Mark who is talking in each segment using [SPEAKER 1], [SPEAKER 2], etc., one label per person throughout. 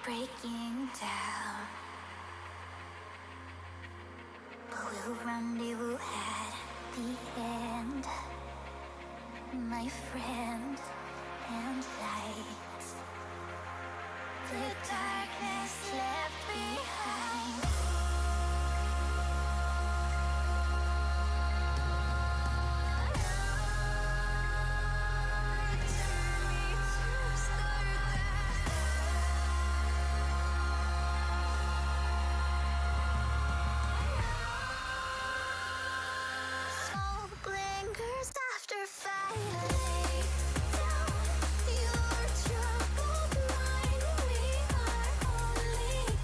[SPEAKER 1] breaking down. But we'll rendezvous at the end, my friend, and light. The darkness left behind. Your troubled mind, we are only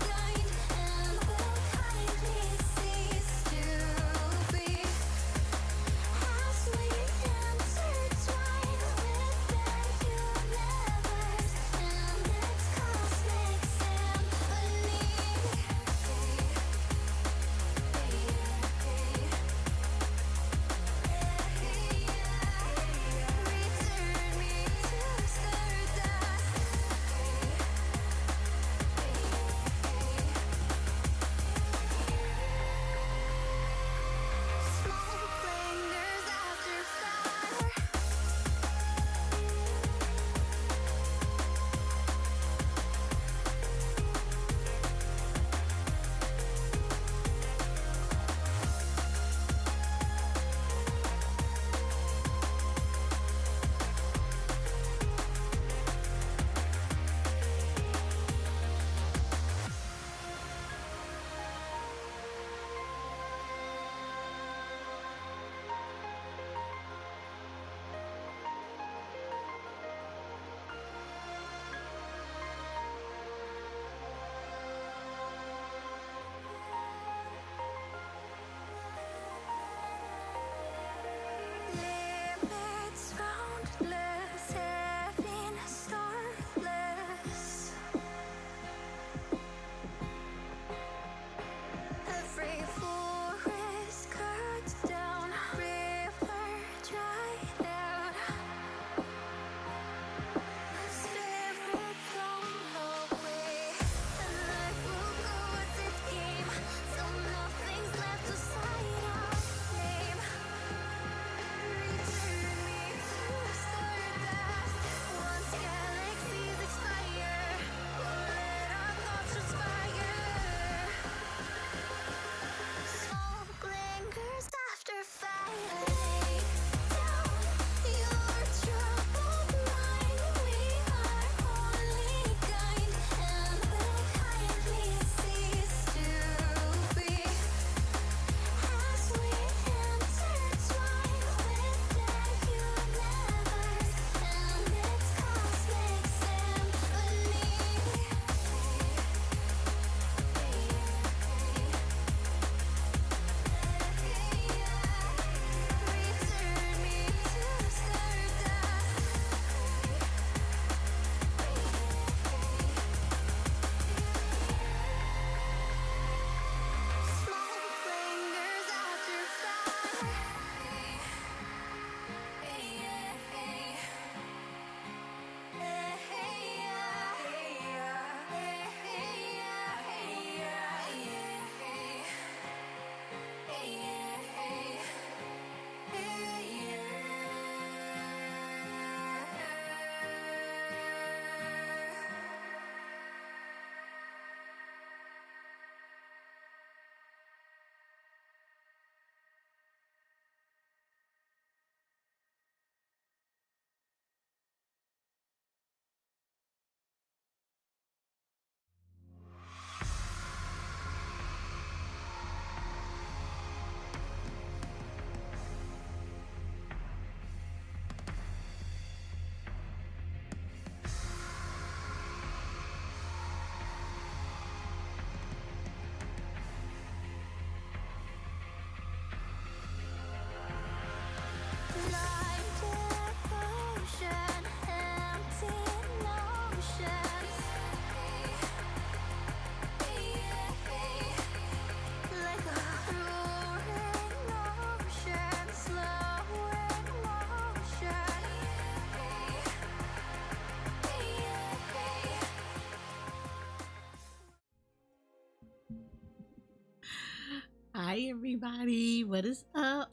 [SPEAKER 2] Hi everybody, what is up?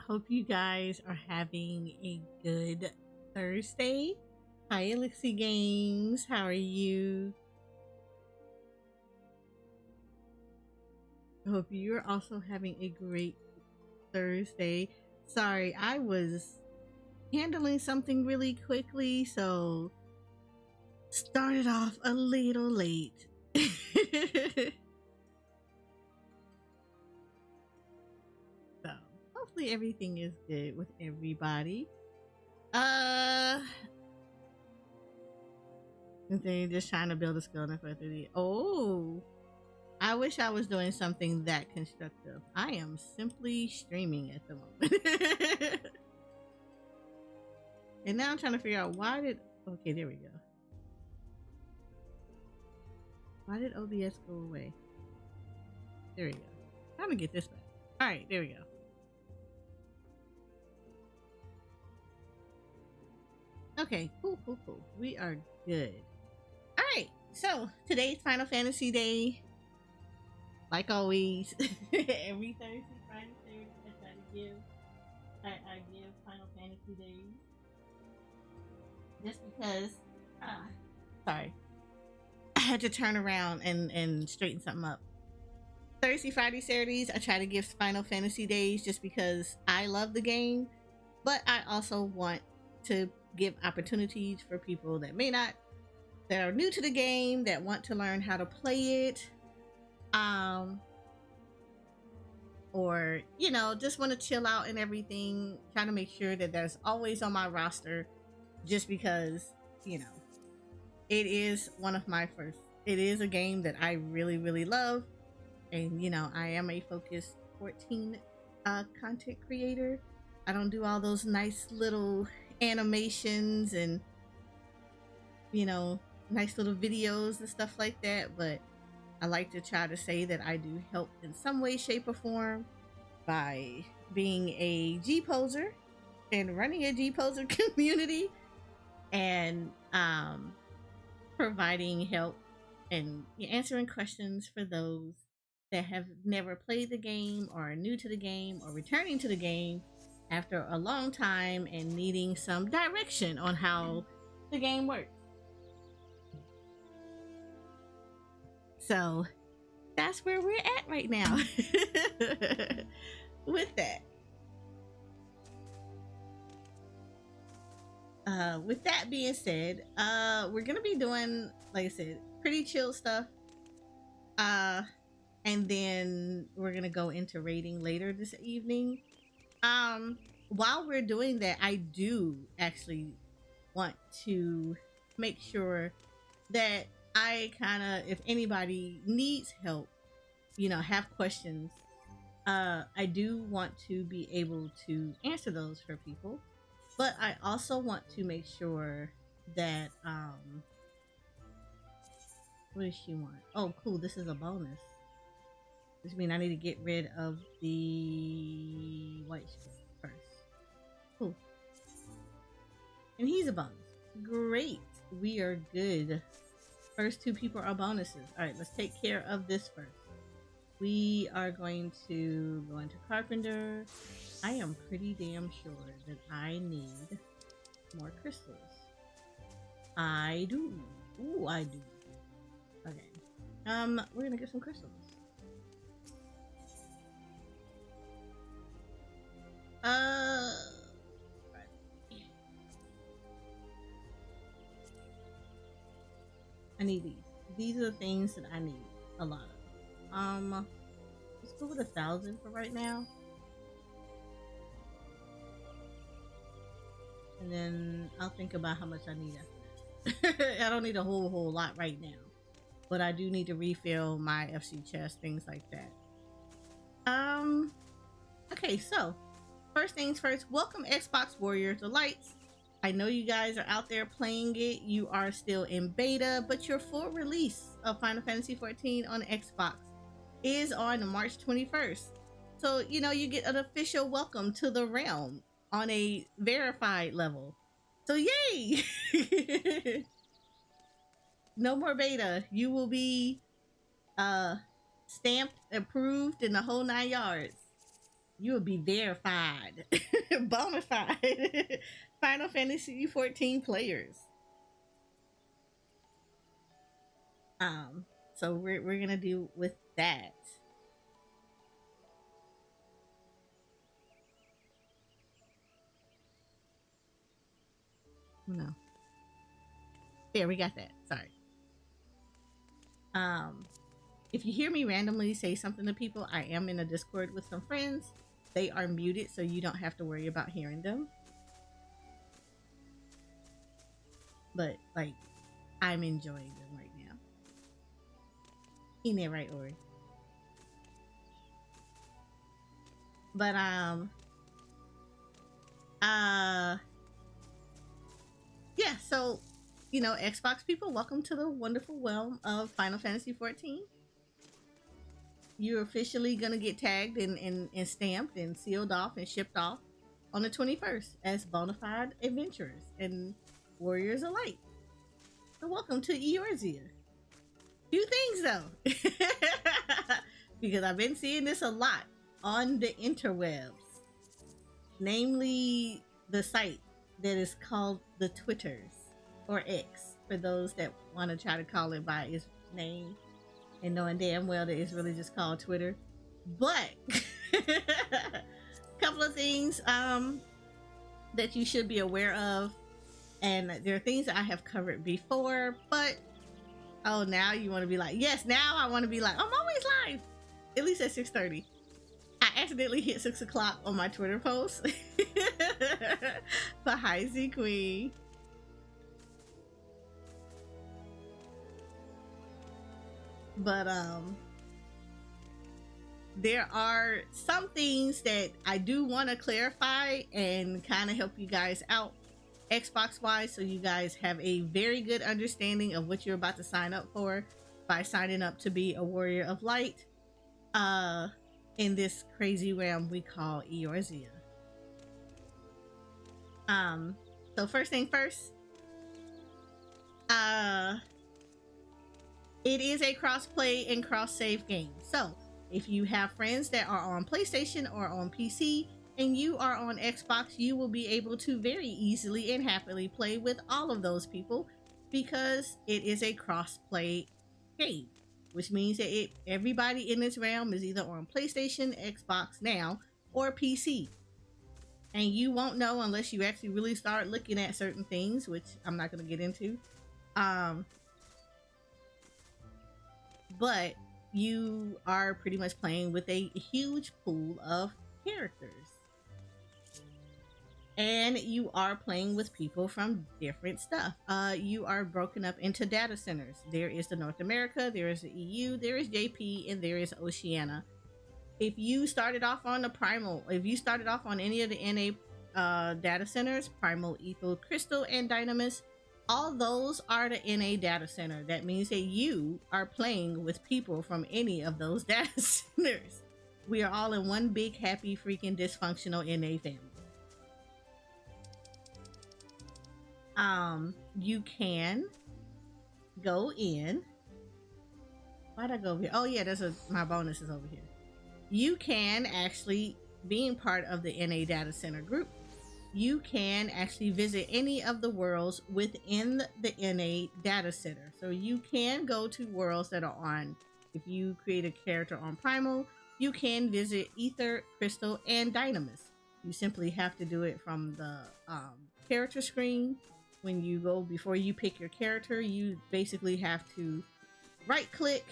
[SPEAKER 2] Hope you guys are having a good Thursday. Hi Elixir Games, how are you? I hope you're also having a great Thursday. Sorry, I was handling something really quickly, so started off a little late. So hopefully everything is good with everybody. They're just trying to build a skill in for 3D. Oh, I wish I was doing something that constructive. I am simply streaming at the moment. And now I'm trying to figure out why did, okay, there we go. Why did OBS go away? There we go. Trying to get this back. All right, there we go. Okay, cool. We are good. All right, so today's Final Fantasy Day. Like always, every Thursday, Friday, Saturday, I try to give, I give Final Fantasy Days. Just because, sorry, I had to turn around and straighten something up. Thursday, Friday, Saturdays, I try to give Final Fantasy Days just because I love the game, but I also want to give opportunities for people that that are new to the game, that want to learn how to play it, or just want to chill out and everything. Trying to make sure that there's always on my roster, just because it is one of my first. It is a game that I really love, and I am a focused 14 content creator. I don't do all those nice little animations and nice little videos and stuff like that, but I like to try to say that I do help in some way, shape, or form by being a G-poser and running a G-poser community, and providing help and answering questions for those that have never played the game, or are new to the game, or returning to the game after a long time and needing some direction on how the game works. So that's where we're at right now. With that being said, we're gonna be doing, like I said, pretty chill stuff, and then we're gonna go into rating later this evening. While we're doing that, I do actually want to make sure that I kind of, if anybody needs help, have questions, I do want to be able to answer those for people, but I also want to make sure that what does she want? Oh, cool, this is a bonus, which means I need to get rid of the white script first. Cool. And he's a bonus. Great. We are good. First two people are bonuses. All right, let's take care of this first. We are going to go into Carpenter. I am pretty damn sure that I need more crystals. I do. Ooh, I do. Okay. We're gonna get some crystals. I need these. These are the things that I need a lot of. Let's go with 1,000 for right now. And then I'll think about how much I need after that. I don't need a whole lot right now, but I do need to refill my FC chest, things like that. Okay, so first things first, welcome Xbox Warriors of Lights. I know you guys are out there playing it. You are still in beta, but your full release of Final Fantasy XIV on Xbox is on March 21st. So, you get an official welcome to the realm on a verified level. So, yay! No more beta. You will be stamped, approved, and the whole 9 yards. You will be verified, bona fide Final Fantasy 14 players. So we're gonna do with that. No, there we got that. Sorry. If you hear me randomly say something to people, I am in a Discord with some friends. They are muted, so you don't have to worry about hearing them. But like, I'm enjoying them right now. Ain't that right, Ori? But yeah, so Xbox people, welcome to the wonderful realm of Final Fantasy 14. You're officially gonna get tagged and stamped and sealed off and shipped off on the 21st as bona fide adventurers and warriors alike. So welcome to Eorzea. Few things though, because I've been seeing this a lot on the interwebs, namely the site that is called the Twitters, or X for those that want to try to call it by its name and knowing damn well that it's really just called Twitter. But a couple of things that you should be aware of, and there are things that I have covered before, but oh, now you want to be like, yes, now I want to be like, I'm always live, at least at 6:30. I accidentally hit 6 o'clock on my Twitter post. But hi, Z Queen. But there are some things that I do want to clarify and kind of help you guys out Xbox wise, so you guys have a very good understanding of what you're about to sign up for by signing up to be a Warrior of Light in this crazy realm we call Eorzea. So first thing first, it is a cross-play and cross-save game. So if you have friends that are on PlayStation or on PC and you are on Xbox, you will be able to very easily and happily play with all of those people because it is a cross-play game, which means that everybody in this realm is either on PlayStation, Xbox now, or PC. And you won't know unless you actually really start looking at certain things, which I'm not going to get into. But you are pretty much playing with a huge pool of characters. And you are playing with people from different stuff. You are broken up into data centers. There is the North America, there is the EU, there is JP, and there is Oceania. If you started off on the Primal, if you started off on any of the NA data centers, Primal, Ethel, Crystal, and Dynamis, all those are the NA data center. That means that you are playing with people from any of those data centers. We are all in one big, happy, freaking dysfunctional NA family. You can go in. Why'd I go over here? Oh yeah, my bonus is over here. You can actually, being part of the NA data center group, you can actually visit any of the worlds within the NA data center. So you can go to worlds that are on, if you create a character on Primal, you can visit Ether, Crystal, and Dynamis. You simply have to do it from the character screen. When you go, before you pick your character, you basically have to right click.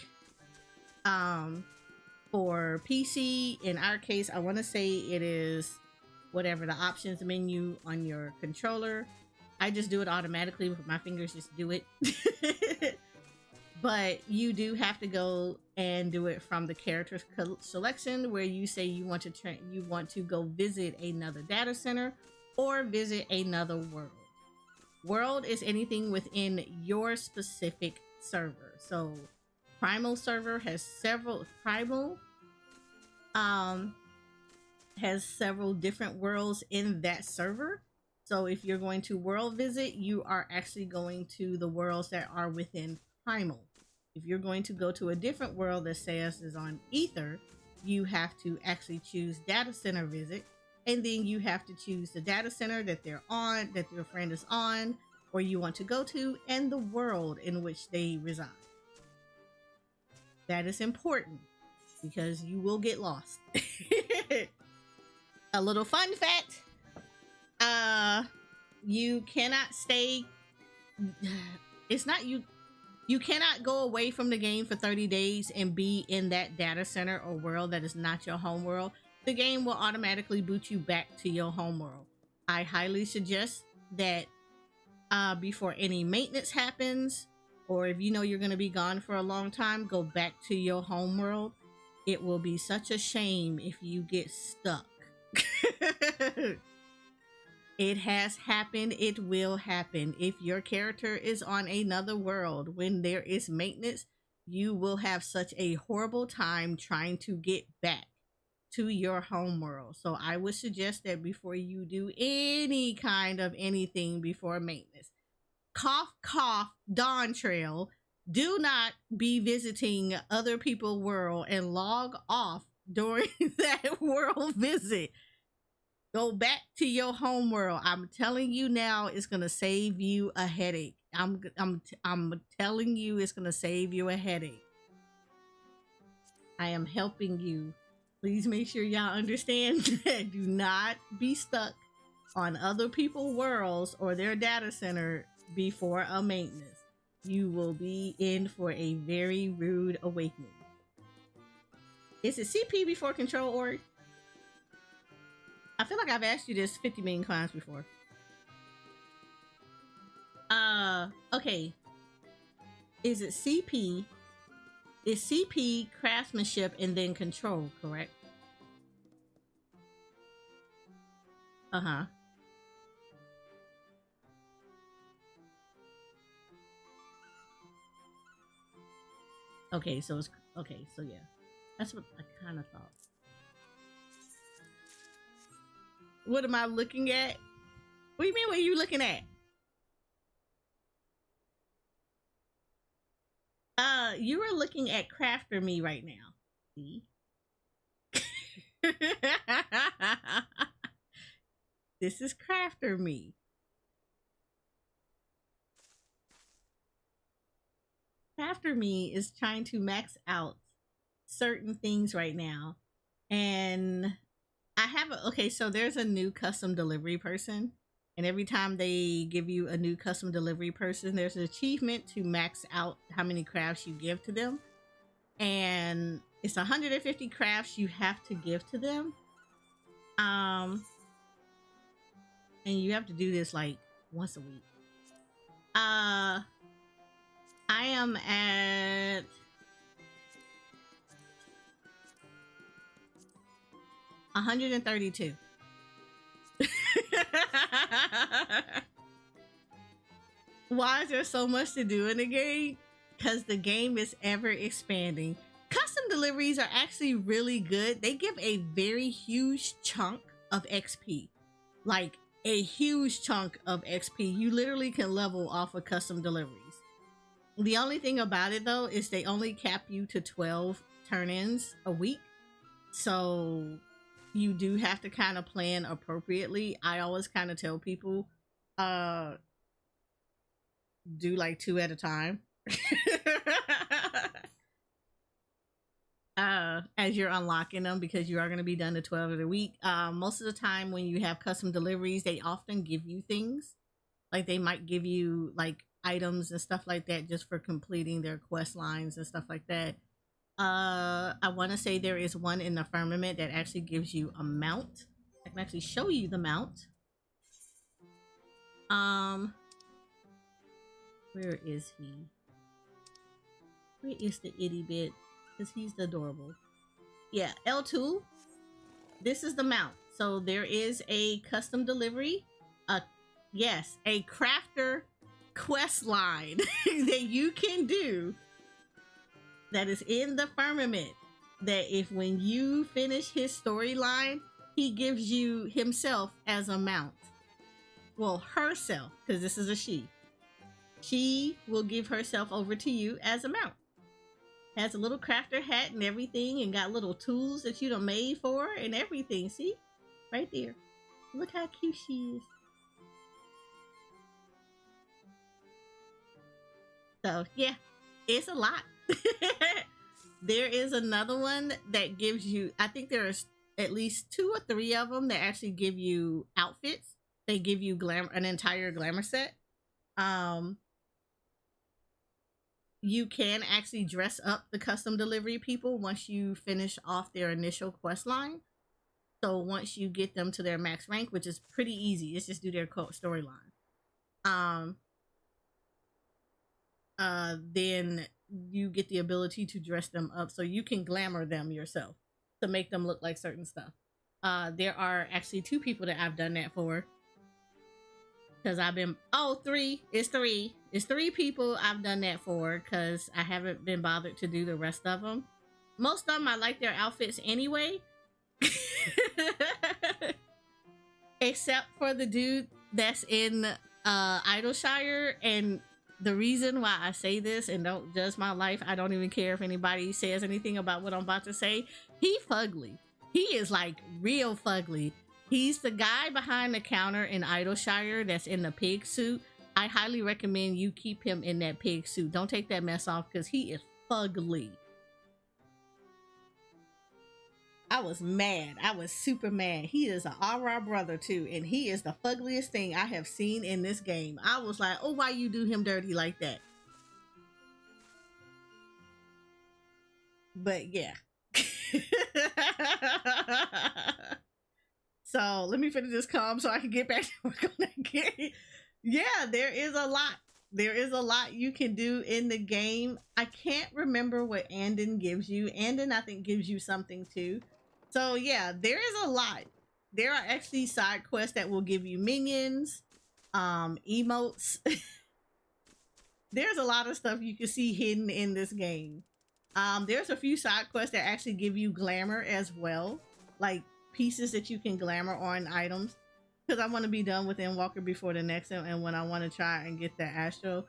[SPEAKER 2] For PC, in our case, I want to say it is whatever the options menu on your controller. I just do it automatically with my fingers, just do it. But you do have to go and do it from the character selection, where you say you want to go visit another data center or visit another world. World is anything within your specific server. So Primal server has several. Primal has several different worlds in that server. So if you're going to world visit, you are actually going to the worlds that are within Primal. If you're going to go to a different world that says is on Ether, you have to actually choose data center visit, and then you have to choose the data center that they're on, that your friend is on, or you want to go to, and the world in which they reside. That is important because you will get lost. A little fun fact, you cannot stay, it's not you cannot go away from the game for 30 days and be in that data center or world that is not your home world. The game will automatically boot you back to your home world. I highly suggest that before any maintenance happens, or if you know you're going to be gone for a long time, go back to your home world. It will be such a shame if you get stuck. It has happened. It will happen. If your character is on another world when there is maintenance, you will have such a horrible time trying to get back to your home world. So I would suggest that before you do any kind of anything before maintenance, cough, cough, Dawn Trail, do not be visiting other people's world and log off during that world visit. Go back to your home world. I'm telling you now, it's gonna save you a headache. I'm telling you, it's gonna save you a headache. I am helping you. Please make sure y'all understand that. Do not be stuck on other people's worlds or their data center before a maintenance. You will be in for a very rude awakening. Is it CP before control org? I feel like I've asked you this 50 million times before. Okay. Is it CP? Is CP craftsmanship and then control, correct? Uh-huh. Okay, so it's okay, so yeah. That's what I kind of thought. What am I looking at? What do you mean, what are you looking at? You are looking at Crafter Me right now. See? This is Crafter Me. Crafter Me is trying to max out certain things right now. And I have okay, so there's a new custom delivery person, and every time they give you a new custom delivery person, there's an achievement to max out how many crafts you give to them, and it's 150 crafts you have to give to them. And you have to do this like once a week. I am at 132. Why is there so much to do in the game? Because the game is ever expanding. Custom deliveries are actually really good. They give a very huge chunk of XP. Like a huge chunk of XP. You literally can level off of custom deliveries. The only thing about it though is they only cap you to 12 turn-ins a week. So you do have to kind of plan appropriately. I always kind of tell people, do like 2 at a time. As you're unlocking them, because you are going to be done to 12 of the week. Most of the time when you have custom deliveries, they often give you things. Like they might give you like items and stuff like that just for completing their quest lines and stuff like that. I want to say there is one in the firmament that actually gives you a mount. I can actually show you the mount. Where is he? Where is the itty bit? Because he's adorable. Yeah, L2. This is the mount. So there is a custom delivery. Yes, a crafter quest line that you can do that is in the firmament, that if when you finish his storyline, he gives you himself as a mount. Well, herself, because this is a she. She will give herself over to you as a mount. Has a little crafter hat and everything, and got little tools that you done made for her and everything. See? Right there. Look how cute she is. So, yeah, it's a lot. There is another one that gives you, I think there's at least 2 or 3 of them that actually give you outfits. They give you an entire glamour set. You can actually dress up the custom delivery people once you finish off their initial quest line. So once you get them to their max rank, which is pretty easy, it's just do their storyline. Then you get the ability to dress them up, so you can glamour them yourself to make them look like certain stuff. There are actually 2 people that I've done that for. Because I've been 3. It's 3. It's 3 people I've done that for because I haven't been bothered to do the rest of them. Most of them I like their outfits anyway. Except for the dude that's in Idleshire. And the reason why I say this, and don't judge my life, I don't even care if anybody says anything about what I'm about to say. He fugly. He is like real fugly. He's the guy behind the counter in Idleshire that's in the pig suit. I highly recommend you keep him in that pig suit. Don't take that mess off because he is fugly. I was mad. I was super mad. He is an Aura brother too, and he is the fuggliest thing I have seen in this game. I was like, oh, why you do him dirty like that? But yeah. So let me finish this calm so I can get back to work on that game. Yeah, there is a lot. There is a lot you can do in the game. I can't remember what Andon gives you. Andon, I think, gives you something too. So yeah, there is a lot. There are actually side quests that will give you minions, emotes. There's a lot of stuff you can see hidden in this game. There's a few side quests that actually give you glamour as well, like pieces that you can glamour on items. Because I want to be done with Endwalker before the next one, and when I want to try and get the Astro.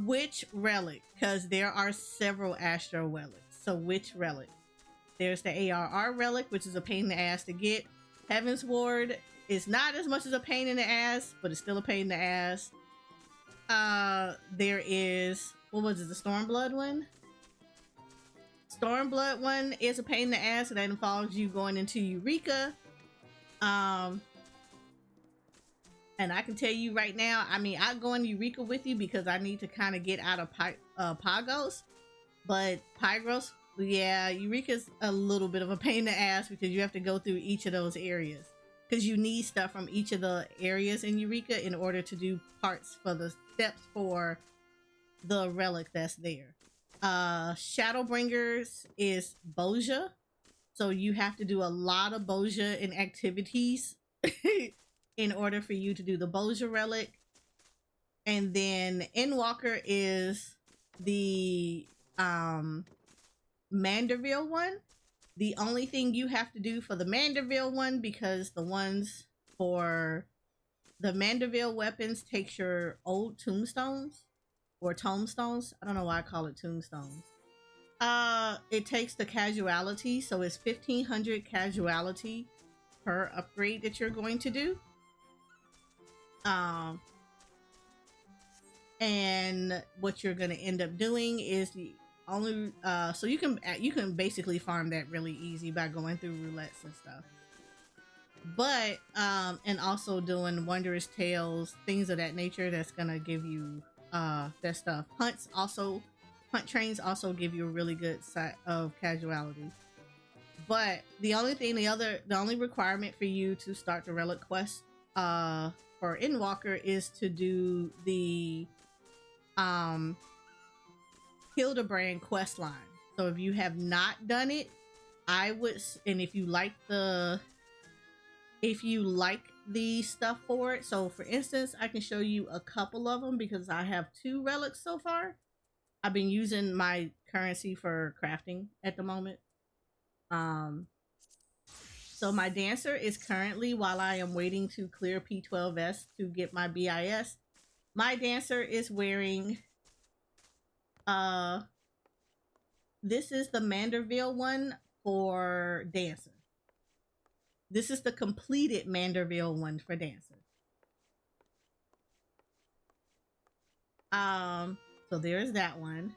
[SPEAKER 2] Which relic? Because there are several Astro relics. So which relic? There's the ARR relic, which is a pain in the ass to get. Heaven's Ward is not as much as a pain in the ass, but it's still a pain in the ass. There is, what was it, the Stormblood one? Stormblood one is a pain in the ass, and that involves you going into Eureka. And I can tell you right now, I mean, I'll go in Eureka with you because I need to kind of get out of Pagos. But Pygros, yeah, Eureka's a little bit of a pain in the ass because you have to go through each of those areas. Because you need stuff from each of the areas in Eureka in order to do parts for the steps for the relic that's there. Shadowbringers is Boja. So you have to do a lot of Boja and activities in order for you to do the Boja relic. And then Endwalker is the Manderville one. The only thing you have to do for the Manderville one, because the ones for the Manderville weapons takes your old tombstones or tomestones. I don't know why I call it tombstones. It takes the casualty, so it's 1500 casualty per upgrade that you're going to do. And what you're going to end up doing is the only so you can basically farm that really easy by going through roulettes and stuff. But and also doing wondrous tales, things of that nature, that's gonna give you that stuff. Hunt trains also give you a really good set of casualty. But the only requirement for you to start the relic quest for Endwalker is to do the Hildebrand quest line. So if you have not done it, I would, and if you like the stuff for it, so for instance, I can show you a couple of them because I have 2 relics so far. I've been using my currency for crafting at the moment. So my dancer is currently, while I am waiting to clear P12S to get my BIS, my dancer is wearing This is the Manderville one for Dancer. This is the completed Manderville one for Dancer. So there's that one.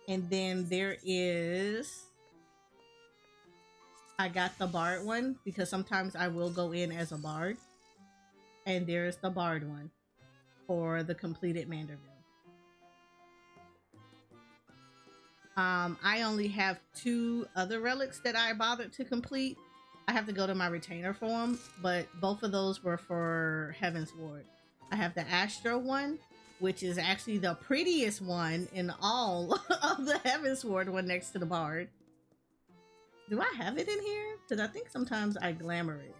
[SPEAKER 2] And then there is, I got the Bard one because sometimes I will go in as a Bard. And there's the Bard one for the completed Manderville. I only have 2 other relics that I bothered to complete. I have to go to my retainer for them, but both of those were for Heaven's Ward. I have the Astro one, which is actually the prettiest one in all of the Heaven's Ward one next to the Bard. Do I have it in here? Because I think sometimes I glamour it.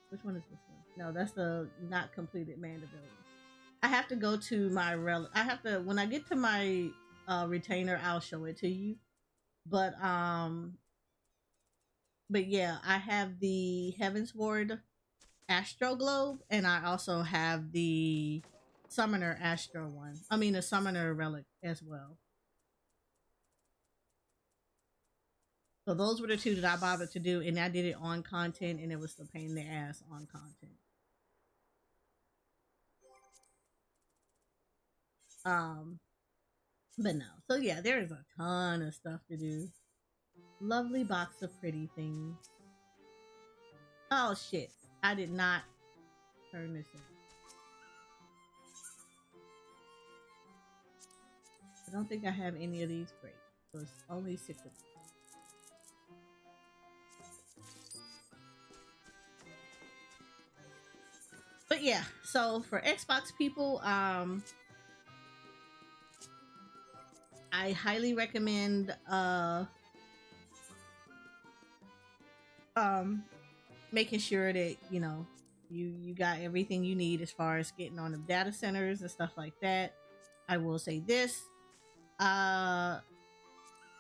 [SPEAKER 2] Which one is this one? No, that's the not completed Mandeville. I have to go to my relic. I have to, when I get to my retainer, I'll show it to you. But yeah, I have the Heaven's Ward Astro Globe, and I also have the Summoner Astro one. I mean, the Summoner Relic as well. So those were the 2 that I bothered to do, and I did it on content, and it was the pain in the ass on content. But no. So yeah, there is a ton of stuff to do. Lovely box of pretty things. Oh shit. I did not turn this in. I don't think I have any of these great. So it's only 6 of them. But yeah, so for Xbox people, I highly recommend making sure that you got everything you need as far as getting on the data centers and stuff like that. I will say this,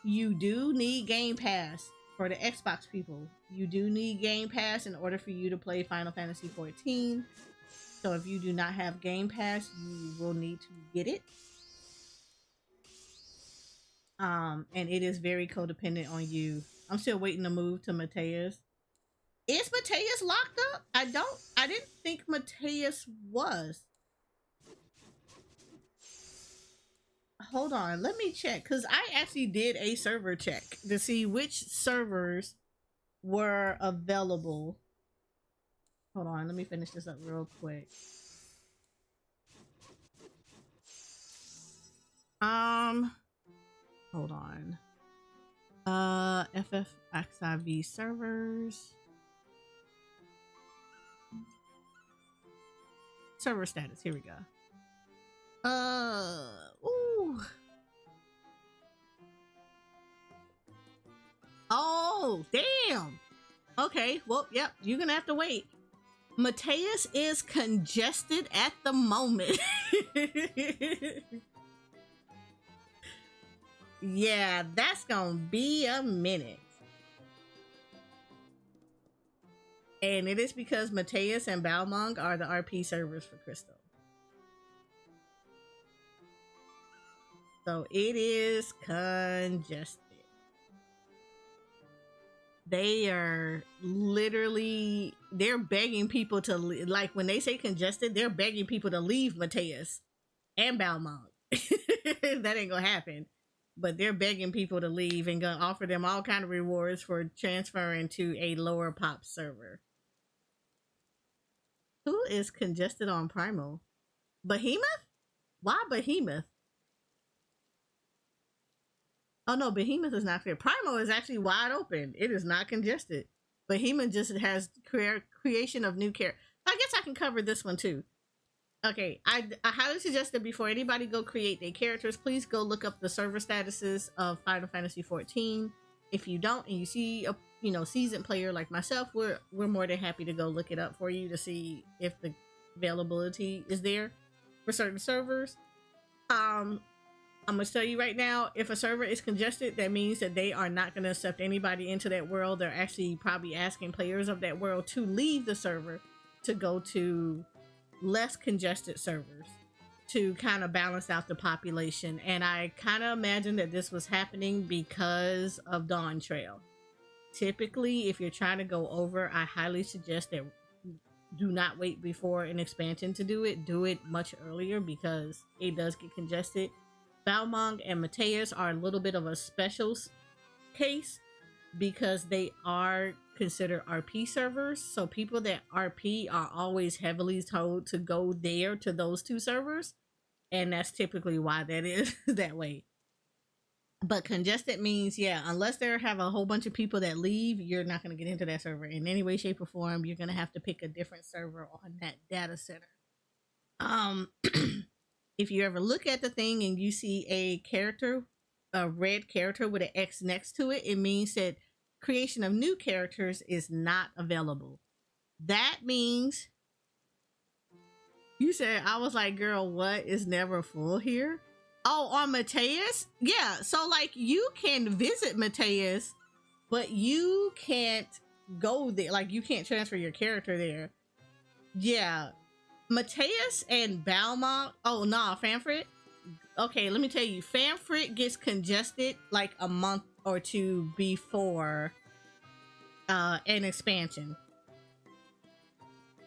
[SPEAKER 2] you do need Game Pass for the Xbox people. You do need Game Pass in order for you to play Final Fantasy 14. So if you do not have Game Pass, you will need to get it. And it is very codependent on you. I'm still waiting to move to Mateus. Is Mateus locked up? I didn't think Mateus was. Hold on, let me check, because I actually did a server check to see which servers were available. Hold on, let me finish this up real quick. Hold on. FF XIV servers. Server status, here we go. Ooh. Oh, damn. Okay, well, yep, you're gonna have to wait. Mateus is congested at the moment. Yeah, that's gonna be a minute. And it is because Mateus and Balmong are the RP servers for Crystal. So it is congested. They are literally, they're begging people to, like when they say congested, they're begging people to leave Mateus and Balmong. That ain't gonna happen. But they're begging people to leave and gonna offer them all kind of rewards for transferring to a lower pop server. Who is congested on Primal? Behemoth? Why Behemoth? Oh no, Behemoth is not clear. Primal is actually wide open. It is not congested. Behemoth just has creation of new characters. I guess I can cover this one too. Okay, I highly suggest that before anybody go create their characters, please go look up the server statuses of Final Fantasy 14. If you don't, and you see a seasoned player like myself, we're more than happy to go look it up for you to see if the availability is there for certain servers. I'm gonna tell you right now, if a server is congested, that means that they are not gonna accept anybody into that world. They're actually probably asking players of that world to leave the server to go to less congested servers to kind of balance out the population. And I kind of imagine that this was happening because of Dawn Trail. Typically, if you're trying to go over, I highly suggest that do not wait before an expansion to do it. Do it much earlier because it does get congested. Balmong and Mateus are a little bit of a special case because they are considered RP servers. So people that RP are always heavily told to go there to those two servers. And that's typically why that is that way. But congested means, yeah, unless they have a whole bunch of people that leave, you're not going to get into that server in any way, shape, or form. You're going to have to pick a different server on that data center. If you ever look at the thing and you see a character, a red character with an X next to it, it means that creation of new characters is not available. That means you said, I was like, girl, what is never full here? Oh, on Mateus? Yeah. So like you can visit Mateus, but you can't go there. Like you can't transfer your character there. Yeah. Mateus and Balmont. Oh, nah, Fanfrit. Okay, let me tell you, Fanfrit gets congested like a month or two before an expansion.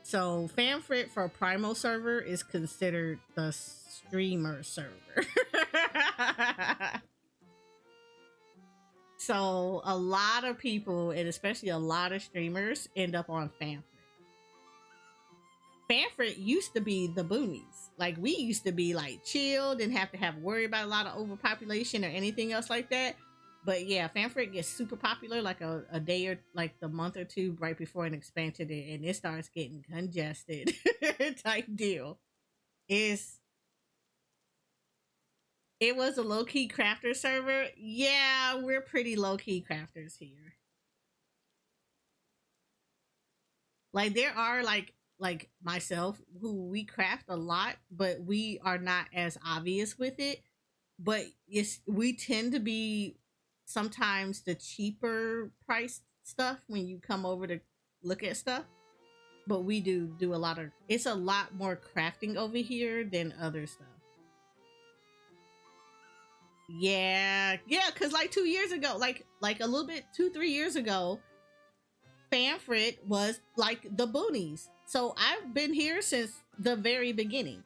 [SPEAKER 2] So Fanfrit for Primal server is considered the streamer server. So a lot of people, and especially a lot of streamers, end up on Fanfrit. Fanfrit used to be the boonies. Like we used to be like chill, didn't have to have worry about a lot of overpopulation or anything else like that. But yeah, Fanfrit gets super popular like a day or like the month or two right before an expansion, and it starts getting congested type deal. It was a low-key crafter server. Yeah, we're pretty low-key crafters here. Like there are like myself who we craft a lot, but we are not as obvious with it. But we tend to be sometimes the cheaper price stuff when you come over to look at stuff. But we do a lot of, it's a lot more crafting over here than other stuff. Yeah, because like 2 years ago, like a little bit 2-3 years ago, Fanfrit was like the boonies. So I've been here since the very beginning.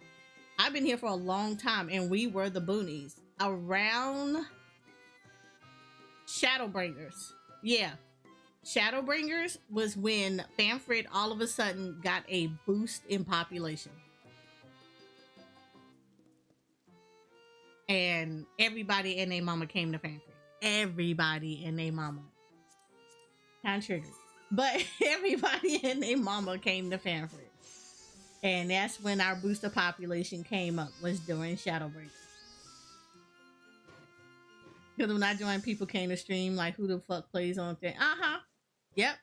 [SPEAKER 2] I've been here for a long time, and we were the boonies around Shadowbringers. Yeah, Shadowbringers was when Fanfrit all of a sudden got a boost in population. And everybody and their mama came to Fanfrit. Everybody and their mama. Kind of triggered. But everybody and their mama came to Fanfrit. And that's when our booster population came up, was during Shadowbringers. Because when I joined, people came to stream like, who the fuck plays on thing? Yep.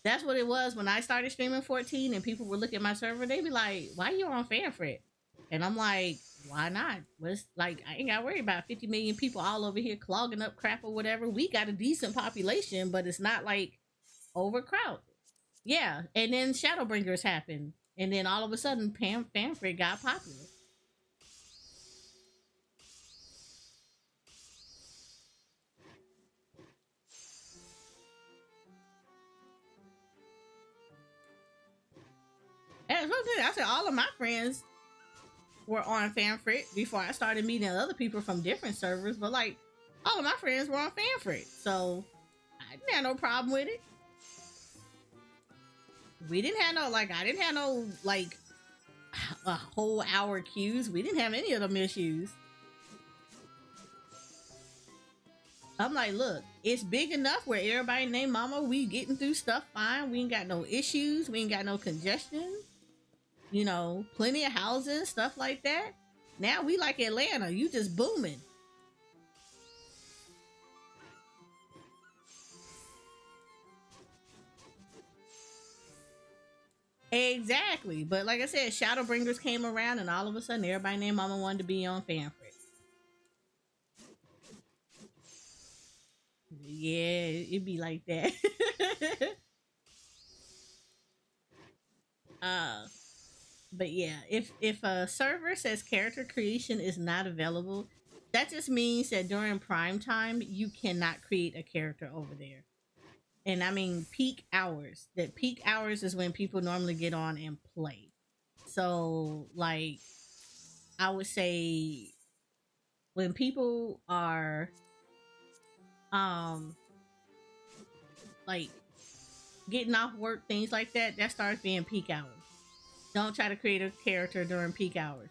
[SPEAKER 2] That's what it was when I started streaming 14 and people would look at my server. They'd be like, why you on Fanfrit? And I'm like, why not? What's like, I ain't got to worry about 50 million people all over here clogging up crap or whatever. We got a decent population, but it's not like overcrowded. Yeah. And then Shadowbringers happened. And then all of a sudden, Fanfrit got popular. And I said all of my friends were on Fanfrit before I started meeting other people from different servers, but like all of my friends were on Fanfrit, so I didn't have no problem with it. We didn't have no I didn't have no like a whole hour queues. We didn't have any of them issues. I'm like, look, it's big enough where everybody named mama, we getting through stuff fine. We ain't got no issues. We ain't got no congestion. You know, plenty of housing, stuff like that. Now we like Atlanta. You just booming. Exactly. But like I said, Shadowbringers came around and all of a sudden everybody named mama wanted to be on Fanfrit. Yeah, it'd be like that. But yeah, if a server says character creation is not available, that just means that during prime time you cannot create a character over there. And I mean peak hours. That peak hours is when people normally get on and play. So like I would say when people are um like getting off work, things like that, that starts being peak hours. Don't try to create a character during peak hours.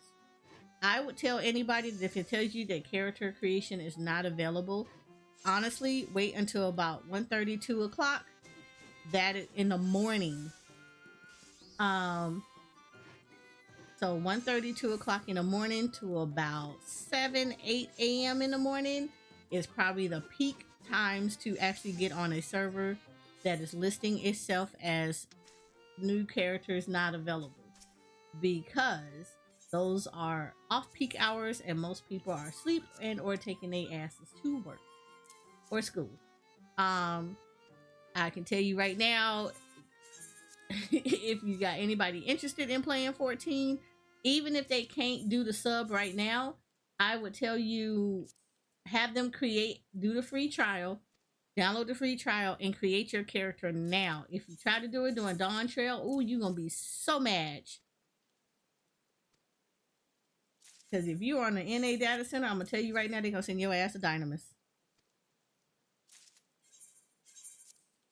[SPEAKER 2] I would tell anybody that if it tells you that character creation is not available, honestly, wait until about 1:30, 2 o'clock. That is in the morning. Um, so 1:30, 2 o'clock in the morning to about 7, 8 a.m. in the morning is probably the peak times to actually get on a server that is listing itself as new characters not available, because those are off peak hours and most people are asleep and or taking their asses to work or school. um I can tell you right now, if you got anybody interested in playing 14, even if they can't do the sub right now, I would tell you have them do the free trial, download the free trial and create your character now. If you try to do it during Dawn Trail, ooh, you're gonna be so mad. Because if you're on the NA data center, I'm gonna tell you right now, they're gonna send your ass to Dynamis.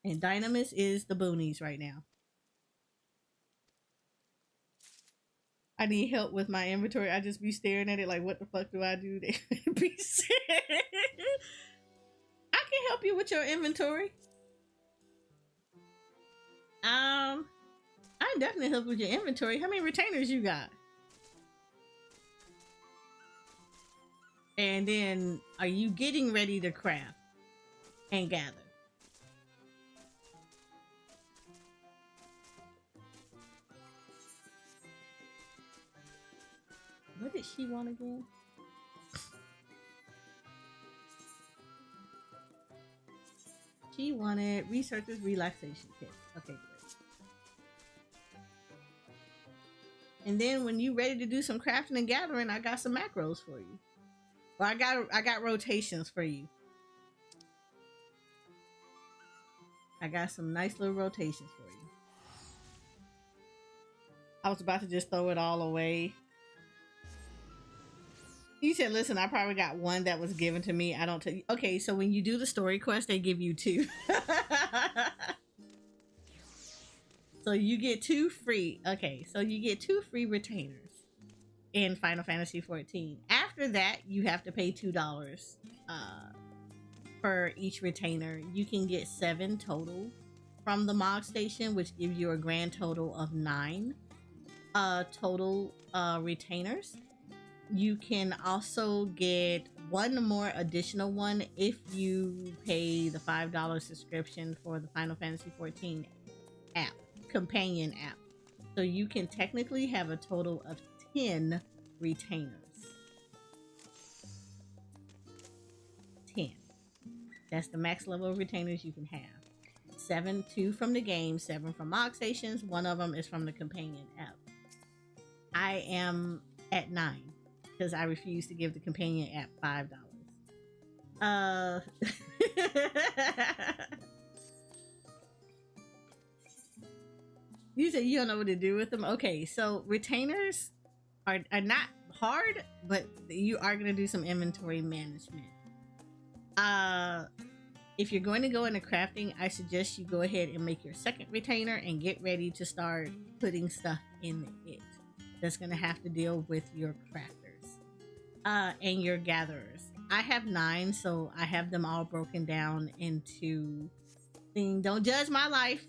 [SPEAKER 2] And Dynamis is the boonies right now. I need help with my inventory. I just be staring at it like, what the fuck do I do? They be I can help you with your inventory. I can definitely help with your inventory. How many retainers you got? And then, are you getting ready to craft and gather? What did she want again? She wanted researchers relaxation kit. Okay, great. And then when you ready to do some crafting and gathering, I got some macros for you. Well, I got rotations for you. I got some nice little rotations for you. I was about to just throw it all away. You said, listen, I probably got one that was given to me. I don't tell you. Okay, so when you do the story quest, they give you two. So you get two free. Okay, so you get two free retainers in Final Fantasy 14. After that, you have to pay $2 for each retainer. You can get 7 total from the Mog Station, which gives you a grand total of 9 total retainers. You can also get one more additional one if you pay the $5 subscription for the Final Fantasy 14 app, companion app. So you can technically have a total of 10 retainers. 10. That's the max level of retainers you can have. 7, 2 from the game, 7 from Mog Stations, one of them is from the companion app. I am at 9 because I refuse to give the companion app $5. You said you don't know what to do with them. Okay, so retainers are not hard, but you are going to do some inventory management. If you're going to go into crafting, I suggest you go ahead and make your second retainer and get ready to start putting stuff in it. That's going to have to deal with your crafters and your gatherers. I have 9, so I have them all broken down into things. Don't judge my life,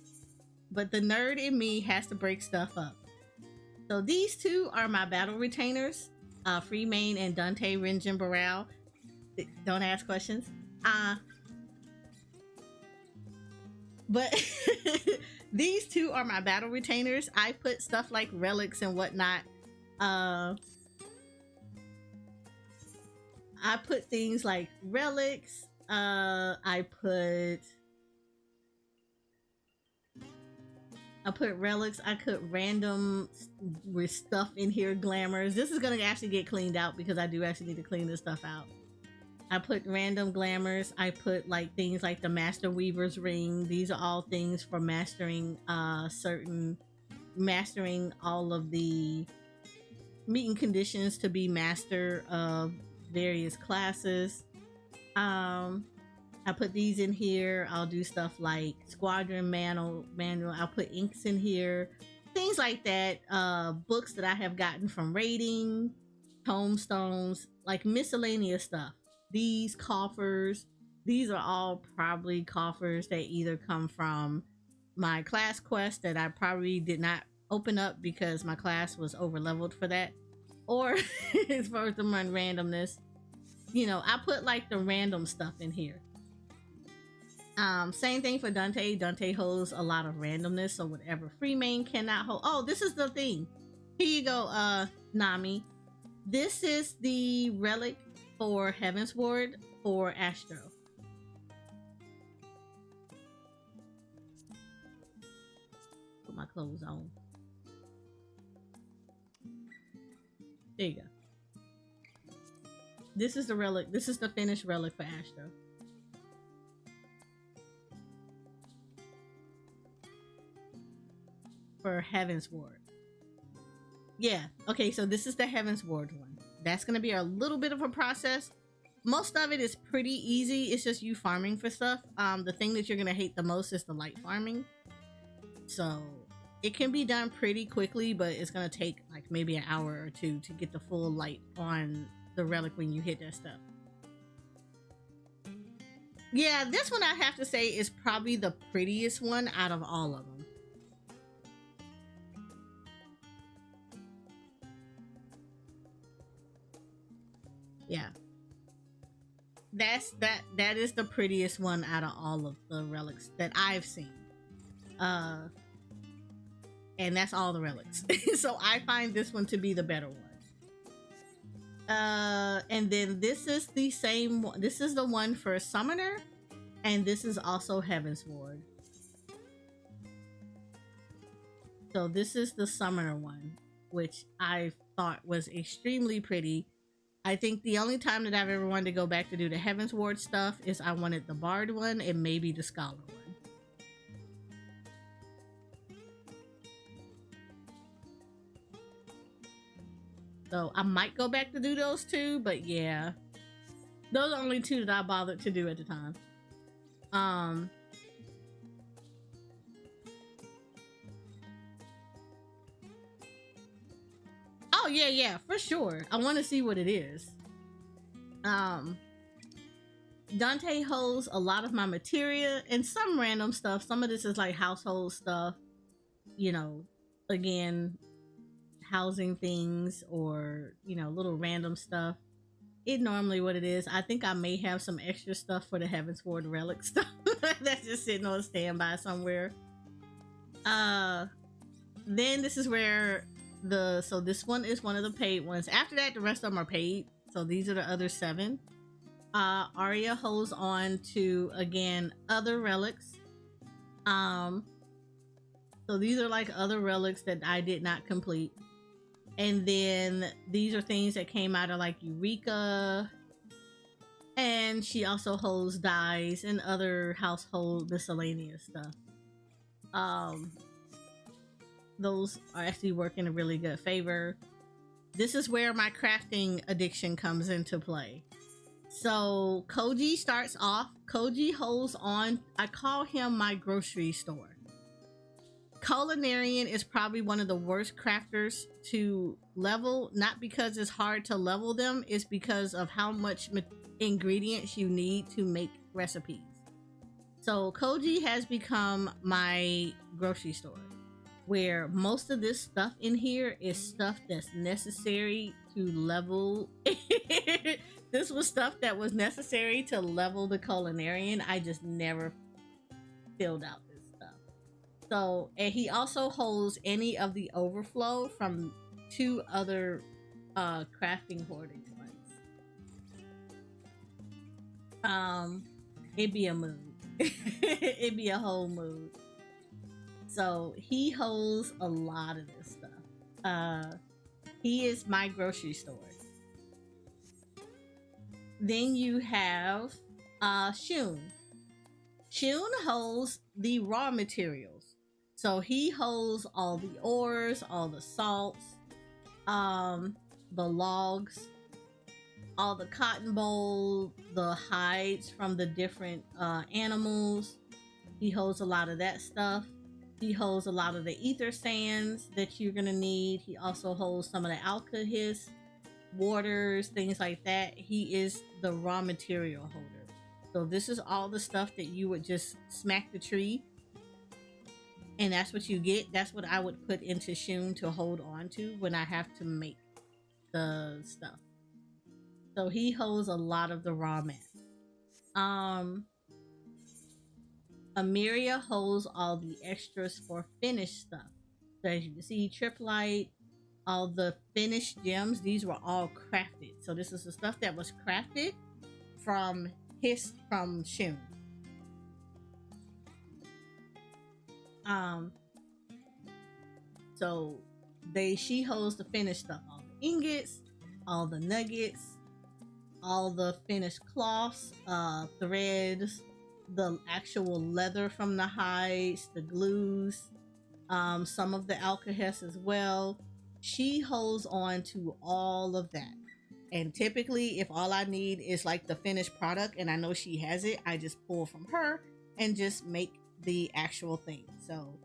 [SPEAKER 2] but the nerd in me has to break stuff up. So these two are my battle retainers, Freemain and Dante Rinjin Baral. Don't ask questions. But these two are my battle retainers. I put stuff like relics and whatnot. I put things like relics. I put I put relics. I put random with stuff in here, glamours. This is gonna actually get cleaned out because I do actually need to clean this stuff out. I put random glamours. I put like things like the Master Weaver's ring. These are all things for mastering mastering all of the meeting conditions to be master of various classes. I put these in here. I'll do stuff like squadron manual. I'll put inks in here, things like that. Books that I have gotten from raiding, tomestones, like miscellaneous stuff. These coffers, these are all probably coffers that either come from my class quest that I probably did not open up because my class was over leveled for that, or it's for the run randomness. You know, I put like the random stuff in here. Same thing for Dante. Dante holds a lot of randomness, so whatever free main cannot hold. Oh, this is the thing. Here you go, Nami. This is the relic for Heaven's Ward for Astro. Put my clothes on. There you go. This is the relic. This is the finished relic for Astro. For Heaven's Ward. Yeah. Okay, so this is the Heaven's Ward one. That's going to be a little bit of a process. Most of it is pretty easy. It's just you farming for stuff. The thing that you're going to hate the most is the light farming. So it can be done pretty quickly, but it's going to take like maybe an hour or two to get the full light on the relic when you hit that stuff. Yeah, this one I have to say is probably the prettiest one out of all of them. Yeah, that is the prettiest one out of all of the relics that I've seen. And that's all the relics. So I find this one to be the better one. And then this is the same one. This is the one for Summoner, and this is also Heaven's Ward. So this is the Summoner one, which I thought was extremely pretty. I think the only time that I've ever wanted to go back to do the Heaven's Ward stuff is I wanted the Bard one and maybe the Scholar one. So I might go back to do those two, but yeah. Those are only two that I bothered to do at the time. Oh yeah, for sure. I want to see what it is. Dante holds a lot of my materia and some random stuff. Some of this is like household stuff, you know, again, housing things or, you know, little random stuff. It normally what it is. I think I may have some extra stuff for the Heaven's Ward relic stuff that's just sitting on standby somewhere. Then this is where so this one is one of the paid ones. After that, the rest of them are paid. So these are the other 7. Arya holds on to, again, other relics. So these are like other relics that I did not complete. And then these are things that came out of like Eureka. And she also holds dyes and other household miscellaneous stuff. Those are actually working in a really good favor. This is where my crafting addiction comes into play. So Koji starts off. Koji holds on. I call him my grocery store. Culinarian is probably one of the worst crafters to level, not because it's hard to level them, it's because of how much ingredients you need to make recipes. So Koji has become my grocery store, where most of this stuff in here is stuff that's necessary to level. This was stuff that was necessary to level the culinarian. I just never filled out this stuff. So, and he also holds any of the overflow from 2 other crafting hoarding ones. It'd be a mood. It'd be a whole mood. So he holds a lot of this stuff. He is my grocery store. Then you have Shun. Shun holds the raw materials. So he holds all the ores, all the salts, the logs, all the cotton boll, the hides from the different animals. He holds a lot of that stuff. He holds a lot of the ether sands that you're gonna need. He also holds some of the alkahis, waters, things like that. He is the raw material holder. So this is all the stuff that you would just smack the tree, and that's what you get. That's what I would put into Shun to hold on to when I have to make the stuff. So he holds a lot of the raw mats. Amiria holds all the extras for finished stuff. So as you can see, Triplite, all the finished gems, these were all crafted. So this is the stuff that was crafted from Shun. So she holds the finished stuff, all the ingots, all the nuggets, all the finished cloths, threads, the actual leather from the hides, the glues, some of the alkahest as well. She holds on to all of that. And typically, if all I need is like the finished product and I know she has it, I just pull from her and just make the actual thing. So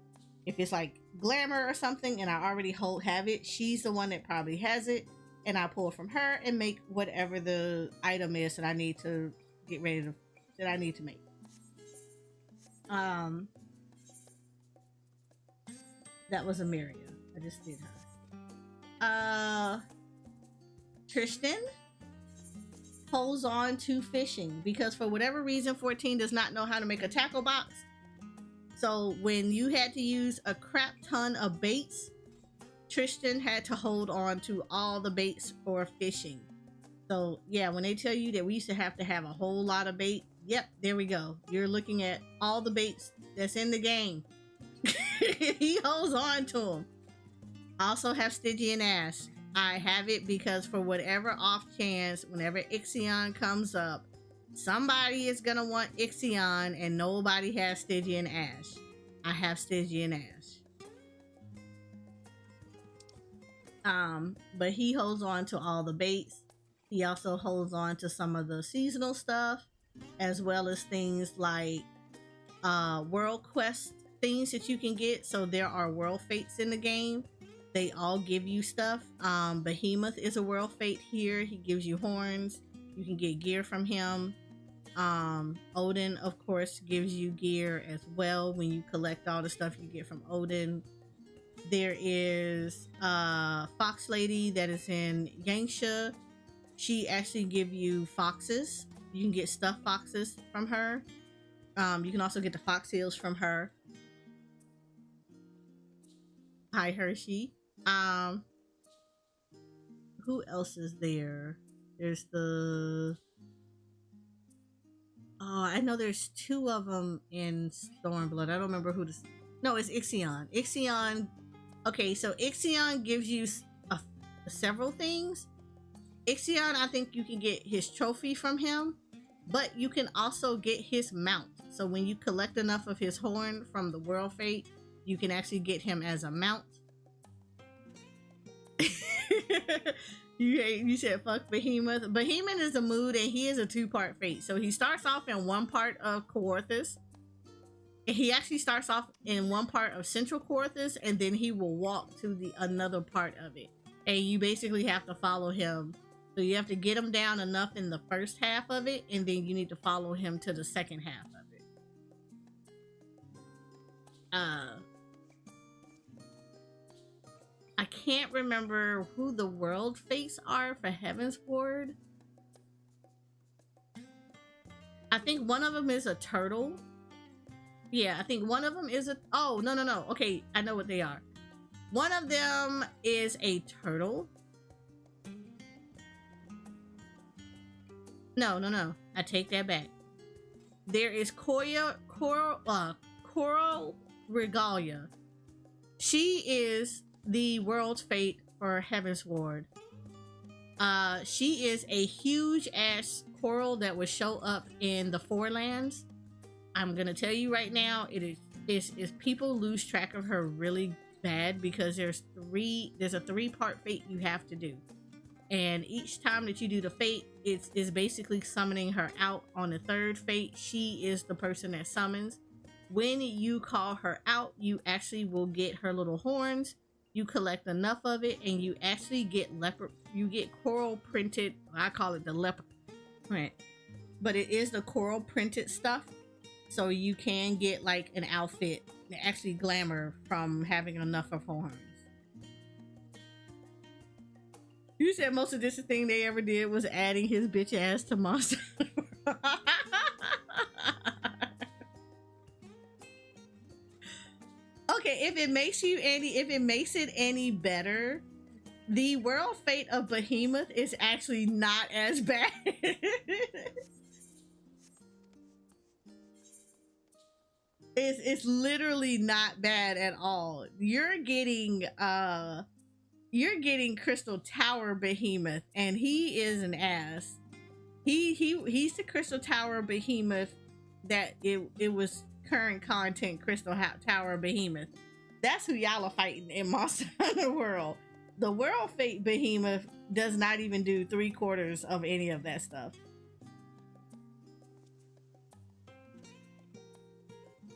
[SPEAKER 2] if it's like glamour or something and I already have it, she's the one that probably has it, and I pull from her and make whatever the item is that I need to get ready to make. That was Amiria. I just did her. Tristan holds on to fishing because for whatever reason 14 does not know how to make a tackle box. So when you had to use a crap ton of baits, Tristan had to hold on to all the baits for fishing. So yeah, when they tell you that we used to have a whole lot of bait, yep, there we go. You're looking at all the baits that's in the game. He holds on to them. I also have Stygian Ash. I have it because for whatever off chance, whenever Ixion comes up, somebody is gonna want Ixion and nobody has Stygian Ash. I have Stygian Ash. But he holds on to all the baits. He also holds on to some of the seasonal stuff, as well as things like world quest things that you can get. So there are world fates in the game. They all give you stuff. Behemoth is a world fate here. He gives you horns. You can get gear from him. Odin, of course, gives you gear as well when you collect all the stuff you get from Odin. There is Fox Lady that is in Yangsha. She actually gives you foxes. You can get stuffed foxes from her. You can also get the fox heels from her. Hi, Hershey. Who else is there? There's the... Oh, I know there's two of them in Stormblood. I don't remember who this... No, it's Ixion. Ixion... Okay, so Ixion gives you several things. Ixion, I think you can get his trophy from him, but you can also get his mount. So when you collect enough of his horn from the World Fate, you can actually get him as a mount. You said fuck Behemoth. Behemoth is a mood and he is a two-part fate. So he starts off in one part of Coerthus. He actually starts off in one part of Central Coerthus, and then he will walk to another part of it. And you basically have to follow him. So you have to get him down enough in the first half of it, and then you need to follow him to the second half of it. I can't remember who the world fates are for Heavensward. I think one of them is a turtle. Yeah, I think one of them is a... Oh, no. Okay, I know what they are. One of them is a turtle. No. I take that back. There is Coral Regalia. she is the world's fate for Heaven's Ward. She is a huge ass coral that would show up in the Forelands. I'm gonna tell you right now, is people lose track of her really bad because there's a 3-part fate you have to do. And each time that you do the fate, it's basically summoning her out. On the 3rd fate, she is the person that summons. When you call her out, you actually will get her little horns. You collect enough of it, and you actually get coral printed. I call it the leopard print, but it is the coral printed stuff. So you can get like an outfit, actually glamour from having enough of horns. You said most of this thing they ever did was adding his bitch ass to Monster. Okay, if it makes it any better, the world fate of Behemoth is actually not as bad. It's literally not bad at all. You're getting Crystal Tower Behemoth, and he is an ass. He's the Crystal Tower Behemoth that it was current content Crystal Tower Behemoth. That's who y'all are fighting in Monster Hunter World. The World Fate Behemoth does not even do 3/4 of any of that stuff.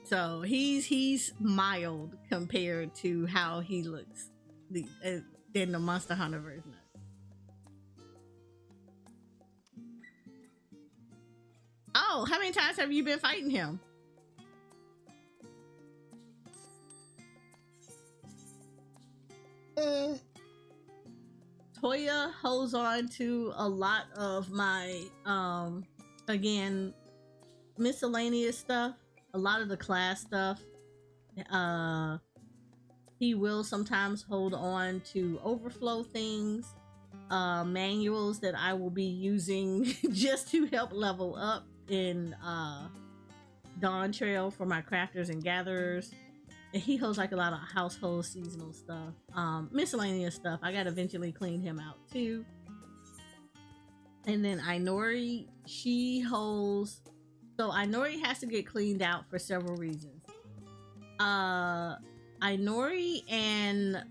[SPEAKER 2] So he's mild compared to how he looks in the Monster Hunter version. Oh, how many times have you been fighting him? Toya holds on to a lot of my again, miscellaneous stuff, a lot of the class stuff. He will sometimes hold on to overflow things, manuals that I will be using just to help level up in Dawn Trail for my crafters and gatherers. And he holds like a lot of household seasonal stuff, miscellaneous stuff. I gotta eventually clean him out too. And then Ainori, she holds, so Ainori has to get cleaned out for several reasons. Ainori and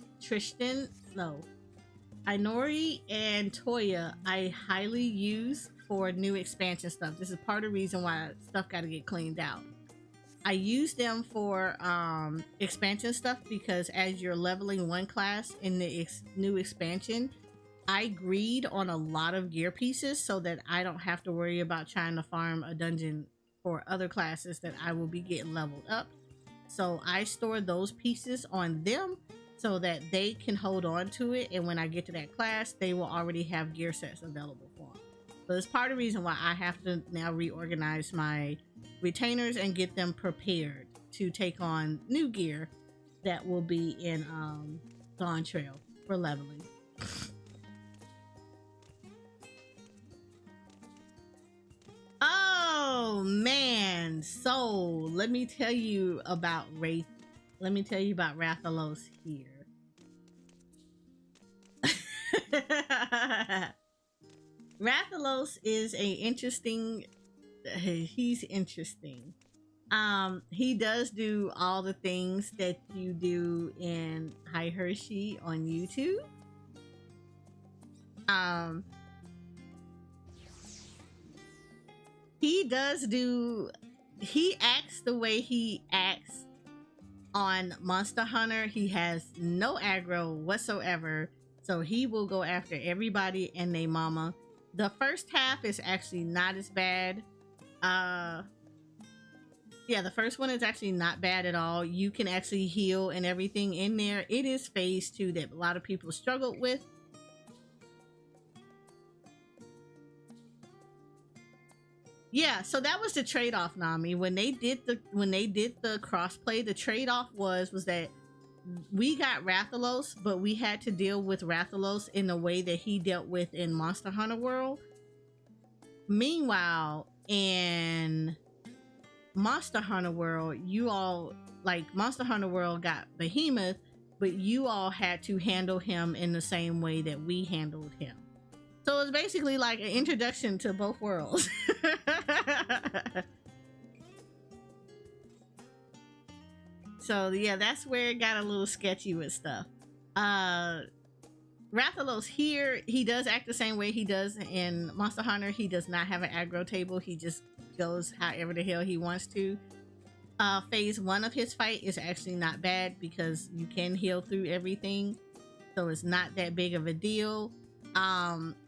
[SPEAKER 2] Ainori and Toya I highly use for new expansion stuff. This is part of the reason why stuff got to get cleaned out. I use them for expansion stuff because as you're leveling one class in the new expansion, I greed on a lot of gear pieces so that I don't have to worry about trying to farm a dungeon for other classes that I will be getting leveled up. So I store those pieces on them so that they can hold on to it, and when I get to that class, they will already have gear sets available for them. So it's part of the reason why I have to now reorganize my retainers and get them prepared to take on new gear that will be in Dawn Trail for leveling. Oh man, so let me tell you about Rathalos here. Rathalos is he's interesting. He does do all the things that you do in Hi Hershey on YouTube. He acts the way he acts on Monster Hunter. He has no aggro whatsoever, so he will go after everybody and their mama. The first half is actually not as bad. Yeah, the first one is actually not bad at all. You can actually heal and everything in there. It is phase 2 that a lot of people struggled with. Yeah, so that was the trade-off, Nami. When they did the crossplay, the trade-off was that we got Rathalos, but we had to deal with Rathalos in the way that he dealt with in Monster Hunter World. Meanwhile, in Monster Hunter World, Monster Hunter World got Behemoth, but you all had to handle him in the same way that we handled him. So it's basically like an introduction to both worlds. So yeah, that's where it got a little sketchy with stuff. Rathalos here, he does act the same way he does in Monster Hunter. He does not have an aggro table. He just goes however the hell he wants to. Phase 1 of his fight is actually not bad because you can heal through everything. So it's not that big of a deal.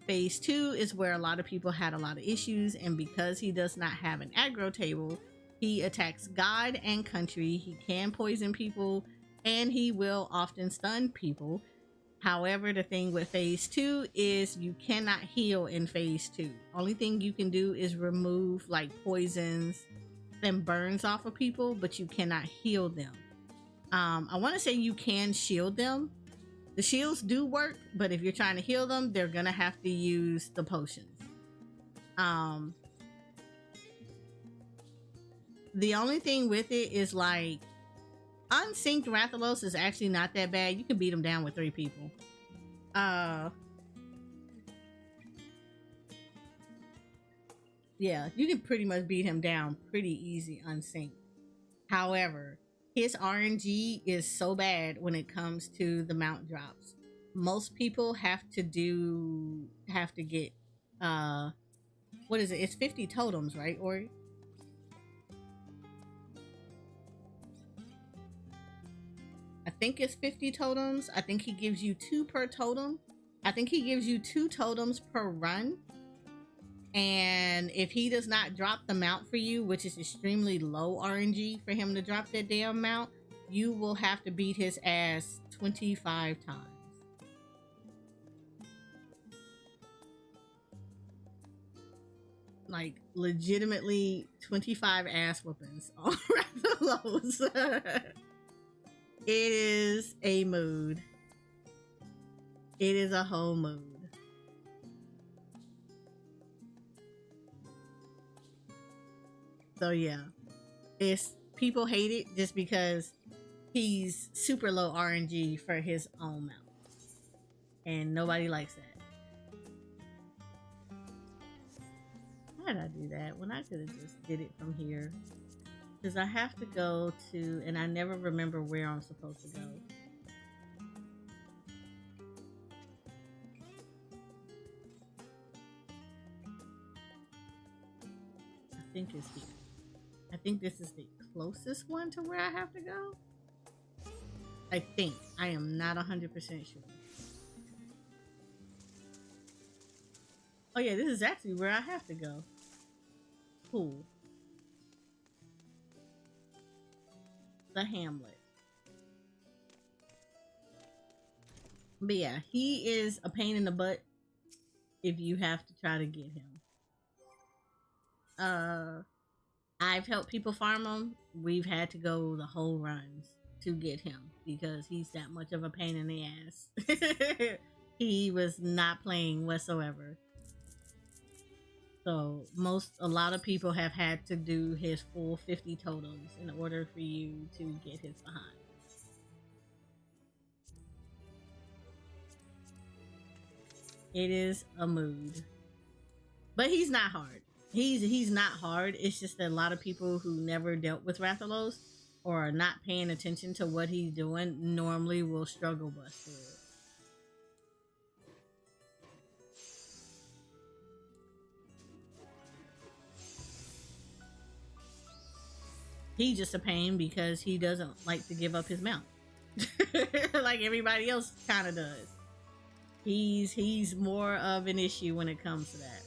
[SPEAKER 2] Phase 2 is where a lot of people had a lot of issues, and because he does not have an aggro table, he attacks God and country. He can poison people, and he will often stun people. However, the thing with phase 2 is you cannot heal in phase 2. Only thing you can do is remove like poisons and burns off of people, but you cannot heal them. I want to say you can shield them. The shields do work, but if you're trying to heal them, they're gonna have to use the potions. The only thing with it is like unsynced Rathalos is actually not that bad. You can beat him down with 3 people. Yeah, you can pretty much beat him down pretty easy unsynced. However, his RNG is so bad when it comes to the mount drops. Most people have to get what is it? It's 50 totems, right? Or I think it's 50 totems. I think he gives you 2 per totem. I think he gives you 2 totems per run. And if he does not drop the mount for you, which is extremely low RNG for him to drop that damn mount, you will have to beat his ass 25 times. Like legitimately 25 ass whoopings on Rathalos. It is a mood. It is a whole mood. So yeah, it's people hate it just because he's super low RNG for his own mount, and nobody likes that. Why did I do that when I could have just did it from here? Because I have to go to, and I never remember where I'm supposed to go. I think it's here. I think this is the closest one to where I have to go. I think. I am not 100% sure. Oh yeah, this is actually where I have to go. Cool. The Hamlet. But yeah, he is a pain in the butt if you have to try to get him. I've helped people farm him. We've had to go the whole runs to get him because he's that much of a pain in the ass. He was not playing whatsoever. So a lot of people have had to do his full 50 totems in order for you to get his behind. It is a mood. But he's not hard. He's not hard. It's just that a lot of people who never dealt with Rathalos or are not paying attention to what he's doing normally will struggle bust through it. He's just a pain because he doesn't like to give up his mount. Like everybody else kind of does. He's more of an issue when it comes to that.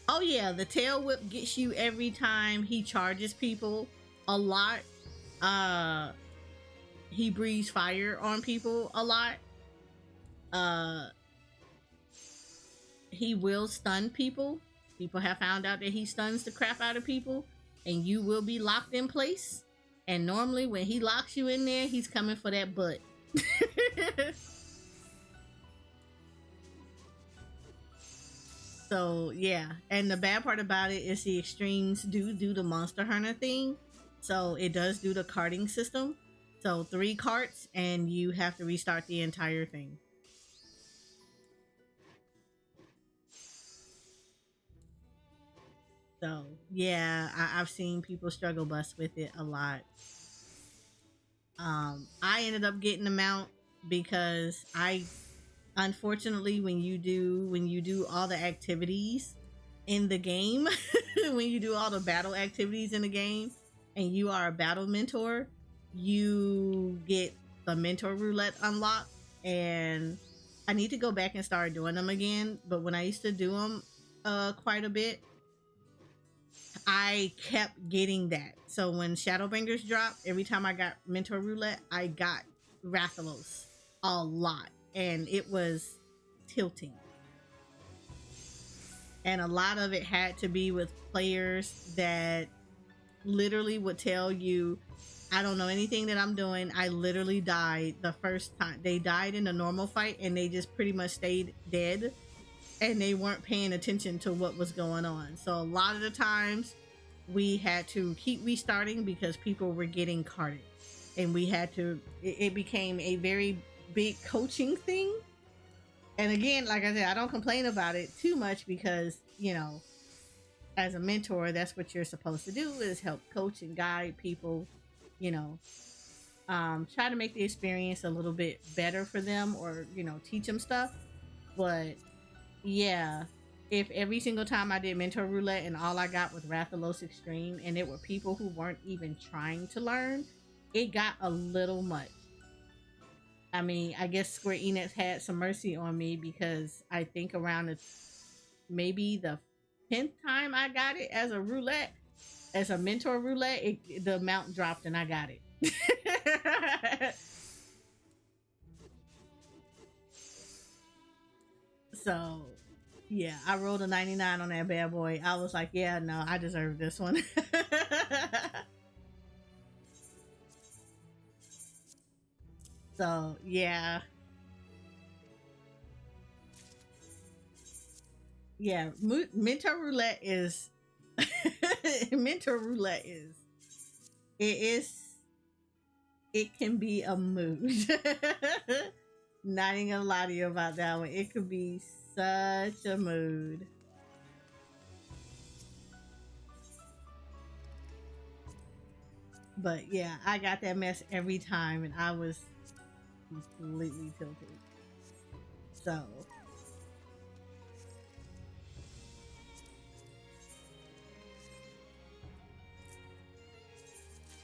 [SPEAKER 2] Oh yeah, the tail whip gets you every time he charges people a lot. He breathes fire on people a lot. He will stun people. People have found out that he stuns the crap out of people, and you will be locked in place. And normally when he locks you in there, he's coming for that butt. So yeah, and the bad part about it is the extremes do the Monster Hunter thing. So it does do the carting system. So 3 carts and you have to restart the entire thing. So yeah, I've seen people struggle bus with it a lot. I ended up getting the mount because I unfortunately when you do all the activities in the game, when you do all the battle activities in the game and you are a battle mentor, you get the mentor roulette unlocked. And I need to go back and start doing them again, but when I used to do them quite a bit, I kept getting that. So when Shadowbringers dropped, every time I got Mentor Roulette, I got Rathalos a lot. And it was tilting. And a lot of it had to be with players that literally would tell you, I don't know anything that I'm doing. I literally died the first time. They died in a normal fight and they just pretty much stayed dead and they weren't paying attention to what was going on. So a lot of the times we had to keep restarting because people were getting carded, and we had to, it became a very big coaching thing. And again, like I said, I don't complain about it too much because, you know, as a mentor, that's what you're supposed to do, is help coach and guide people, you know, try to make the experience a little bit better for them, or, you know, teach them stuff. But yeah, if every single time I did Mentor Roulette and all I got was Rathalos Extreme and it were people who weren't even trying to learn, it got a little much. I mean, I guess Square Enix had some mercy on me because I think around maybe the 10th time I got it as a roulette, as a Mentor Roulette, the amount dropped and I got it. So yeah, I rolled a 99 on that bad boy. I was like, yeah, no, I deserve this one. So yeah, yeah, Mentor Roulette is Mentor Roulette is, it is, it can be a mood. Not even gonna lie to you about that one. It could be such a mood. But yeah, I got that mess every time and I was completely tilted. So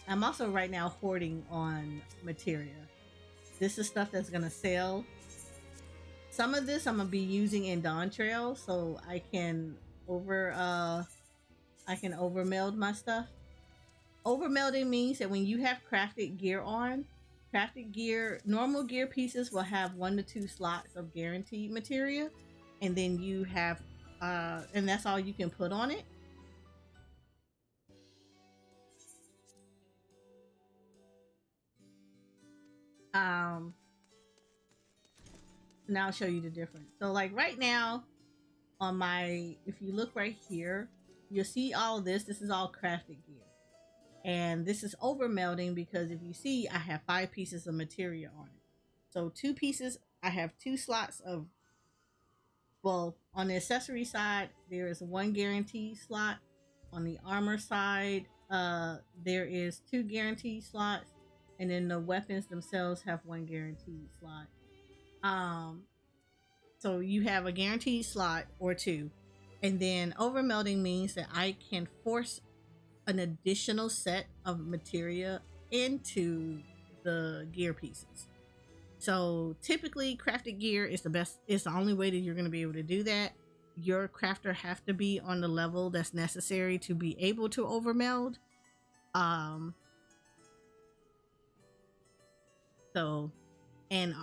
[SPEAKER 2] I'm also right now hoarding on materia. This is stuff that's gonna sell. Some of this I'm gonna be using in Dawn Trail, so I can overmeld my stuff. Overmelding means that when you have crafted gear on, crafted gear, normal gear pieces will have 1 to 2 slots of guaranteed materia, and then you have and that's all you can put on it. um Now I'll show you the difference. So like right now on my, if you look right here, you'll see all of this. This is all crafted gear. And this is over melding because if you see, I have 5 pieces of materia on it. So 2 pieces, I have 2 slots of, well, on the accessory side, there is 1 guaranteed slot. On the armor side, there is 2 guaranteed slots. And then the weapons themselves have 1 guaranteed slot. So you have a guaranteed slot or 2. And then overmelding means that I can force an additional set of materia into the gear pieces. So typically crafted gear is the best, it's the only way that you're going to be able to do that. Your crafter have to be on the level that's necessary to be able to overmeld. So and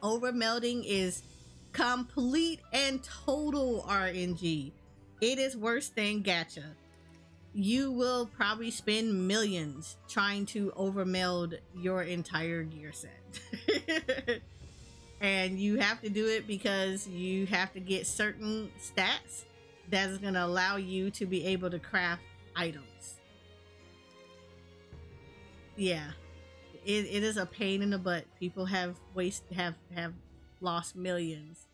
[SPEAKER 2] overmelding is complete and total RNG. It is worse than gacha. You will probably spend millions trying to overmeld your entire gear set. And you have to do it because you have to get certain stats that is going to allow you to be able to craft items. Yeah, it is a pain in the butt. People have lost millions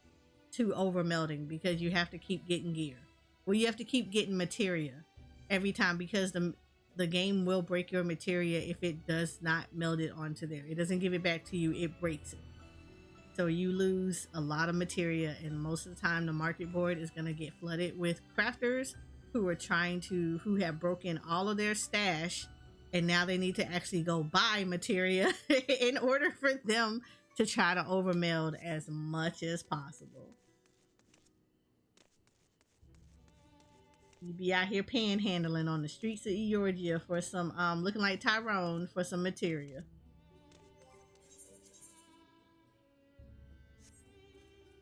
[SPEAKER 2] to overmelding because you have to keep getting gear. Well, you have to keep getting materia every time because the game will break your materia if it does not meld it onto there. It doesn't give it back to you, it breaks it. So you lose a lot of materia, and most of the time the market board is going to get flooded with crafters who have broken all of their stash, and now they need to actually go buy materia in order for them to try to overmeld as much as possible. You be out here panhandling on the streets of Eorgia for some looking like Tyrone for some materia.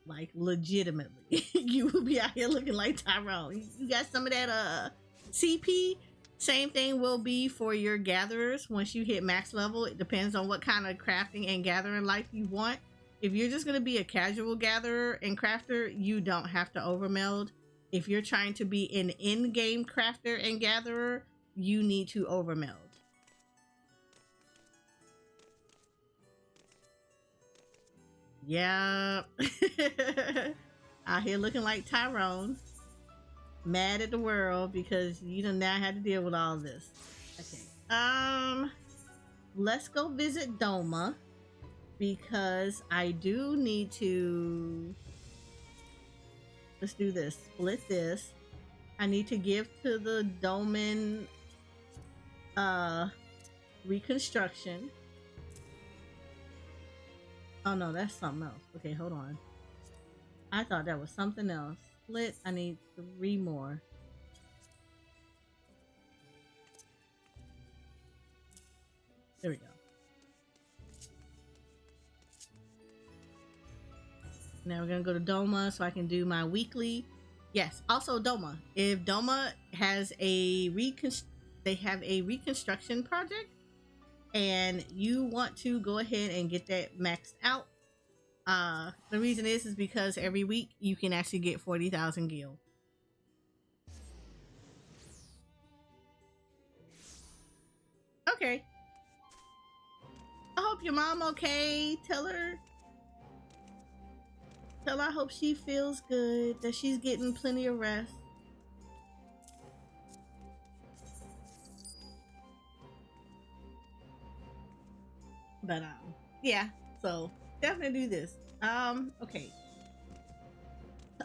[SPEAKER 2] Like legitimately, you will be out here looking like Tyrone. You got some of that CP. Same thing will be for your gatherers once you hit max level. It depends on what kind of crafting and gathering life you want. If you're just going to be a casual gatherer and crafter, you don't have to overmeld. If you're trying to be an in-game crafter and gatherer, you need to overmeld. Yeah. Out here looking like Tyrone. Mad at the world because you don't now have to deal with all this. Okay. Let's go visit Doma because I do need to. Let's do this. Split this. I need to give to the Doman reconstruction. Oh no, that's something else. Okay, hold on. I thought that was something else. Split. I need 3 more. There we go. Now we're gonna go to Doma so I can do my weekly. Yes. Also, Doma. If Doma has a they have a reconstruction project, and you want to go ahead and get that maxed out. The reason is because every week you can actually get 40,000 gil. Okay. I hope your mom okay. Tell her I hope she feels good, that she's getting plenty of rest. But yeah, so definitely do this. Okay.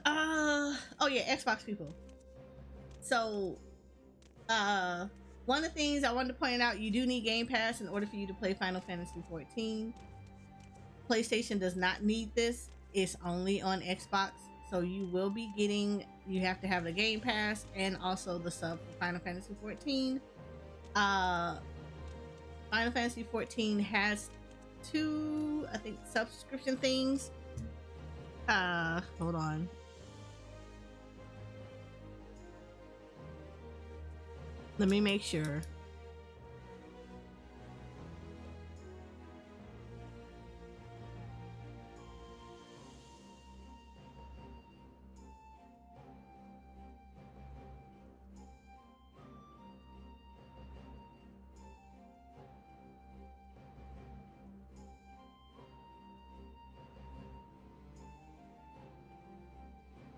[SPEAKER 2] Oh yeah, Xbox people. So one of the things I wanted to point out, you do need Game Pass in order for you to play Final Fantasy 14. PlayStation does not need this. It's only on Xbox. So you will be getting, you have to have the Game Pass and also the sub for Final Fantasy 14. Final Fantasy 14 has 2, I think, subscription things. Hold on. Let me make sure.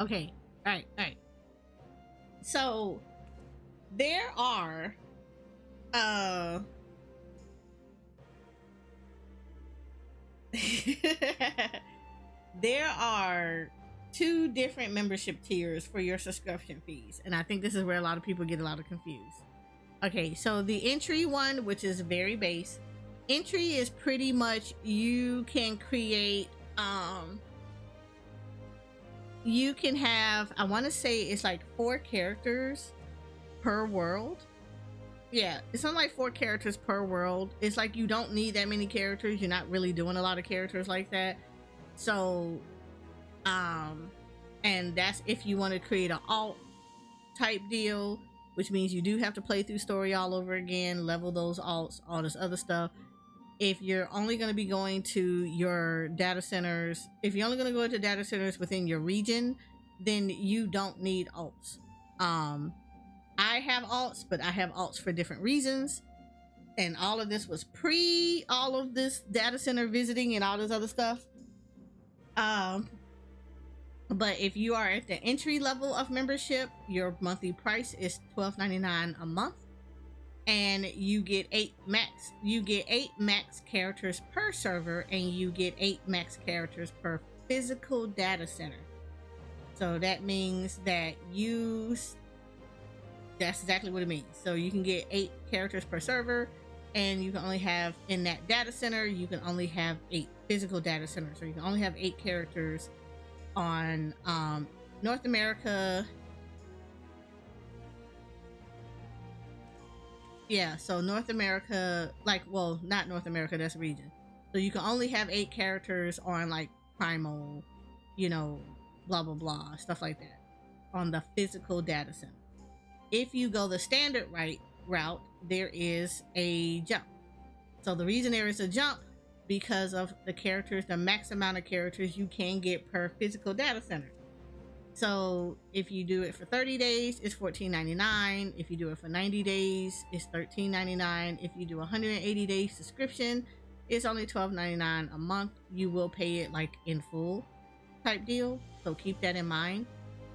[SPEAKER 2] Okay, all right. So there are there are 2 different membership tiers for your subscription fees, and I think this is where a lot of people get a lot of confused. Okay, so the entry one, which is very base, entry is pretty much you can create you can have, I want to say it's like 4 characters per world. Yeah, it's not like 4 characters per world. It's like you don't need that many characters. You're not really doing a lot of characters like that. So and that's if you want to create an alt type deal, which means you do have to play through story all over again, level those alts, all this other stuff. if you're only going to be going to your data centers, if you're only going to go to data centers within your region, then you don't need alts. I have alts, but I have alts for different reasons. And all of this was pre all of this data center visiting and all this other stuff. But if you are at the entry level of membership, your monthly price is $12.99 a month, and you get 8 max characters per server, and you get 8 max characters per physical data center. So that means that that's exactly what it means. So you can get 8 characters per server, and you can only have, in that data center, you can only have 8 physical data centers. So you can only have 8 characters on North America. Yeah, so North America, like, well, not North America, that's a region. So you can only have 8 characters on, like, Primal, you know, blah blah blah, stuff like that, on the physical data center. If you go the standard route, there is a jump. So the reason there is a jump, because of the characters, the max amount of characters you can get per physical data center. So if you do it for 30 days, it's $14.99. If you do it for 90 days, it's $13.99. If you do 180 day subscription, it's only $12.99 a month. You will pay it like in full type deal, so keep that in mind.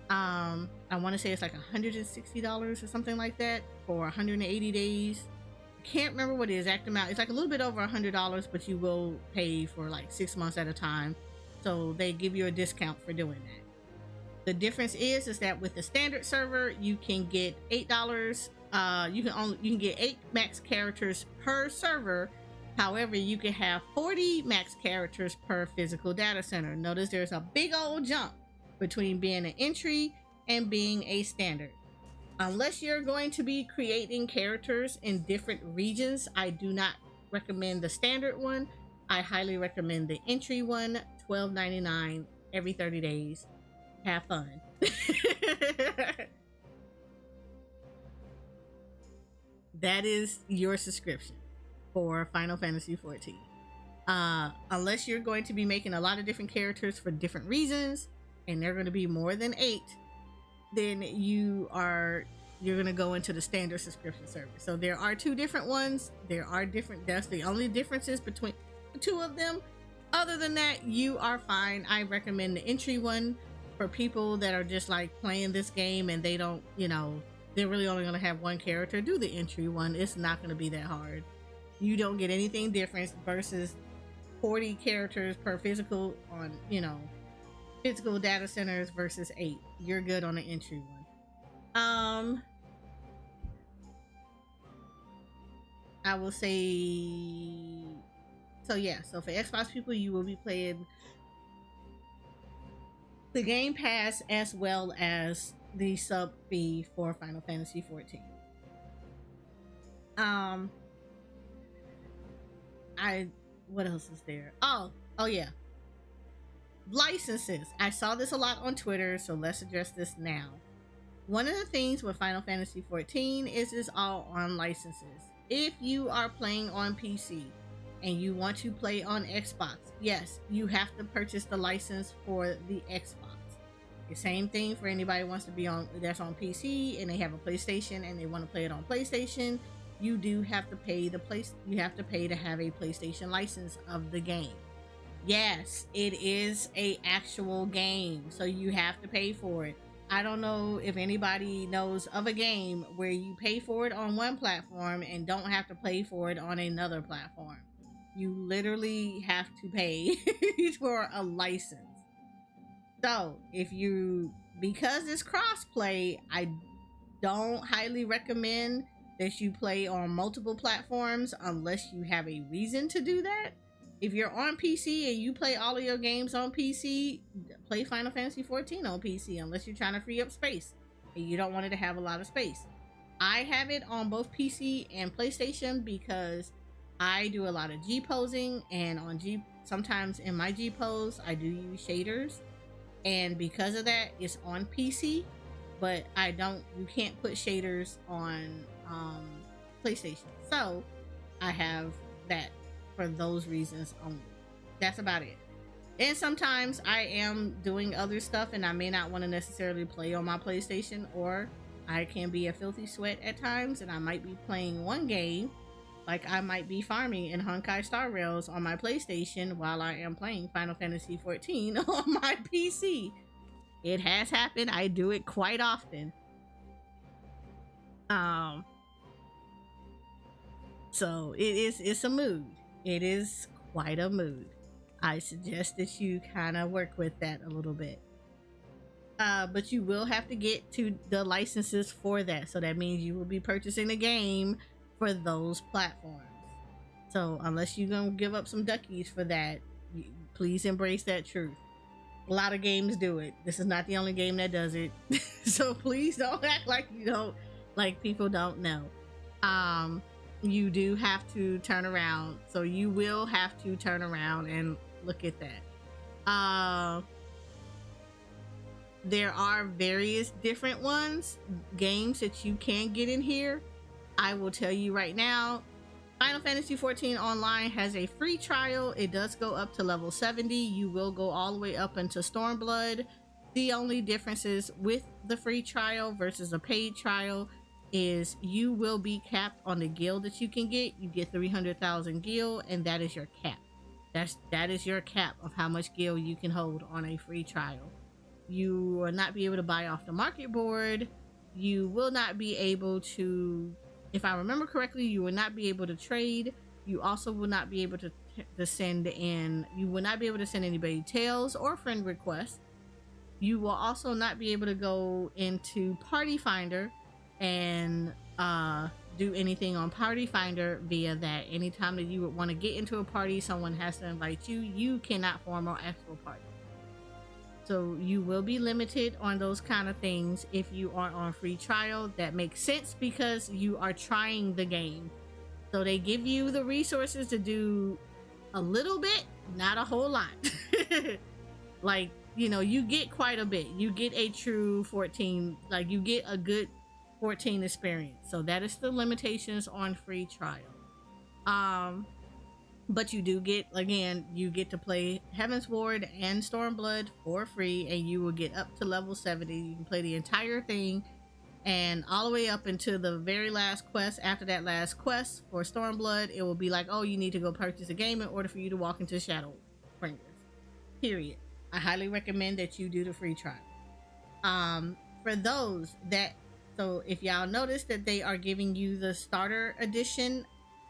[SPEAKER 2] I want to say it's like $160 or something like that for 180 days. Can't remember what the exact amount. It's like a little bit over $100, but you will pay for like 6 months at a time, so they give you a discount for doing that. The difference is that with the standard server, you can get $8. You can get 8 max characters per server. However, you can have 40 max characters per physical data center. Notice there's a big old jump between being an entry and being a standard. Unless you're going to be creating characters in different regions, I do not recommend the standard one. I highly recommend the entry one, $12.99 every 30 days. Have fun. That is your subscription for Final Fantasy XIV. Unless you're going to be making a lot of different characters for different reasons, and they're going to be more than 8, then you're going to go into the standard subscription service. So there are 2 different ones. That's the only differences between the 2 of them. Other than that, you are fine. I recommend the entry one for people that are just like playing this game and they don't, they're really only going to have 1 character. Do the entry one. It's not going to be that hard. You don't get anything different versus 40 characters per physical on, physical data centers versus 8. You're good on the entry one. I will say, so for Xbox people, you will be playing the Game Pass as well as the sub fee for Final Fantasy XIV. What else is there? Oh yeah. Licenses. I saw this a lot on Twitter, so let's address this now. One of the things with Final Fantasy XIV is it's all on licenses. If you are playing on PC and you want to play on Xbox, yes, you have to purchase the license for the Xbox. The same thing for anybody who wants to be that's on PC and they have a PlayStation and they want to play it on PlayStation. You do have to pay you have to pay to have a PlayStation license of the game. Yes, it is a actual game, so you have to pay for it. I don't know if anybody knows of a game where you pay for it on one platform and don't have to pay for it on another platform. You literally have to pay for a license. So because it's crossplay, I don't highly recommend that you play on multiple platforms unless you have a reason to do that. If you're on PC and you play all of your games on PC, play Final Fantasy XIV on PC unless you're trying to free up space and you don't want it to have a lot of space. I have it on both PC and PlayStation because I do a lot of G-posing, and sometimes in my G-pose I do use shaders, and because of that it's on PC, but you can't put shaders on PlayStation. So I have that for those reasons only. That's about it. And sometimes I am doing other stuff and I may not want to necessarily play on my PlayStation, or I can be a filthy sweat at times and I might be playing one game, like I might be farming in Honkai Star Rails on my PlayStation while I am playing Final Fantasy 14 on my PC. It has happened. I do it quite often. So it's a mood. It is quite a mood. I suggest that you kind of work with that a little bit. But you will have to get to the licenses for that. So that means you will be purchasing the game for those platforms. So unless you're going to give up some duckies for that, please embrace that truth. A lot of games do it. This is not the only game that does it. So please don't act like you don't, like people don't know. You do have to turn around. So you will have to turn around and look at that. There are various different games that you can get in here. I will tell you right now, Final Fantasy 14 Online has a free trial. It does go up to level 70. You will go all the way up into Stormblood. The only differences with the free trial versus a paid trial is you will be capped on the gil that you can get. You get 300,000 gil, and that is your cap. That is your cap of how much gil you can hold on a free trial. You will not be able to buy off the market board. You will not be able to, if I remember correctly, you will not be able to trade. You also will not be able to send in, you will not be able to send anybody tales or friend requests. You will also not be able to go into Party Finder and do anything on Party Finder via that. Anytime that you would want to get into a party, someone has to invite you. You cannot form an actual party. So you will be limited on those kind of things if you are on free trial. That makes sense because you are trying the game. So they give you the resources to do a little bit, not a whole lot. Like, you know, you get quite a bit. You get a true 14, like you get a good 14 experience. So that is the limitations on free trial. But you do get, again, you get to play Heaven's Ward and Stormblood for free, and you will get up to level 70. You can play the entire thing and all the way up into the very last quest. After that last quest for Stormblood, it will be like, oh, you need to go purchase a game in order for you to walk into Shadowbringers. Period. I highly recommend that you do the free trial. For those that, so if y'all notice that they are giving you the starter edition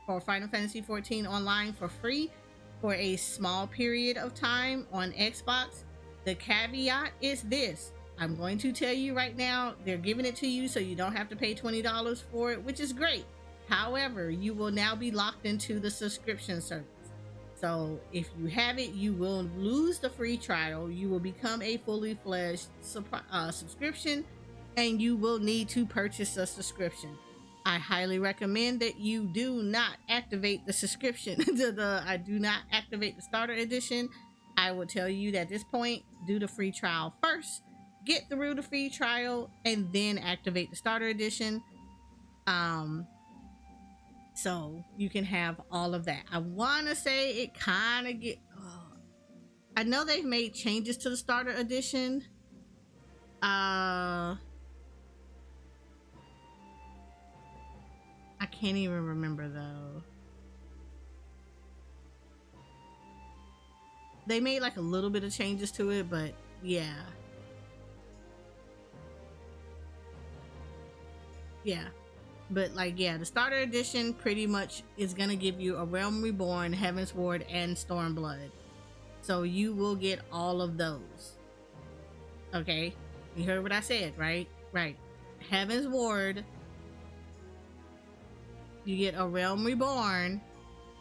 [SPEAKER 2] for Final Fantasy 14 Online for free for a small period of time on Xbox, the caveat is this. I'm going to tell you right now, they're giving it to you so you don't have to pay $20 for it, which is great. However, you will now be locked into the subscription service. So if you have it, you will lose the free trial. You will become a fully fledged subscription, and you will need to purchase a subscription. I highly recommend that you do not activate the subscription. I do not activate the starter edition. I will tell you that at this point, do the free trial first. Get through the free trial and then activate the starter edition. So you can have all of that. I want to say it kind of get... I know they've made changes to the starter edition. I can't even remember though. They made like a little bit of changes to it, but yeah. But like, yeah, the starter edition pretty much is gonna give you a Realm Reborn, Heaven's Ward, and Stormblood. So you will get all of those. Okay, you heard what I said, right? Right. Heaven's Ward, you get a Realm Reborn,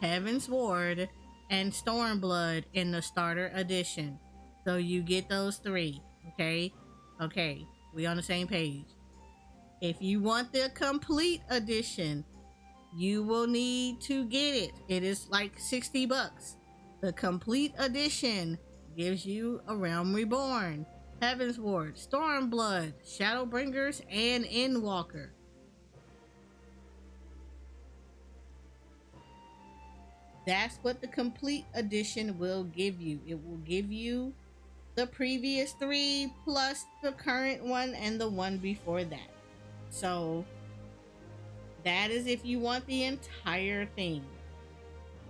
[SPEAKER 2] Heaven's Ward, and Stormblood in the starter edition. So you get those three. Okay, we on the same page. If you want the complete edition, you will need to get it. It is like $60. The complete edition gives you a Realm Reborn, Heaven's Ward, Stormblood, Shadowbringers, and Endwalker. That's what the complete edition will give you. It will give you the previous 3 plus the current one and the one before that. So that is if you want the entire thing.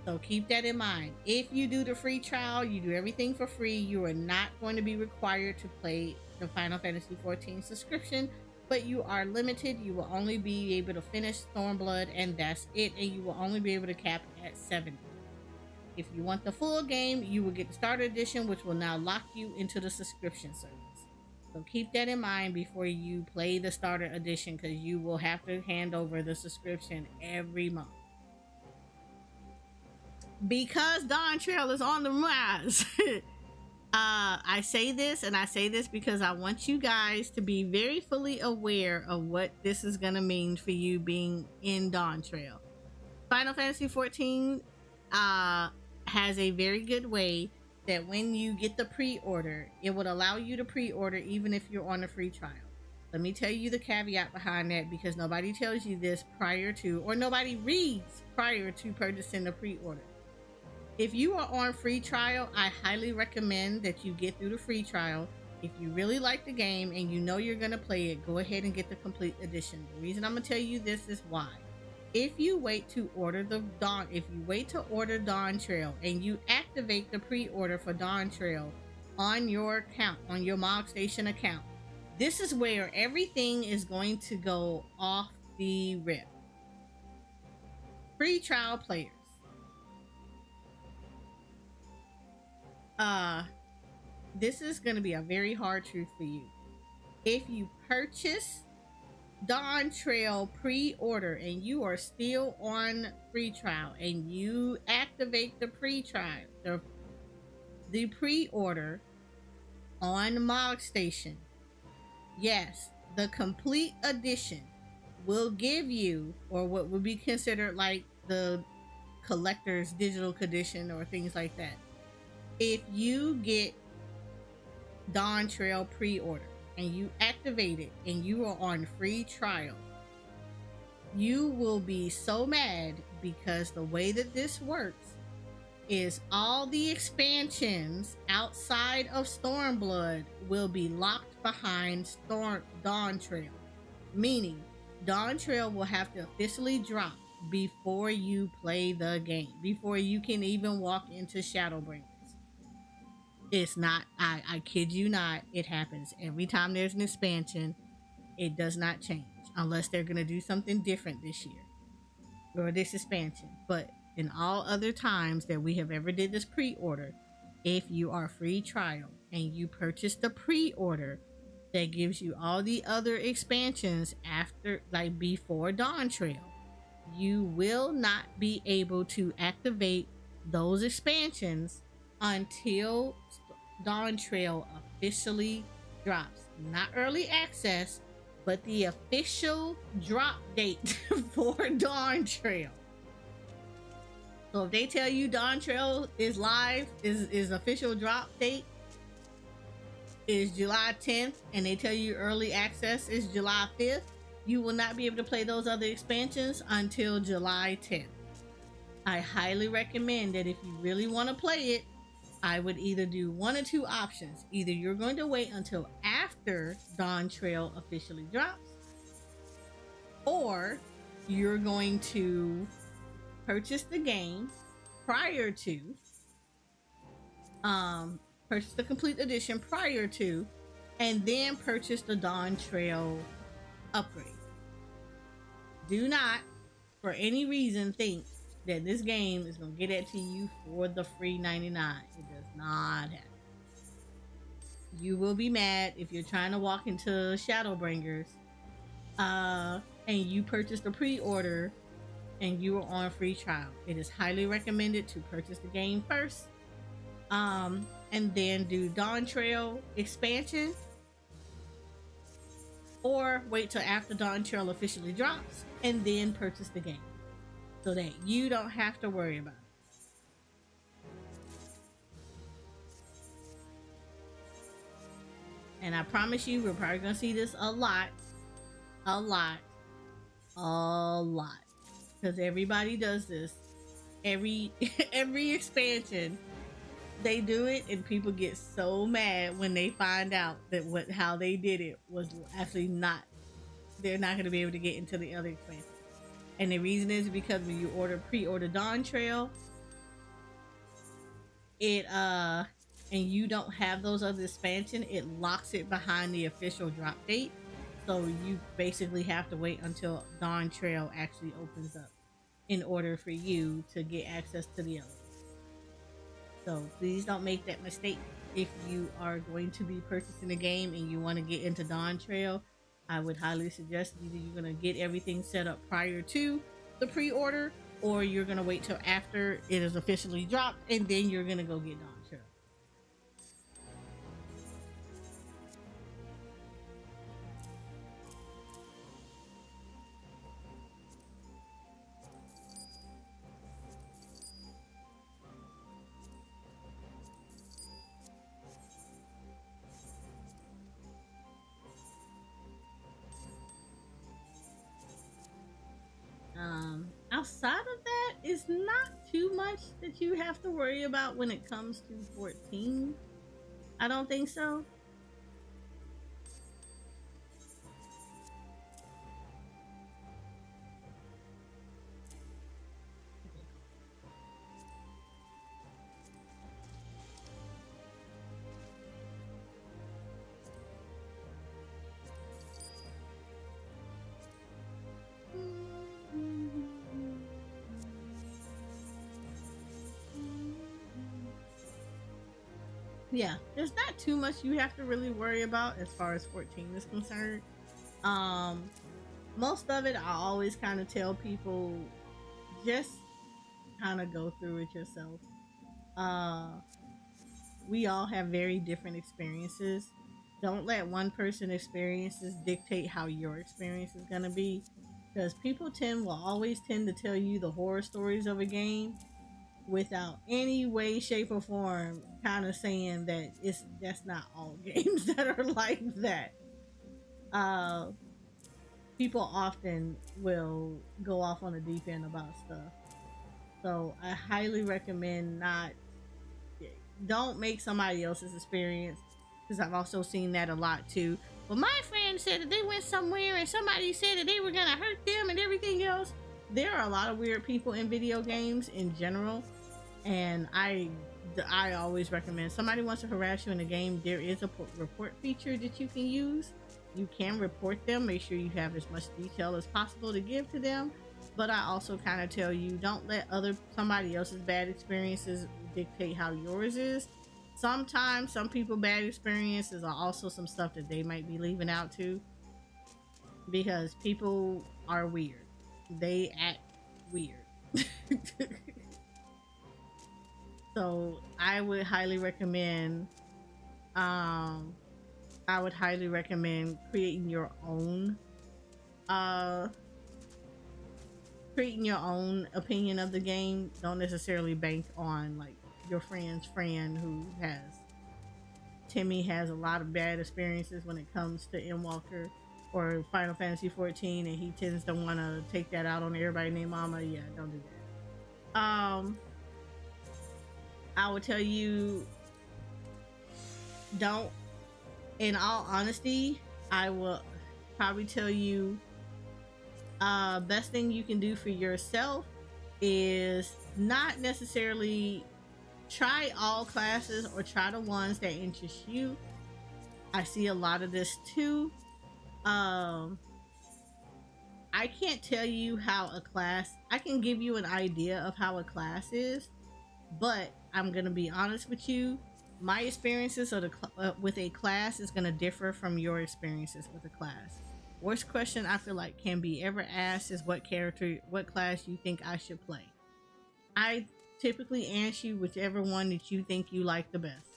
[SPEAKER 2] So keep that in mind. If you do the free trial, you do everything for free. You are not going to be required to play the Final Fantasy XIV subscription, but you are limited. You will only be able to finish Stormblood, and that's it. And you will only be able to cap at 70. If you want the full game, you will get the starter edition, which will now lock you into the subscription service. So keep that in mind before you play the starter edition, because you will have to hand over the subscription every month. Because Dawn Trail is on the rise. I say this, and I say this because I want you guys to be very fully aware of what this is going to mean for you being in Dawn Trail. Final Fantasy XIV has a very good way that when you get the pre-order, it would allow you to pre-order even if you're on a free trial. Let me tell you the caveat behind that, because nobody tells you this prior to, or nobody reads prior to purchasing the pre-order. If you are on free trial, I highly recommend that you get through the free trial. If you really like the game and you know you're going to play it, go ahead and get the complete edition. The reason I'm going to tell you this is why. If you wait to order Dawn Trail and you activate the pre-order for Dawn Trail on your account, on your Mog Station account, this is where everything is going to go off the rip. Free trial players. This is going to be a very hard truth for you. If you purchase Dawn Trail pre-order and you are still on free trial and you activate the pre-trial, the pre-order on Mog Station, yes, the complete edition will give you, or what would be considered like the collector's digital condition or things like that. If you get Dawn Trail pre-order and you activate it and you are on free trial, you will be so mad, because the way that this works is all the expansions outside of Stormblood will be locked behind Dawn Trail, meaning Dawn Trail will have to officially drop before you play the game, before you can even walk into Shadowbringers. It's not, I kid you not, it happens every time there's an expansion. It does not change unless they're going to do something different this year or this expansion. But in all other times that we have ever did this pre-order, if you are free trial and you purchase the pre-order that gives you all the other expansions after, like before Dawn Trail, you will not be able to activate those expansions until Dawn Trail officially drops. Not early access, but the official drop date for Dawn Trail. So if they tell you Dawn Trail is live, is official drop date is July 10th, and they tell you early access is July 5th, you will not be able to play those other expansions until July 10th. I highly recommend that if you really want to play it, I would either do one or two options. Either you're going to wait until after Dawn Trail officially drops, or you're going to purchase the game prior to, purchase the complete edition prior to, and then purchase the Dawn Trail upgrade. Do not, for any reason, think that this game is going to get it to you for the free 99. It does not happen. You will be mad if you're trying to walk into Shadowbringers and you purchased a pre-order and you are on free trial. It is highly recommended to purchase the game first, and then do Dawn Trail expansion, or wait till after Dawn Trail officially drops and then purchase the game, so that you don't have to worry about it. And I promise you, we're probably gonna see this a lot, because everybody does this. Every every expansion they do it, and people get so mad when they find out that what how they did it was actually not. They're not going to be able to get into the other expansion, and the reason is because when you pre-order Dawn Trail, it and you don't have those other expansion, it locks it behind the official drop date. So you basically have to wait until Dawn Trail actually opens up in order for you to get access to the others. So please don't make that mistake. If you are going to be purchasing a game and you want to get into Dawn Trail, I would highly suggest either you're going to get everything set up prior to the pre-order, or you're going to wait till after it is officially dropped and then you're going to go get Dawn Trail. Outside of that, it's not too much that you have to worry about when it comes to 14. I don't think so. Yeah, there's not too much you have to really worry about as far as 14 is concerned. Um, Most of it, I always kind of tell people just kind of go through it yourself. Uh, we all have very different experiences. Don't let one person experiences dictate how your experience is gonna be, because people will always tend to tell you the horror stories of a game without any way, shape, or form kind of saying that that's not all games that are like that. Uh, People often will go off on the deep end about stuff. So I highly recommend not don't make somebody else's experience, because I've also seen that a lot too. But my friend said that they went somewhere and somebody said that they were gonna hurt them and everything else. There are a lot of weird people in video games in general, and I always recommend somebody wants to harass you in a game. There is a report feature that you can use. You can report them. Make sure you have as much detail as possible to give to them. But I also kind of tell you, don't let somebody else's bad experiences dictate how yours is. Sometimes some people bad experiences are also some stuff that they might be leaving out too, because people are weird. They act weird. So I would highly recommend creating your own opinion of the game. Don't necessarily bank on like your friend's friend who has Timmy has a lot of bad experiences when it comes to Endwalker or Final Fantasy 14, and he tends to want to take that out on everybody named Mama. Yeah, don't do that. I would tell you, don't, in all honesty, I will probably tell you, best thing you can do for yourself is not necessarily try all classes, or try the ones that interest you. I see a lot of this too. I can't tell you how a class, I can give you an idea of how a class is, but I'm gonna be honest with you. My experiences with a class is gonna differ from your experiences with a class. Worst question I feel like can be ever asked is what class you think I should play. I typically answer you whichever one that you think you like the best.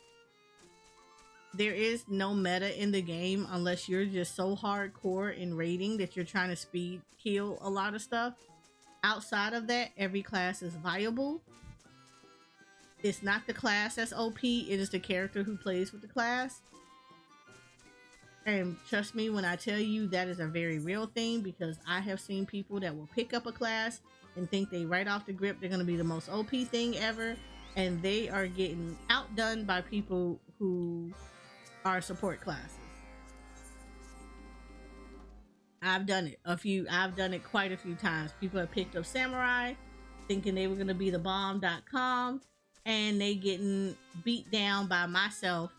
[SPEAKER 2] There is no meta in the game unless you're just so hardcore in raiding that you're trying to speed kill a lot of stuff. Outside of that, every class is viable. It's not the class that's OP, it is the character who plays with the class. And trust me when I tell you that is a very real thing, because I have seen people that will pick up a class and think they right off the grip they're going to be the most OP thing ever, and they are getting outdone by people who are support classes. I've done it I've done it quite a few times. People have picked up samurai thinking they were going to be the bomb.com, and they getting beat down by myself,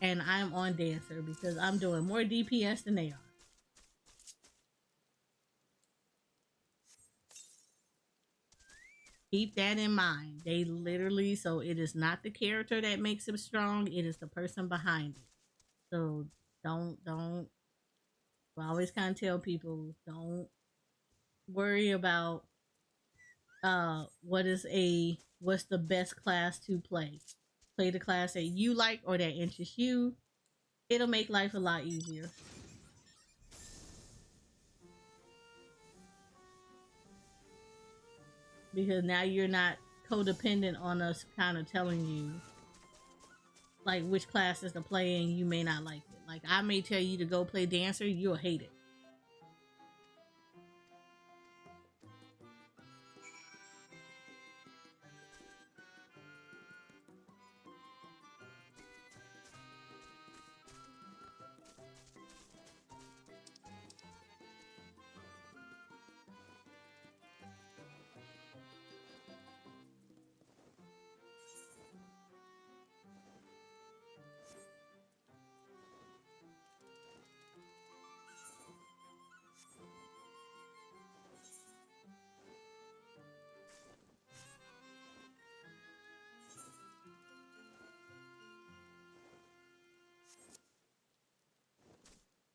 [SPEAKER 2] and I'm on dancer because I'm doing more DPS than they are. Keep that in mind. They literally, so it is not the character that makes him strong, it is the person behind it. So don't I always kind of tell people, don't worry about what's the best class to play. Play the class that you like or that interests you. It'll make life a lot easier. Because now you're not codependent on us kind of telling you like which classes to play and you may not like it. Like I may tell you to go play dancer, you'll hate it.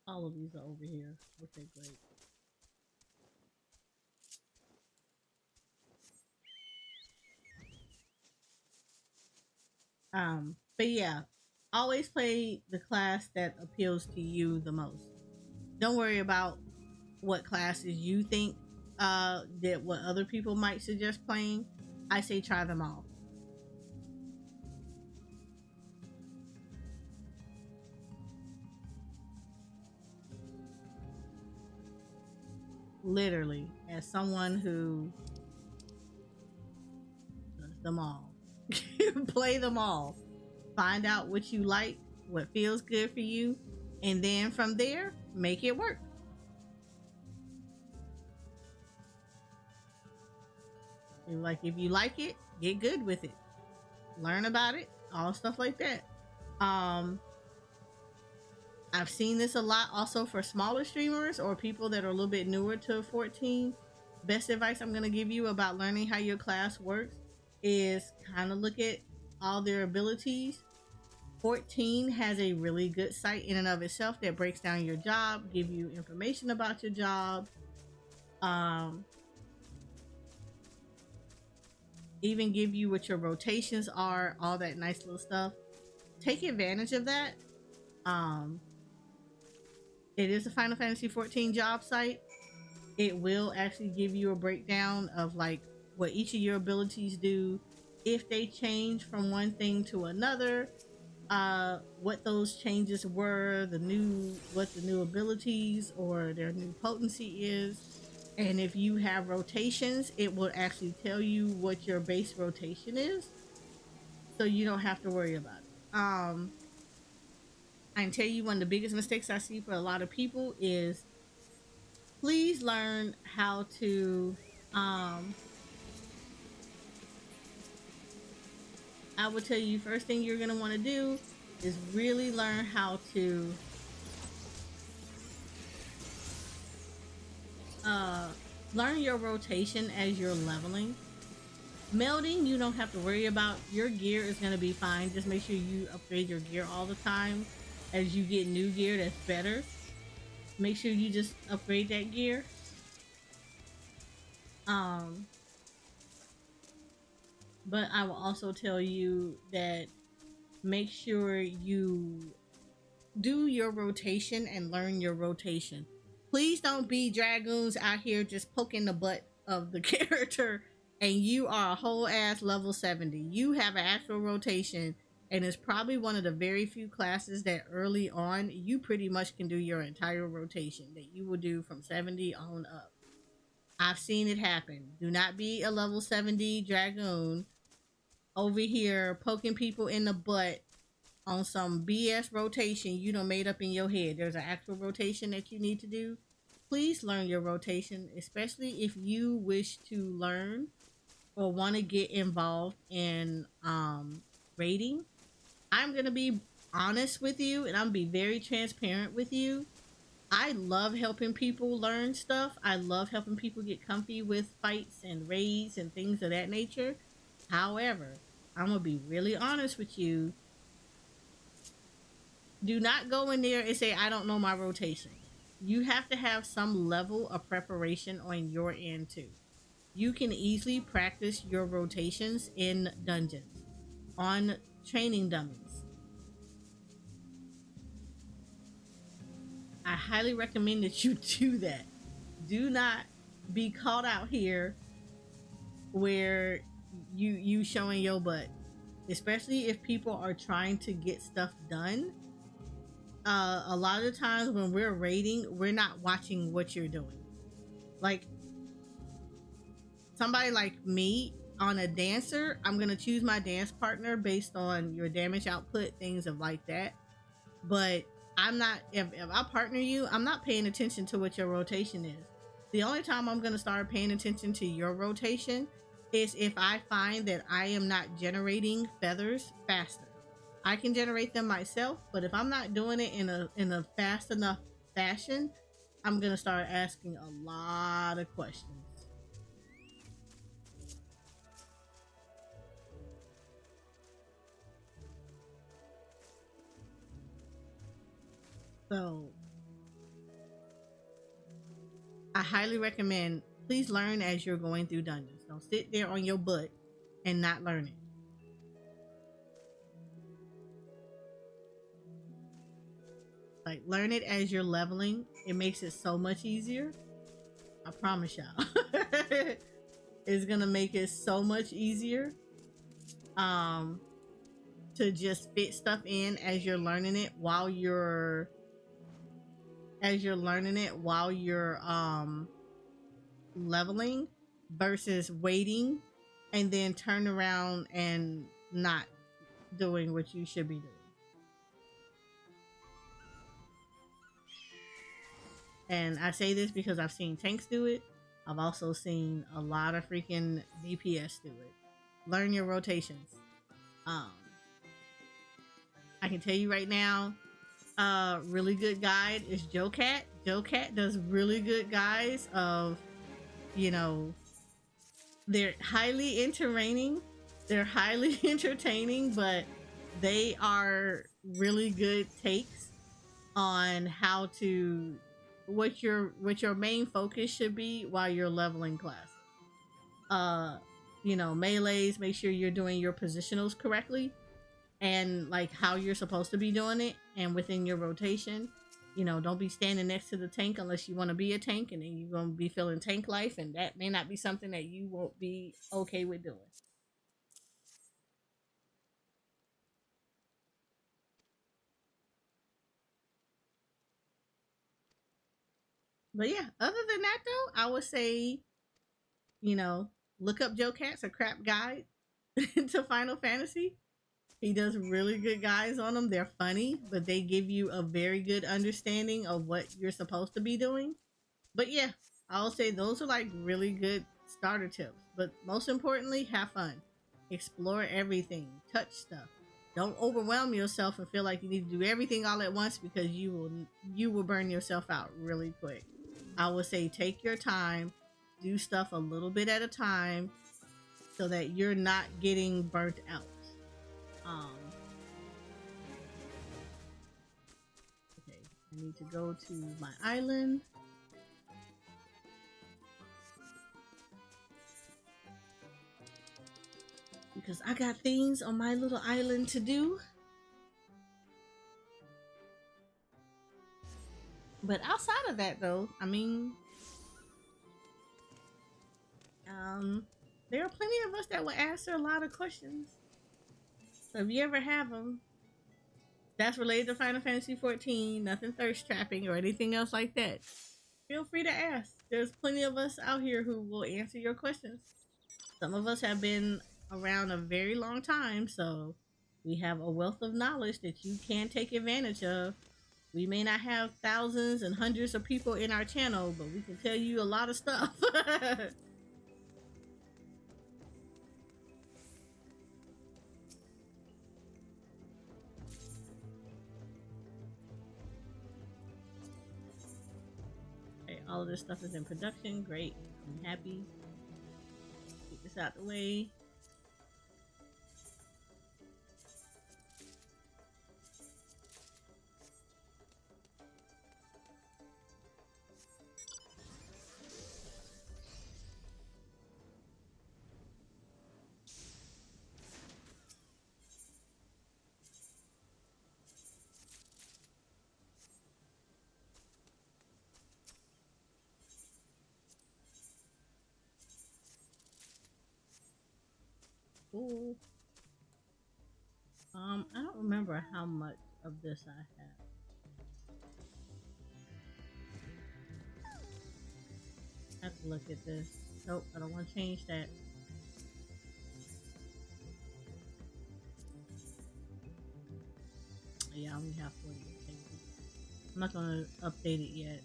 [SPEAKER 2] All of these are over here. Okay, great. But yeah, always play the class that appeals to you the most. Don't worry about what classes you think that what other people might suggest playing. I say try them all. Literally, as someone who does them all. Play them all. Find out what you like, what feels good for you, and then from there, make it work. And like if you like it, get good with it. Learn about it, all stuff like that. Um I've seen this a lot also for smaller streamers or people that are a little bit newer to 14. Best advice I'm going to give you about learning how your class works is kind of look at all their abilities. 14 has a really good site in and of itself that breaks down your job, give you information about your job, even give you what your rotations are, all that nice little stuff. Take advantage of that. It is a Final Fantasy 14 job site. It will actually give you a breakdown of like what each of your abilities do, if they change from one thing to another, what those changes were, what the new abilities or their new potency is. And if you have rotations, it will actually tell you what your base rotation is, so you don't have to worry about it. I can tell you one of the biggest mistakes I see for a lot of people is please learn how to I would tell you first thing you're going to want to do is really learn how to learn your rotation as you're leveling. Melding, you don't have to worry about. Your gear is going to be fine. Just make sure you upgrade your gear all the time. As you get new gear that's better, make sure you just upgrade that gear. But I will also tell you that make sure you do your rotation and learn your rotation. Please don't be dragoons out here just poking the butt of the character and you are a whole ass level 70. You have an actual rotation, and it's probably one of the very few classes that early on you pretty much can do your entire rotation that you will do from 70 on up. I've seen it happen. Do not be a level 70 dragoon over here poking people in the butt on some BS rotation you done made up in your head. There's an actual rotation that you need to do. Please learn your rotation, especially if you wish to learn or want to get involved in raiding. I'm gonna be honest with you and I'm gonna be very transparent with you. I love helping people learn stuff. I love helping people get comfy with fights and raids and things of that nature. However, I'm gonna be really honest with you. Do not go in there and say, I don't know my rotation. You have to have some level of preparation on your end too. You can easily practice your rotations in dungeons, on training dummies. I highly recommend that you do that. Do not be caught out here where you showing your butt, especially if people are trying to get stuff done. A lot of the times when we're raiding, we're not watching what you're doing. Like somebody like me on a dancer, I'm gonna choose my dance partner based on your damage output, things of like that. But I'm not, if I partner you, I'm not paying attention to what your rotation is. The only time I'm gonna start paying attention to your rotation is if I find that I am not generating feathers faster. I can generate them myself, but if I'm not doing it in a fast enough fashion, I'm gonna start asking a lot of questions. So I highly recommend, please learn as you're going through dungeons. Don't sit there on your butt and not learn it. Like learn it as you're leveling. It makes it so much easier. I promise y'all. It's gonna make it so much easier to just fit stuff in as you're learning it while you're leveling versus waiting and then turn around and not doing what you should be doing. And I say this because I've seen tanks do it. I've also seen a lot of freaking DPS do it. Learn your rotations. I can tell you right now, really good guide is Joe Cat. Joe Cat does really good guides of, you know, they're highly entertaining. They're highly entertaining, but they are really good takes on how to what your main focus should be while you're leveling class. You know, melees, make sure you're doing your positionals correctly and like how you're supposed to be doing it and within your rotation. You know, don't be standing next to the tank unless you want to be a tank and then you're going to be feeling tank life and that may not be something that you won't be okay with doing. But yeah, other than that though, I would say, you know, look up Joe Cat's a crap guide to Final Fantasy. He does really good guides on them. They're funny, but they give you a very good understanding of what you're supposed to be doing. But yeah, I'll say those are like really good starter tips. But most importantly, have fun. Explore everything. Touch stuff. Don't overwhelm yourself and feel like you need to do everything all at once because you will burn yourself out really quick. I would say take your time, do stuff a little bit at a time so that you're not getting burnt out. Um, okay, I need to go to my island. Because I got things on my little island to do. But outside of that though, I mean, there are plenty of us that will answer a lot of questions. So if you ever have them, that's related to Final Fantasy 14, nothing thirst trapping or anything else like that, feel free to ask. There's plenty of us out here who will answer your questions. Some of us have been around a very long time, so we have a wealth of knowledge that you can take advantage of. We may not have thousands and hundreds of people in our channel, but we can tell you a lot of stuff. Okay, all of this stuff is in production. Great. I'm happy. Get this out the way. Cool. I don't remember how much of this I have. I have to look at this. Nope, I don't want to change that. Yeah, I only have 40. I'm not gonna update it yet.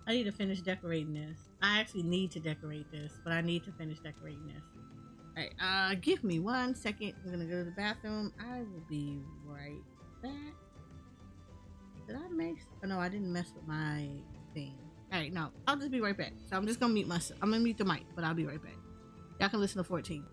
[SPEAKER 2] I need to finish decorating this. I actually need to decorate this, but I need to finish decorating this. Alright, give me 1 second. I'm gonna go to the bathroom. I will be right back. Did I mess? Oh no, I didn't mess with my thing. Alright, no, I'll just be right back. So I'm just gonna mute myself. I'm gonna mute the mic, but I'll be right back. Y'all can listen to 14.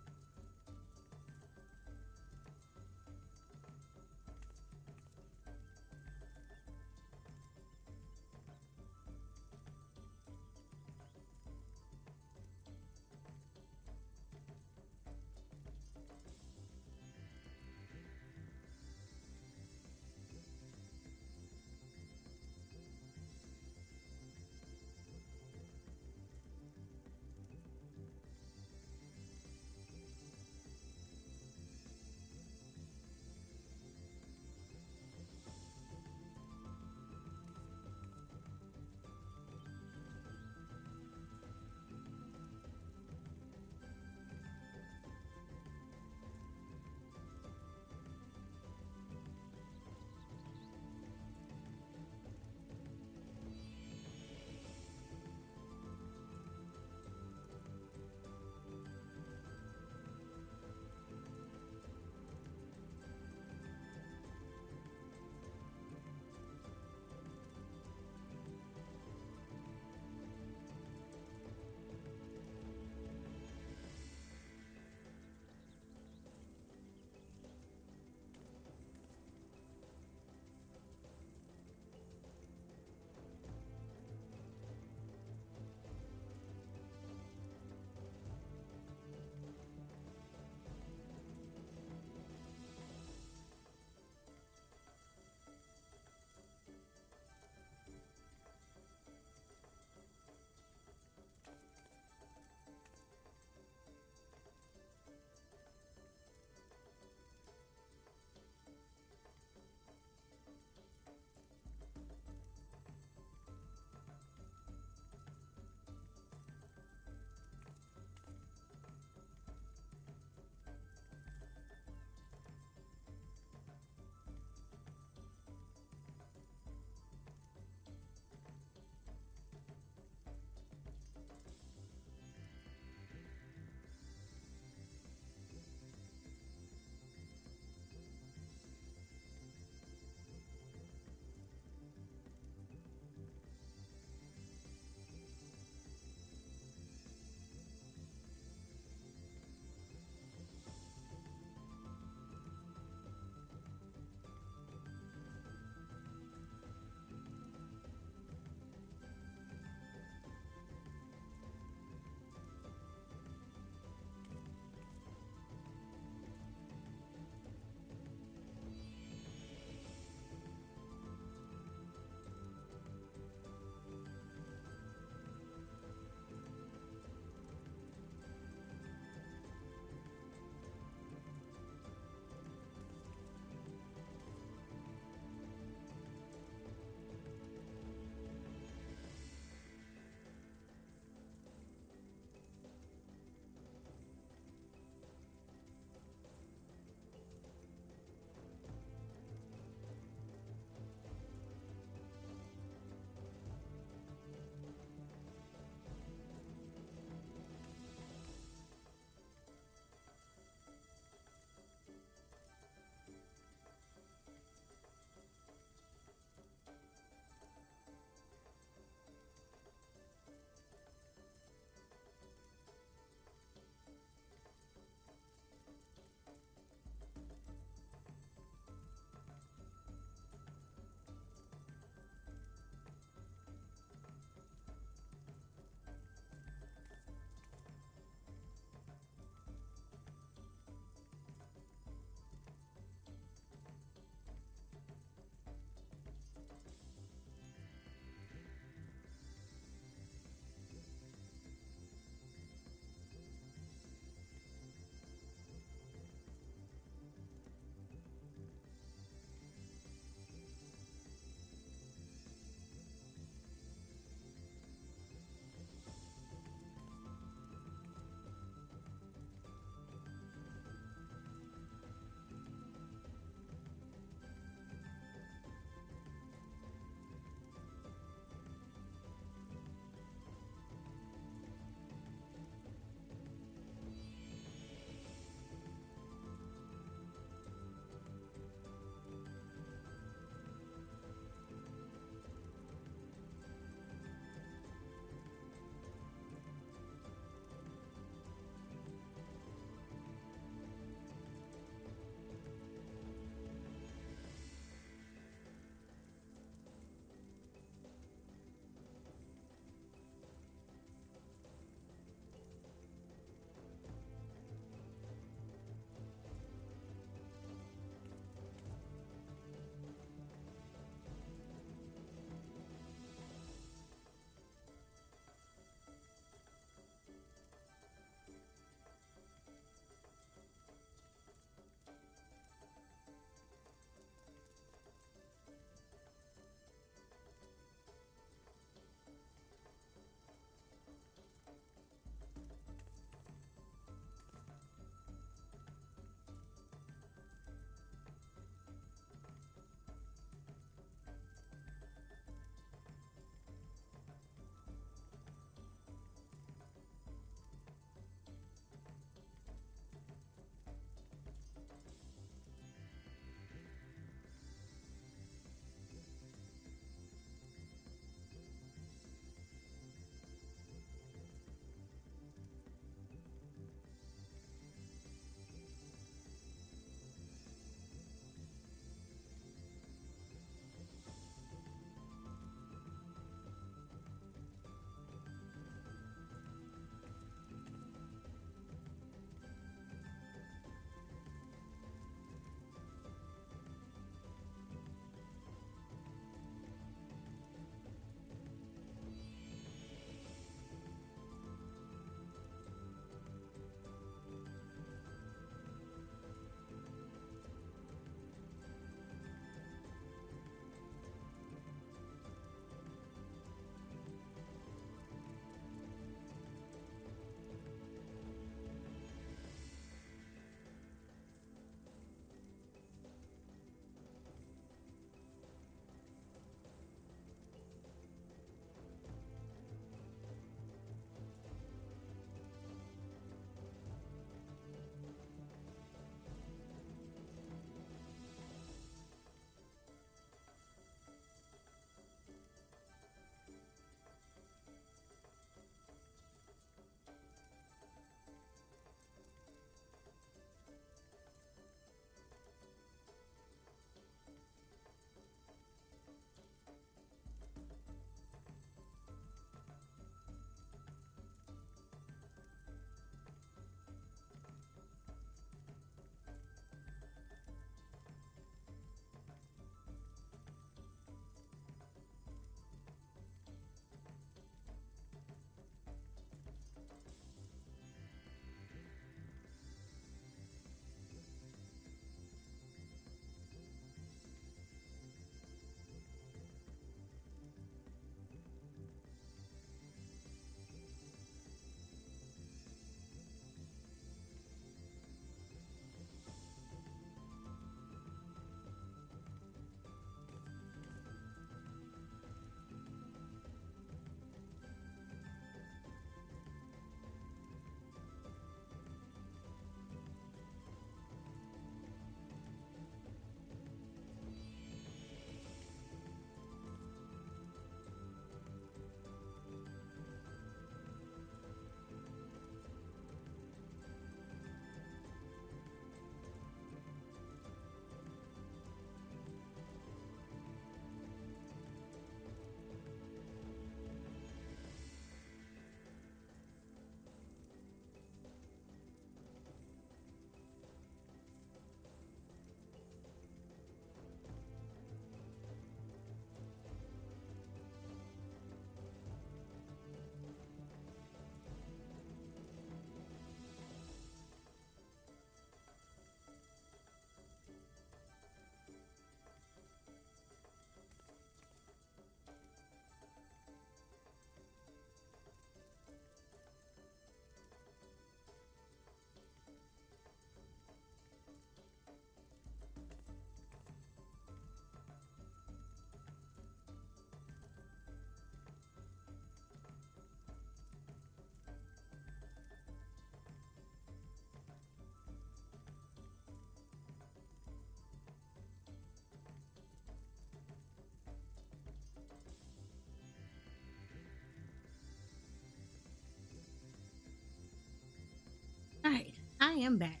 [SPEAKER 2] I am back.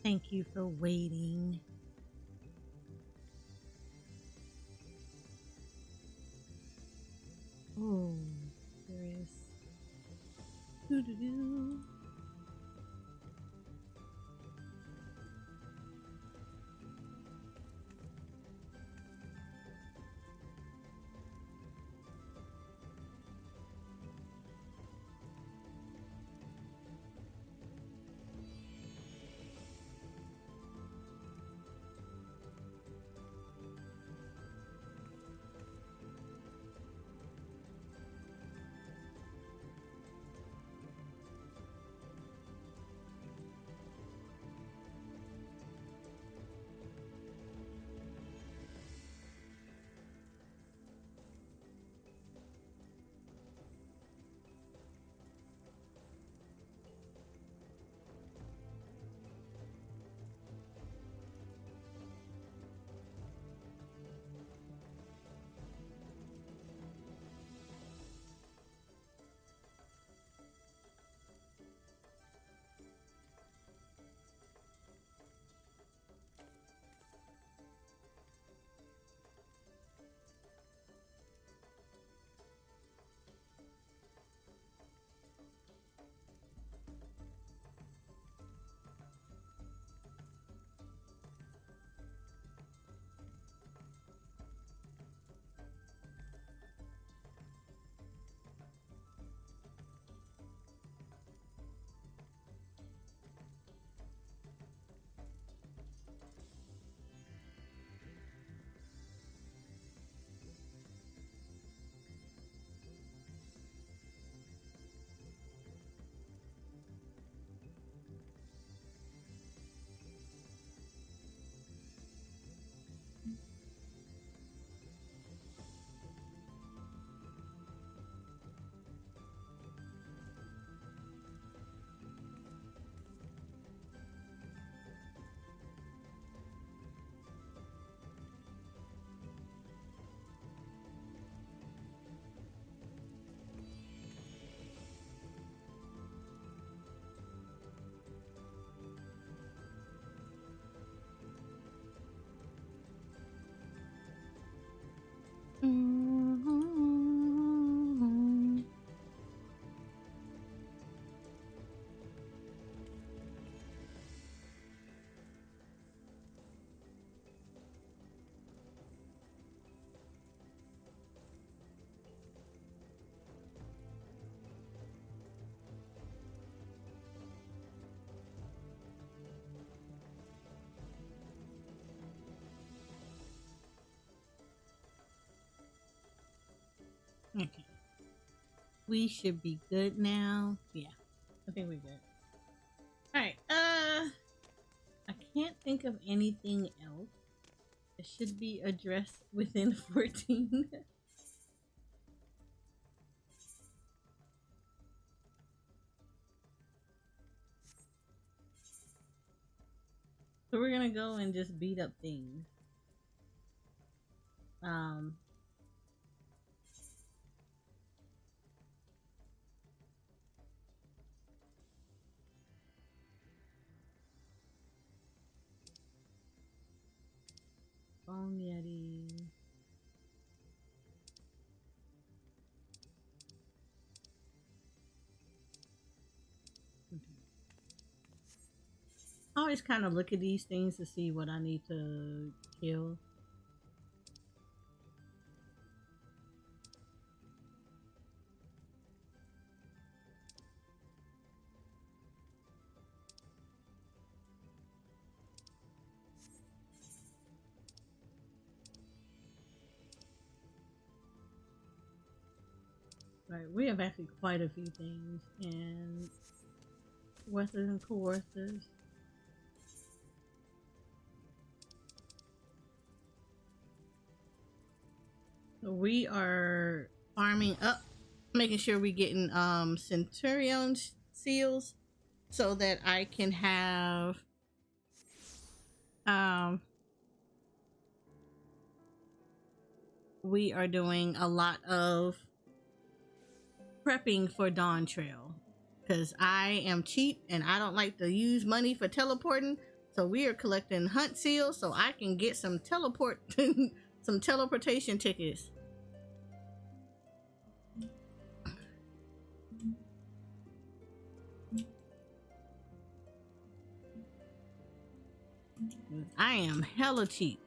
[SPEAKER 2] Thank you for waiting. Oh, there is. Doo-doo-doo. Mhm. Okay. We should be good now. Yeah. I think we're good. Alright. I can't think of anything else that should be addressed within 14. So we're gonna go and just beat up things. Um Bone Yeti. Okay. I always kind of look at these things to see what I need to kill. Right, we have actually quite a few things, and Wethers and Coercers. So we are farming up, making sure we're getting Centurion seals so that I can have um we are doing a lot of prepping for Dawn Trail. because I am cheap and I don't like to use money for teleporting. So we are collecting hunt seals so I can get some some teleportation tickets. I am hella cheap.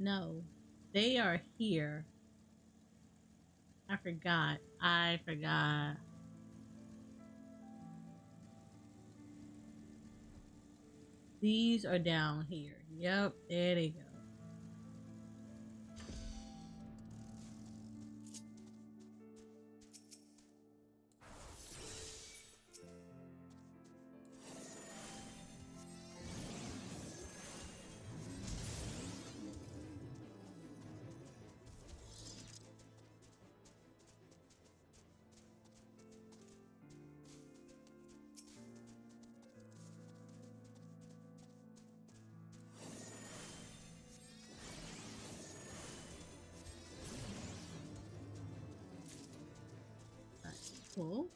[SPEAKER 2] No, they are here. I forgot. I forgot. These are down here. Yep, there they go. Cool.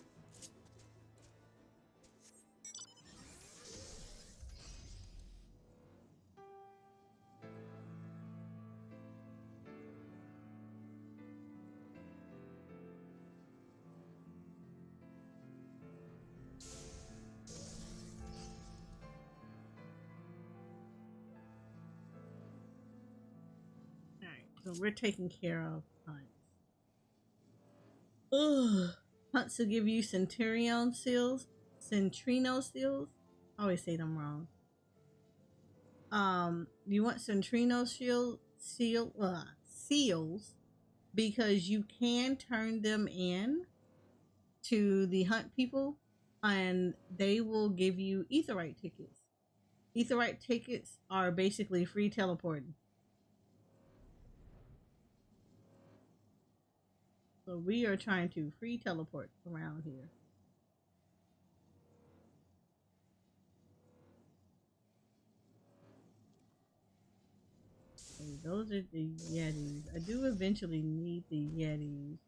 [SPEAKER 2] Alright, so we're taking care of hunts. Ugh. Hunts will give you Centurion seals. Centrino seals? I always say them wrong. You want Centrino seals because you can turn them in to the hunt people and they will give you etherite tickets. Etherite tickets are basically free teleporting. So we are trying to free teleport around here. Okay, those are the Yetis. I do eventually need the Yetis.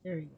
[SPEAKER 2] There you go.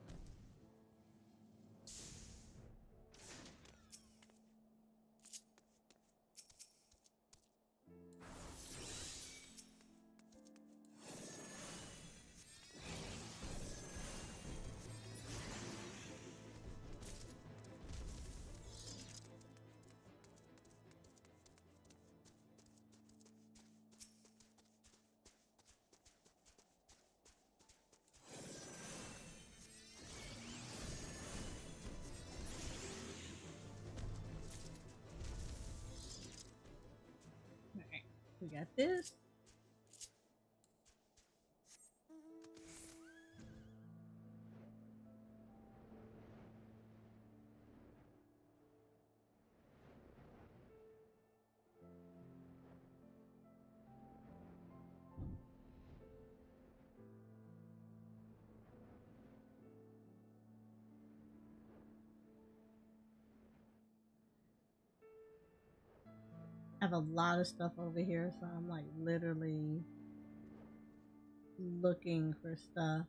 [SPEAKER 2] Alright, we got this. I have a lot of stuff over here, so I'm like literally looking for stuff.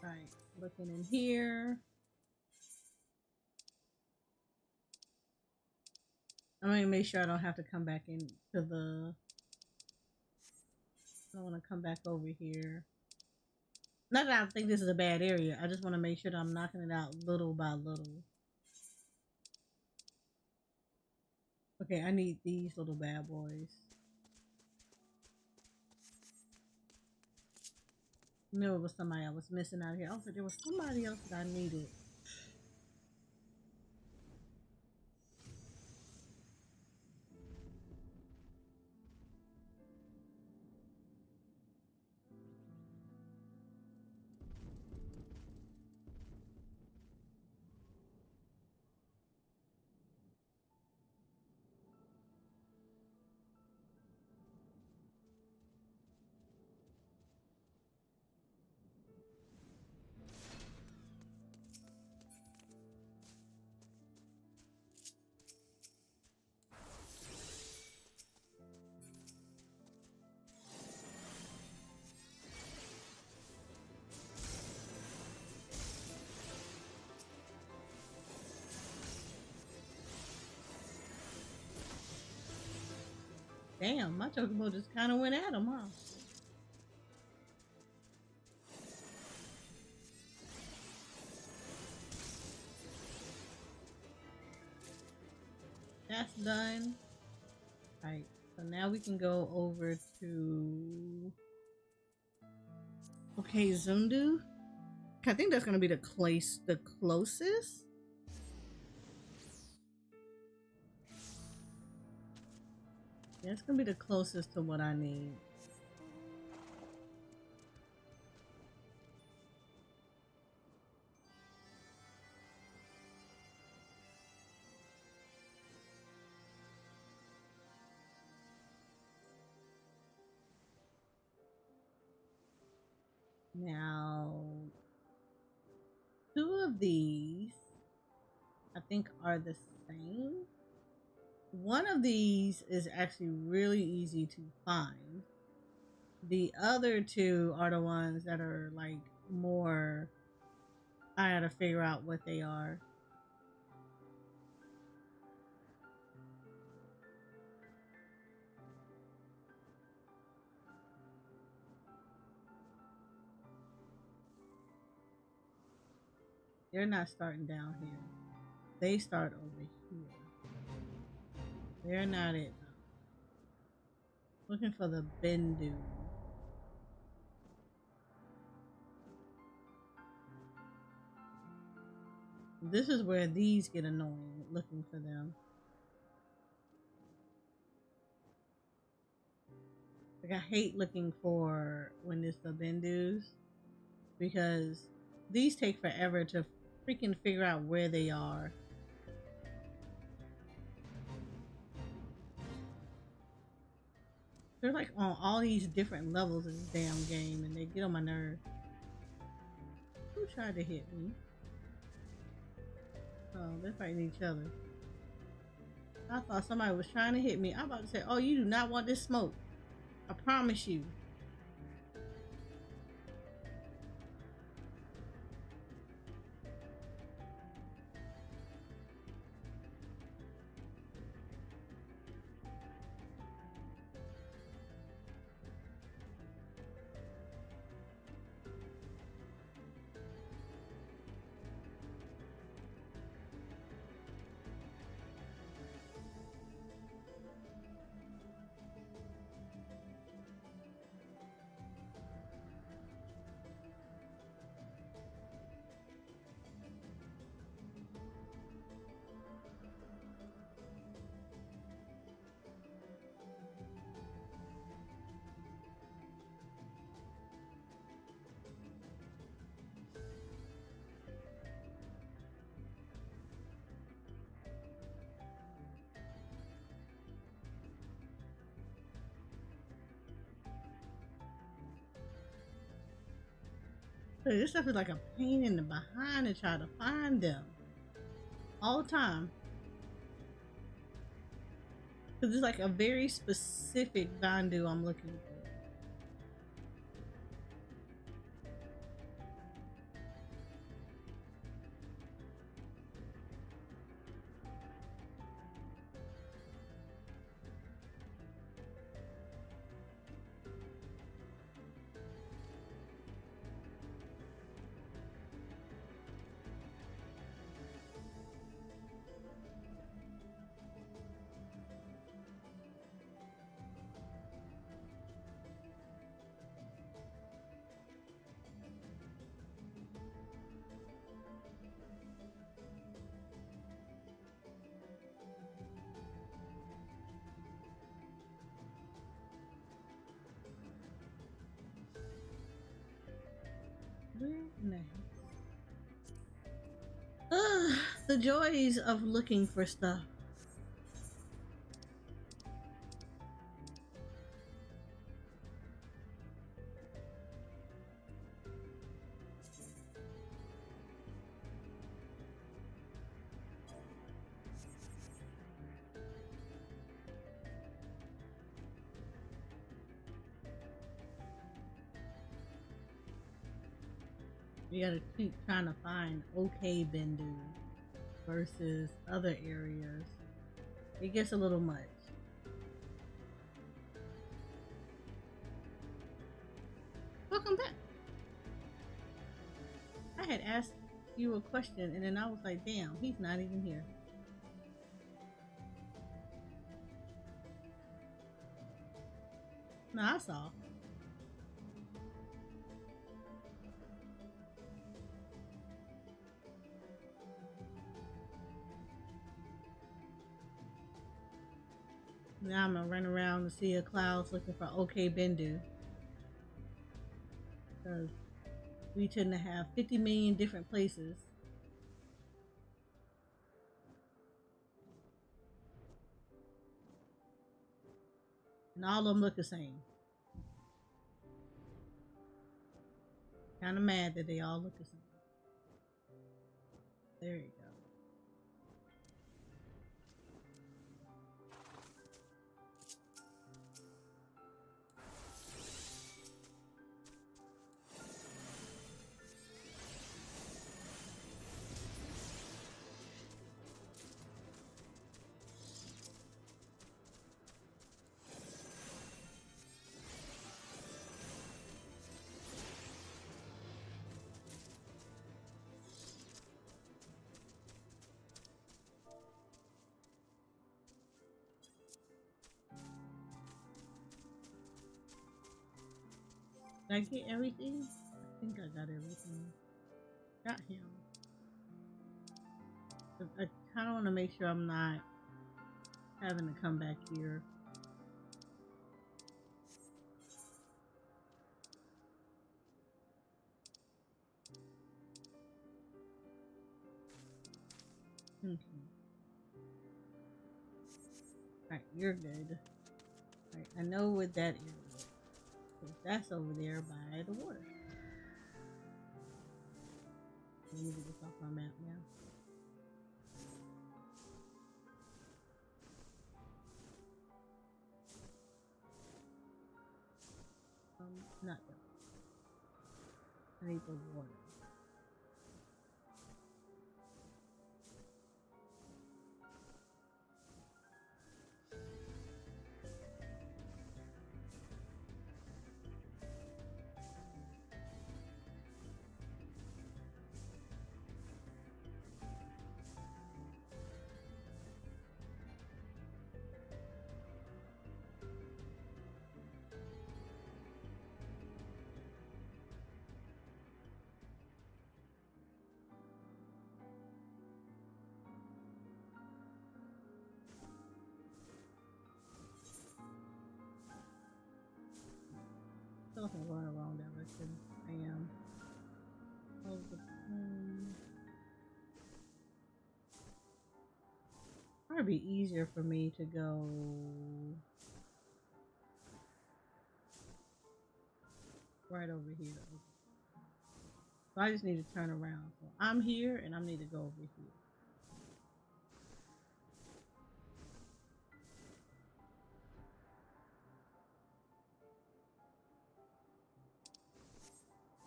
[SPEAKER 2] Right, looking in here. I'm gonna make sure I don't have to come back into the. I don't want to come back over here. Not that I think this is a bad area. I just want to make sure that I'm knocking it out little by little. Okay, I need these little bad boys. I knew it was somebody I was missing out here. Also, there was somebody else that I needed. Damn, my chocobo just kind of went at him, huh? That's done. Alright, so now we can go over to. Okay, Zundu. I think that's gonna be the closest. Yeah, it's gonna be the closest to what I need. Now, two of these I think are the same. One of these is actually really easy to find. The other two are the ones that are like more. I gotta figure out what they are. They're not starting down here. They start over here. They're not it. Looking for the Bendu. This is where these get annoying, looking for them. Like I hate looking for when it's the Bendus because these take forever to freaking figure out where they are. They're like on all these different levels in this damn game and they get on my nerves. Who tried to hit me? Oh, they're fighting each other. I thought somebody was trying to hit me. I'm about to say, oh, you do not want this smoke. I promise you. So this stuff is like a pain in the behind to try to find them all the time. Because it's like a very specific Bandu I'm looking for. Where in the heck? The joys of looking for stuff. You gotta keep trying to find okay Bendu versus other areas. It gets a little much. Welcome back. I had asked you a question and then I was like, damn, he's not even here. No, I saw. Now I'm gonna run around and see a clouds looking for okay Bendu. Because we tend to have 50 million different places. And all of them look the same. Kind of mad that they all look the same. There you go. Did I get everything? I think I got everything. Got him. I kind of want to make sure I'm not having to come back here. Okay. Alright, you're good. Alright, I know what that area is. 'Cause that's over there by the water. I need to look off my map now. Not that. I need the water. I feel like I'm going the wrong direction. I am. Close the Probably be easier for me to go right over here. So I just need to turn around. So I'm here and I need to go over here.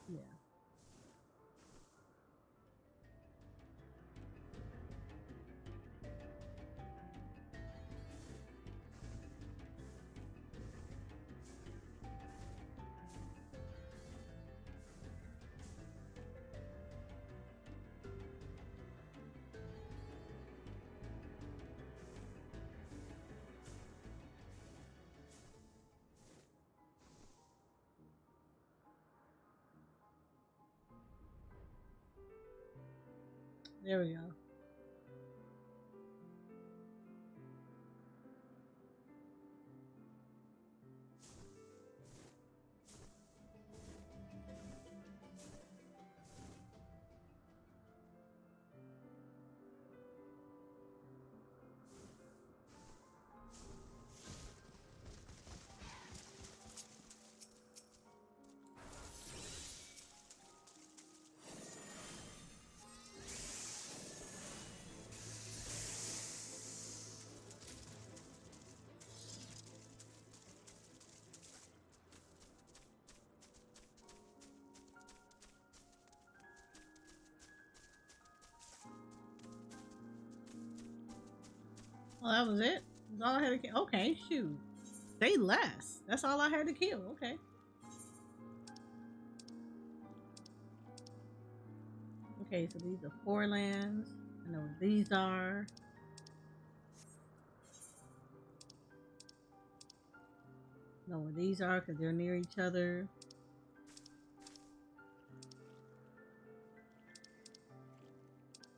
[SPEAKER 2] Yeah. There we go. Well, that was it. That's all I had to kill. Okay, shoot. They last. That's all I had to kill. Okay. Okay, so these are 4 lands. I know what these are. I know what these are because they're near each other.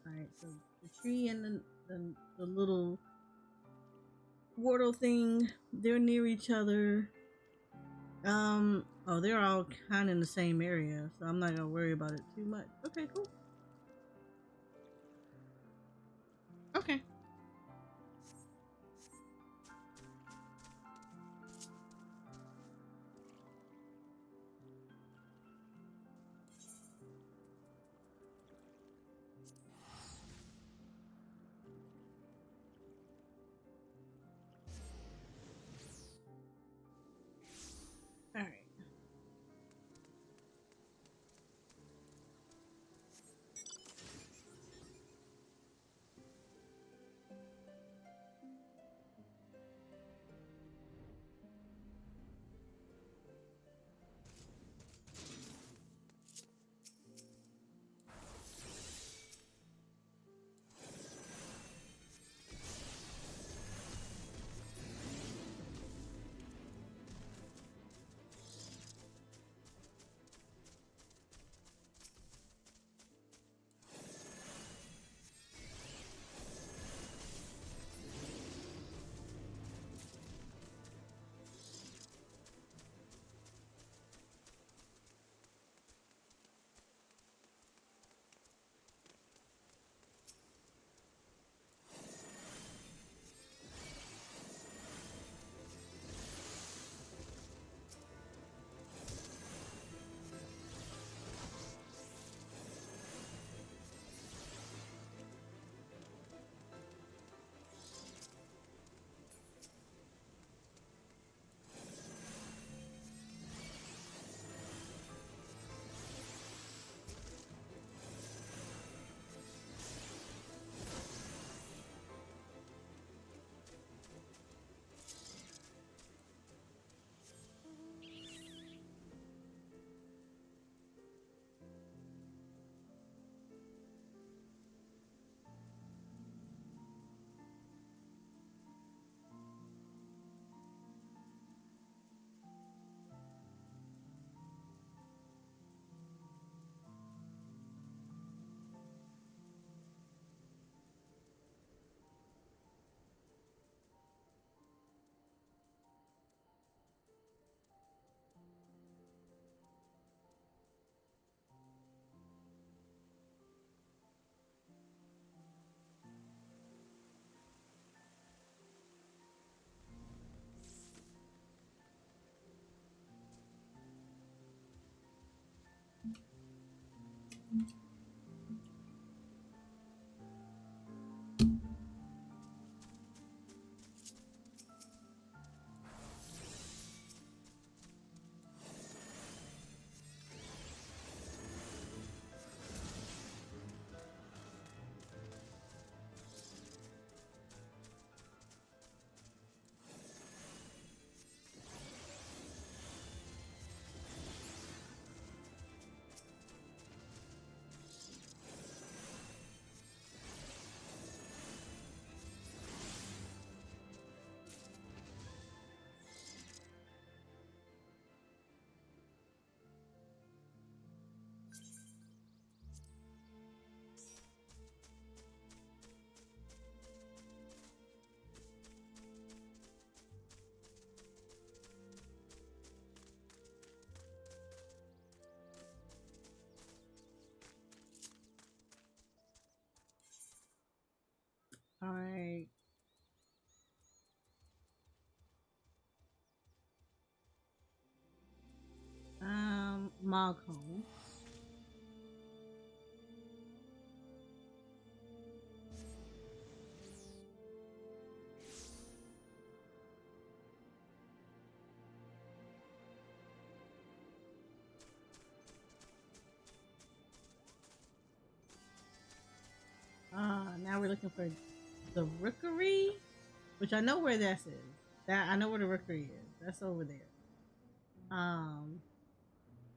[SPEAKER 2] Alright, so the tree and the little Wardle thing, they're near each other. Oh, they're all kind of in the same area, so I'm not gonna worry about it too much. Okay, cool. Okay. Alright. All right. Moghole. Now we're looking for the Rookery, which I know where this is. That I know where the Rookery is. That's over there. Um,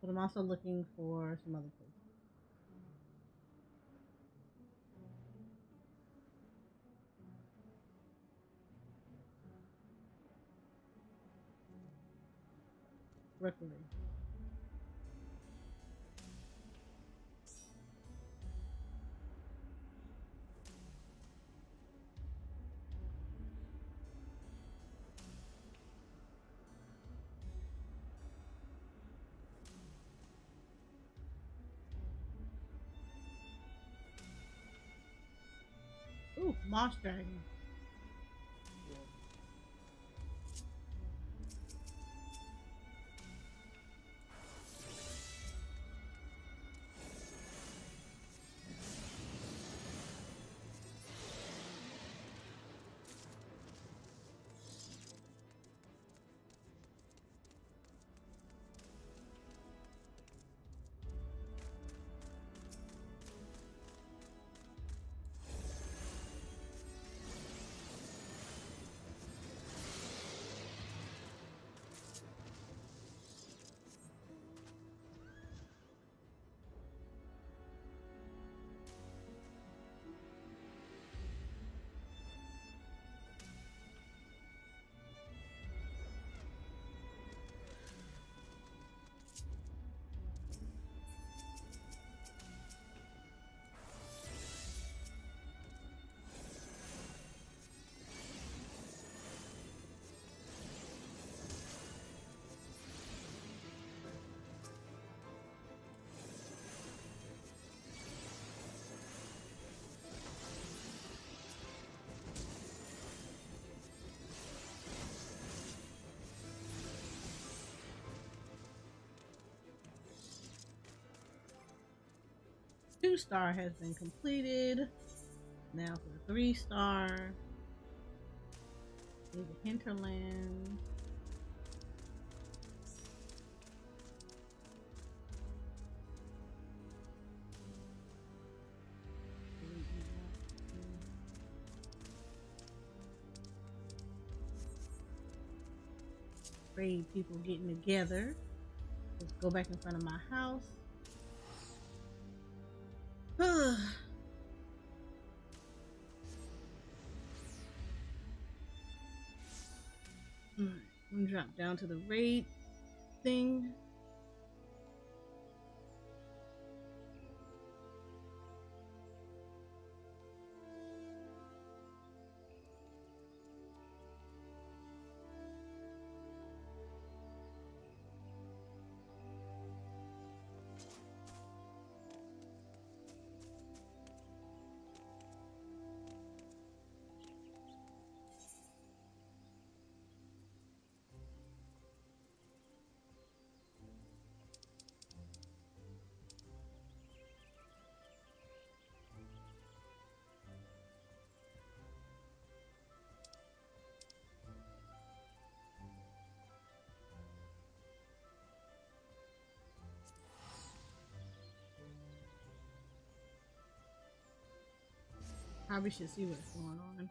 [SPEAKER 2] but I'm also looking for some other places. Rookery. Ooh, Moss Dragon. Two-star has been completed. Now for the 3-star. Need the hinterland. Afraid people getting together. Let's go back in front of my house. Alright, I'm gonna drop down to the raid thing. Probably should see what's going on.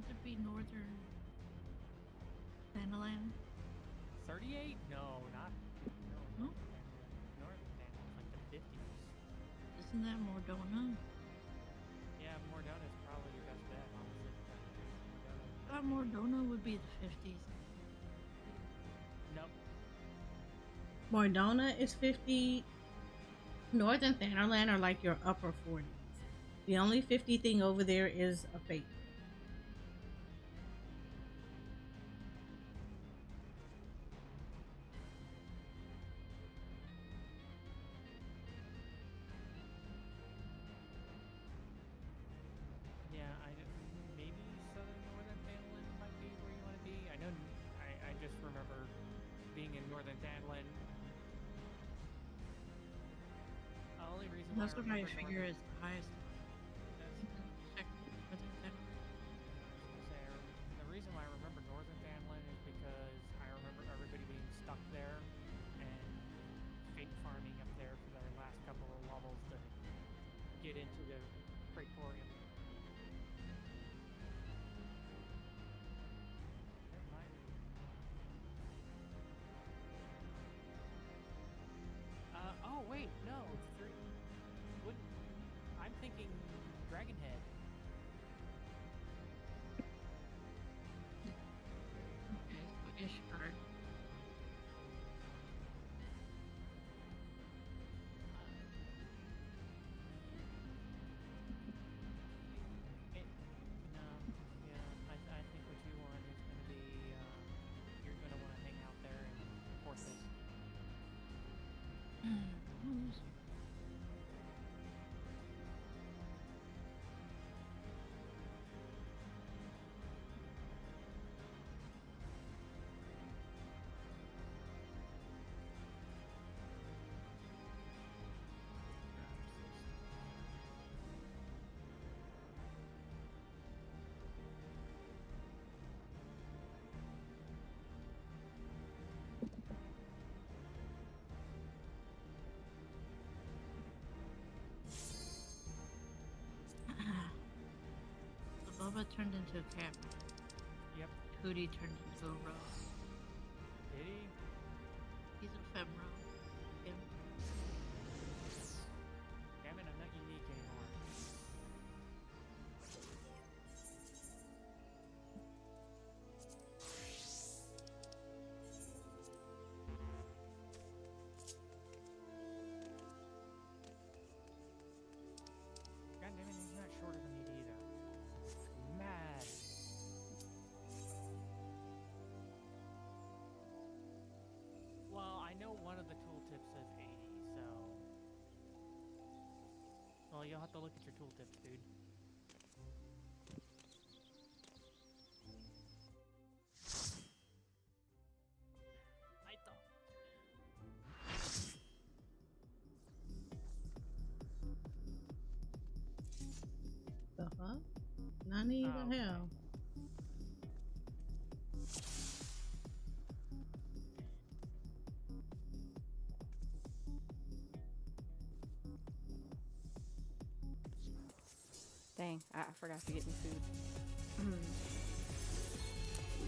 [SPEAKER 3] Wouldn't it be northern Thanalan?
[SPEAKER 4] 38? No, not. No,
[SPEAKER 3] No?
[SPEAKER 4] Northern Thanalan's like the 50s.
[SPEAKER 3] Isn't that Mordona?
[SPEAKER 4] Yeah, Mordona's probably your best bet, honestly.
[SPEAKER 3] I thought Mordona would be the 50s.
[SPEAKER 4] Nope.
[SPEAKER 2] Mordona is 50. Northern Thanalan are like your upper 40s. The only 50 thing over there is a fate.
[SPEAKER 4] Yeah, maybe southern northern Thanalan might be where you want to be. I know. I just remember being in northern Thanalan. The only reason why
[SPEAKER 3] That's
[SPEAKER 4] I
[SPEAKER 3] what I
[SPEAKER 4] remember
[SPEAKER 3] figure
[SPEAKER 4] northern,
[SPEAKER 3] is the highest. Check northern Thanalan.
[SPEAKER 4] the reason why I remember northern Thanalan is because I remember everybody being stuck there and fake farming up there for their last couple of levels to get into the Praetorium. Never mind. Oh wait, no, three. Wouldn't I'm thinking Dragonhead.
[SPEAKER 3] Okay, so Ishgard.
[SPEAKER 4] No, yeah, I think what you want is going to be, you're going to want to hang out there in Porthos.
[SPEAKER 3] So Bubba turned into a cat.
[SPEAKER 4] Yep.
[SPEAKER 3] Hootie turned into a rose.
[SPEAKER 4] Did he?
[SPEAKER 3] He's ephemeral. Yeah.
[SPEAKER 4] Damn it, I'm not unique anymore. God damn it, he's not shorter than me either. Mad. Well, I know one of the tooltips says 80, so... Well, you'll have to look at your tooltips, dude. I thought...
[SPEAKER 2] The fuck? Nani
[SPEAKER 4] Oh,
[SPEAKER 2] the
[SPEAKER 4] okay.
[SPEAKER 2] hell?
[SPEAKER 5] Dang, I forgot to get me food.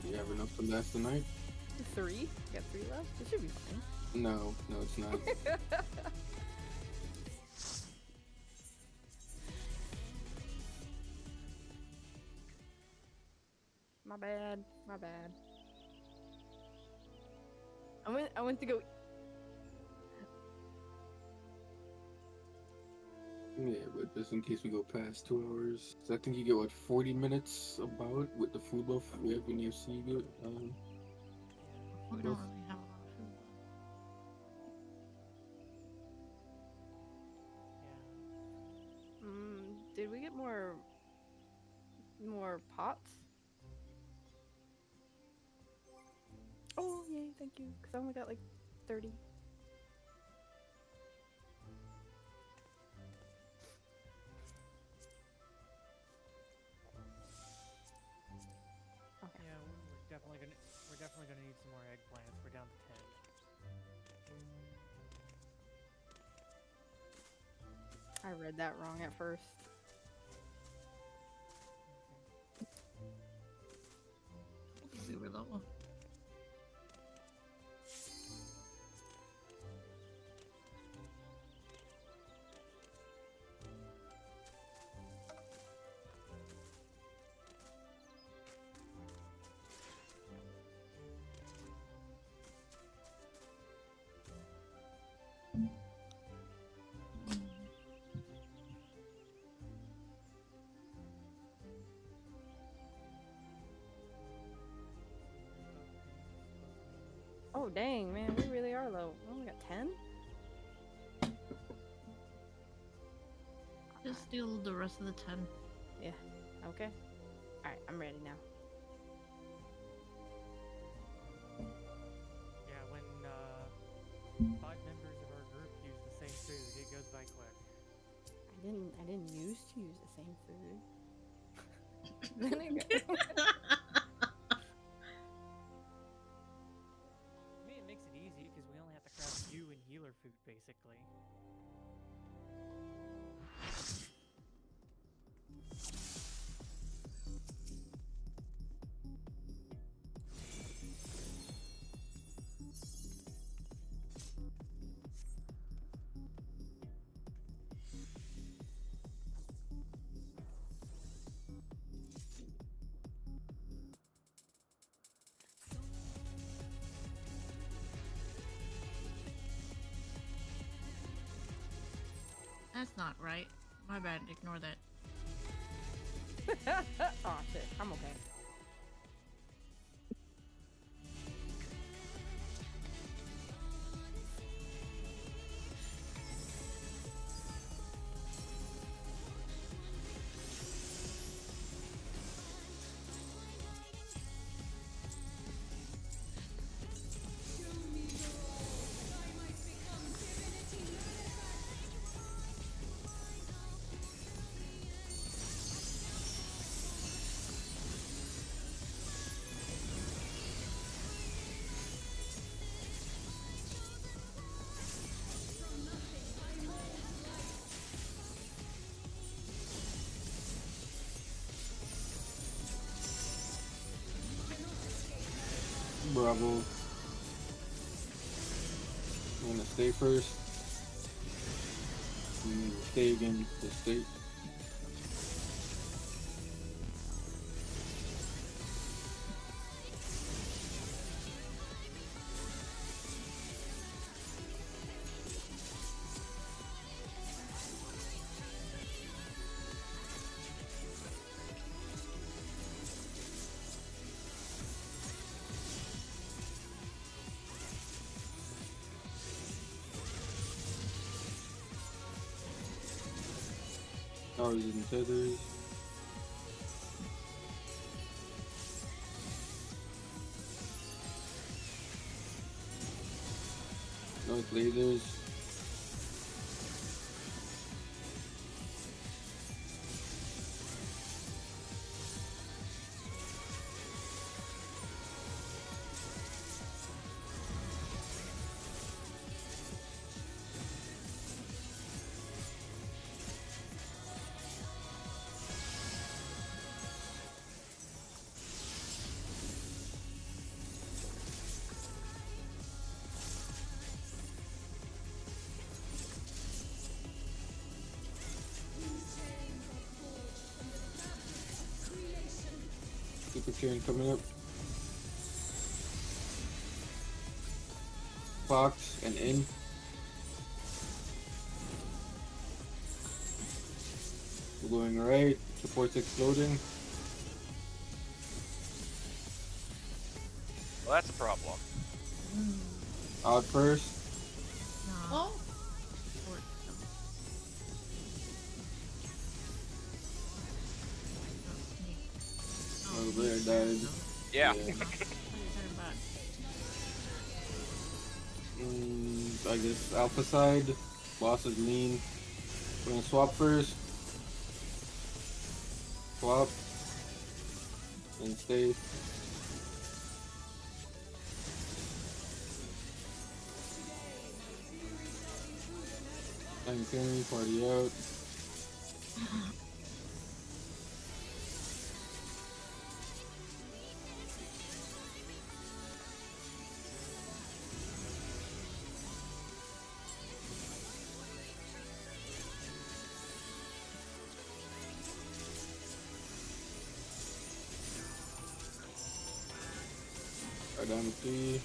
[SPEAKER 6] Do you have enough to last the night?
[SPEAKER 5] 3? You got 3 left? It should be fine.
[SPEAKER 6] No, it's not.
[SPEAKER 5] My bad. My bad. I went to go.
[SPEAKER 6] Yeah, but just in case we go past 2 hours, 'cause I think you get what 40 minutes about with the food buff we have in UFC.
[SPEAKER 3] We don't really have a lot of food.
[SPEAKER 4] Yeah.
[SPEAKER 5] Did we get more pots? Oh, yay, thank you. Because I only got like 30. Okay.
[SPEAKER 4] Yeah, we're definitely gonna need some more eggplants. We're down to 10.
[SPEAKER 5] I read that wrong at first.
[SPEAKER 3] super level.
[SPEAKER 5] Oh dang, man, we really are low. We only got 10?
[SPEAKER 3] Just steal the rest of the 10.
[SPEAKER 5] Yeah. Okay. Alright, I'm ready now.
[SPEAKER 4] Yeah, when 5 members of our group use the same food, it goes by quick.
[SPEAKER 5] I didn't used to use the same food. Then it
[SPEAKER 4] I mean, it makes it easy because we only have to craft you and healer food, basically.
[SPEAKER 3] That's not right. My bad. Ignore that.
[SPEAKER 5] Oh shit, I'm okay.
[SPEAKER 6] Bravo. I'm gonna stay first. And then stay again to stay. Powers and tethers. North lasers. Super chain coming up. Fox and in. We're going right. Support's exploding.
[SPEAKER 7] Well, that's a problem.
[SPEAKER 6] Out first.
[SPEAKER 3] No.
[SPEAKER 2] Oh,
[SPEAKER 3] Or-
[SPEAKER 6] Oh, there, died.
[SPEAKER 7] Yeah.
[SPEAKER 3] What are you talking about?
[SPEAKER 6] I guess alpha side. Boss is lean. We're gonna swap first. Swap. And stay. I'm carrying party out. down to 3.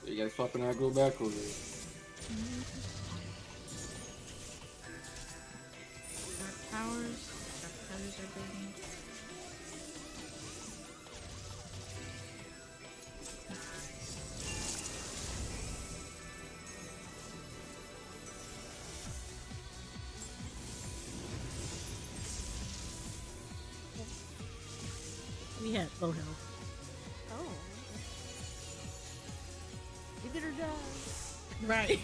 [SPEAKER 6] You guys swapping aggro back over?
[SPEAKER 3] Dark powers. Dark powers are big.
[SPEAKER 2] We had low health.
[SPEAKER 5] Oh. You did her job.
[SPEAKER 2] Right.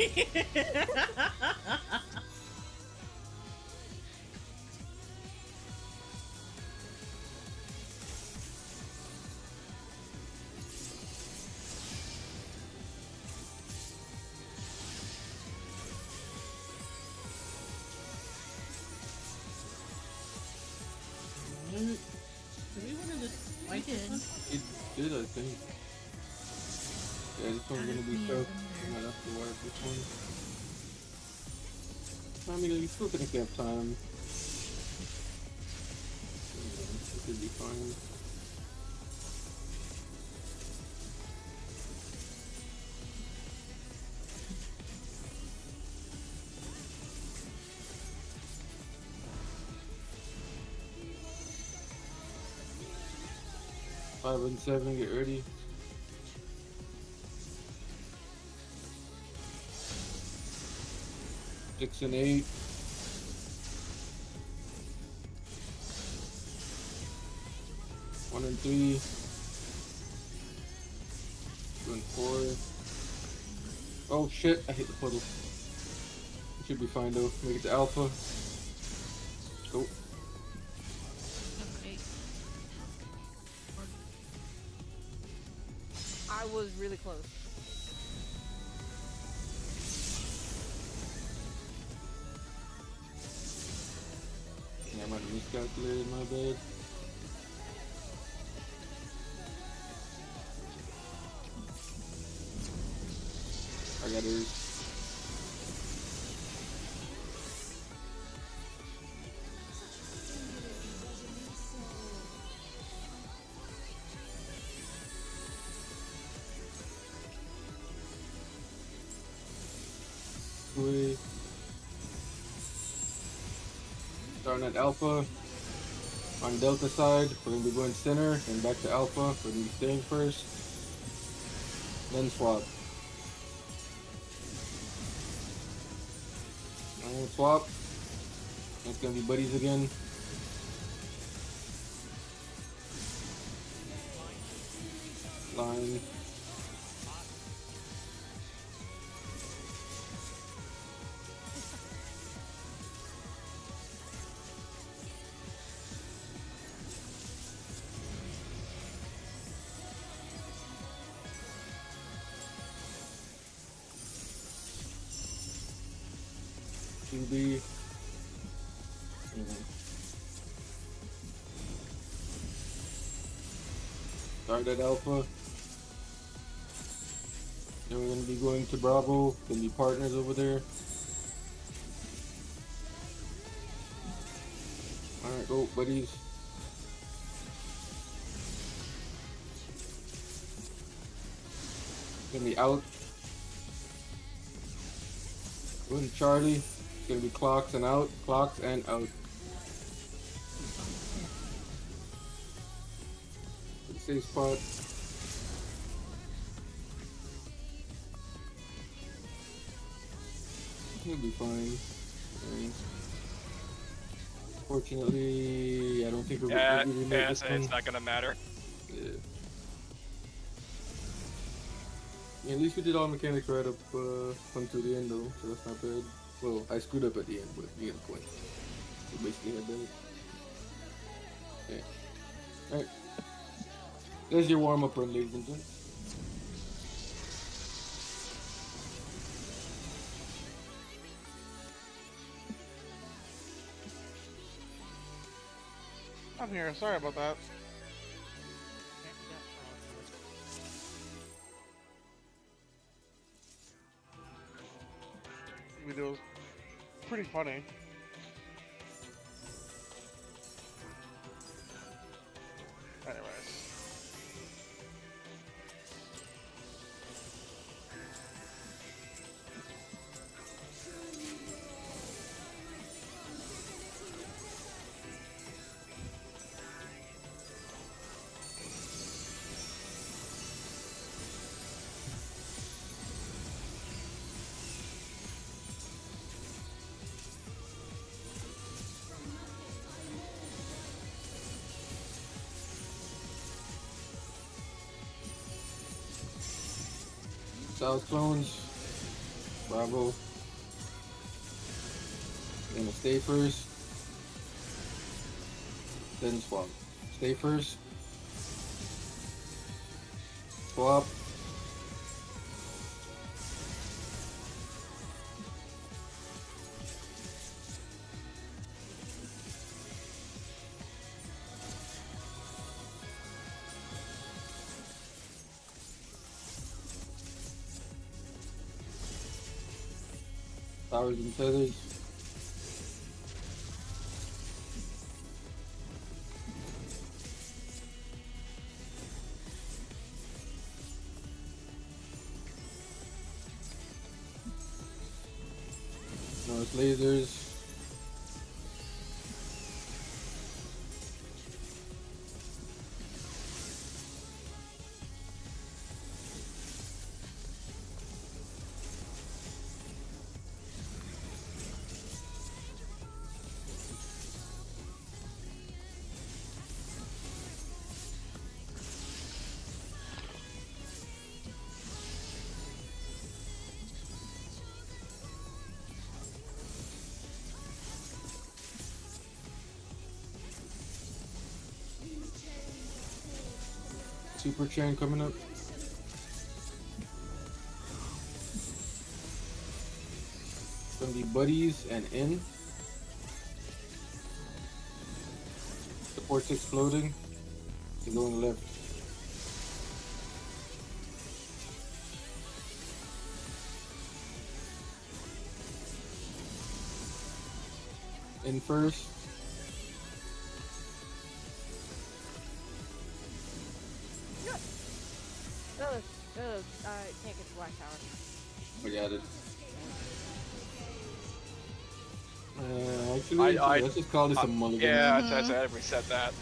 [SPEAKER 6] Alright.
[SPEAKER 2] Do we want to just
[SPEAKER 3] We did.
[SPEAKER 6] It did, I think. Yeah, this one's gonna be tough. I might have to wipe this one. I mean, you still think they have time. It should be fine. Five and 7, get ready. Six and 8. One and 3. 2 and 4. Oh shit, I hit the puddle. It should be fine though. Make it to alpha. Oh,
[SPEAKER 3] Number 8.
[SPEAKER 5] I was really close.
[SPEAKER 6] yeah, I might have miscalculated, my bad. I got hers. Wait. Starting at alpha. On delta side, we're gonna be going center and back to alpha. We're gonna be staying first. Then swap. And swap. It's gonna be buddies again. Line. QB. Start at alpha. Then we're gonna be going to Bravo. Gonna be partners over there. Alright, go buddies. Gonna be out. Go to Charlie. It's gonna be clocks and out. Clocks and out. Safe spot. He'll be fine. Fortunately, I don't think we're
[SPEAKER 7] Yeah,
[SPEAKER 6] really make
[SPEAKER 7] yeah,
[SPEAKER 6] this
[SPEAKER 7] so
[SPEAKER 6] one.
[SPEAKER 7] it's not gonna matter.
[SPEAKER 6] Yeah. Yeah, at least we did all mechanics right up until the end though, so that's not bad. Well, I screwed up at the end, but you get the point. We basically had that. Okay. Alright. There's your warm-up run, ladies and gents.
[SPEAKER 8] I'm here. Sorry about that. Video was pretty funny.
[SPEAKER 6] South clones. Bravo. Gonna stay first. Then swap. Stay first. Swap. Towers and feathers. North lasers. Super chain coming up. Gonna be buddies and in. Support's exploding. He's going left. In first.
[SPEAKER 5] I can't get the black tower.
[SPEAKER 6] We got it. Actually, let's just call this a mulligan.
[SPEAKER 7] Yeah, I reset that.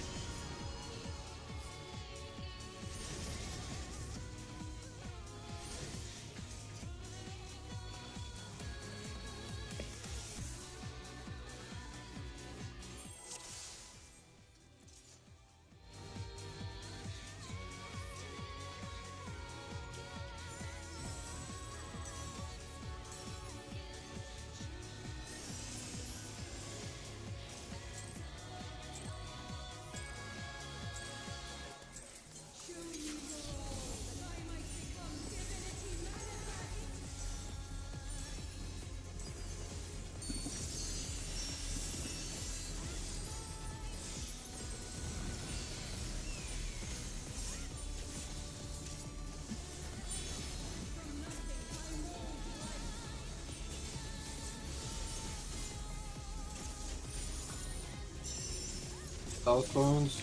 [SPEAKER 6] South clones.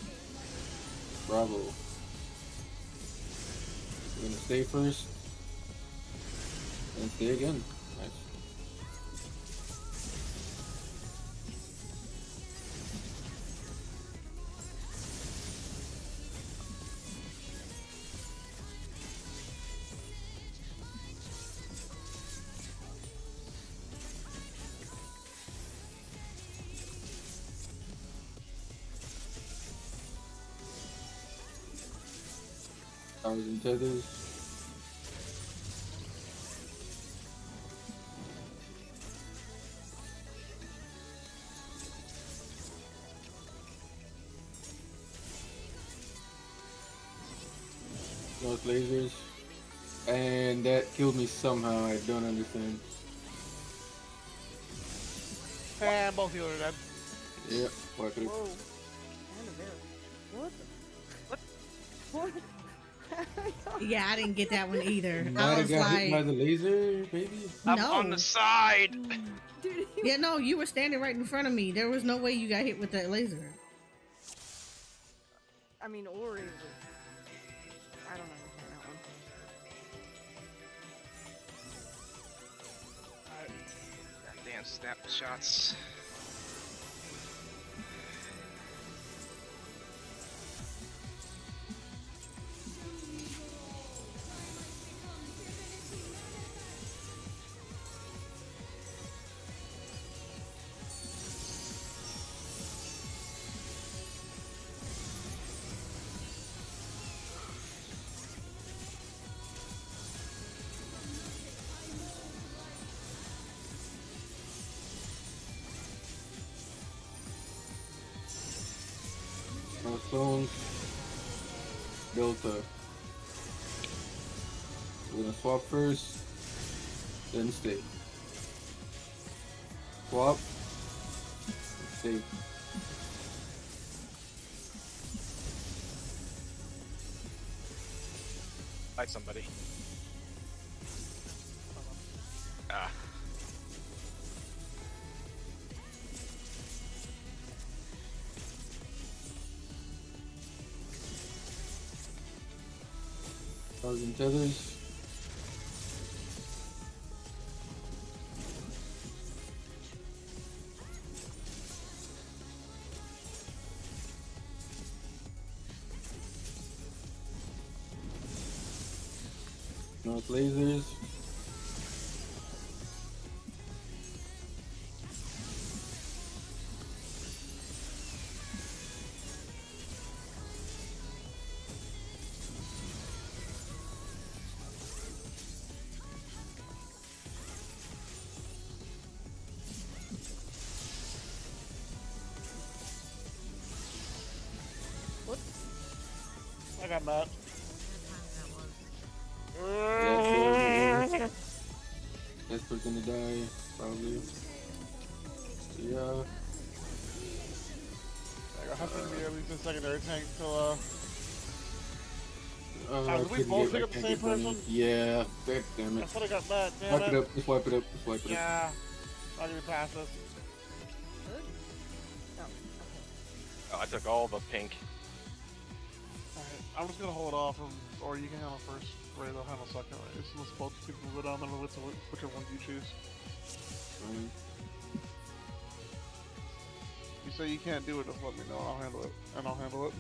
[SPEAKER 6] Bravo. We're gonna stay first. And stay again. Nice. Towers and tethers. North lasers. And that killed me somehow, I don't understand.
[SPEAKER 8] And both of you are dead.
[SPEAKER 6] Yeah, whack it.
[SPEAKER 5] Whoa. And a bear. What? What?
[SPEAKER 2] Yeah, I didn't get that one either.
[SPEAKER 6] Might
[SPEAKER 2] I
[SPEAKER 6] have
[SPEAKER 2] was
[SPEAKER 6] got hit by
[SPEAKER 2] like,
[SPEAKER 6] the laser, maybe?
[SPEAKER 7] I'm
[SPEAKER 2] no.
[SPEAKER 7] on the side.
[SPEAKER 5] Dude,
[SPEAKER 2] Yeah, no, you were standing right in front of me. There was no way you got hit with that laser.
[SPEAKER 5] I mean, Ori was... I don't understand that one.
[SPEAKER 7] Goddamn snapshots.
[SPEAKER 6] clones. Delta. We're gonna swap first, then stay. Swap. Stay.
[SPEAKER 7] Fight somebody. Ah.
[SPEAKER 6] Thousand tethers. North lasers.
[SPEAKER 8] I got that.
[SPEAKER 6] Guess we're gonna die, probably. Yeah.
[SPEAKER 8] I have to be at least a secondary tank till did we
[SPEAKER 6] couldn't
[SPEAKER 8] both
[SPEAKER 6] get-
[SPEAKER 8] pick
[SPEAKER 6] I
[SPEAKER 8] up the
[SPEAKER 6] can't
[SPEAKER 8] same
[SPEAKER 6] get money.
[SPEAKER 8] person?
[SPEAKER 6] Yeah, damn
[SPEAKER 8] I
[SPEAKER 6] it.
[SPEAKER 8] thought I got that. Damn
[SPEAKER 6] Wipe it up, just wipe it up, just wipe it up.
[SPEAKER 8] Yeah. I'll give you pass this.
[SPEAKER 5] Good? Oh, okay.
[SPEAKER 7] Oh, I took all the pink.
[SPEAKER 8] Alright, I'm just gonna hold off, or you can handle first. Ray, they'll handle second. Right? Let's both people go down there with whichever one you choose. You say you can't do it, just let me know. I'll handle it, and I'll handle it.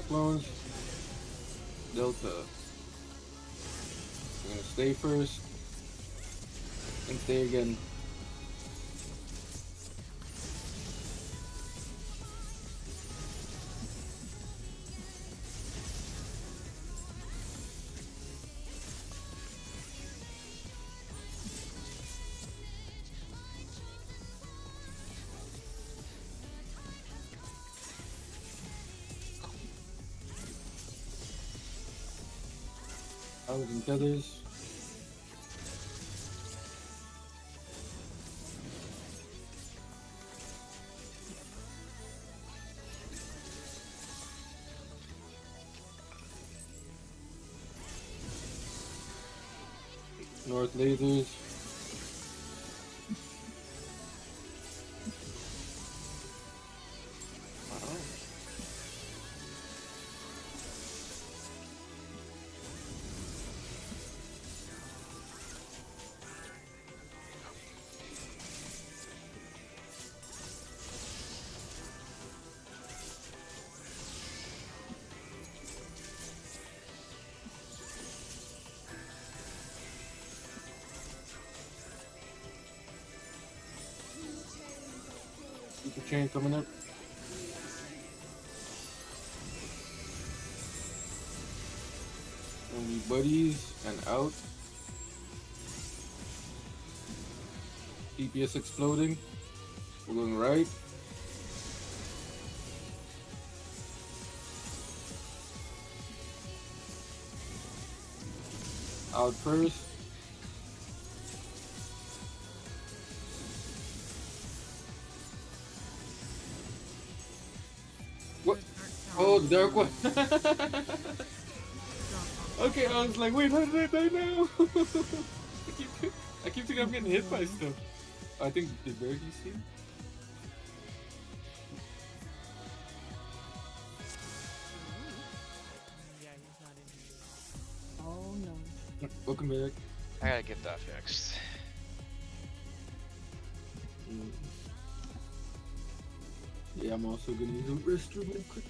[SPEAKER 6] Clones. Delta. I'm gonna stay first. And stay again. Thousand tethers. North lasers. Super chain coming up. And we buddies and out. DPS exploding. We're going right. Out first. What? Oh, the dark one. Okay, I was like, wait, how did I die now? I keep thinking I'm getting hit by stuff. I think the bear DC.
[SPEAKER 4] Yeah, he's not in here.
[SPEAKER 5] Oh no.
[SPEAKER 6] Welcome back.
[SPEAKER 7] I gotta get that fixed.
[SPEAKER 6] Mm. Yeah, I'm also gonna use a restroom real quick.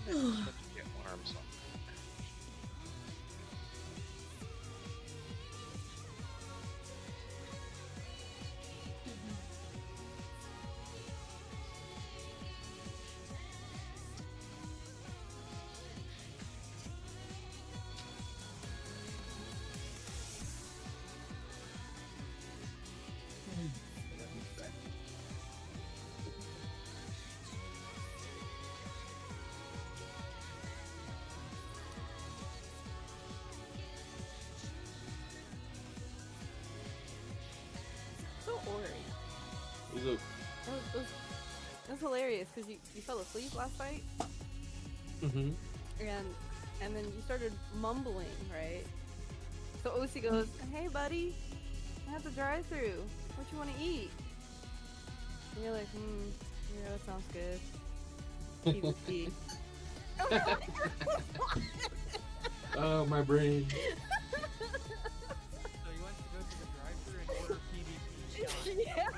[SPEAKER 7] Get arms on.
[SPEAKER 5] So Ori.
[SPEAKER 6] What's up?
[SPEAKER 5] That's hilarious because you fell asleep last night
[SPEAKER 6] Mm-hmm.
[SPEAKER 5] and then you started mumbling, right? So OC goes, "Hey buddy, I have the drive-through. What you want to eat?" And you're like, yeah, that sounds good. PvP.
[SPEAKER 6] Oh, my brain.
[SPEAKER 4] So you went to go to the drive-thru and order PvP.
[SPEAKER 5] Yeah.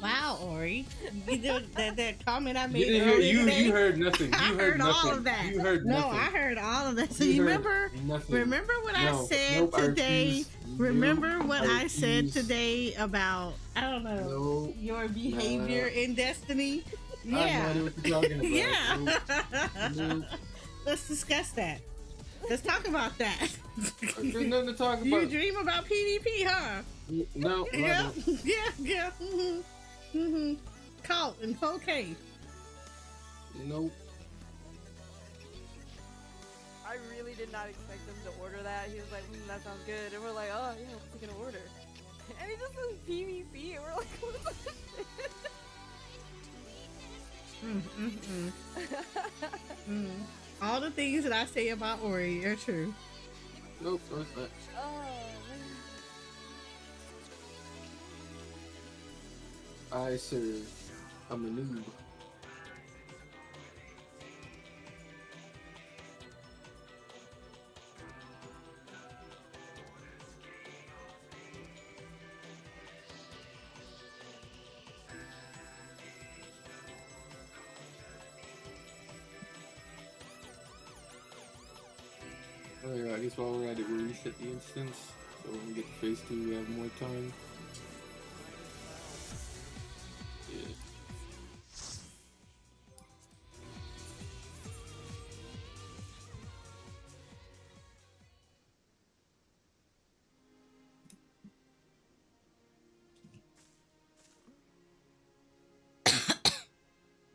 [SPEAKER 2] Wow, Ori. You did that comment I
[SPEAKER 6] You
[SPEAKER 2] made
[SPEAKER 6] didn't hear.
[SPEAKER 2] earlier today?
[SPEAKER 6] You heard nothing. You
[SPEAKER 2] I heard
[SPEAKER 6] nothing.
[SPEAKER 2] all of that.
[SPEAKER 6] You heard
[SPEAKER 2] No,
[SPEAKER 6] nothing.
[SPEAKER 2] I heard all of that. So
[SPEAKER 6] You
[SPEAKER 2] you
[SPEAKER 6] heard
[SPEAKER 2] remember?
[SPEAKER 6] nothing.
[SPEAKER 2] Remember what I
[SPEAKER 6] No,
[SPEAKER 2] said
[SPEAKER 6] nope, I
[SPEAKER 2] today?
[SPEAKER 6] refuse.
[SPEAKER 2] Remember
[SPEAKER 6] Nope,
[SPEAKER 2] what I said
[SPEAKER 6] refuse.
[SPEAKER 2] today about
[SPEAKER 6] No,
[SPEAKER 2] your behavior in Destiny?
[SPEAKER 6] I have no idea what you're talking about.
[SPEAKER 2] Yeah.
[SPEAKER 6] Nope.
[SPEAKER 2] Let's discuss that. Let's talk about that.
[SPEAKER 6] There's nothing to talk
[SPEAKER 2] You
[SPEAKER 6] about.
[SPEAKER 2] dream about PvP, huh?
[SPEAKER 6] No, I
[SPEAKER 2] Yeah,
[SPEAKER 6] don't.
[SPEAKER 2] yeah. Caught in 4K.
[SPEAKER 6] Nope.
[SPEAKER 5] I really did not expect him to order that. He was like, that sounds good. And we're like, oh, yeah, what's he gonna order? And he just says PvP, and we're like, what is this?
[SPEAKER 2] All the things that I say about Ori are true.
[SPEAKER 6] Nope, no, it's not.
[SPEAKER 5] Oh, man.
[SPEAKER 6] I serve. I'm a noob. Oh yeah, I guess while we're at it, we'll reset the instance. So when we get to phase 2, we have more time. Yeah.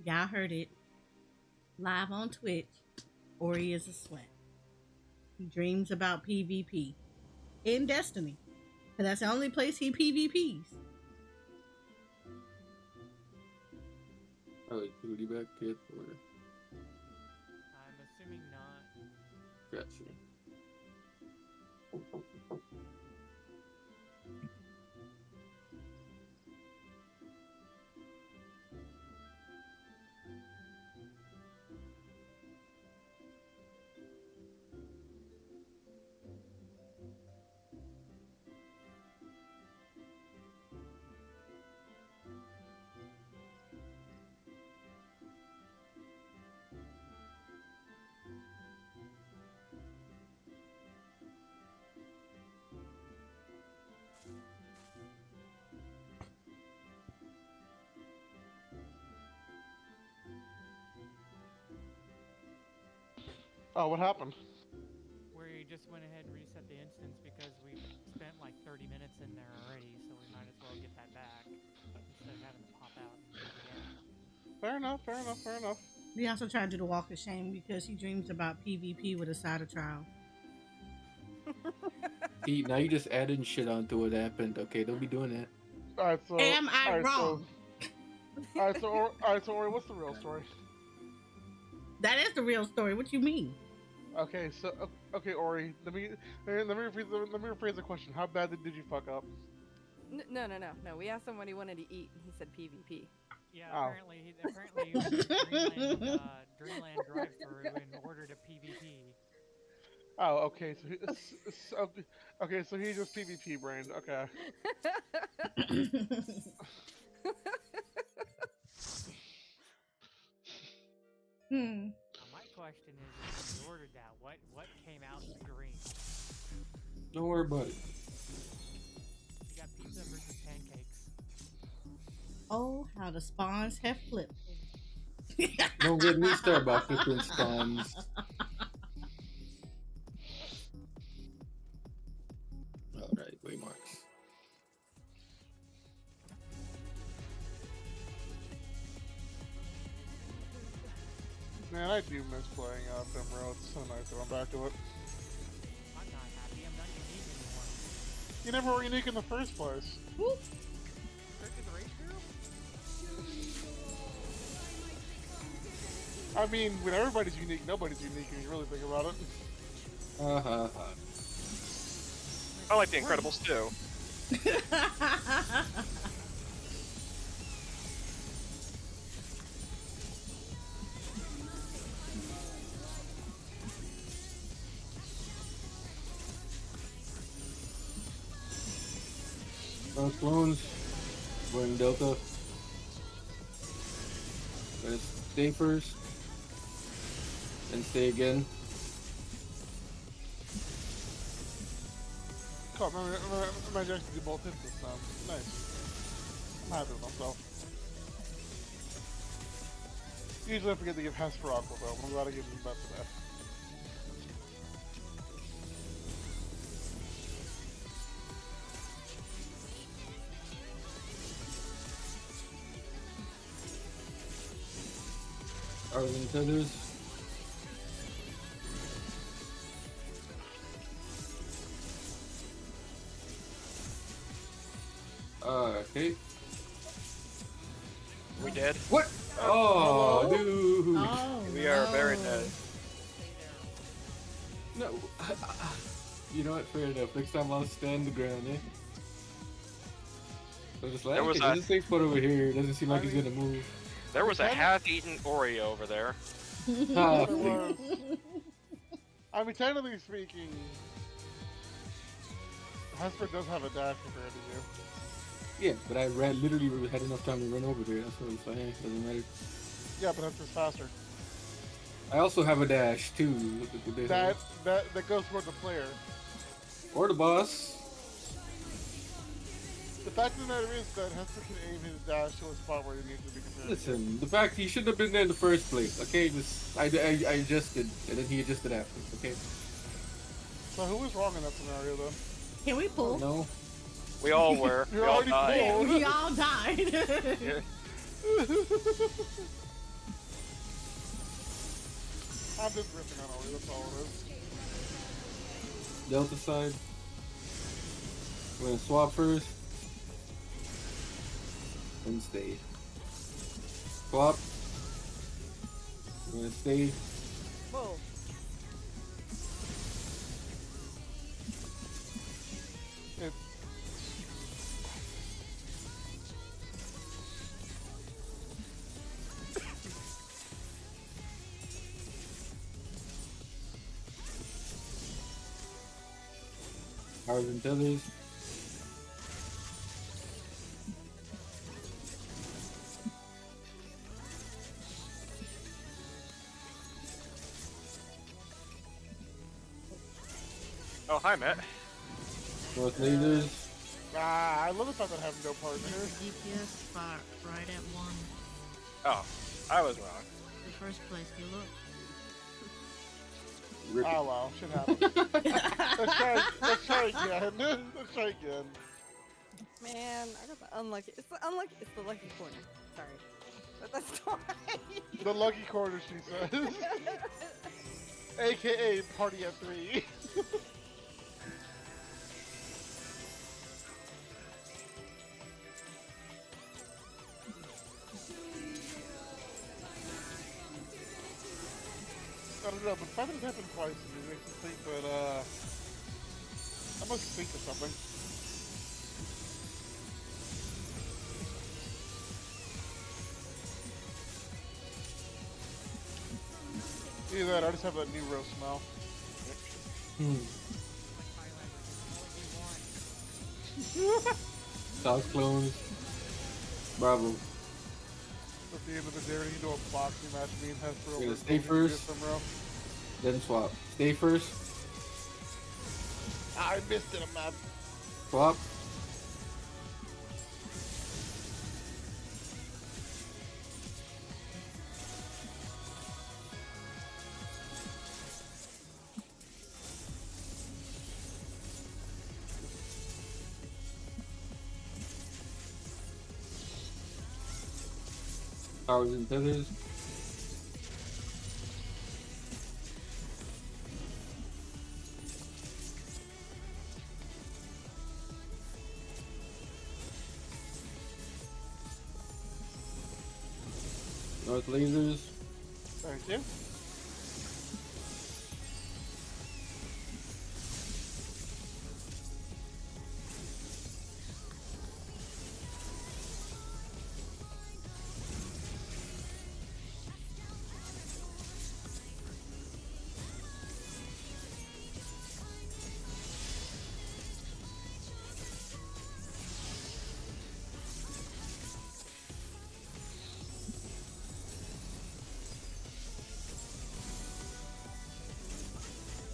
[SPEAKER 2] Y'all heard it. Live on Twitch. Ori is a sweat. He dreams about PvP. In Destiny. But that's the only place he PvPs.
[SPEAKER 6] Alright, booty back pit or
[SPEAKER 4] I'm assuming not.
[SPEAKER 6] Gotcha.
[SPEAKER 8] Oh, what happened?
[SPEAKER 4] Where you just went ahead and reset the instance because we've spent like 30 minutes in there already, so we might as well get that back instead of having to pop out and do it again.
[SPEAKER 8] Fair enough, fair enough, fair enough.
[SPEAKER 2] We also tried to do the walk of shame because he dreams about PvP with a side of trial.
[SPEAKER 6] See, now you just adding shit onto what happened. Okay, don't be doing that.
[SPEAKER 8] Alright, so.
[SPEAKER 2] Am I wrong?
[SPEAKER 8] Alright, so Ori, what's the real story?
[SPEAKER 2] That is the real story. What you mean?
[SPEAKER 8] Okay, so okay, Ori, let me rephrase the question. How bad did you fuck up?
[SPEAKER 5] No. We asked him what he wanted to eat, and he said PvP.
[SPEAKER 4] Yeah,
[SPEAKER 8] Oh.
[SPEAKER 4] apparently he went to Dreamland drive-through and ordered a PvP.
[SPEAKER 8] Oh, okay. So he's just PvP brained. Okay.
[SPEAKER 2] Hmm.
[SPEAKER 4] Now my question is, if you ordered that, what came out in the dream?
[SPEAKER 6] Don't worry about it.
[SPEAKER 4] You got pizza versus pancakes.
[SPEAKER 2] Oh, how the spawns have flipped.
[SPEAKER 6] Don't get me started about flipping spawns. Alright, waymarks.
[SPEAKER 8] Man, I do miss playing Ephemeral. It's so nice that I'm back to it.
[SPEAKER 4] I'm not happy. I'm not unique anymore.
[SPEAKER 8] You never were unique in the first place.
[SPEAKER 2] Whoop.
[SPEAKER 4] Circuit the race girl?
[SPEAKER 8] I mean, when everybody's unique, nobody's unique when you really think about it.
[SPEAKER 7] I like the Incredibles too.
[SPEAKER 6] Clones, we're in Delta. Gonna stay first, and stay again.
[SPEAKER 8] Cool, I'm actually do both hits this time. Nice. I'm happy with myself. Usually I forget to give Hesper Aqua though. I'm glad I gave him that today.
[SPEAKER 6] Arlen Tethers. Okay.
[SPEAKER 7] We dead?
[SPEAKER 6] What? Oh, dude.
[SPEAKER 2] Oh,
[SPEAKER 7] We are
[SPEAKER 2] no.
[SPEAKER 7] very dead.
[SPEAKER 6] No. You know what? Fair enough. Next time I'll stand the ground, eh? So just like,
[SPEAKER 7] There was
[SPEAKER 6] okay,
[SPEAKER 7] a-
[SPEAKER 6] there's a safe spot over here. Doesn't seem like he's gonna move.
[SPEAKER 7] There was a half-eaten Oreo over there.
[SPEAKER 6] Ah,
[SPEAKER 8] There
[SPEAKER 6] please.
[SPEAKER 8] was. I mean, technically speaking, Hesper does have a dash compared to you.
[SPEAKER 6] Yeah, but I literally had enough time to run over there. That's what I'm saying. Doesn't matter.
[SPEAKER 8] Yeah, but Hesper's faster.
[SPEAKER 6] I also have a dash too. Look at the dash.
[SPEAKER 8] That goes toward the player.
[SPEAKER 6] Or the boss.
[SPEAKER 8] The fact of the matter is that Hesper can aim his dash to a spot where he needs to be compared to.
[SPEAKER 6] Listen, the fact he shouldn't have been there in the first place. Okay, I adjusted, and then he adjusted after. Okay.
[SPEAKER 8] So who was wrong in that scenario though?
[SPEAKER 2] Can we pull?
[SPEAKER 6] No.
[SPEAKER 7] We all were.
[SPEAKER 8] You're
[SPEAKER 7] We all
[SPEAKER 8] already
[SPEAKER 7] died.
[SPEAKER 8] pulled.
[SPEAKER 2] We all died.
[SPEAKER 7] Yeah.
[SPEAKER 8] I'm just ripping on Ori, that's all it is.
[SPEAKER 6] Delta side. We're gonna swap first. And stay. Swap. We're gonna stay.
[SPEAKER 5] Whoa.
[SPEAKER 6] Powers and tethers.
[SPEAKER 7] Oh, hi, Matt.
[SPEAKER 6] North lasers.
[SPEAKER 8] I love the fact that I have no partner.
[SPEAKER 3] DPS spot right at 1.
[SPEAKER 7] Oh, I was wrong.
[SPEAKER 3] The first place you look.
[SPEAKER 6] Rip.
[SPEAKER 8] Oh well, shit happens. Let's try again. Let's try again.
[SPEAKER 5] Man, I got the unlucky. It's the unlucky. It's the lucky corner. Sorry, but that's fine.
[SPEAKER 8] The lucky corner, she says. AKA party at 3. I don't know, but the fact that it happened twice to me makes me think that, I must think of something. Either that, or I just have that new roast smell.
[SPEAKER 6] South clones. Bravo.
[SPEAKER 8] At the end of the day, you do a boxing match, me and Hester
[SPEAKER 6] We're gonna
[SPEAKER 8] over
[SPEAKER 6] stay first. Then swap. Stay first.
[SPEAKER 8] I missed it, I'm mad.
[SPEAKER 6] Swap. Powers and tethers. North lasers.
[SPEAKER 8] Thank you.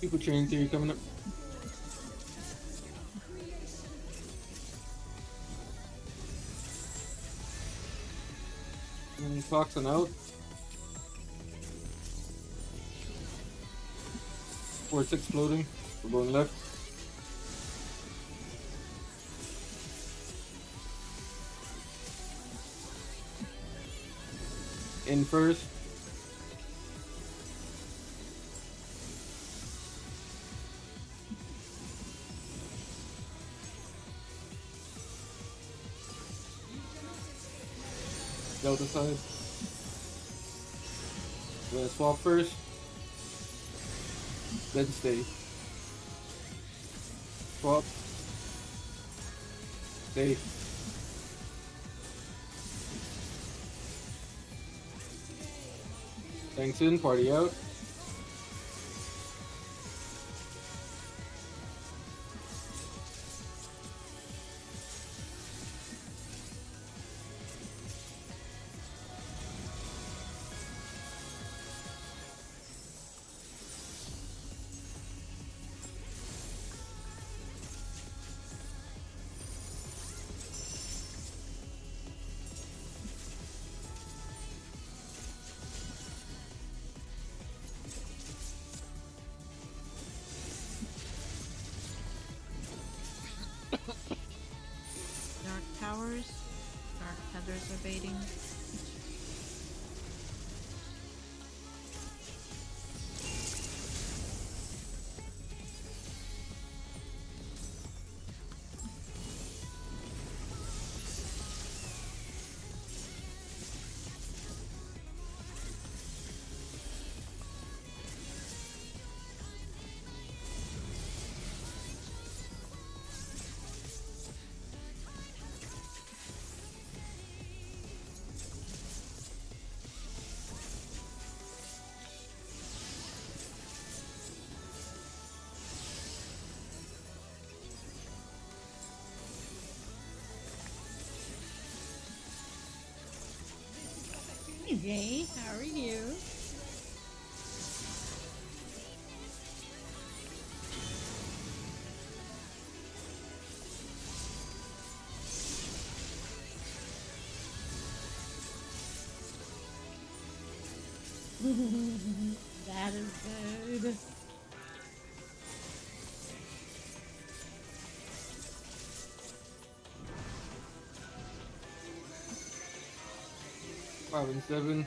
[SPEAKER 6] People chain theory coming up. Foxing out. 4-6 floating. We're going left. In first. Delta side. We're gonna swap first. Then stay. Swap. Stay. Thanks in, party out.
[SPEAKER 3] Dark towers. Dark feathers are baiting.
[SPEAKER 2] Jay. How are you? That is good.
[SPEAKER 6] Five and 7.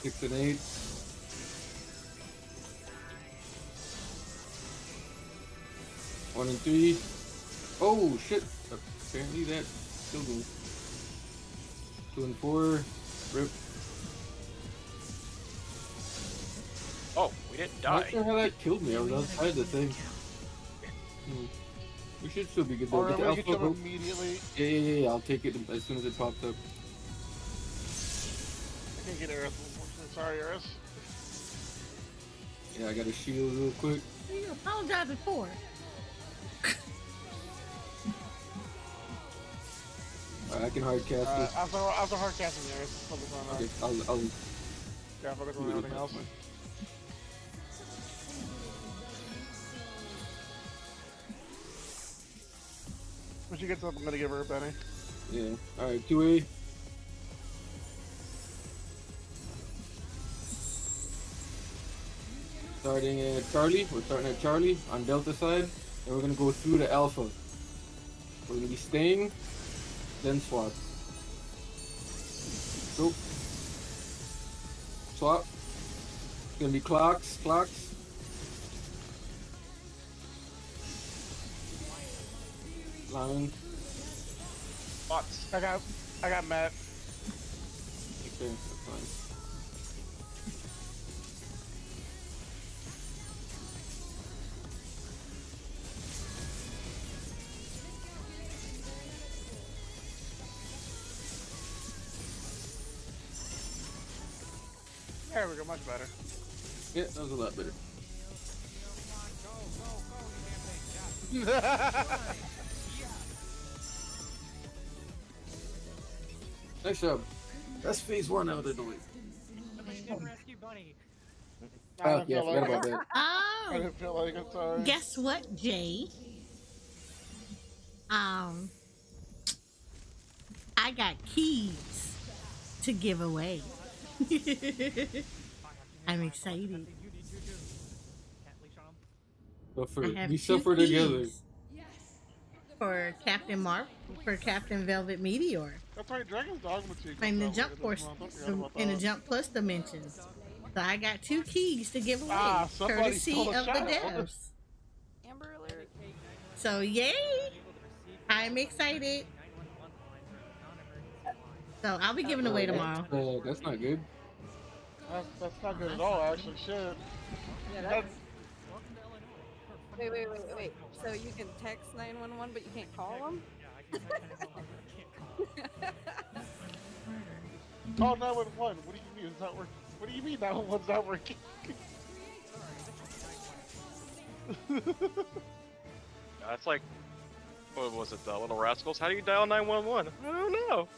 [SPEAKER 6] Six and 8. One and 3. Oh shit! Apparently that killed me. 2 and 4. Rip.
[SPEAKER 7] Oh, we didn't
[SPEAKER 6] Not
[SPEAKER 7] die.
[SPEAKER 6] sure how that killed me. I was outside the thing. We should still be good though.
[SPEAKER 8] Alright,
[SPEAKER 6] Get the
[SPEAKER 8] we can
[SPEAKER 6] alpha.
[SPEAKER 8] jump immediately.
[SPEAKER 6] Yeah. I'll take it as soon as it pops up.
[SPEAKER 8] I can't get Eris, unfortunately. Sorry, Eris.
[SPEAKER 6] Yeah, I got a shield real quick.
[SPEAKER 2] What are you apologizing for?
[SPEAKER 6] I can hard cast this.
[SPEAKER 8] After hard casting Eris, focus on
[SPEAKER 6] Okay, I'll
[SPEAKER 8] yeah, focus on everything else. When she gets up, I'm gonna give her a penny.
[SPEAKER 6] Yeah. Alright, 2A. Starting at Charlie. We're starting at Charlie on Delta side. And we're gonna go through the Alpha. We're gonna be staying, then swap. Go. Swap. It's gonna be clocks. Line.
[SPEAKER 7] Bots.
[SPEAKER 8] I got Matt.
[SPEAKER 6] Okay, that's fine.
[SPEAKER 8] There we go, much better.
[SPEAKER 6] Yeah, that was a lot better. Nice job. That's phase 1 out of the way.
[SPEAKER 4] Somebody didn't rescue Bunny.
[SPEAKER 8] I
[SPEAKER 6] Oh,
[SPEAKER 8] didn't
[SPEAKER 6] yeah,
[SPEAKER 8] feel
[SPEAKER 6] forgot
[SPEAKER 8] like
[SPEAKER 6] about
[SPEAKER 8] it.
[SPEAKER 6] that.
[SPEAKER 8] I
[SPEAKER 2] Oh,
[SPEAKER 8] didn't feel like it, sorry.
[SPEAKER 2] guess what, Jay? I got keys to give away. I'm excited.
[SPEAKER 4] Can't leash on him.
[SPEAKER 6] Suffer.
[SPEAKER 2] I have
[SPEAKER 6] We
[SPEAKER 2] two
[SPEAKER 6] suffer together.
[SPEAKER 2] keys for Captain Mark, for Captain Velvet Meteor,
[SPEAKER 8] That's right, Dragon's Dogma 2.
[SPEAKER 2] in the
[SPEAKER 8] comes out
[SPEAKER 2] jump
[SPEAKER 8] later
[SPEAKER 2] force,
[SPEAKER 8] this month. I forgot about
[SPEAKER 2] in the
[SPEAKER 8] that.
[SPEAKER 2] jump plus dimensions. So I got 2 keys to give away,
[SPEAKER 8] Ah, somebody
[SPEAKER 2] courtesy
[SPEAKER 8] stole a
[SPEAKER 2] of the
[SPEAKER 8] child.
[SPEAKER 2] devs.
[SPEAKER 5] Amber Alert.
[SPEAKER 2] So yay! I'm excited. So I'll be giving away tomorrow.
[SPEAKER 6] That's not good.
[SPEAKER 8] That's not good at all, actually. Shit.
[SPEAKER 5] Yeah,
[SPEAKER 8] That's,
[SPEAKER 5] that's... Wait. So you can text 911, but you can't call them?
[SPEAKER 4] Yeah, I can text 911, but I can't call.
[SPEAKER 8] call 911. What do you mean it's not working? What do you mean 911's not working?
[SPEAKER 7] That's like, what was it, the Little Rascals? How do you dial 911? I don't know.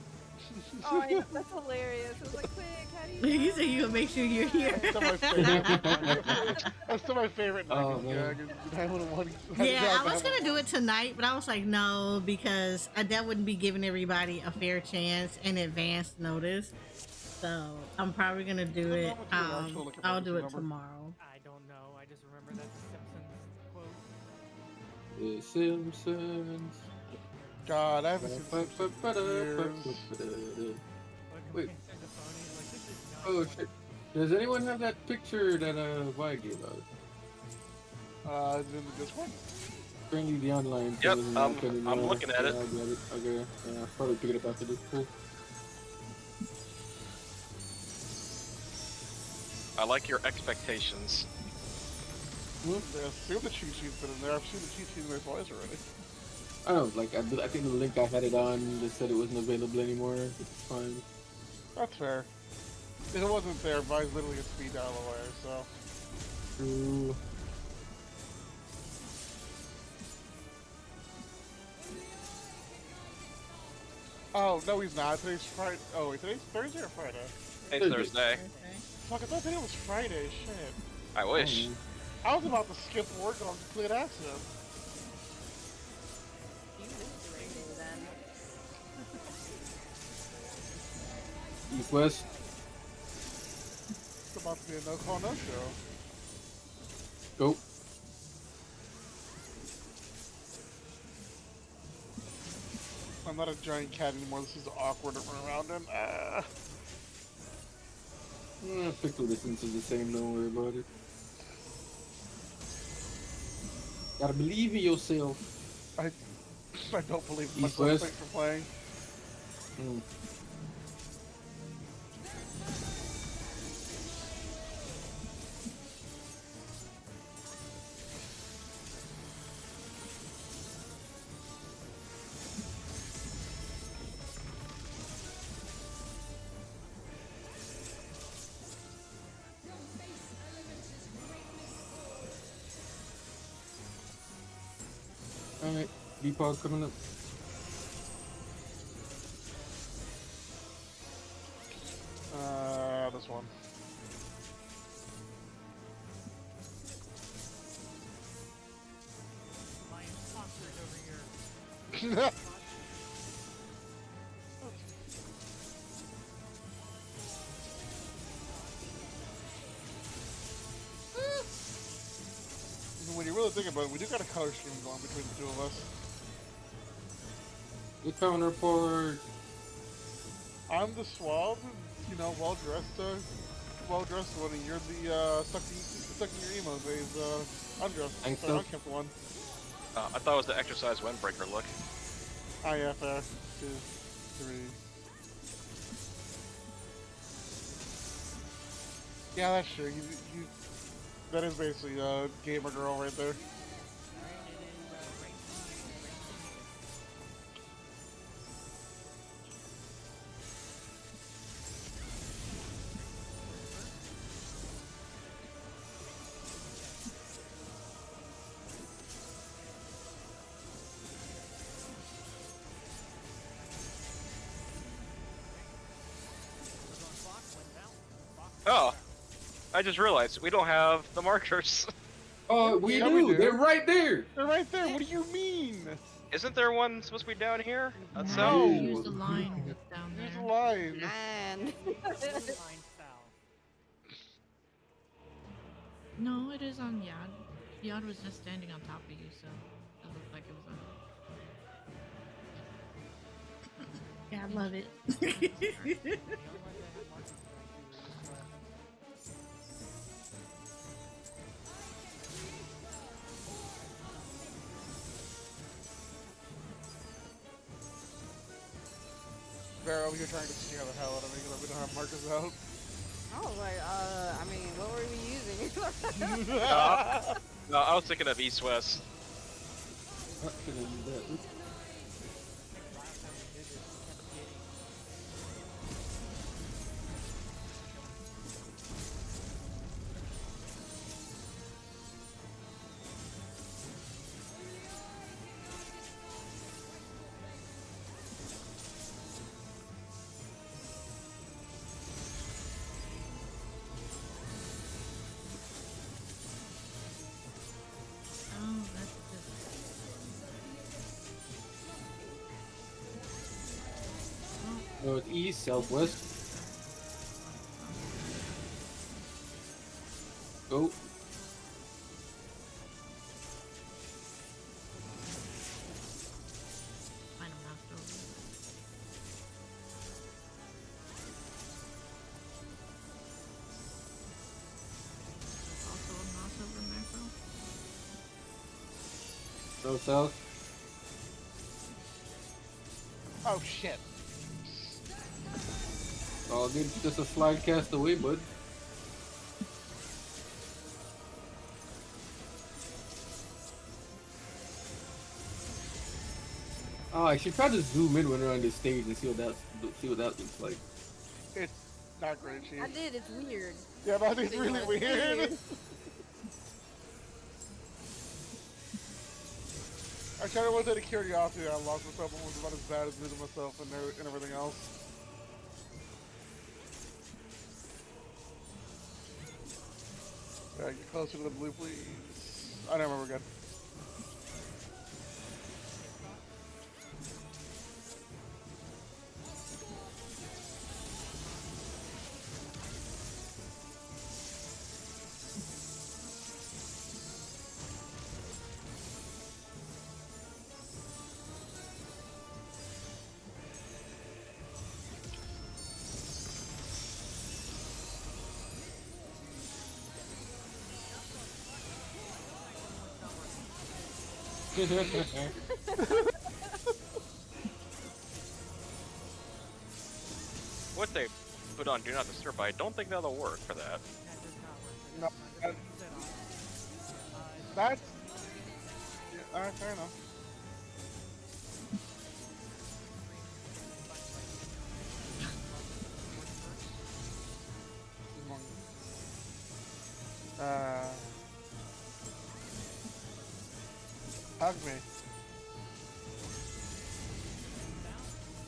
[SPEAKER 5] Oh, I know, that's hilarious. It was like, quick, how do you...
[SPEAKER 2] You said you gonna make sure you're here.
[SPEAKER 8] That's still my favorite. That's still my favorite.
[SPEAKER 6] Oh,
[SPEAKER 8] Niggas
[SPEAKER 6] man.
[SPEAKER 8] gag is 911.
[SPEAKER 2] Yeah, I was gonna do it tonight, but I was like, no, because that wouldn't be giving everybody a fair chance and advance notice. So I'm probably gonna do it. I'll do it tomorrow.
[SPEAKER 4] I don't know. I just remember that Simpsons quote.
[SPEAKER 6] The Simpsons.
[SPEAKER 8] God, I haven't seen Simpsons years.
[SPEAKER 6] Wait. Oh shit. Does anyone have that picture that Vi gave out?
[SPEAKER 8] Is it in the Discord?
[SPEAKER 6] Bring you the online.
[SPEAKER 7] Yep,
[SPEAKER 6] thing,
[SPEAKER 7] I'm looking at it.
[SPEAKER 6] Yeah, I got it. Okay. Yeah, I'll probably pick it up after this. Cool.
[SPEAKER 7] I like your expectations.
[SPEAKER 8] Yeah, see the cheat sheet's been in there. I've seen the cheat sheet in there twice already.
[SPEAKER 6] I don't know, like I think the link I had it on just said it wasn't available anymore. It's fine.
[SPEAKER 8] That's fair. If it wasn't there, Vi's literally a speed dial away, so.
[SPEAKER 6] True.
[SPEAKER 8] Oh, no, he's not. Today's Friday. Oh, wait, today's Thursday or Friday?
[SPEAKER 7] It's Thursday.
[SPEAKER 2] Thursday.
[SPEAKER 8] Fuck, I thought today was Friday. Shit.
[SPEAKER 7] I wish.
[SPEAKER 8] I was about to skip work on complete accident.
[SPEAKER 5] You missed the rain day then.
[SPEAKER 6] East West.
[SPEAKER 8] It's about to be a no call, no show.
[SPEAKER 6] Go.
[SPEAKER 8] I'm not a giant cat anymore. This is awkward to run around in.
[SPEAKER 6] Pick the distance is the same. Don't worry about it. Gotta believe in yourself.
[SPEAKER 8] I don't believe in
[SPEAKER 6] East,
[SPEAKER 8] myself.
[SPEAKER 6] West.
[SPEAKER 8] Thanks for playing.
[SPEAKER 6] Alright, Depot coming up.
[SPEAKER 8] This one.
[SPEAKER 4] Lion sponsors over here.
[SPEAKER 8] When you really think about it, we do got a color scheme going between the two of us.
[SPEAKER 6] The counterpart.
[SPEAKER 8] I'm the suave, you know, well-dressed one, and you're the stuck in your emo phase, undressed,
[SPEAKER 6] Thanks,
[SPEAKER 8] so
[SPEAKER 6] though.
[SPEAKER 8] unkempt one.
[SPEAKER 7] I thought it was the exercise windbreaker look.
[SPEAKER 8] Ah, yeah, fair. 2, 3. Yeah, that's true. That is basically a gamer girl right there.
[SPEAKER 7] Oh, I just realized we don't have the markers.
[SPEAKER 6] Oh, we
[SPEAKER 8] Yeah,
[SPEAKER 6] do.
[SPEAKER 8] we do.
[SPEAKER 6] They're right there.
[SPEAKER 8] They're right there. What do you mean?
[SPEAKER 7] Isn't there one supposed to be down here? That's
[SPEAKER 3] No,
[SPEAKER 7] south.
[SPEAKER 3] you use the line that's down
[SPEAKER 8] Here's the
[SPEAKER 3] there.
[SPEAKER 8] line.
[SPEAKER 5] Man.
[SPEAKER 4] Line south.
[SPEAKER 3] No, it is on Yad. Yad was just standing on top of you, so it looked like it was on.
[SPEAKER 2] Yeah, I love it.
[SPEAKER 4] The only one that had markers
[SPEAKER 8] Bear over here trying to scare the hell out of me because we don't have markers out.
[SPEAKER 5] I was like, I mean, what were we using?
[SPEAKER 7] No, I was thinking of East West.
[SPEAKER 6] Not gonna do that.
[SPEAKER 4] last time we did this, we kept getting
[SPEAKER 3] Oh, that's just. Oh,
[SPEAKER 6] No, it's east, southwest. Go.
[SPEAKER 3] kind of moused over. Also a mouse over macro.
[SPEAKER 6] Go south.
[SPEAKER 8] Oh shit.
[SPEAKER 6] Oh, dude, just a slide cast away, bud. Oh, I should try to zoom in when we're on this stage and see what that looks like.
[SPEAKER 8] It's not great, Chief.
[SPEAKER 5] I did, it's weird.
[SPEAKER 8] Yeah, that is
[SPEAKER 5] It
[SPEAKER 8] really
[SPEAKER 5] was
[SPEAKER 8] weird.
[SPEAKER 5] weird.
[SPEAKER 8] I I tried to rotate a curiosity. I lost myself and was about as bad as losing myself and everything else. Alright, get closer to the blue, please. I don't remember good.
[SPEAKER 7] What they put on Do Not Disturb, but I don't think that'll work for that.
[SPEAKER 4] That does not work.
[SPEAKER 8] No,
[SPEAKER 4] That's not use it on.
[SPEAKER 8] That's... Yeah, alright, fair enough. Hug me.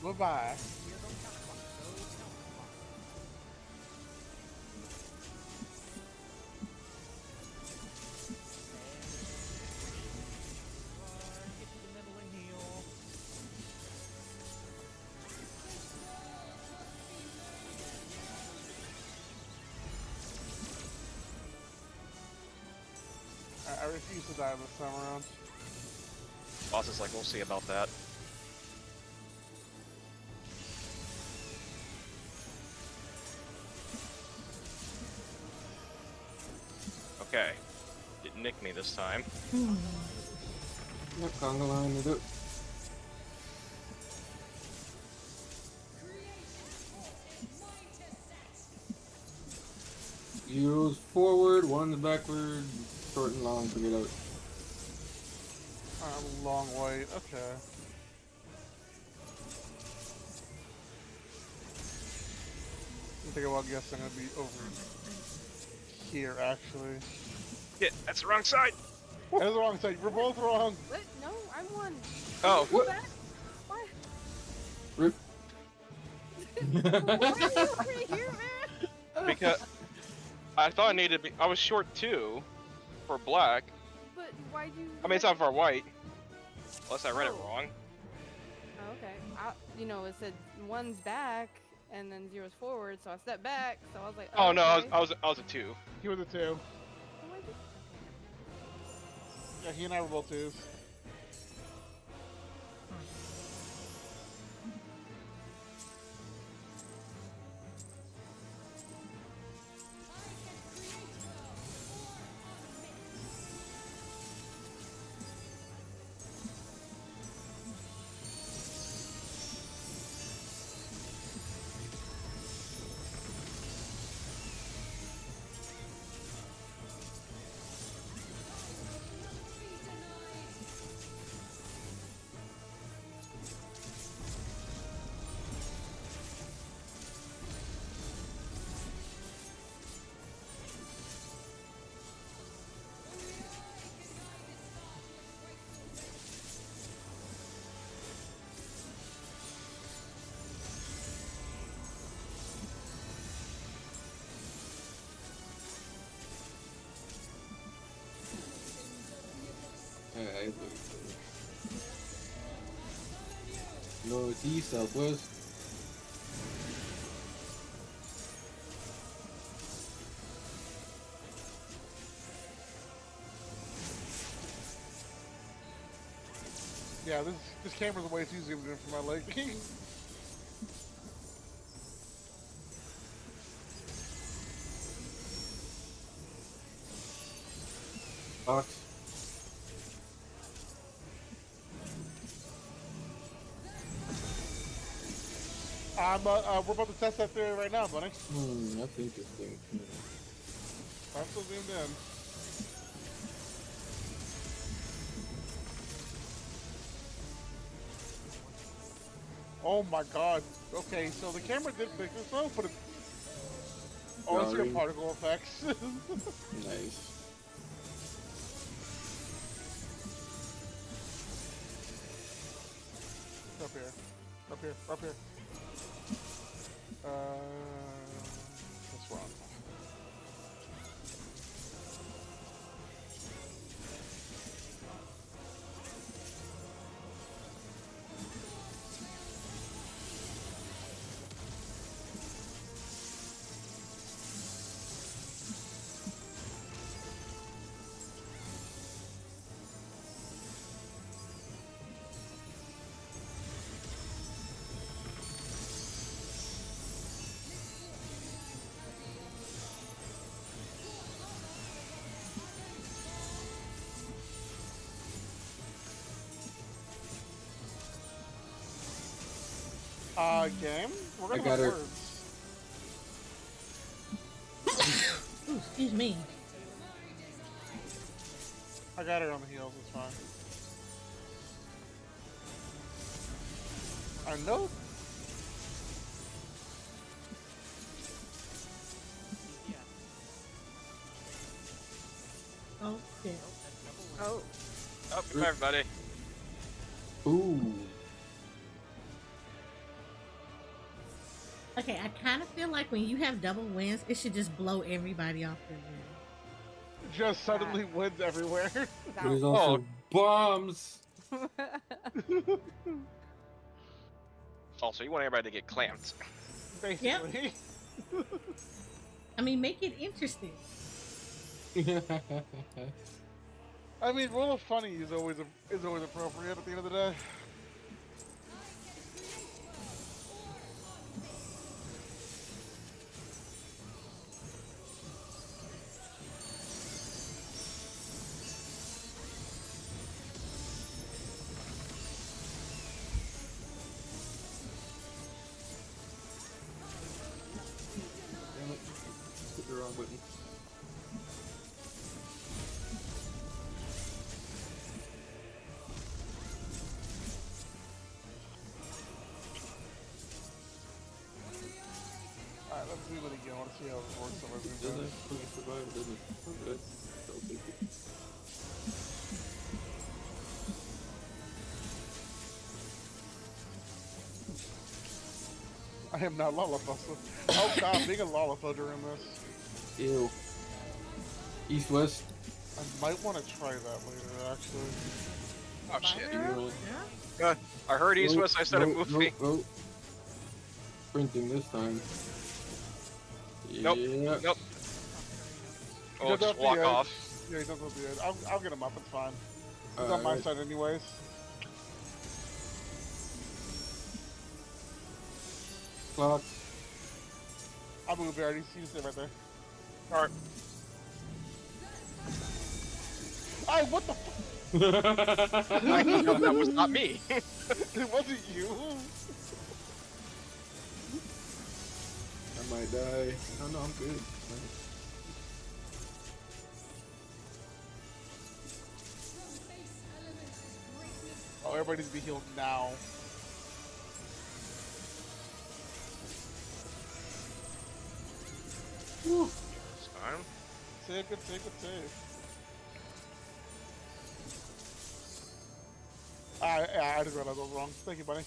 [SPEAKER 8] Goodbye.
[SPEAKER 4] Get to the middle and heal.
[SPEAKER 8] I refuse to die this time around.
[SPEAKER 7] Boss is like, we'll see about that. Okay. Didn't nick me this time.
[SPEAKER 6] Yep, conga line it up. Zero's forward, one's backward, short and long, figure it out.
[SPEAKER 8] A long wait, okay. I think I'm guessing I'd be over here, actually.
[SPEAKER 7] Yeah, that's the wrong side!
[SPEAKER 8] That is the wrong side. We're both wrong.
[SPEAKER 5] What? No, I'm one.
[SPEAKER 7] Oh,
[SPEAKER 6] What?
[SPEAKER 5] What?
[SPEAKER 6] Rip.
[SPEAKER 5] Why are you over here, man?
[SPEAKER 7] because I thought I needed to be. I was short 2 for black.
[SPEAKER 5] But why'd you...
[SPEAKER 7] I mean, it's not for white. Unless I read it
[SPEAKER 5] Oh.
[SPEAKER 7] wrong.
[SPEAKER 5] Oh, okay. You know, it said one's back and then zero's forward, so I stepped back. So I was like,
[SPEAKER 7] Oh no,
[SPEAKER 5] okay.
[SPEAKER 7] I was a 2.
[SPEAKER 8] He was a 2.
[SPEAKER 5] Oh, I did-
[SPEAKER 8] Yeah, he and I were both 2s.
[SPEAKER 6] Alright. Northeast, southwest.
[SPEAKER 8] Yeah, this camera's way too zoomed in for my liking.
[SPEAKER 6] Box.
[SPEAKER 8] We're about to test that theory right now, buddy.
[SPEAKER 6] That's interesting.
[SPEAKER 8] I'm still zoomed in. Oh my god. Okay, so the camera did fix itself, but it... Oh, it's got
[SPEAKER 6] Drawing.
[SPEAKER 8] particle effects.
[SPEAKER 6] Nice.
[SPEAKER 8] Up here. Up here. Up here. This one. Game? We're gonna
[SPEAKER 6] got
[SPEAKER 8] have
[SPEAKER 6] her.
[SPEAKER 8] words.
[SPEAKER 2] Ooh, excuse me.
[SPEAKER 8] I got her on the heels, it's fine. I know.
[SPEAKER 2] Oh, shit.
[SPEAKER 5] Oh.
[SPEAKER 7] Oh, come here, everybody.
[SPEAKER 6] Ooh.
[SPEAKER 2] Okay, I kind of feel like when you have double wins, it should just blow everybody off the win.
[SPEAKER 8] Just suddenly wins everywhere.
[SPEAKER 6] There's also bombs.
[SPEAKER 7] Also, you want everybody to get clamped.
[SPEAKER 8] Basically.
[SPEAKER 2] I mean, make it interesting.
[SPEAKER 8] I mean, rule of funny is always appropriate at the end of the day.
[SPEAKER 6] Damn it. Hit the wrong button.
[SPEAKER 8] Alright, let's do it again. I want to see how it works on
[SPEAKER 6] Does
[SPEAKER 8] everything.
[SPEAKER 6] that fucking survive? Doesn't it? Okay. I'll take it.
[SPEAKER 8] I am not Lollapalooza. Oh god, being a Lollapalooza during this.
[SPEAKER 6] Ew. East West.
[SPEAKER 8] I might want to try that later, actually.
[SPEAKER 7] Oh shit.
[SPEAKER 6] Ew.
[SPEAKER 3] Yeah?
[SPEAKER 7] I heard East
[SPEAKER 6] Nope,
[SPEAKER 7] West, I started
[SPEAKER 6] nope,
[SPEAKER 7] moving.
[SPEAKER 6] Nope. Printing this time.
[SPEAKER 7] Nope.
[SPEAKER 6] Yeah.
[SPEAKER 7] Nope.
[SPEAKER 8] He
[SPEAKER 7] Oh,
[SPEAKER 8] does
[SPEAKER 7] just
[SPEAKER 8] have the
[SPEAKER 7] walk
[SPEAKER 8] edge.
[SPEAKER 7] off.
[SPEAKER 8] Yeah, he does have the edge. I'll get him up, it's fine. He's on my
[SPEAKER 6] Alright.
[SPEAKER 8] side anyways.
[SPEAKER 6] Clock.
[SPEAKER 8] I'll move there, you see it right there.
[SPEAKER 7] Alright.
[SPEAKER 8] Ay, what the fuck?
[SPEAKER 7] I know that was not me.
[SPEAKER 8] It wasn't you.
[SPEAKER 6] I might die. Oh no, I'm good.
[SPEAKER 8] Oh, everybody needs to be healed now.
[SPEAKER 7] This time.
[SPEAKER 8] Save, good save, good save. I just realized I was wrong. Thank you, buddy.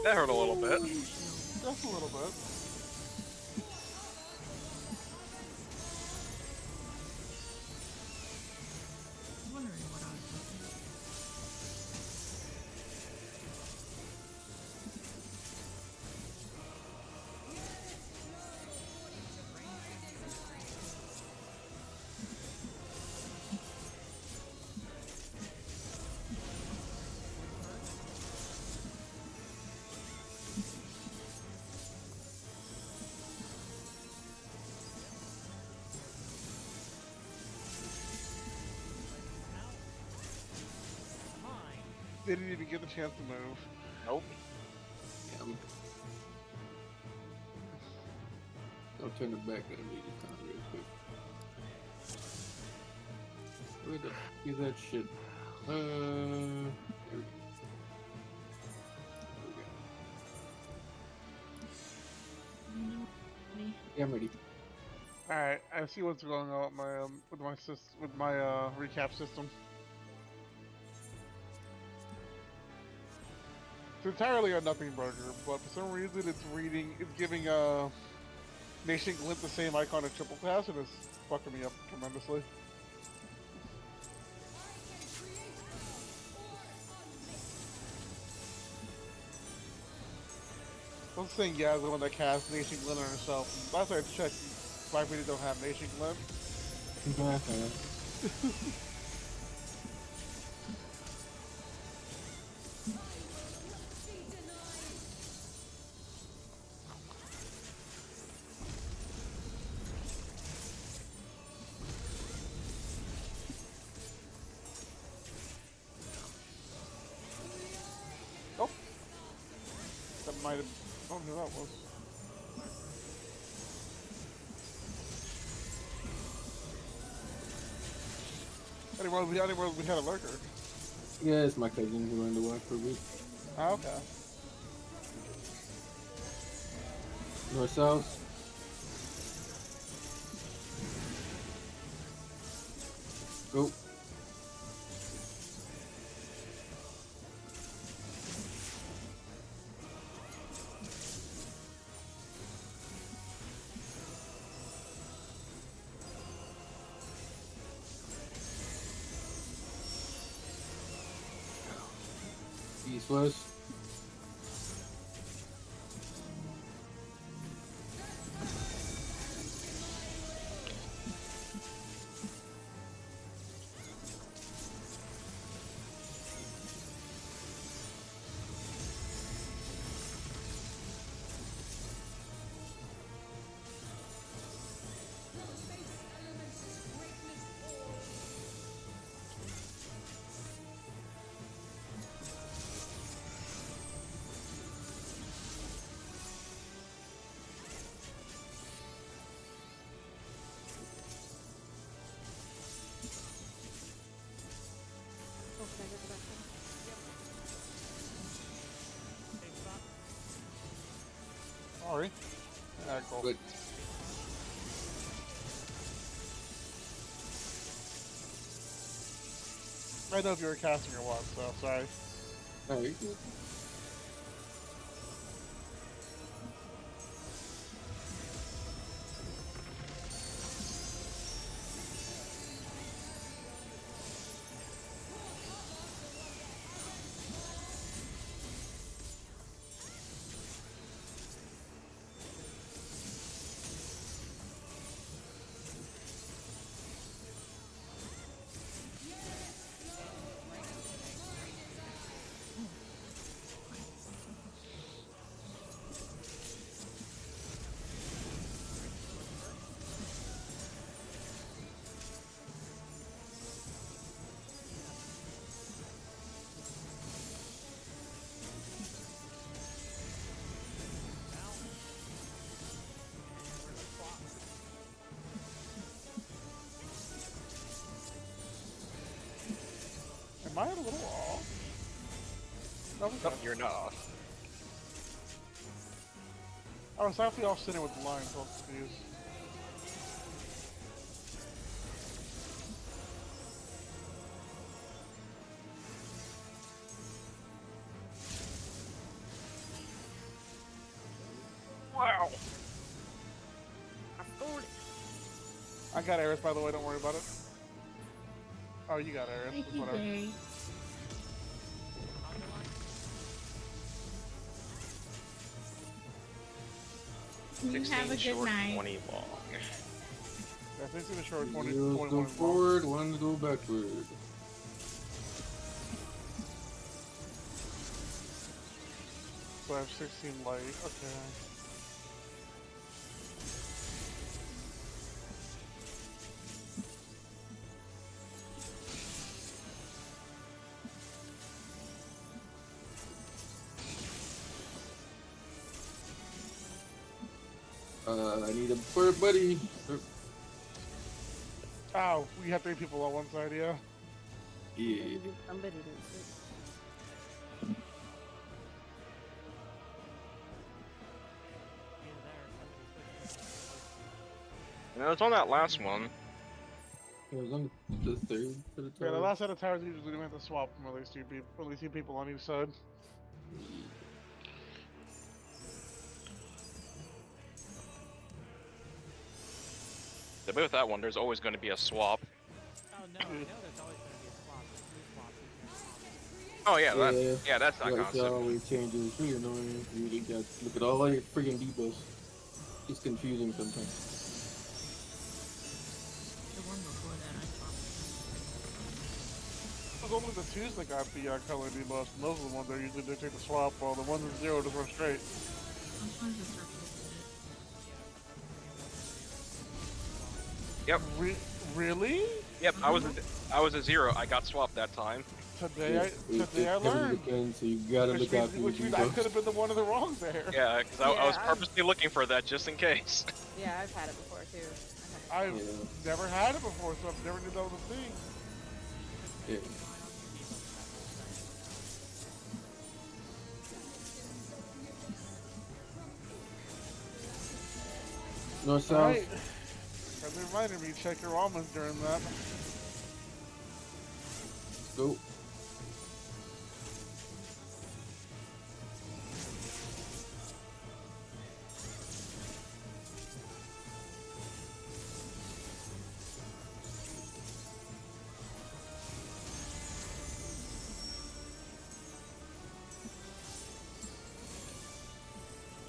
[SPEAKER 7] That hurt a little bit.
[SPEAKER 8] Just a little bit.
[SPEAKER 3] I'm wondering what I was thinking.
[SPEAKER 8] Didn't even get the chance to move.
[SPEAKER 7] Nope.
[SPEAKER 6] Damn. I'll turn it back and read it down real quick. Where the f is that shit? There we go. Yeah, I'm ready.
[SPEAKER 8] Alright, I see what's going on with my recap system. It's entirely a nothing burger, but for some reason it's giving Nation Glint the same icon as Triple Pass, and it's fucking me up tremendously. I'm saying yeah, the one that casts Nation Glint on herself. Last I checked, Black Beauty don't have Nation Glint. Oh, that might have. I don't know who that was. I didn't realize we had a lurker.
[SPEAKER 6] Yeah, it's my cousin who ran the one for a week.
[SPEAKER 8] Oh, okay.
[SPEAKER 6] North south. Go. East west.
[SPEAKER 5] Oh, can I get the back one?
[SPEAKER 4] Same spot.
[SPEAKER 8] Sorry. Alright, cool.
[SPEAKER 6] Good.
[SPEAKER 8] I didn't know if you were casting or what, so sorry.
[SPEAKER 6] Alright.
[SPEAKER 8] Am I a little off? No, I'm
[SPEAKER 7] No,
[SPEAKER 8] good.
[SPEAKER 7] you're not off.
[SPEAKER 8] I was actually off sitting with the line, so I was confused.
[SPEAKER 7] Wow.
[SPEAKER 5] I scored it.
[SPEAKER 8] I got Eris, by the way, don't worry about it. Oh, you got Eris.
[SPEAKER 2] Thank
[SPEAKER 8] It's
[SPEAKER 2] you,
[SPEAKER 8] whatever.
[SPEAKER 2] Jay. You
[SPEAKER 7] 16
[SPEAKER 2] have a good
[SPEAKER 7] short,
[SPEAKER 2] night.
[SPEAKER 7] 20 long.
[SPEAKER 8] Yeah, 16 to short, 20,
[SPEAKER 6] Zeros
[SPEAKER 8] 21
[SPEAKER 6] go
[SPEAKER 8] long.
[SPEAKER 6] forward, one go backward.
[SPEAKER 8] So I have 16 light. Okay.
[SPEAKER 6] I need a bird buddy.
[SPEAKER 8] Oh, we have 3 people on one side, yeah.
[SPEAKER 6] Yeah.
[SPEAKER 5] Somebody didn't sleep.
[SPEAKER 4] Either there or somebody switched
[SPEAKER 7] You know, it's on that last one.
[SPEAKER 6] It was on the third for the
[SPEAKER 8] Yeah, the
[SPEAKER 6] tower.
[SPEAKER 8] last set of towers usually we have to swap from at least 2 people on each side.
[SPEAKER 7] The bit with that one, there's always going to be a swap.
[SPEAKER 4] Oh no, I know there's always going to be a swap. Two swaps is gonna swap.
[SPEAKER 7] Oh yeah,
[SPEAKER 6] Yeah.
[SPEAKER 7] that's that
[SPEAKER 6] Like,
[SPEAKER 7] concept.
[SPEAKER 6] always changes. It's really annoying. You really got to look at all your friggin' debuffs. It's confusing sometimes.
[SPEAKER 3] The one before that I swapped.
[SPEAKER 8] It was only the 2s that got the color debuffs, and those are the ones that usually dictate the swap, while the ones with 0 just run straight.
[SPEAKER 3] Sometimes the circle did it.
[SPEAKER 7] Yep.
[SPEAKER 8] Really?
[SPEAKER 7] Yep, I was a 0. I got swapped that time.
[SPEAKER 8] Today
[SPEAKER 6] Yeah,
[SPEAKER 8] I learned.
[SPEAKER 6] Depends, so you gotta look out for your
[SPEAKER 8] Which means I
[SPEAKER 6] debuffs.
[SPEAKER 8] could have been the one in the wrong there.
[SPEAKER 7] Yeah, because I was
[SPEAKER 5] Yeah,
[SPEAKER 7] purposely looking for that just in case.
[SPEAKER 5] Yeah, I've had it before too.
[SPEAKER 8] I've
[SPEAKER 6] Yeah.
[SPEAKER 8] never had it before, so I've never knew that was a thing.
[SPEAKER 6] Yeah. North south.
[SPEAKER 8] Alright. Friendly reminder me, check your almonds during that.
[SPEAKER 6] Go.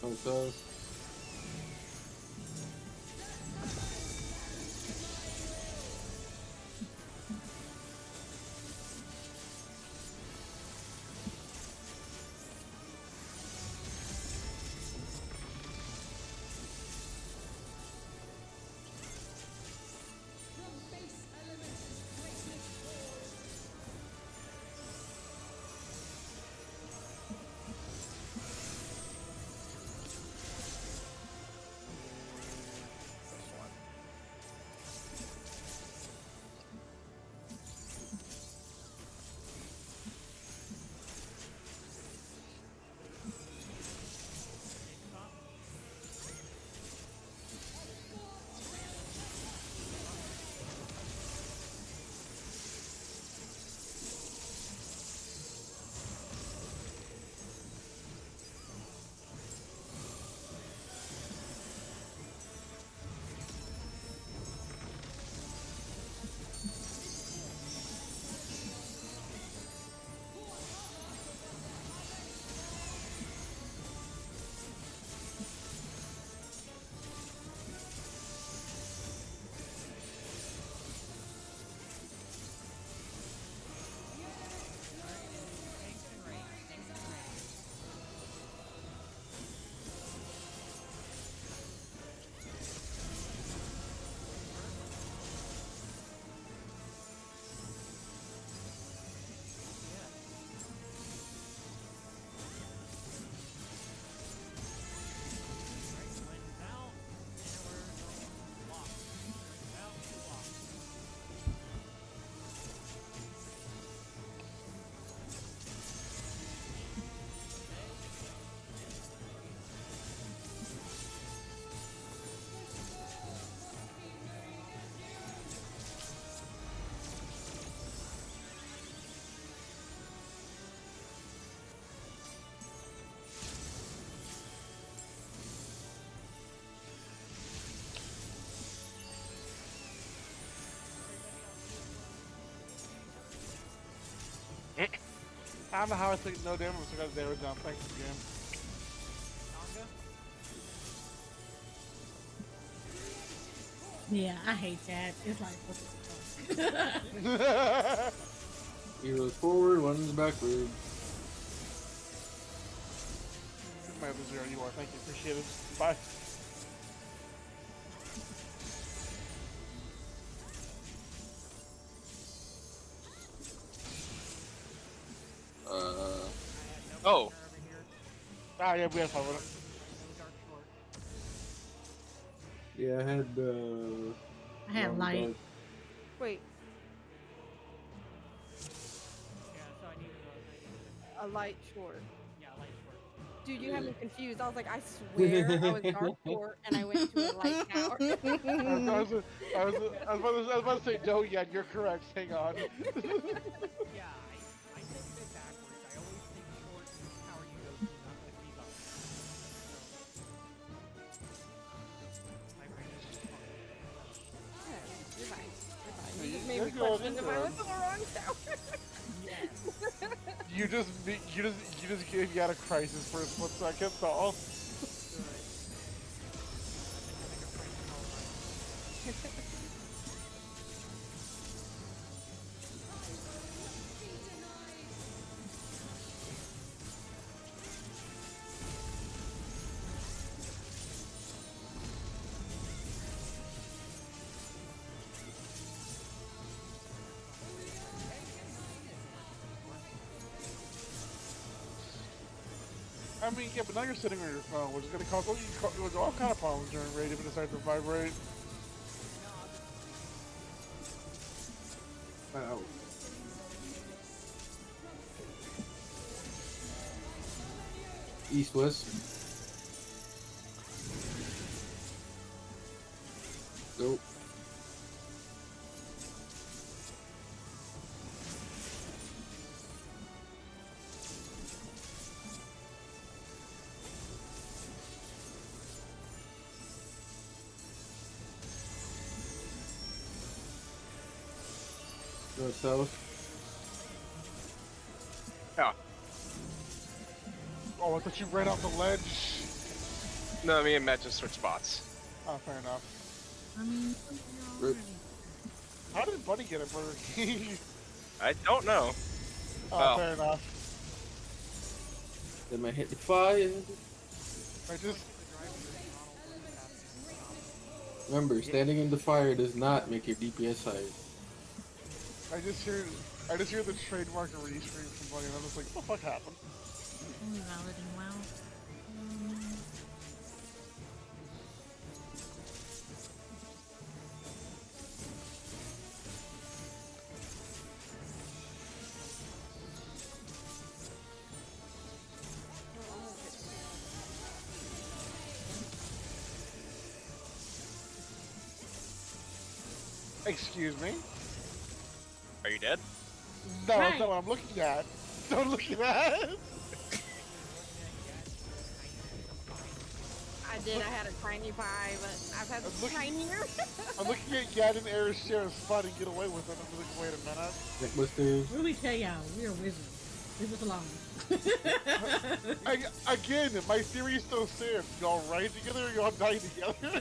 [SPEAKER 6] North south.
[SPEAKER 8] I don't know how I think no damage, so I got the damage down. Thanks, game.
[SPEAKER 2] Yeah, I hate that. It's like, what the fuck?
[SPEAKER 6] Heroes forward, one's backward.
[SPEAKER 8] My other 0 you are. Thank you. Appreciate it. Bye.
[SPEAKER 7] Oh,
[SPEAKER 8] Ah, yeah, we have fun with it.
[SPEAKER 4] No dark short.
[SPEAKER 6] Yeah, I had
[SPEAKER 2] I had
[SPEAKER 6] long
[SPEAKER 2] light.
[SPEAKER 6] dark.
[SPEAKER 5] Wait,
[SPEAKER 4] Yeah, so I needed
[SPEAKER 5] a light short.
[SPEAKER 4] yeah, light short.
[SPEAKER 5] Dude, you had me confused. I was like, I swear I was dark short and I went to a light tower.
[SPEAKER 8] I was about to say, no, yeah, you're correct. Hang on.
[SPEAKER 4] Yeah, I think of it backwards. I always think short is power you go to, not the speed level. So, my brain is just funky.
[SPEAKER 5] Yeah, you're fine. You're fine.
[SPEAKER 8] Yeah,
[SPEAKER 5] You just
[SPEAKER 8] you-
[SPEAKER 5] made
[SPEAKER 8] you're
[SPEAKER 5] me
[SPEAKER 8] good,
[SPEAKER 5] question if
[SPEAKER 8] you're
[SPEAKER 5] I
[SPEAKER 8] good.
[SPEAKER 5] went to the wrong tower.
[SPEAKER 8] You just gave Yad a crisis for a split second, though. I mean, yeah, but now you're sitting on your phone, which is going to cause all kind of problems during raid if it decides to vibrate.
[SPEAKER 6] Wow. East west. Go. North south.
[SPEAKER 7] Yeah.
[SPEAKER 8] Oh, I thought you ran off the ledge.
[SPEAKER 7] No, me and Matt just switched spots.
[SPEAKER 8] Oh, fair enough.
[SPEAKER 3] I mean, you're
[SPEAKER 6] Rip.
[SPEAKER 3] already.
[SPEAKER 8] How did Buddy get it, Burger King?
[SPEAKER 7] I don't know.
[SPEAKER 8] Oh,
[SPEAKER 7] Well.
[SPEAKER 8] fair enough.
[SPEAKER 6] Then I hit the fire.
[SPEAKER 8] I just,
[SPEAKER 6] Remember, standing in the fire does not make your DPS higher.
[SPEAKER 8] I just hear the trademark re-scream from Buddy, and I'm just like, what the fuck happened?
[SPEAKER 3] Only valid in WoW.
[SPEAKER 8] Excuse me?
[SPEAKER 7] Are you dead?
[SPEAKER 8] No,
[SPEAKER 2] Right.
[SPEAKER 8] that's not what I'm looking at. Don't look at that.
[SPEAKER 5] I did. I had a tiny pie, but I've had
[SPEAKER 8] I'm looking-
[SPEAKER 5] tinier.
[SPEAKER 8] I'm looking at Yad and Air's share of spot and get away with it. I'm like, wait a minute.
[SPEAKER 6] Neckbusters.
[SPEAKER 2] What do we tell y'all? We're wizards. Leave us alone.
[SPEAKER 8] Again, my theory still stands. Y'all ride together or y'all die together?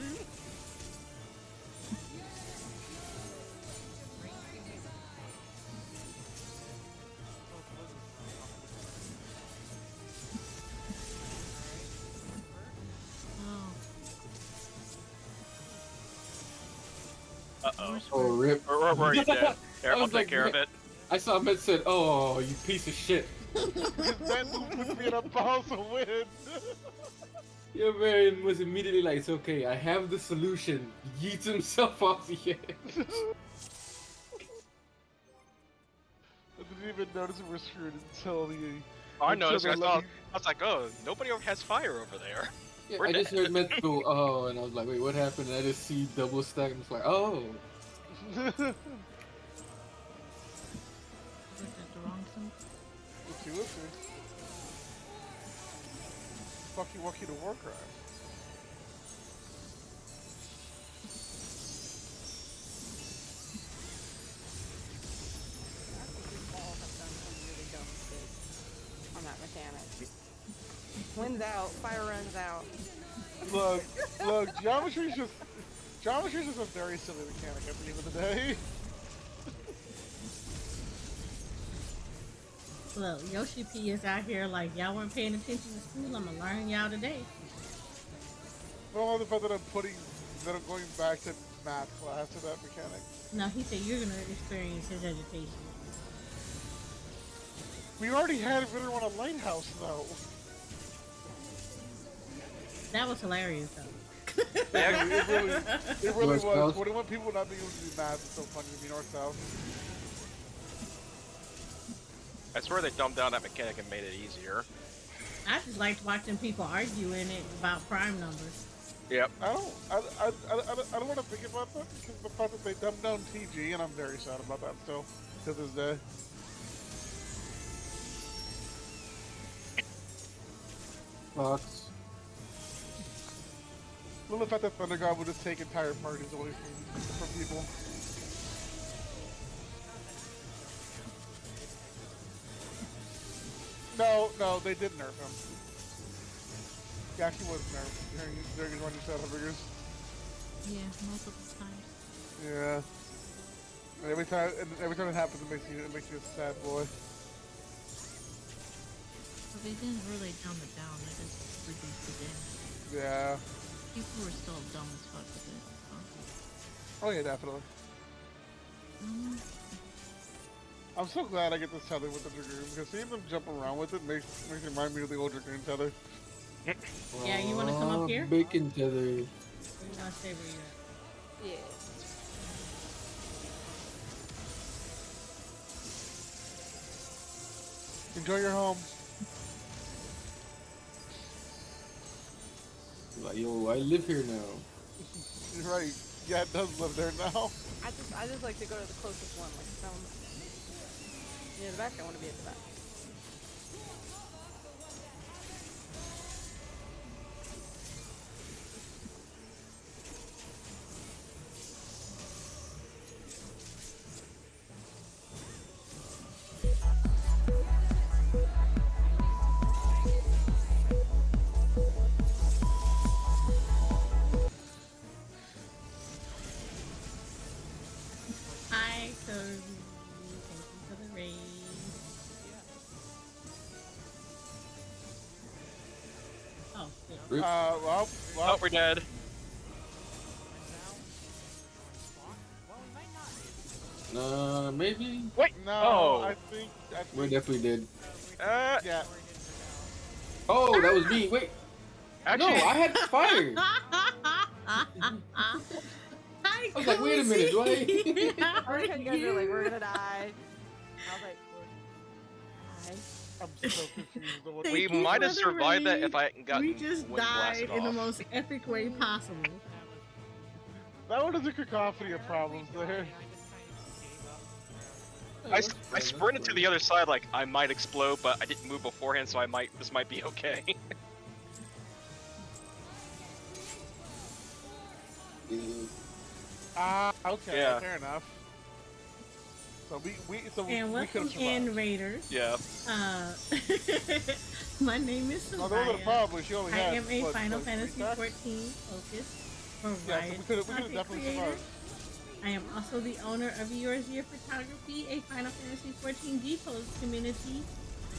[SPEAKER 3] Oh,
[SPEAKER 7] Uh-oh.
[SPEAKER 6] Oh, rip.
[SPEAKER 7] Or were you dead? Here,
[SPEAKER 6] I
[SPEAKER 7] I'll
[SPEAKER 6] was
[SPEAKER 7] take
[SPEAKER 6] like,
[SPEAKER 7] care of
[SPEAKER 6] man.
[SPEAKER 7] it.
[SPEAKER 6] I saw Met said, "Oh, you piece of shit."
[SPEAKER 8] That move puts me in a balsa win.
[SPEAKER 6] Your man was immediately like, "It's okay. I have the solution." Yeets himself off the edge.
[SPEAKER 8] I didn't even notice it was screwed until the.
[SPEAKER 7] I
[SPEAKER 8] until
[SPEAKER 7] noticed.
[SPEAKER 8] they
[SPEAKER 7] I
[SPEAKER 8] let
[SPEAKER 7] thought
[SPEAKER 8] me-
[SPEAKER 7] I was like, oh, nobody has fire over there.
[SPEAKER 6] Yeah,
[SPEAKER 7] We're
[SPEAKER 6] I just
[SPEAKER 7] dead.
[SPEAKER 6] heard Met go, "Oh," and I was like, "Wait, what happened?" And I just see double stack, and it's like, "Oh."
[SPEAKER 3] was that the wrong thing?
[SPEAKER 8] Whoopsie. Fucky Wucky to Warcraft.
[SPEAKER 5] I think we all have done some really dumb mistakes on that mechanic. Wins out, fire runs out.
[SPEAKER 8] Look, geometry's just a very silly mechanic at the end of the day.
[SPEAKER 2] Look, Yoshi P is out here like, y'all weren't paying attention to school. I'm gonna learn y'all today.
[SPEAKER 8] Well, the fact that I'm going back to math class to that mechanic.
[SPEAKER 2] No, he said you're gonna experience his education.
[SPEAKER 8] We already had Ritter on a lighthouse though.
[SPEAKER 2] That was hilarious though.
[SPEAKER 7] Yeah.
[SPEAKER 8] It really
[SPEAKER 6] North,
[SPEAKER 8] was.
[SPEAKER 6] south.
[SPEAKER 8] 21 people not being able to do math is so funny to me, north south.
[SPEAKER 7] I swear they dumbed down that mechanic and made it easier.
[SPEAKER 2] I just liked watching people arguing it about prime numbers.
[SPEAKER 7] Yep.
[SPEAKER 8] I don't want to think about that because the fact that they dumbed down TG, and I'm very sad about that still to this day.
[SPEAKER 6] Fox.
[SPEAKER 8] Well, the fact that Thunder God would just take entire parties away from people. No, they did nerf him. He actually was nerfed during his running shadow figures.
[SPEAKER 3] Yeah, multiple times.
[SPEAKER 8] Yeah. And every time it happens, it makes you a sad boy.
[SPEAKER 3] But they didn't really dumb it down. They just reduced the damage.
[SPEAKER 8] Yeah.
[SPEAKER 3] People were still dumb as fuck with it. So.
[SPEAKER 8] Oh yeah, definitely. I'm so glad I get this tether with the Dragoon because seeing them jump around with it makes me remind me of the old Dragoon tether.
[SPEAKER 2] Yeah, you want to come up here?
[SPEAKER 6] Bacon tether.
[SPEAKER 2] Or you want to stay where you're at?
[SPEAKER 5] Yeah.
[SPEAKER 8] Enjoy your home.
[SPEAKER 6] Like, yo, I live here now.
[SPEAKER 8] You're right. Yeah, it does live there now.
[SPEAKER 5] I just like to go to the closest one. Like if I'm near the back, I want to be at the back.
[SPEAKER 2] Hi, Kirby. Thank you for the raid. Oh, cool.
[SPEAKER 6] Rip.
[SPEAKER 8] Well,
[SPEAKER 7] Oh, we're dead.
[SPEAKER 6] Maybe.
[SPEAKER 7] Wait.
[SPEAKER 8] no,
[SPEAKER 7] Oh.
[SPEAKER 8] I think
[SPEAKER 6] We definitely did.
[SPEAKER 8] yeah.
[SPEAKER 6] Oh, that was me. Wait.
[SPEAKER 7] Actually,
[SPEAKER 6] No, I had fire.
[SPEAKER 2] Hi,
[SPEAKER 6] I was like, wait a minute, do
[SPEAKER 2] How
[SPEAKER 5] I
[SPEAKER 2] are
[SPEAKER 5] like how you guys are like, we're
[SPEAKER 2] you?
[SPEAKER 5] gonna die. I was like, hi.
[SPEAKER 8] I'm so confused. On what
[SPEAKER 2] Thank
[SPEAKER 7] we
[SPEAKER 2] you
[SPEAKER 7] might
[SPEAKER 2] for
[SPEAKER 7] have
[SPEAKER 2] the
[SPEAKER 7] survived that
[SPEAKER 2] raid.
[SPEAKER 7] if I hadn't gotten
[SPEAKER 2] We just
[SPEAKER 7] wind
[SPEAKER 2] died
[SPEAKER 7] blasted
[SPEAKER 2] in the
[SPEAKER 7] off.
[SPEAKER 2] most epic way possible.
[SPEAKER 8] that one is a cacophony of problems there.
[SPEAKER 7] I sprinted to the other side like I might explode, but I didn't move beforehand, so this might be okay.
[SPEAKER 8] Okay,
[SPEAKER 7] Yeah.
[SPEAKER 8] fair enough. So
[SPEAKER 2] And
[SPEAKER 8] we could
[SPEAKER 2] welcome
[SPEAKER 8] have
[SPEAKER 2] in,
[SPEAKER 8] survived.
[SPEAKER 2] Raiders.
[SPEAKER 7] Yeah.
[SPEAKER 2] My name is
[SPEAKER 8] No, there wasn't a
[SPEAKER 2] Soraya.
[SPEAKER 8] problem. She only
[SPEAKER 2] I
[SPEAKER 8] had.
[SPEAKER 2] am a
[SPEAKER 8] what,
[SPEAKER 2] Final
[SPEAKER 8] like,
[SPEAKER 2] Fantasy
[SPEAKER 8] 3 stacks?
[SPEAKER 2] XIV focused
[SPEAKER 8] Yeah,
[SPEAKER 2] variety
[SPEAKER 8] so we could have
[SPEAKER 2] content
[SPEAKER 8] definitely
[SPEAKER 2] creator.
[SPEAKER 8] survived.
[SPEAKER 2] I am also the owner of Yours Year Photography, a Final Fantasy XIV Depose community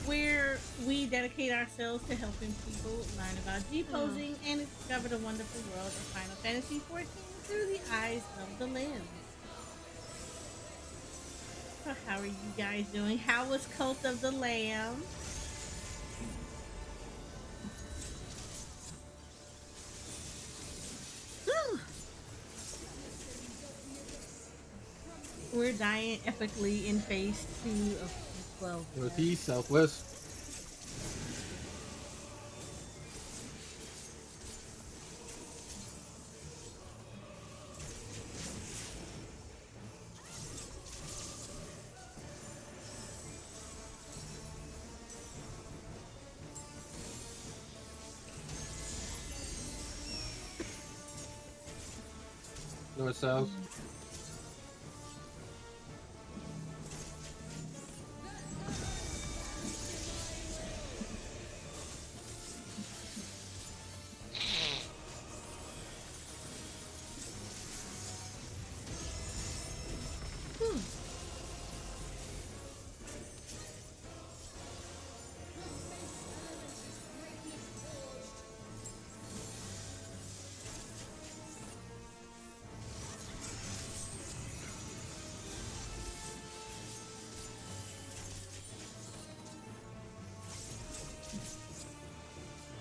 [SPEAKER 2] where we dedicate ourselves to helping people learn about deposing and discover the wonderful world of Final Fantasy XIV through the eyes of the lens. So how are you guys doing? How was Cult of the Lamb? Whew. We're dying epically in phase 2 of 12.
[SPEAKER 6] Northeast, southwest. North, south.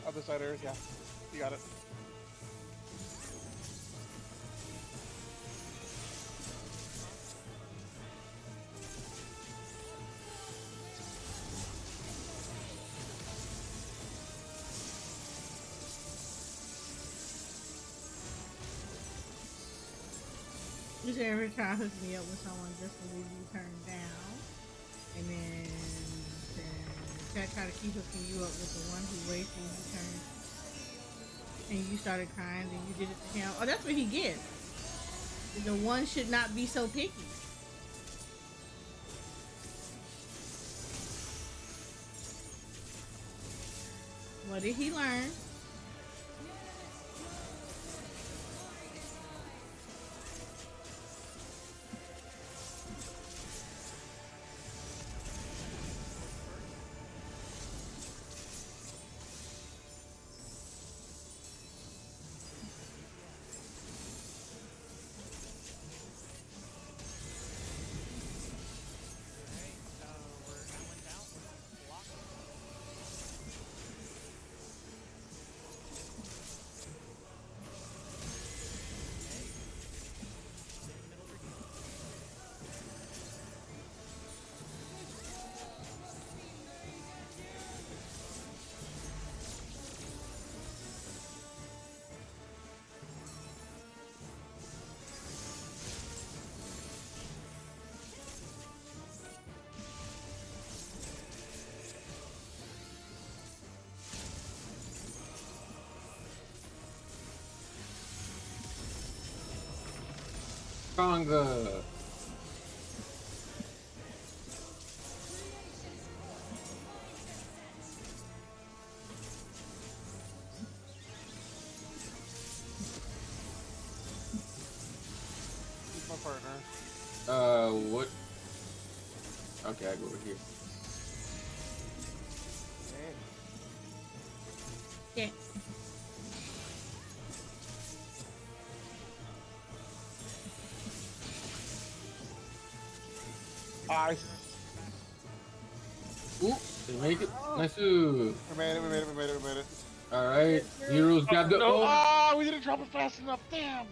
[SPEAKER 8] Other side Earth, yeah. You got it.
[SPEAKER 2] You should every try to hook me up with someone just to leave you turned down. And then Chat try to keep hooking you up with the one who waits and you turn and you started crying and you did it to him. Oh, that's what he gets. The one should not be so picky. What did he learn?
[SPEAKER 6] Stronger.
[SPEAKER 8] He's my partner.
[SPEAKER 6] What? Okay, I go over here.
[SPEAKER 2] Yeah.
[SPEAKER 8] I
[SPEAKER 6] Ooh, they make it. Nice. Ooh.
[SPEAKER 8] we made it, we made it, we made it, we made it.
[SPEAKER 6] All right, heroes grab the.
[SPEAKER 8] No,
[SPEAKER 6] Oh,
[SPEAKER 8] we didn't drop it fast enough, damn!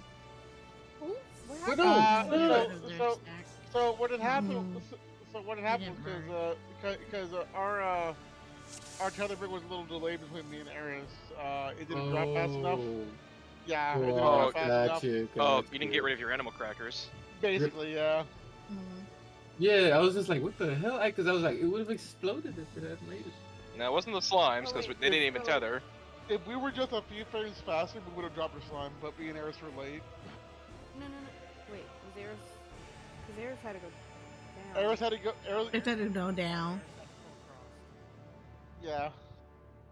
[SPEAKER 5] Ooh, what
[SPEAKER 6] Wait,
[SPEAKER 5] happened?
[SPEAKER 6] no.
[SPEAKER 8] So what had happened?
[SPEAKER 2] Mm.
[SPEAKER 8] So what had happened
[SPEAKER 3] didn't
[SPEAKER 8] was because our tether brick was a little delayed between me and Aris. It didn't drop fast enough. Yeah, it didn't
[SPEAKER 6] Oh,
[SPEAKER 8] drop fast enough.
[SPEAKER 6] gotcha.
[SPEAKER 7] Oh, you didn't get rid of your animal crackers.
[SPEAKER 8] Basically, yeah.
[SPEAKER 2] Mm.
[SPEAKER 6] Yeah, I was just like, what the hell? Because I was like, it would have exploded if it had made it.
[SPEAKER 7] No, it wasn't the slimes
[SPEAKER 8] Oh,
[SPEAKER 7] because
[SPEAKER 8] wait,
[SPEAKER 7] they didn't even
[SPEAKER 8] no.
[SPEAKER 7] tether.
[SPEAKER 8] If we were just a few frames faster, we would have dropped our slime. But me and Aris were late.
[SPEAKER 5] No. Wait, was Eris had to go down?
[SPEAKER 8] Aris had to go.
[SPEAKER 2] It didn't go down.
[SPEAKER 8] Yeah,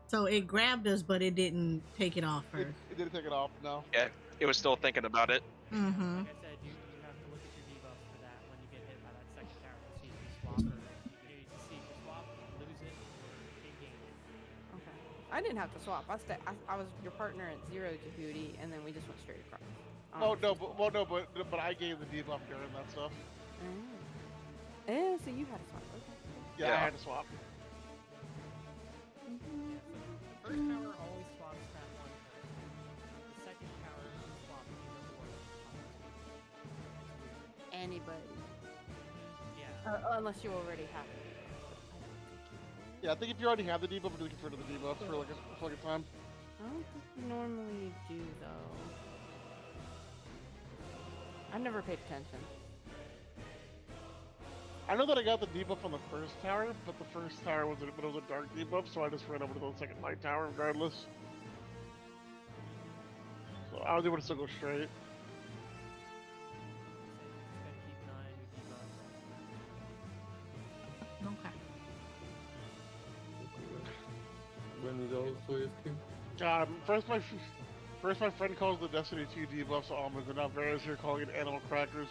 [SPEAKER 2] So it grabbed us, but it didn't take it off
[SPEAKER 8] it
[SPEAKER 2] first.
[SPEAKER 8] didn't take it off. No.
[SPEAKER 7] Yeah, it was still thinking about it.
[SPEAKER 2] Mm-hmm.
[SPEAKER 4] Like I said, you have to look at your debuffs for that when you get hit by that second tower to see if you swap or you see if you swap, lose it, or it gain it.
[SPEAKER 5] Okay. I didn't have to swap. I was your partner at 0 Djibouti, and then we just went straight across.
[SPEAKER 8] Oh no, but I gave the debuff during that stuff.
[SPEAKER 5] So you had to swap. Okay.
[SPEAKER 8] Yeah,
[SPEAKER 7] Yeah.
[SPEAKER 8] I had to swap.
[SPEAKER 4] The first tower always swaps that one first. The second tower swaps either or.
[SPEAKER 5] Anybody.
[SPEAKER 4] Yeah.
[SPEAKER 5] Unless you already have it.
[SPEAKER 8] Yeah, I think if you already have the debuff, we can get rid of the debuffs for like a time.
[SPEAKER 5] I don't think you normally do, though. I never paid attention.
[SPEAKER 8] I know that I got the debuff on the first tower, but the first tower was a dark debuff, so I just ran over to the second light tower regardless. So I was able to still go straight.
[SPEAKER 4] Just gotta keep an eye on your debuffs.
[SPEAKER 3] Okay.
[SPEAKER 6] When is all for you too?
[SPEAKER 8] First my friend calls the Destiny 2 debuffs almonds, and now Vera's here calling it animal crackers.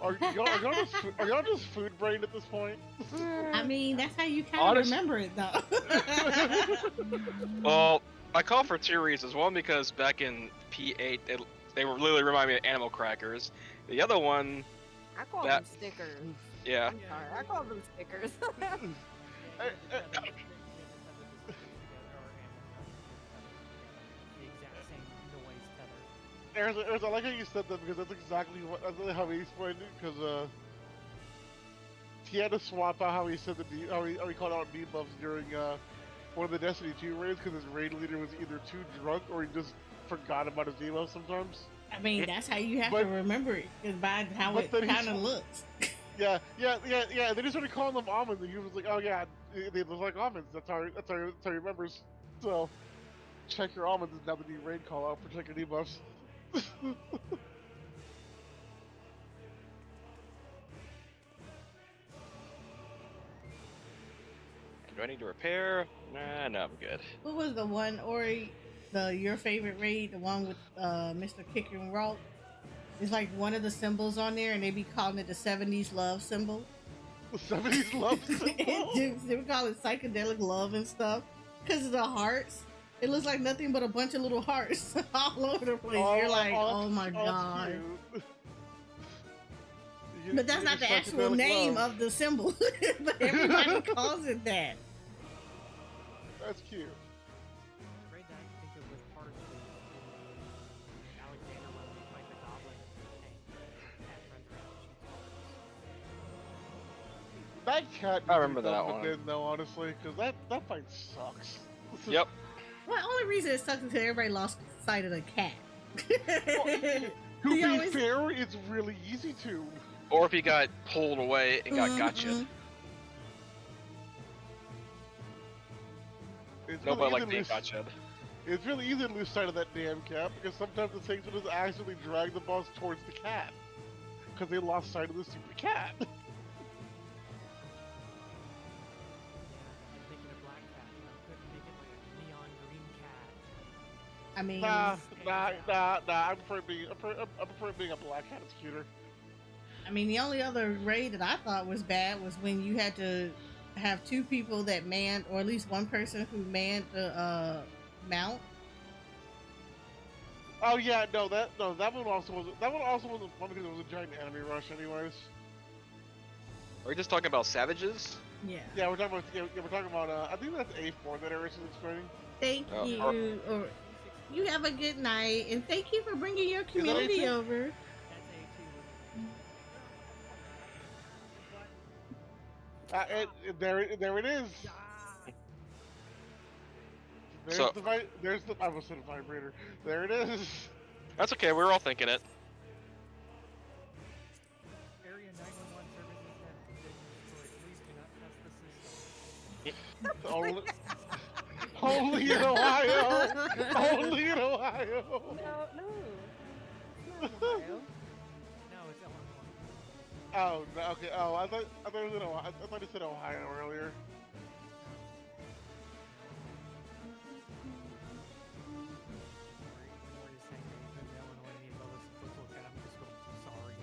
[SPEAKER 8] Are y'all just food brained at this point?
[SPEAKER 2] I mean, that's how you kind of
[SPEAKER 7] Honest-
[SPEAKER 2] remember it, though.
[SPEAKER 7] Well, I call for two reasons. One, because back in P8, they were literally remind me of animal crackers. The other one,
[SPEAKER 5] I call
[SPEAKER 7] That-
[SPEAKER 5] them stickers.
[SPEAKER 7] yeah.
[SPEAKER 5] I'm sorry, I call them stickers.
[SPEAKER 4] The exact same noise tether.
[SPEAKER 8] Eris, I like how you said that because that's exactly how he explained it. Because he had to swap out how he said how he called out debuffs during one of the Destiny 2 raids because his raid leader was either too drunk or he just forgot about his emo sometimes.
[SPEAKER 2] I mean, that's how you have
[SPEAKER 8] But-
[SPEAKER 2] to remember it, is by how
[SPEAKER 8] but
[SPEAKER 2] it
[SPEAKER 8] then he's-
[SPEAKER 2] kind of looks.
[SPEAKER 8] Yeah. Then he started calling them almonds, and he was like, "Oh yeah, they look like almonds." That's how he remembers. So, check your almonds is now the new raid call out for checking debuffs.
[SPEAKER 7] Do I need to repair? Nah, no, I'm good.
[SPEAKER 2] What was the one, Ori, your favorite raid, the one with Mr. Kick and Roll? It's like one of the symbols on there, and they be calling it the 70s love symbol.
[SPEAKER 8] The 70s love symbol.
[SPEAKER 2] They would call it psychedelic love and stuff because of the hearts. It looks like nothing but a bunch of little hearts all over the place. You're like, oh my god. But that's not the actual name of the symbol. But everybody calls it that.
[SPEAKER 8] That's cute.
[SPEAKER 4] The raid that I think of was part of the Alexander when we fight the goblin tank at Resurrection.
[SPEAKER 8] That cat.
[SPEAKER 7] I remember
[SPEAKER 8] needs to be
[SPEAKER 7] that
[SPEAKER 8] done
[SPEAKER 7] one.
[SPEAKER 8] with though, honestly, because that fight sucks.
[SPEAKER 7] Yep.
[SPEAKER 2] Well, the only reason it sucks is because everybody lost sight of the cat.
[SPEAKER 8] To
[SPEAKER 2] He
[SPEAKER 8] be
[SPEAKER 2] always-
[SPEAKER 8] fair, it's really easy to.
[SPEAKER 7] Or if he got pulled away and got gotcha.
[SPEAKER 2] Mhm.
[SPEAKER 8] It's
[SPEAKER 7] Nobody
[SPEAKER 8] really
[SPEAKER 7] like
[SPEAKER 8] easy to
[SPEAKER 7] being
[SPEAKER 8] lose-
[SPEAKER 7] gotcha.
[SPEAKER 8] It's really easy to lose sight of that damn cat because sometimes the things will just accidentally drag the boss towards the cat because they lost sight of the stupid cat.
[SPEAKER 4] I'm thinking of Black Cat. Couldn't make it like a neon green cat.
[SPEAKER 2] I mean,
[SPEAKER 8] Nah. I prefer it being a black cat. It's cuter.
[SPEAKER 2] the only other raid that I thought was bad was when you had to have two people that manned, or at least one person who manned the mount.
[SPEAKER 8] Oh yeah, that one also wasn't fun because it was a giant enemy rush, anyways.
[SPEAKER 7] Are we just talking about savages?
[SPEAKER 2] Yeah.
[SPEAKER 8] Yeah, we're talking about. I think that's A4 that Eris is explaining.
[SPEAKER 2] Thank
[SPEAKER 7] Oh,
[SPEAKER 2] you. Or you have a good night, and thank you for bringing your community
[SPEAKER 8] A2?
[SPEAKER 2] over.
[SPEAKER 4] That's
[SPEAKER 8] There it is. There's
[SPEAKER 7] So-
[SPEAKER 8] there's the I almost said a vibrator. There it is.
[SPEAKER 7] That's okay, we were all thinking it.
[SPEAKER 4] Area 911 services have been destroyed. Please do not test the system.
[SPEAKER 8] Only in Ohio. Only in Ohio.
[SPEAKER 5] No. It's not Ohio.
[SPEAKER 4] No, it's Illinois.
[SPEAKER 8] Oh, no, okay. Oh, I thought it was in Ohio. I thought you said Ohio earlier.
[SPEAKER 4] Or you're saying that he's in Illinois and he's all this football cat. I'm just going, sorry.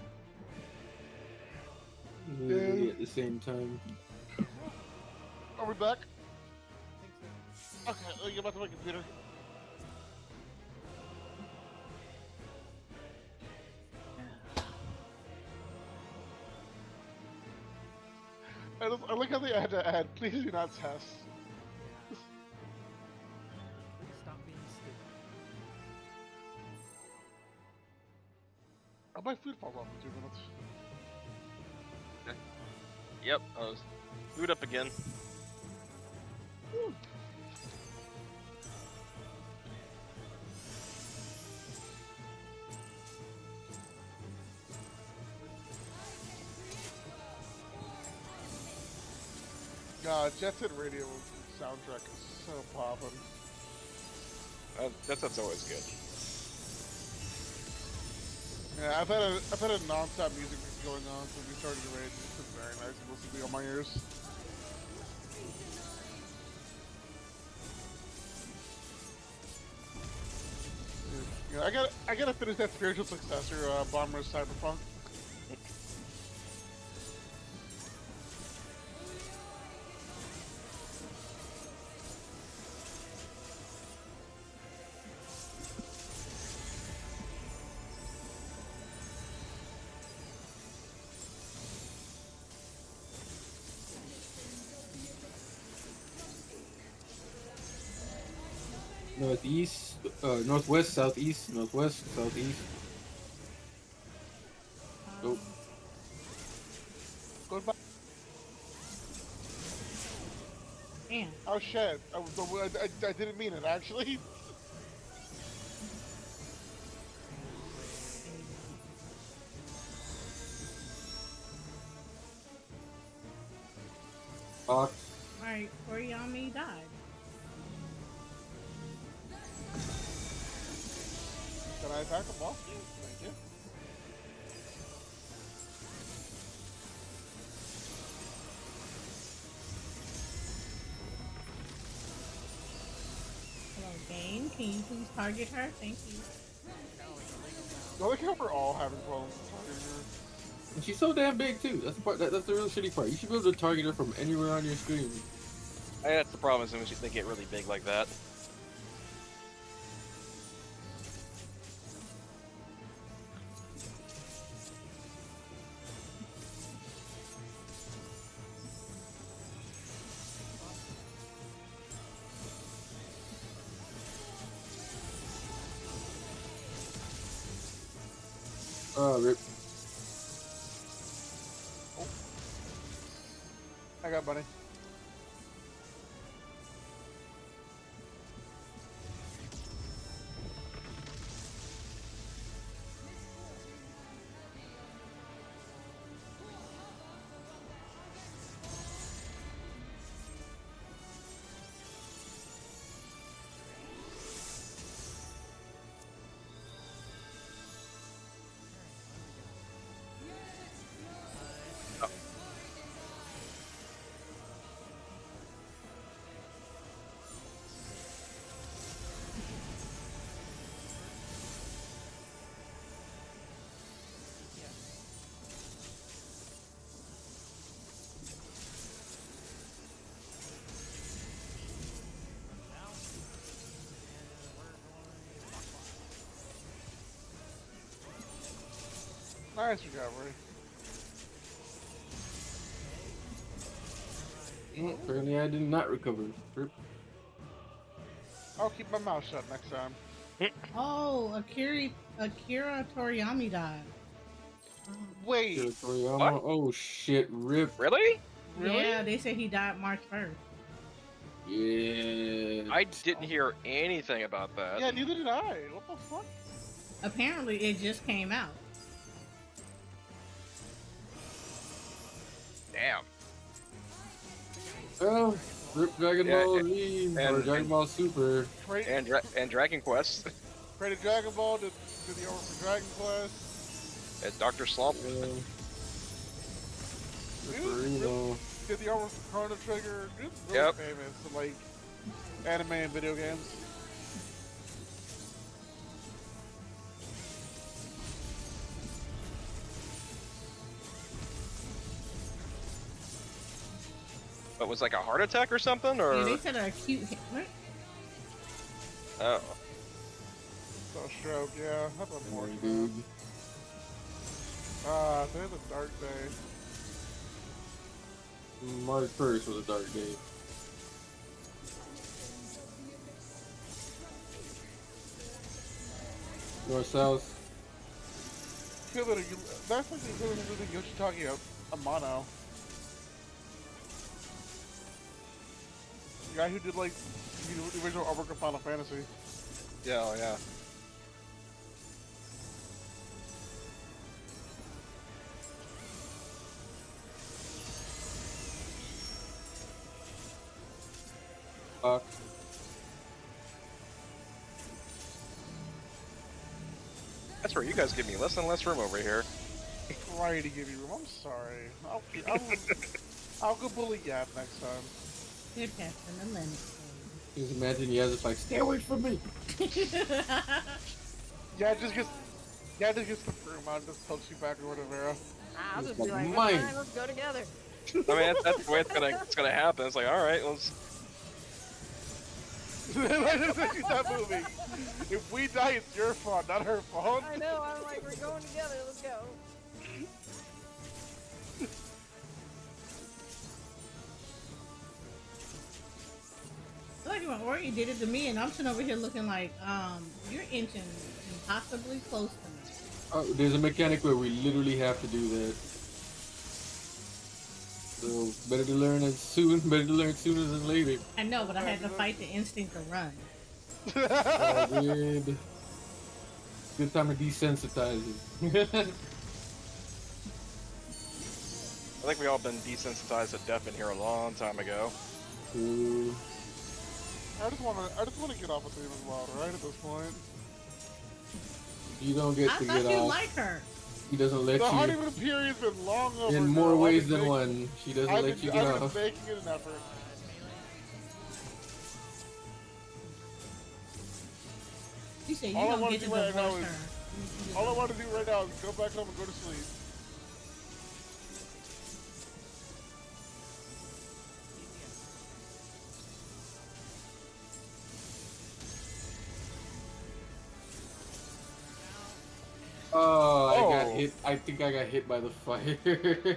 [SPEAKER 6] Literally at the same time.
[SPEAKER 8] Are we back?
[SPEAKER 4] I think so.
[SPEAKER 8] Okay, let me get back to my computer. I like how they had to add, please do not test.
[SPEAKER 4] Please stop being stupid.
[SPEAKER 8] Oh, my food falls off in 2 minutes.
[SPEAKER 7] Yep, I was boot up again.
[SPEAKER 8] Jet Set Radio soundtrack is so poppin'.
[SPEAKER 7] That's always good.
[SPEAKER 8] Yeah, I've had a non-stop music mix going on since we started the raid. It's been very nice to listen to on my ears. Yeah, I gotta finish that spiritual successor, Bomber's Cyberpunk.
[SPEAKER 6] Northeast, northwest, southeast, northwest, southeast. Oh,
[SPEAKER 8] Goodbye.
[SPEAKER 2] Damn.
[SPEAKER 8] Oh shit! I didn't mean it actually.
[SPEAKER 6] Fox.
[SPEAKER 2] Alright, Toriyami died.
[SPEAKER 8] Can I attack him off you? Thank you.
[SPEAKER 2] Hello, game. Can you please target her? Thank you.
[SPEAKER 8] I like how we're all having problems targeting her.
[SPEAKER 6] And she's so damn big too. That's the part. That's the real shitty part. You should be able to target her from anywhere on your screen.
[SPEAKER 7] That's the problem is when they get really big like that.
[SPEAKER 6] Rip.
[SPEAKER 8] I got Bunny. Nice recovery.
[SPEAKER 6] Apparently, I did not recover. Rip.
[SPEAKER 8] I'll keep my mouth shut next time.
[SPEAKER 2] Oh, Akira Toriyami died.
[SPEAKER 8] Wait,
[SPEAKER 6] Toriyama.
[SPEAKER 7] What?
[SPEAKER 6] Oh shit, Rip.
[SPEAKER 7] Really?
[SPEAKER 8] really?
[SPEAKER 2] Yeah, they said he died March 1st.
[SPEAKER 6] Yeah.
[SPEAKER 7] I didn't hear anything about that.
[SPEAKER 8] Yeah, neither did I. What the fuck?
[SPEAKER 2] Apparently, it just came out.
[SPEAKER 7] Damn.
[SPEAKER 6] Well, Rip Dragon
[SPEAKER 7] Yeah,
[SPEAKER 6] Ball Z or Dragon Ball Super.
[SPEAKER 8] Trade
[SPEAKER 7] And Dragon Quest.
[SPEAKER 8] a Dragon Ball, did the over for Dragon Quest.
[SPEAKER 7] And Dr. Slump.
[SPEAKER 6] Yeah.
[SPEAKER 8] Dude,
[SPEAKER 6] Ripperino.
[SPEAKER 8] did the over for Chrono Trigger. Dude's really
[SPEAKER 7] Yep.
[SPEAKER 8] famous in like anime and video games.
[SPEAKER 7] What was like a heart attack or something? Or
[SPEAKER 2] Yeah, they said an acute hit. What?
[SPEAKER 7] oh,
[SPEAKER 8] So stroke, yeah. That's unfortunate.
[SPEAKER 6] Dude.
[SPEAKER 8] Today's a dark day.
[SPEAKER 6] March 1st was a dark day. North South.
[SPEAKER 8] Killer, that's like the equivalent of losing Yoshitagi a mono. The guy who did like the original artwork of Final Fantasy.
[SPEAKER 7] yeah, oh, yeah.
[SPEAKER 6] Fuck.
[SPEAKER 7] That's where you guys give me less and less room over here.
[SPEAKER 8] Try to give you room. I'm sorry. I'll go bully Yap next time.
[SPEAKER 2] Good passing the limit.
[SPEAKER 6] Just imagine he has it like, stay away from me.
[SPEAKER 8] Yeah, just gets the broom out and just pokes you back or whatever.
[SPEAKER 5] I'll just
[SPEAKER 6] Like
[SPEAKER 5] be like,
[SPEAKER 6] mine.
[SPEAKER 5] alright, let's go together.
[SPEAKER 7] I mean, that's the way it's gonna happen. It's like, all right, let's.
[SPEAKER 8] That's actually that movie. If we die, it's your fault, not her fault.
[SPEAKER 5] I know, I'm like, we're going together, let's go.
[SPEAKER 2] Like when Ori did it to me, and I'm sitting over here looking like, you're inching impossibly close to me.
[SPEAKER 6] There's a mechanic where we literally have to do that. So better to learn sooner than later.
[SPEAKER 2] I know, but I had to fight the instinct to run.
[SPEAKER 6] Dude. Good time to desensitize it.
[SPEAKER 7] I think we all been desensitized to death in here a long time ago.
[SPEAKER 6] Ooh.
[SPEAKER 8] I just wanna get off of David's Wild, right? At this point,
[SPEAKER 6] You don't get
[SPEAKER 2] I
[SPEAKER 6] to
[SPEAKER 2] thought
[SPEAKER 6] get
[SPEAKER 2] you
[SPEAKER 6] off.
[SPEAKER 2] liked her.
[SPEAKER 6] She doesn't let
[SPEAKER 8] the
[SPEAKER 6] you.
[SPEAKER 8] honeymoon period's been long over.
[SPEAKER 6] In more
[SPEAKER 8] now.
[SPEAKER 6] ways
[SPEAKER 8] I've been
[SPEAKER 6] than
[SPEAKER 8] making-
[SPEAKER 6] one, she doesn't let you get
[SPEAKER 8] I've
[SPEAKER 6] off.
[SPEAKER 8] been making it an effort.
[SPEAKER 2] You said you
[SPEAKER 8] All I
[SPEAKER 2] don't
[SPEAKER 8] wanna
[SPEAKER 2] get to
[SPEAKER 8] do right now
[SPEAKER 2] divorce
[SPEAKER 8] is-
[SPEAKER 2] her.
[SPEAKER 8] All I want to do right now is go back home and go to sleep.
[SPEAKER 6] Oh, I got
[SPEAKER 7] Oh.
[SPEAKER 6] hit. I think I got hit by the fire.
[SPEAKER 8] Didn't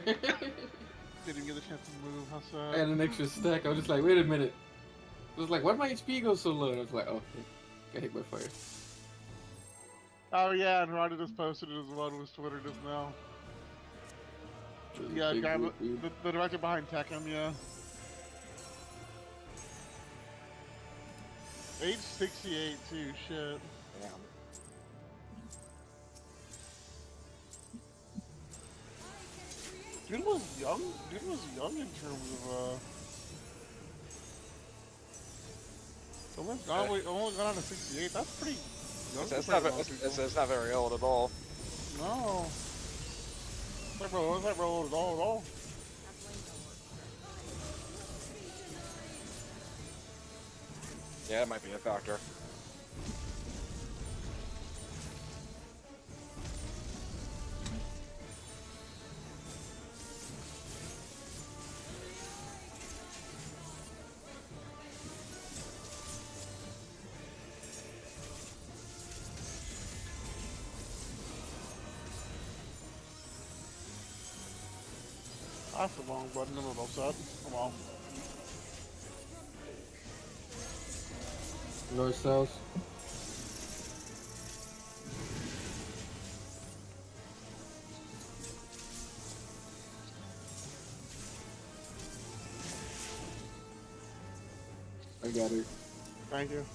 [SPEAKER 8] even get a chance to move. How
[SPEAKER 6] I had
[SPEAKER 8] sad.
[SPEAKER 6] an extra stack. I was just like, wait a minute. I was like, why'd my HP go so low? And I was like, oh, got hit by fire.
[SPEAKER 8] Oh yeah, and Ronnie just posted it as well on his Twitter just now.
[SPEAKER 6] There's a
[SPEAKER 8] Yeah,
[SPEAKER 6] big
[SPEAKER 8] guy,
[SPEAKER 6] group, dude.
[SPEAKER 8] the director behind Tekken, yeah. Age 68 too, shit.
[SPEAKER 7] Damn.
[SPEAKER 8] Dude was young. Dude was young in terms of only got on to 68. That's pretty young.
[SPEAKER 7] It's
[SPEAKER 8] compared
[SPEAKER 7] not,
[SPEAKER 8] to most people.
[SPEAKER 7] it's not very old at all.
[SPEAKER 8] No. It's like, bro, it's like, bro, at all.
[SPEAKER 7] Yeah, it might be a factor.
[SPEAKER 8] That's the wrong button. I'm a little upset. Come on.
[SPEAKER 6] North south. I got her.
[SPEAKER 8] Thank you.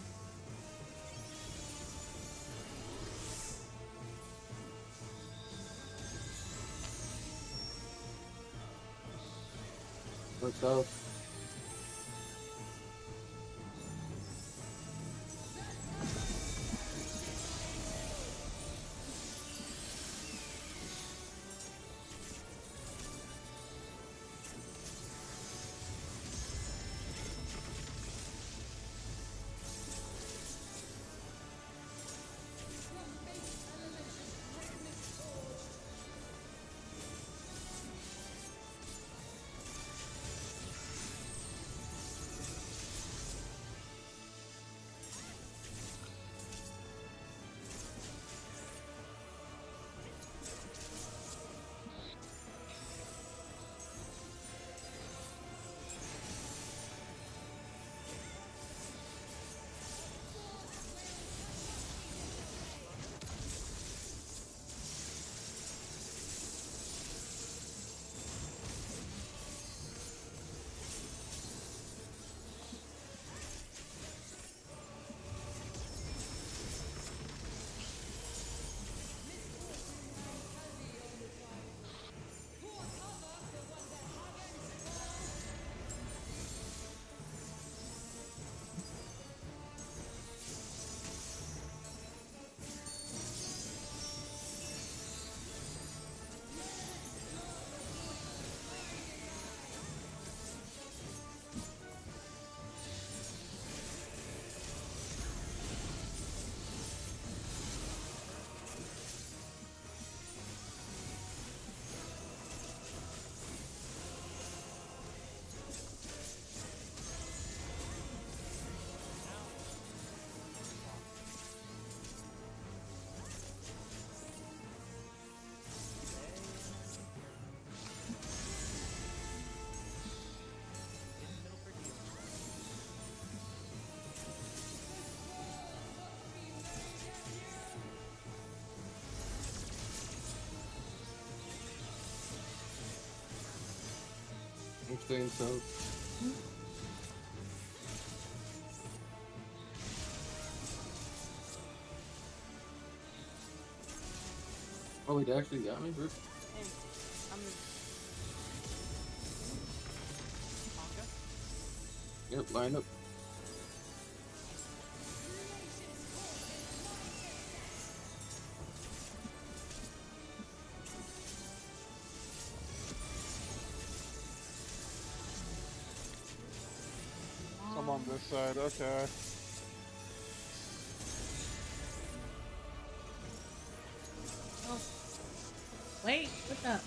[SPEAKER 6] North south. I'm staying south. Oh, wait, they actually got me, bro.
[SPEAKER 5] I'm
[SPEAKER 6] Yep, line up.
[SPEAKER 8] I'm on this side, okay.
[SPEAKER 2] Oh. Wait, what's up?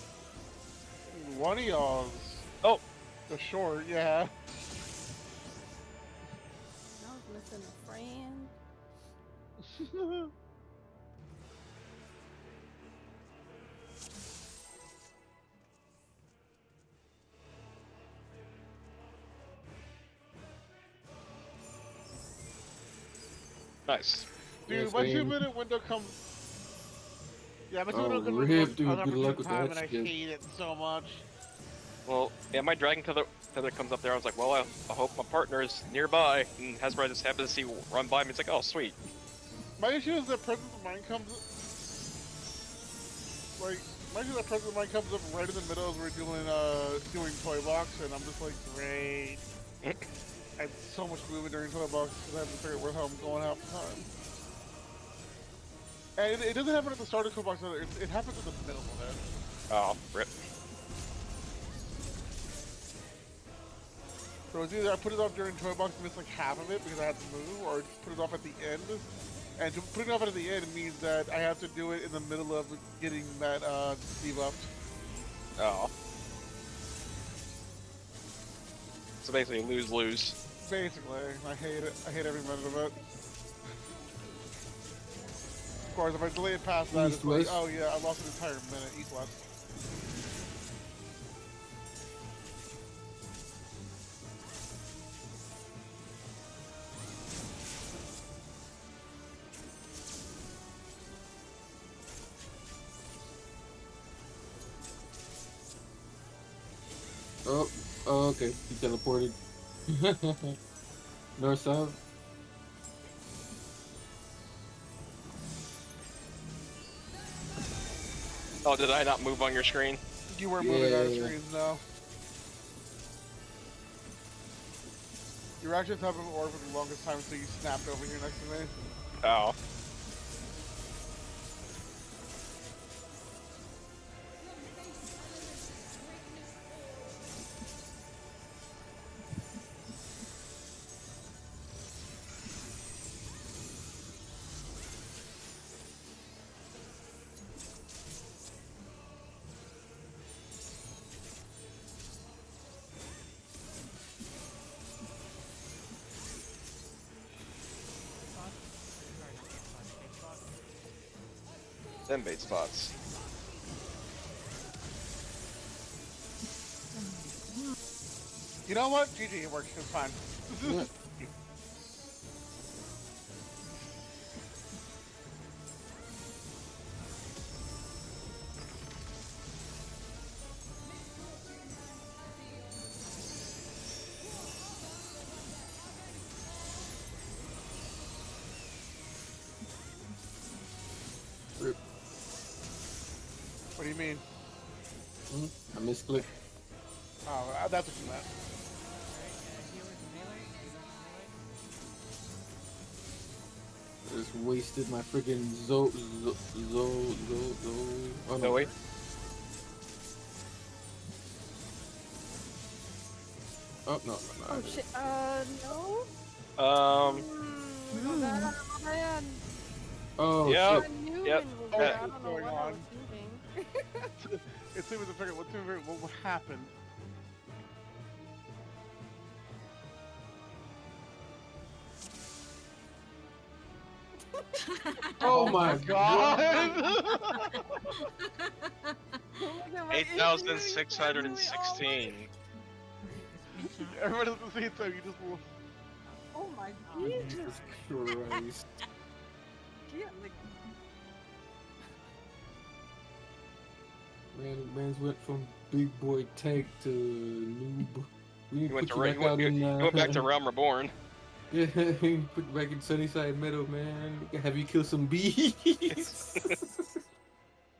[SPEAKER 8] One of y'all's
[SPEAKER 7] Oh,
[SPEAKER 8] the short, yeah.
[SPEAKER 5] I was missing a friend.
[SPEAKER 7] nice.
[SPEAKER 8] Dude,
[SPEAKER 6] Yes,
[SPEAKER 8] my
[SPEAKER 6] man.
[SPEAKER 8] 2-minute window comes. Yeah, my
[SPEAKER 6] Oh,
[SPEAKER 8] 2-minute window
[SPEAKER 6] rip,
[SPEAKER 8] comes
[SPEAKER 6] dude,
[SPEAKER 8] up
[SPEAKER 6] good
[SPEAKER 8] for
[SPEAKER 6] luck
[SPEAKER 8] some
[SPEAKER 6] with
[SPEAKER 8] time,
[SPEAKER 6] that
[SPEAKER 8] and I
[SPEAKER 6] shit.
[SPEAKER 8] hate it so much.
[SPEAKER 7] Well, yeah, my dragon feather comes up there. I was like, well, I hope my partner is nearby. And Hasbro just happened to see run by me. It's like, oh, sweet.
[SPEAKER 8] My issue is that presence of mind comes. Like, my issue is that presence of mind comes up right in the middle as we're doing Toy Box, and I'm just like, great. I have so much movement during Toy Box because I have to figure out where the hell I'm going half the time. And it doesn't happen at the start of Toy Box either. It happens in the middle of it.
[SPEAKER 7] Oh, rip.
[SPEAKER 8] So it's either I put it off during Toy Box and miss like half of it because I have to move, or put it off at the end. And putting it off at the end means that I have to do it in the middle of getting that debuffed.
[SPEAKER 7] Oh. So basically, lose-lose.
[SPEAKER 8] Basically, I hate it. I hate every minute of it. Of course, if I delay it past that, it's like,
[SPEAKER 6] East-west.
[SPEAKER 8] oh yeah, I lost an entire minute. East-west.
[SPEAKER 6] Oh, okay. He teleported. North south.
[SPEAKER 7] Oh, did I not move on your screen?
[SPEAKER 8] You weren't moving out of
[SPEAKER 6] Yeah.
[SPEAKER 8] screens now. You were actually top of orb for the longest time, so you snapped over here next to me.
[SPEAKER 7] Oh. Them bait spots.
[SPEAKER 8] You know what? GG, it works. It's fine.
[SPEAKER 6] Yeah. Rip.
[SPEAKER 8] What do you mean?
[SPEAKER 6] I misclicked.
[SPEAKER 8] Oh, that's what you meant.
[SPEAKER 6] Just wasted my freaking zo. Oh
[SPEAKER 7] No, wait.
[SPEAKER 6] Oh no.
[SPEAKER 5] Oh shit, no? My bad, my bad.
[SPEAKER 6] Oh
[SPEAKER 7] Yeah.
[SPEAKER 6] shit.
[SPEAKER 5] I knew
[SPEAKER 7] Yep.
[SPEAKER 5] and was
[SPEAKER 7] Oh,
[SPEAKER 5] I
[SPEAKER 8] what's
[SPEAKER 5] don't know
[SPEAKER 8] going
[SPEAKER 5] what I
[SPEAKER 8] on?
[SPEAKER 5] was thinking.
[SPEAKER 8] It's even to figure out what happened.
[SPEAKER 6] Oh my god.
[SPEAKER 5] Oh my God, my
[SPEAKER 7] 8,616.
[SPEAKER 8] Everybody doesn't see it, so you just will.
[SPEAKER 5] Oh my Jesus.
[SPEAKER 6] Jesus Christ.
[SPEAKER 5] Yeah, like,
[SPEAKER 6] Man's went from big boy tank to noob. We need
[SPEAKER 7] You
[SPEAKER 6] to
[SPEAKER 7] went
[SPEAKER 6] put
[SPEAKER 7] to
[SPEAKER 6] you back out in.
[SPEAKER 7] you went back to Realm Reborn.
[SPEAKER 6] Yeah, put you back in Sunnyside Meadow, man. Have you killed some bees?
[SPEAKER 4] You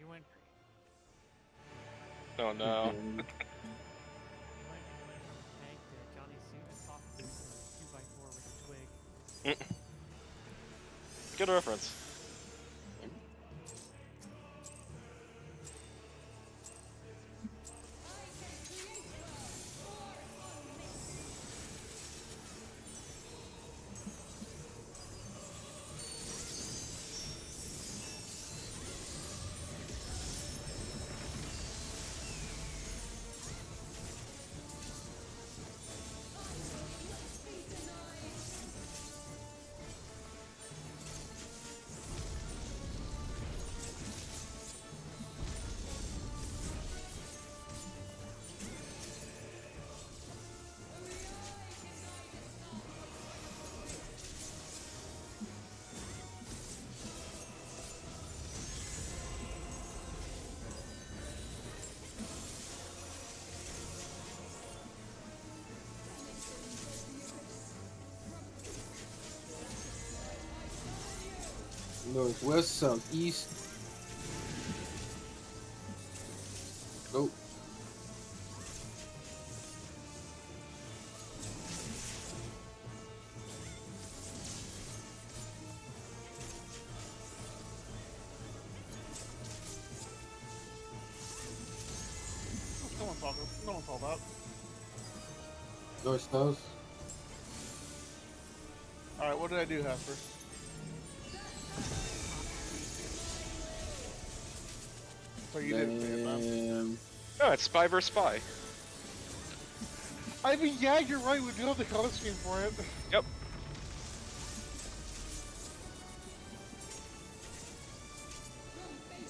[SPEAKER 4] went
[SPEAKER 7] Oh no.
[SPEAKER 4] from tank to Johnny Suit and talking to
[SPEAKER 7] Good reference.
[SPEAKER 6] Northwest, southeast. Go.
[SPEAKER 8] No one saw that.
[SPEAKER 6] North, south.
[SPEAKER 8] Alright, what did I do, Hasper? So you didn't say it, man.
[SPEAKER 7] No, it's spy versus spy.
[SPEAKER 8] I mean, yeah, you're right. We do have the color scheme for it.
[SPEAKER 7] Yep.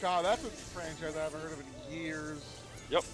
[SPEAKER 8] God, that's a franchise I haven't heard of in years.
[SPEAKER 7] Yep.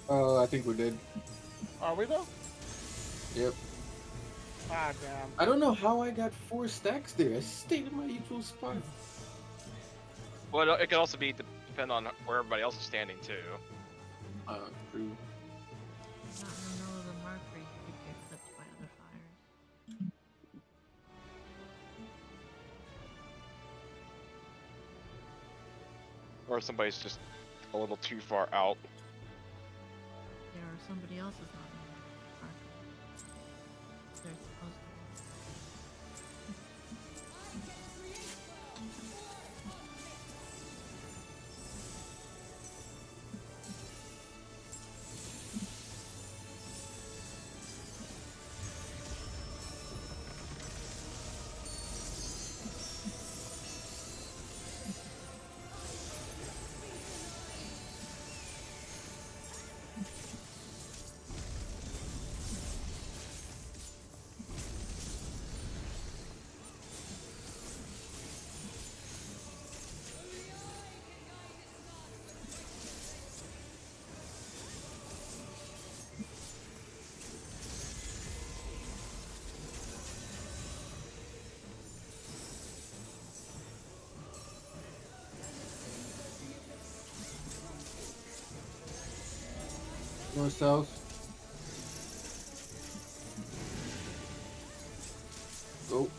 [SPEAKER 6] I think we're dead.
[SPEAKER 8] Are we though?
[SPEAKER 6] Yep.
[SPEAKER 8] Ah, damn.
[SPEAKER 6] I don't know how I got 4 stacks there. I stayed in my usual spot.
[SPEAKER 7] Well, it could also be depend on where everybody else is standing too.
[SPEAKER 6] True.
[SPEAKER 3] Not in the middle of the mark where you could get clipped by other fires.
[SPEAKER 7] Or somebody's just a little too far out.
[SPEAKER 3] Yeah, or somebody else is not in the mark. They're supposed to be.
[SPEAKER 6] North, south. Go.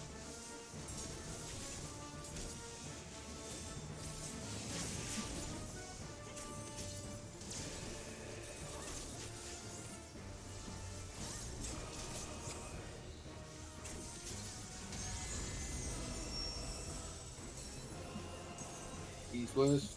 [SPEAKER 6] East-West.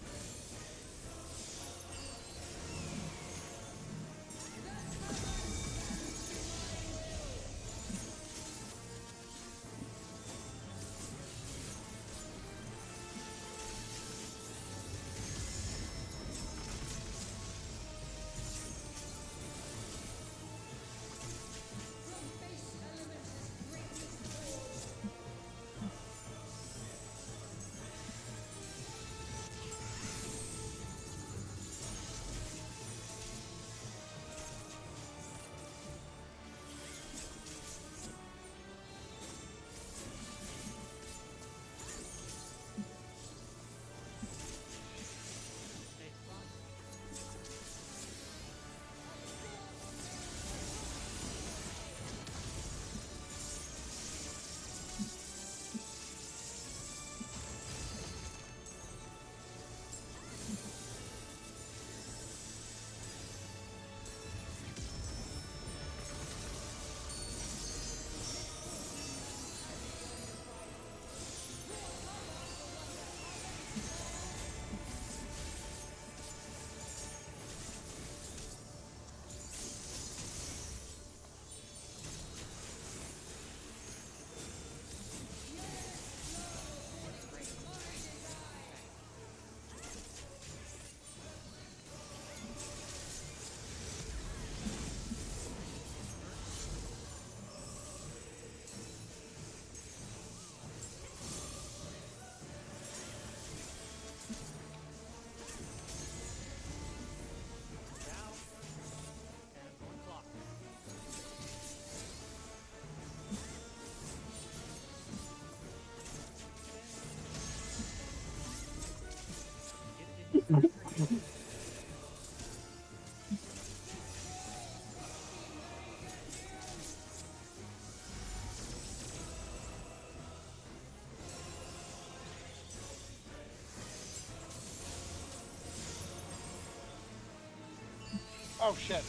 [SPEAKER 8] Oh shit.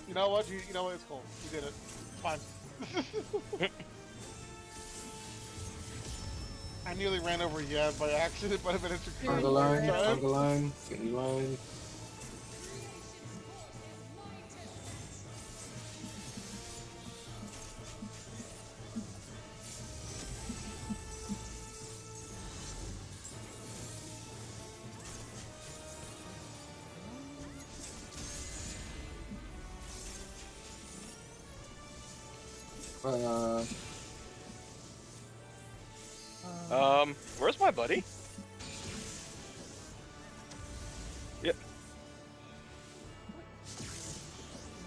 [SPEAKER 8] You know what? You know what? It's cool. You did it. It's fine. I nearly ran over Yad by accident, but I've been interfered.
[SPEAKER 6] On the line, on the line, in line.
[SPEAKER 7] Where's my buddy? Yep.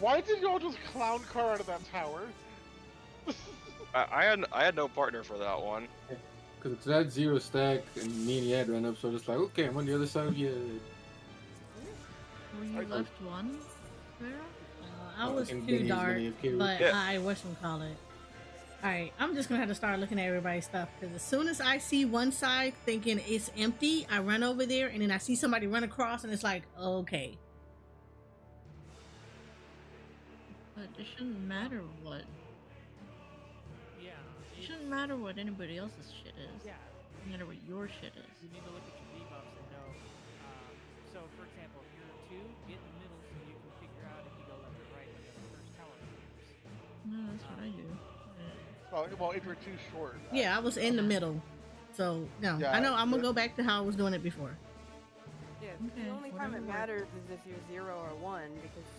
[SPEAKER 8] Why did y'all just clown car out of that tower?
[SPEAKER 7] I had no partner for that one.
[SPEAKER 6] Because it's that 0 stack, and me and Yad ran up, so just like, okay, I'm on the other side of Yad.
[SPEAKER 3] Were you left one, Vera?
[SPEAKER 2] I was
[SPEAKER 6] think
[SPEAKER 2] too
[SPEAKER 6] Benny's
[SPEAKER 2] dark,
[SPEAKER 6] gonna AFK.
[SPEAKER 2] but
[SPEAKER 7] Yeah.
[SPEAKER 2] I whatchamacallit. Alright, I'm just gonna have to start looking at everybody's stuff because as soon as I see one side thinking it's empty, I run over there and then I see somebody run across and it's like, okay.
[SPEAKER 3] But it shouldn't matter what.
[SPEAKER 4] Yeah.
[SPEAKER 3] It shouldn't matter what anybody else's shit is.
[SPEAKER 4] Yeah.
[SPEAKER 3] No matter what your shit is.
[SPEAKER 4] You need to look at your debuffs and know. So, for example, if you're 2, get in the middle so you can figure out if you go left or right when the first tower moves.
[SPEAKER 3] No, that's what I do.
[SPEAKER 8] Well, if you're too short.
[SPEAKER 2] Yeah, I was in the middle. So no.
[SPEAKER 8] Yeah,
[SPEAKER 2] I know I'm gonna go back to how I was doing it before.
[SPEAKER 5] Yeah,
[SPEAKER 3] Okay,
[SPEAKER 5] the only time it
[SPEAKER 3] whatever.
[SPEAKER 5] matters is if you're 0 or 1, because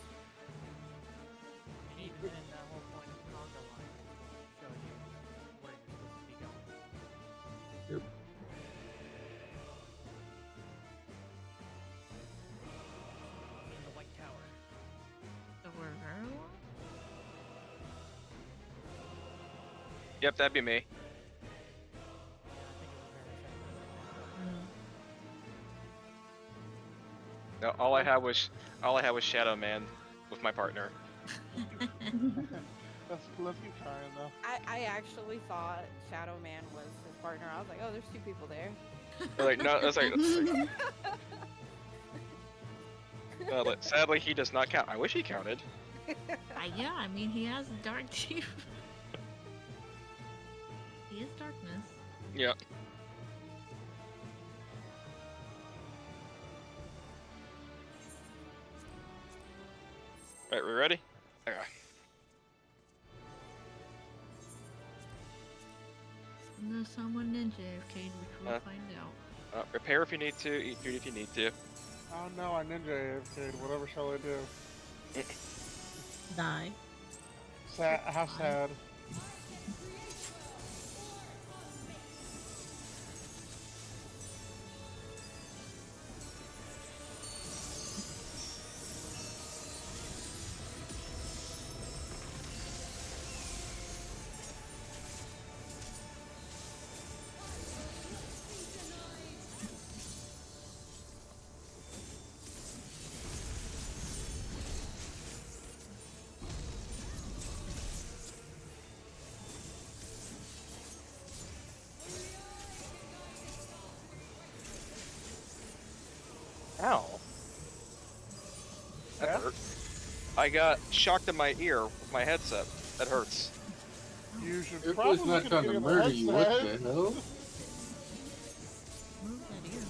[SPEAKER 4] And even then, that whole point of the conga line will show you where you're supposed to be going.
[SPEAKER 6] Yep.
[SPEAKER 4] In the white tower.
[SPEAKER 3] So we're Vera one?
[SPEAKER 7] Yep, that'd be me.
[SPEAKER 4] Yeah, I think it was very
[SPEAKER 3] Mm.
[SPEAKER 7] No, all I had was Shadow Man with my partner.
[SPEAKER 8] Let's keep trying though.
[SPEAKER 5] I actually thought Shadow Man was his partner. I was like, oh, there's 2 people there.
[SPEAKER 7] Like no, that's like. Sadly, he does not count. I wish he counted.
[SPEAKER 3] Yeah, I mean, he has a dark teeth. He is darkness.
[SPEAKER 7] Yeah. Right, we ready? Okay.
[SPEAKER 3] Unless someone ninja arcade, which we'll find out.
[SPEAKER 7] Repair if you need to. Eat food if you need to.
[SPEAKER 8] Oh no, I ninja AFK'd. Whatever shall I do?
[SPEAKER 2] Die.
[SPEAKER 8] Sad. How sad.
[SPEAKER 7] Ow. That hurt. I got shocked in my ear with my headset. That hurts.
[SPEAKER 8] You should
[SPEAKER 6] It
[SPEAKER 8] probably
[SPEAKER 6] was not
[SPEAKER 8] look
[SPEAKER 6] trying
[SPEAKER 8] at
[SPEAKER 6] to
[SPEAKER 8] getting
[SPEAKER 6] murder
[SPEAKER 8] the
[SPEAKER 6] you. What
[SPEAKER 8] headset.
[SPEAKER 6] the hell?
[SPEAKER 3] Move that ear.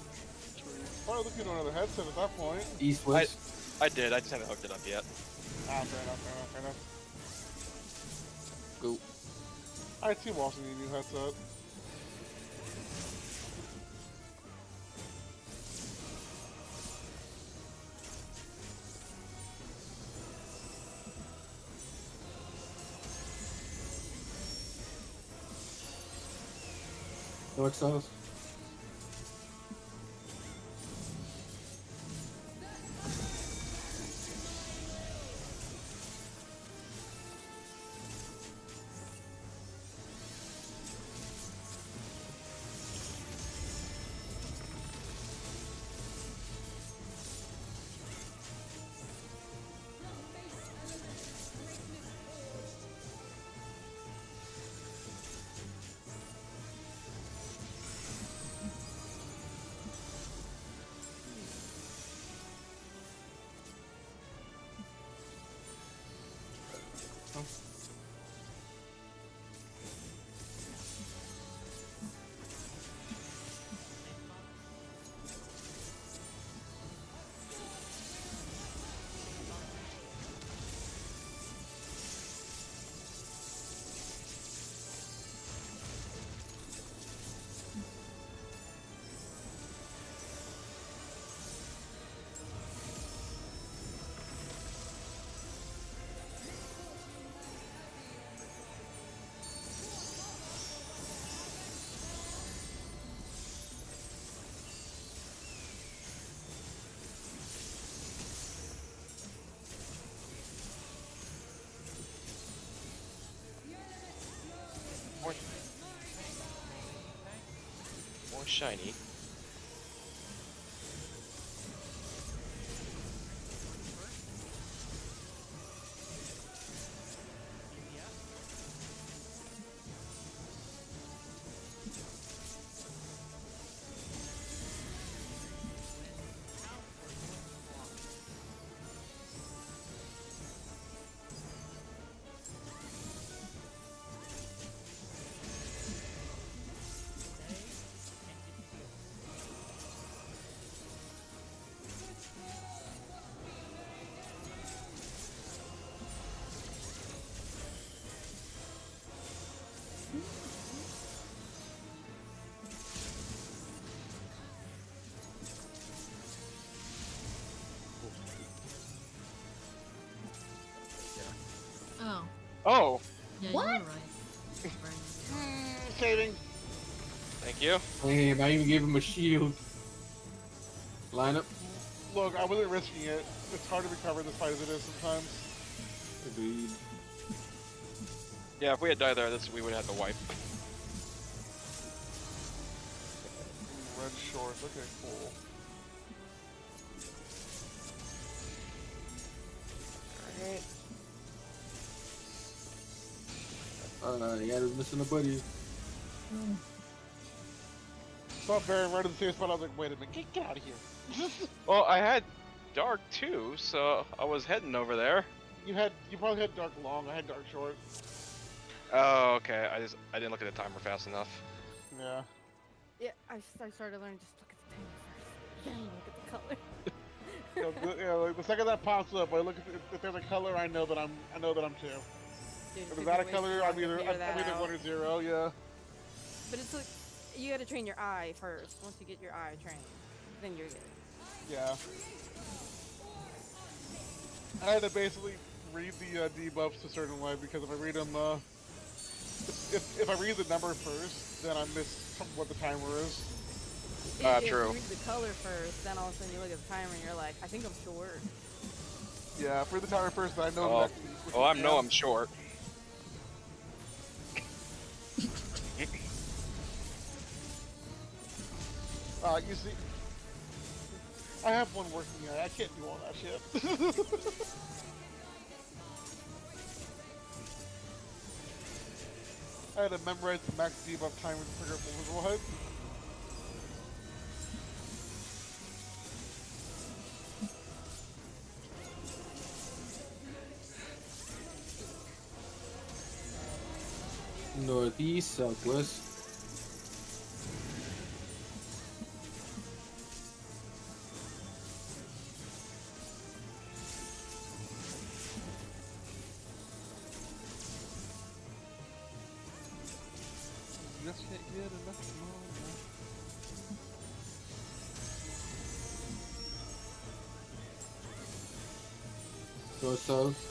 [SPEAKER 8] Probably looking at another headset at that point.
[SPEAKER 6] East west.
[SPEAKER 7] I did. I just haven't hooked it up yet.
[SPEAKER 8] Ah, fair enough, fair enough, fair enough.
[SPEAKER 6] Go.
[SPEAKER 8] I too also need a new headset.
[SPEAKER 6] North south.
[SPEAKER 7] More shiny.
[SPEAKER 3] Oh.
[SPEAKER 7] Oh,
[SPEAKER 3] Yeah,
[SPEAKER 2] What?
[SPEAKER 3] you were right. Right.
[SPEAKER 8] Saving.
[SPEAKER 7] thank you.
[SPEAKER 6] Damn, I even gave him a shield. Line up.
[SPEAKER 8] Look, I wasn't risking it. It's hard to recover in this fight as it is sometimes.
[SPEAKER 6] Agreed.
[SPEAKER 7] Yeah, if we had died there, we would have had to wipe.
[SPEAKER 8] Red shorts. Okay, cool.
[SPEAKER 7] Alright.
[SPEAKER 6] Yeah, was missing a buddy.
[SPEAKER 8] Saw Baron right in the same spot. I was like, wait a minute, get out of here.
[SPEAKER 7] Well, I had dark too, so I was heading over there.
[SPEAKER 8] You probably had dark long. I had dark short.
[SPEAKER 7] Oh, okay. I didn't look at the timer fast enough.
[SPEAKER 8] Yeah.
[SPEAKER 5] Yeah, I started learning just look at the tank first, then look at the color.
[SPEAKER 8] Like the second that pops up, I look at if there's a color, I know that I'm two.
[SPEAKER 5] Dude,
[SPEAKER 8] If
[SPEAKER 5] took
[SPEAKER 8] it's not a
[SPEAKER 5] me way
[SPEAKER 8] color,
[SPEAKER 5] too long
[SPEAKER 8] I'm
[SPEAKER 5] to
[SPEAKER 8] either
[SPEAKER 5] figure that out.
[SPEAKER 8] 1 or 0. Yeah.
[SPEAKER 5] But it's like you gotta train your eye first. Once you get your eye trained, then you're good.
[SPEAKER 8] Yeah. I had to basically read the debuffs a certain way because if I read them, if I read the number first, then I miss what the timer is.
[SPEAKER 5] If
[SPEAKER 7] True.
[SPEAKER 5] you read the color first, then all of a sudden you look at the timer and you're like, I think I'm short.
[SPEAKER 8] Yeah, for the timer first, then I know
[SPEAKER 7] Oh,
[SPEAKER 8] exactly. which
[SPEAKER 7] oh,
[SPEAKER 8] one
[SPEAKER 7] I know I'm short.
[SPEAKER 8] You see, I have one working eye. I can't do all that shit. I had to memorize the max debuff timer to figure out what was what.
[SPEAKER 6] Northeast, southwest.
[SPEAKER 8] Just hit good enough.
[SPEAKER 6] North, south.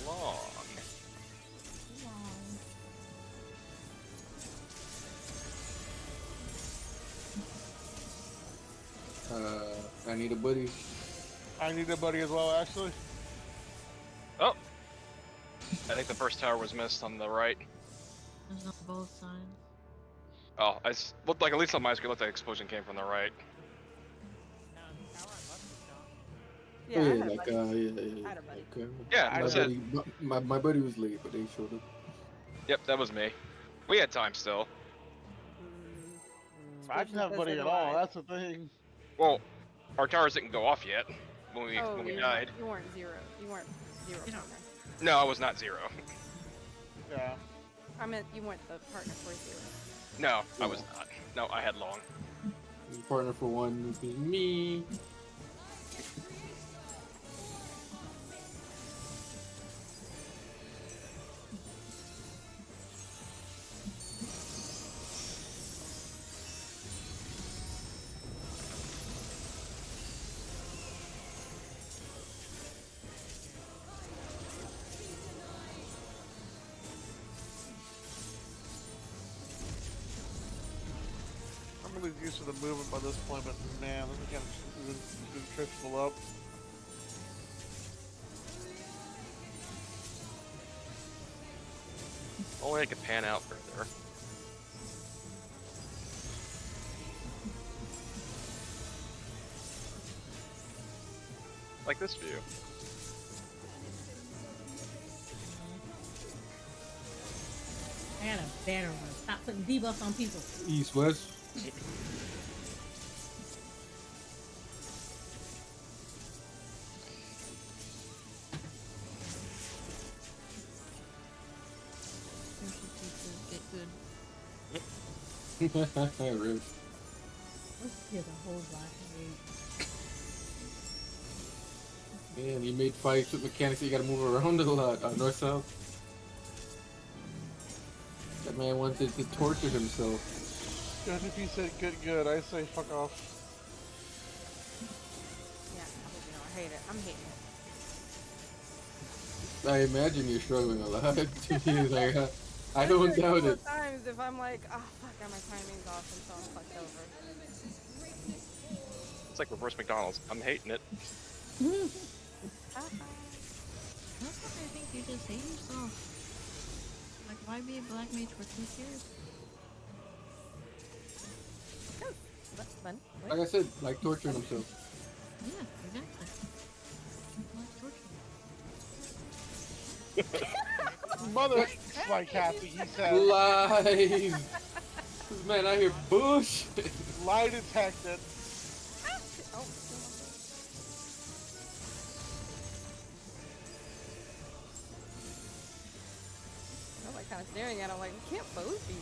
[SPEAKER 7] Long.
[SPEAKER 6] I need a buddy.
[SPEAKER 8] I need a buddy as well, actually.
[SPEAKER 7] Oh, I think the first tower was missed on the right.
[SPEAKER 3] There's on both sides.
[SPEAKER 7] Oh, looked like, at least on my screen, looked like the explosion came from the right.
[SPEAKER 4] Now, the tower on left is down.
[SPEAKER 5] Yeah,
[SPEAKER 6] Oh,
[SPEAKER 5] I
[SPEAKER 6] yeah,
[SPEAKER 5] had
[SPEAKER 6] like,
[SPEAKER 5] buddies.
[SPEAKER 6] yeah,
[SPEAKER 5] I had a buddy.
[SPEAKER 6] like,
[SPEAKER 7] Yeah,
[SPEAKER 8] I
[SPEAKER 6] my
[SPEAKER 7] that's it.
[SPEAKER 6] buddy, my buddy was late, but they showed up.
[SPEAKER 7] Yep, that was me. We had time still.
[SPEAKER 8] I didn't have a buddy at all. That's the thing.
[SPEAKER 7] Well, our towers didn't go off yet. when we
[SPEAKER 5] Oh,
[SPEAKER 7] when we
[SPEAKER 5] you're
[SPEAKER 7] died.
[SPEAKER 5] Not, you weren't zero. You weren't zero
[SPEAKER 3] You know.
[SPEAKER 5] partner.
[SPEAKER 7] No, I was not zero.
[SPEAKER 8] Yeah.
[SPEAKER 5] I meant you weren't the partner for zero.
[SPEAKER 7] No, I was not. No, I had long.
[SPEAKER 6] Partner for one would be me.
[SPEAKER 8] I'm really used to the movement by this point, but man, this is kind of trips people up.
[SPEAKER 7] Only I could pan out further. Like this view.
[SPEAKER 2] I got a banner one. Stop putting debuffs on people.
[SPEAKER 6] East, west.
[SPEAKER 3] Get good.
[SPEAKER 6] Rip.
[SPEAKER 2] Let's get a whole blockade.
[SPEAKER 6] Man, you made fights with mechanics that you gotta move around a lot. North south. That man wanted to torture himself.
[SPEAKER 8] Good if he said good, I say fuck off.
[SPEAKER 5] Yeah, I hate it. I'm hating it.
[SPEAKER 6] I imagine you're struggling a lot. Like, I don't
[SPEAKER 5] There's a
[SPEAKER 6] doubt
[SPEAKER 5] couple
[SPEAKER 6] it.
[SPEAKER 5] of times if I'm like, oh fuck, my timing's off and so I'm fucked over.
[SPEAKER 7] It's like reverse McDonald's. I'm hating it.
[SPEAKER 3] That's why I think you just hate yourself. Like, why be a black mage for 2 years?
[SPEAKER 5] That's fun.
[SPEAKER 6] Like I said, like torturing himself.
[SPEAKER 3] Yeah, exactly. Like torture.
[SPEAKER 8] Mother, my Kathy, he said.
[SPEAKER 6] Lies! This man out here bullshit.
[SPEAKER 8] Lie detected.
[SPEAKER 5] Oh, I'm like kind of staring at him like, we can't both be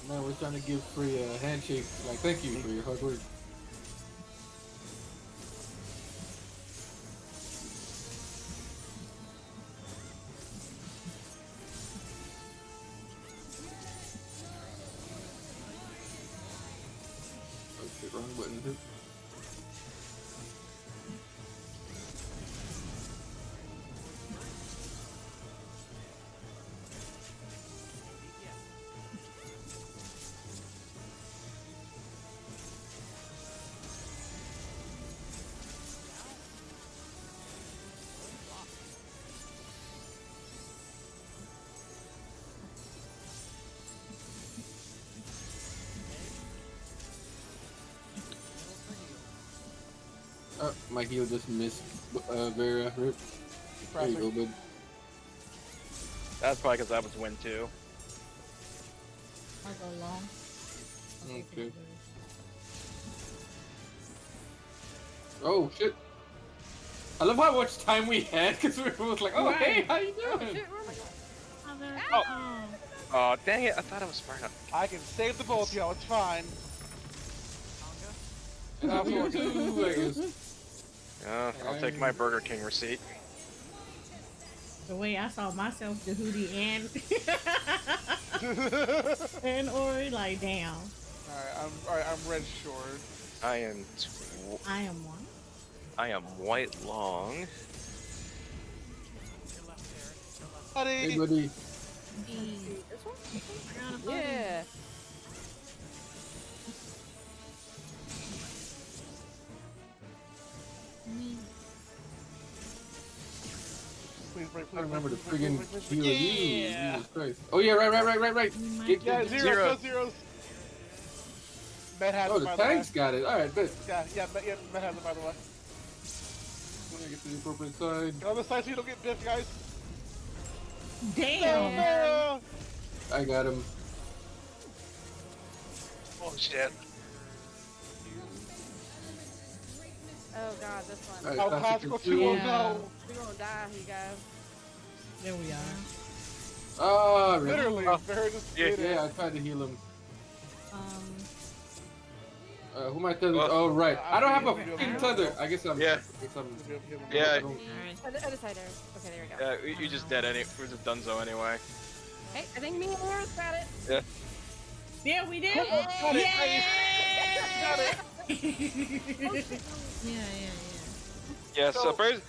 [SPEAKER 6] Man, we're trying to give free a handshake. Like, thank you for your hard work. Oh shit, wrong button. Hit. My heel just missed Vera. Rip. There you go, bud.
[SPEAKER 7] That's probably because I was win too.
[SPEAKER 2] I'll go long.
[SPEAKER 6] Okay. Oh shit! I love how much time we had because we were both like, "Oh hey, how you doing?"
[SPEAKER 7] Oh. Oh, dang it! I thought I was smart enough.
[SPEAKER 8] I can save the both of y'all, it's fine.
[SPEAKER 6] And I'm here too, I guess.
[SPEAKER 7] I'll take my Burger King receipt.
[SPEAKER 2] The way I saw myself, Jehudi and Ori, like damn.
[SPEAKER 8] Alright, I'm red short.
[SPEAKER 7] I am.
[SPEAKER 2] I am one.
[SPEAKER 7] I am white long.
[SPEAKER 8] Buddy!
[SPEAKER 6] Hey, buddy.
[SPEAKER 5] This one?
[SPEAKER 3] I got a buddy.
[SPEAKER 5] Yeah.
[SPEAKER 3] Me.
[SPEAKER 8] Please break,
[SPEAKER 6] I remember the friggin'
[SPEAKER 8] please.
[SPEAKER 6] heal you. Jesus Christ. Oh yeah, right.
[SPEAKER 3] We might
[SPEAKER 6] Get
[SPEAKER 8] Yeah,
[SPEAKER 6] the
[SPEAKER 8] zeros, zeros. Med has
[SPEAKER 6] Oh,
[SPEAKER 8] it,
[SPEAKER 6] the
[SPEAKER 8] by the way.
[SPEAKER 6] tanks got it. All right, good.
[SPEAKER 8] Yeah, Med has it, by the way.
[SPEAKER 6] I'm gonna get to the appropriate side.
[SPEAKER 8] Get on the side so you don't get biffed, guys.
[SPEAKER 2] Damn.
[SPEAKER 8] No!
[SPEAKER 6] I got him.
[SPEAKER 7] Oh shit.
[SPEAKER 5] Oh god, this one.
[SPEAKER 6] Alright,
[SPEAKER 8] Oh,
[SPEAKER 6] classical
[SPEAKER 8] classical 2, oh
[SPEAKER 2] Yeah.
[SPEAKER 8] no!
[SPEAKER 5] We're gonna die, you guys.
[SPEAKER 2] There we are.
[SPEAKER 6] Ah, really?
[SPEAKER 8] Literally,
[SPEAKER 7] Oh,
[SPEAKER 8] Barrett just
[SPEAKER 7] yeah,
[SPEAKER 8] did it.
[SPEAKER 6] Yeah, I tried to heal him. Who am I tethering?
[SPEAKER 7] Well,
[SPEAKER 6] Oh, right. I don't have a
[SPEAKER 8] yeah.
[SPEAKER 6] freaking tether. I guess I'm.
[SPEAKER 7] Yeah.
[SPEAKER 6] I guess I'm.
[SPEAKER 7] Yeah.
[SPEAKER 6] I don't-
[SPEAKER 3] Alright.
[SPEAKER 5] Other side there. Okay, there we go.
[SPEAKER 7] Yeah, you just dead we're just donezo anyway.
[SPEAKER 5] Hey, I think me and Harris got it.
[SPEAKER 7] Yeah.
[SPEAKER 2] Yeah, we did.
[SPEAKER 8] Got it, got it.
[SPEAKER 3] Yeah.
[SPEAKER 7] Yeah, so,
[SPEAKER 8] So-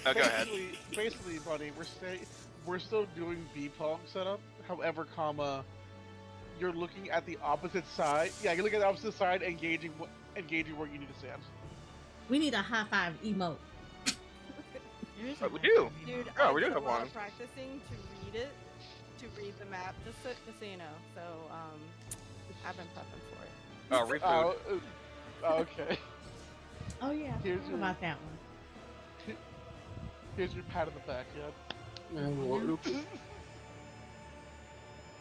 [SPEAKER 7] oh, go ahead.
[SPEAKER 8] Basically, buddy, we're still doing B-Pong setup. However, you're looking at the opposite side. Yeah, you're looking at the opposite side, engaging where you need to stand.
[SPEAKER 2] We need a high five emote.
[SPEAKER 3] There is
[SPEAKER 7] Oh,
[SPEAKER 3] a
[SPEAKER 7] we
[SPEAKER 3] high
[SPEAKER 7] do.
[SPEAKER 3] five
[SPEAKER 5] Dude,
[SPEAKER 3] emote.
[SPEAKER 7] Oh,
[SPEAKER 5] I
[SPEAKER 7] we do
[SPEAKER 5] did
[SPEAKER 7] have
[SPEAKER 5] a lot
[SPEAKER 7] one.
[SPEAKER 5] of practicing to read the map, just so you know. So, I've been prepping for it.
[SPEAKER 7] Oh, refood.
[SPEAKER 8] Okay.
[SPEAKER 2] Oh yeah, I
[SPEAKER 8] Here's
[SPEAKER 2] forgot
[SPEAKER 8] your-
[SPEAKER 2] about that one.
[SPEAKER 8] Here's your pat on the back, yeah.
[SPEAKER 6] Man, what?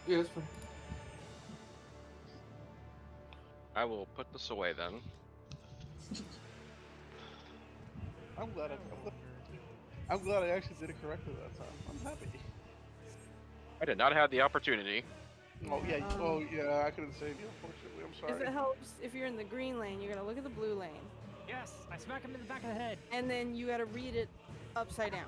[SPEAKER 6] Yeah, that's fine.
[SPEAKER 7] I will put this away then.
[SPEAKER 8] I'm glad I actually did it correctly that time. I'm happy.
[SPEAKER 7] I did not have the opportunity.
[SPEAKER 8] Oh yeah,
[SPEAKER 5] Um,
[SPEAKER 8] I couldn't save you, unfortunately. I'm
[SPEAKER 5] If
[SPEAKER 8] sorry.
[SPEAKER 5] it helps, if you're in the green lane, you're gonna look at the blue lane,
[SPEAKER 4] Yes, I smack him in the back of the head.
[SPEAKER 5] and then you gotta read it upside down.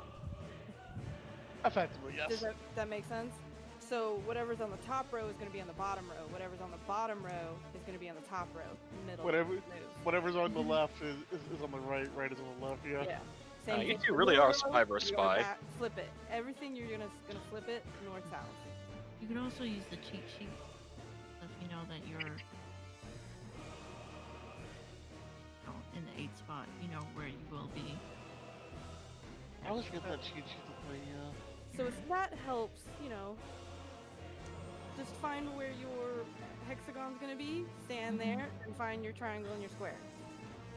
[SPEAKER 8] Effectively, yes.
[SPEAKER 5] Does that make sense? So whatever's on the top row is gonna be on the bottom row. Whatever's on the bottom row is gonna be on the top row. Middle.
[SPEAKER 8] Whatever-
[SPEAKER 5] Move.
[SPEAKER 8] Whatever's on the left is on the right. Right is on the left. Yeah.
[SPEAKER 5] Yeah. Same
[SPEAKER 7] You
[SPEAKER 5] thing
[SPEAKER 7] two
[SPEAKER 5] for
[SPEAKER 7] really
[SPEAKER 5] middle
[SPEAKER 7] are
[SPEAKER 5] row,
[SPEAKER 7] spy versus
[SPEAKER 5] you're going
[SPEAKER 7] spy.
[SPEAKER 5] back, flip it. Everything you're gonna flip it north south.
[SPEAKER 3] You can also use the cheat sheet if you know that you're in the 8th spot. You know where you will be.
[SPEAKER 8] I always forget that cheat sheet to play. Yeah.
[SPEAKER 5] So if that helps, you know, just find where your hexagon's gonna be, stand there, and find your triangle and your square.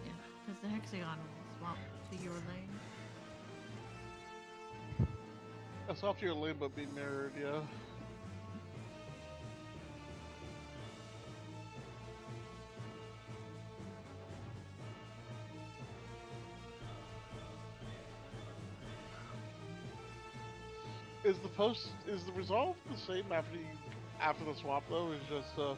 [SPEAKER 3] Yeah, because the hexagon will swap to your lane.
[SPEAKER 8] That's off to your lane, but be mirrored. Yeah. Is the resolve the same after the swap though? Is just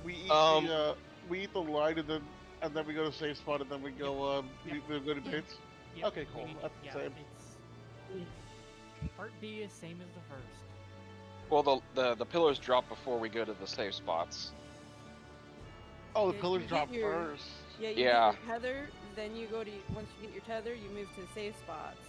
[SPEAKER 8] we eat the line and then we go to safe spot and then we go we go to bits.
[SPEAKER 4] Yep,
[SPEAKER 8] Okay, cool. That's the same.
[SPEAKER 4] Part B is same as the first.
[SPEAKER 7] Well, the pillars drop before we go to the safe spots.
[SPEAKER 8] Oh, the
[SPEAKER 5] Yeah,
[SPEAKER 8] pillars
[SPEAKER 5] you
[SPEAKER 8] drop
[SPEAKER 5] get your-
[SPEAKER 8] first.
[SPEAKER 5] Yeah, you
[SPEAKER 7] Yeah.
[SPEAKER 5] get your tether, then you go to once you get your tether, you move to the safe spots.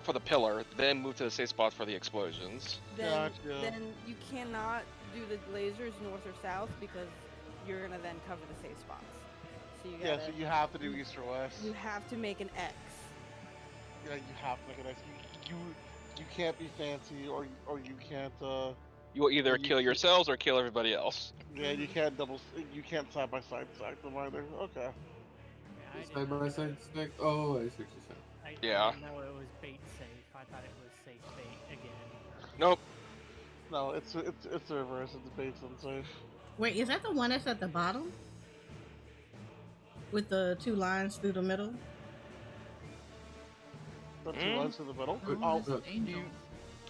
[SPEAKER 7] For the pillar, then move to the safe spot for the explosions.
[SPEAKER 5] Then
[SPEAKER 8] Gotcha.
[SPEAKER 5] then you cannot do the lasers north or south because you're gonna then cover the safe spots. So you
[SPEAKER 8] Yeah,
[SPEAKER 5] gotta,
[SPEAKER 8] so you have to do east or west.
[SPEAKER 5] you have to make an X.
[SPEAKER 8] Yeah, you have to make it nice. You can't be fancy or you can't
[SPEAKER 7] You will either
[SPEAKER 8] You
[SPEAKER 7] kill
[SPEAKER 8] can't-
[SPEAKER 7] yourselves or kill everybody else.
[SPEAKER 8] yeah, you can't side by side stack them either. Okay.
[SPEAKER 4] Yeah, I
[SPEAKER 6] Side by side stack. Oh, I see what you're saying.
[SPEAKER 7] Yeah.
[SPEAKER 4] didn't know it was bait safe. I thought it was safe bait again.
[SPEAKER 7] Nope.
[SPEAKER 8] No, it's the reverse. It's based on safe.
[SPEAKER 2] Wait, is that the one that's at the bottom? With the two lines through the middle?
[SPEAKER 8] The two
[SPEAKER 7] Mm.
[SPEAKER 8] lines to the middle.
[SPEAKER 3] Oh,
[SPEAKER 8] Oh,
[SPEAKER 3] that's angels.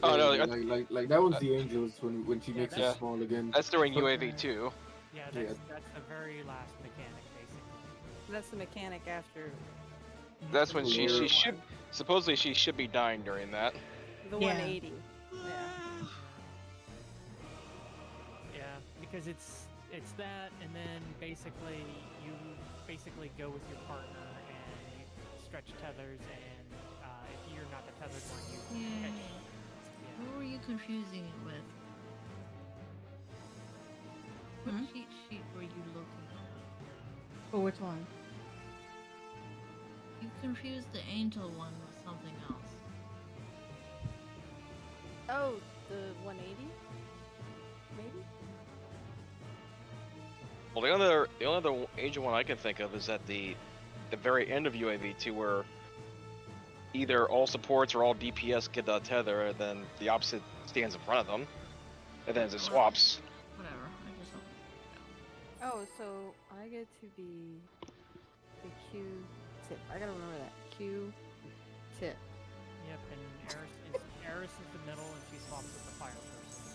[SPEAKER 7] Oh, no,
[SPEAKER 6] Yeah,
[SPEAKER 7] like-
[SPEAKER 6] like that was the angels when she
[SPEAKER 4] Yeah,
[SPEAKER 6] makes
[SPEAKER 7] that's-
[SPEAKER 6] it small again.
[SPEAKER 7] That's during
[SPEAKER 6] Okay.
[SPEAKER 7] UAV 2.
[SPEAKER 4] Yeah,
[SPEAKER 6] Yeah.
[SPEAKER 4] that's the very last mechanic, basically.
[SPEAKER 5] That's the mechanic after
[SPEAKER 7] That's when she
[SPEAKER 6] Yeah.
[SPEAKER 7] should supposedly she should be dying during that.
[SPEAKER 5] the
[SPEAKER 2] Yeah.
[SPEAKER 5] 180. Yeah.
[SPEAKER 4] Yeah, because it's that, and then basically you go with your partner and stretch tethers, and if you're not the tethered one, you
[SPEAKER 3] Yeah.
[SPEAKER 4] catch. Yeah.
[SPEAKER 3] Who were you confusing it with? What
[SPEAKER 2] Hmm?
[SPEAKER 3] cheat sheet were you looking at?
[SPEAKER 2] For which one?
[SPEAKER 3] You confused the angel one with something else.
[SPEAKER 5] Oh, the 180? Maybe?
[SPEAKER 7] Well, the only other angel one I can think of is at the very end of UAV 2 where either all supports or all DPS get the tether, and then the opposite stands in front of them. And then it swaps.
[SPEAKER 3] Whatever. I just don't.
[SPEAKER 5] Oh, so I get to be the Q-tip. I gotta remember that. Q-tip.
[SPEAKER 4] Yep, and Eris is the middle, and she swaps with the fire person.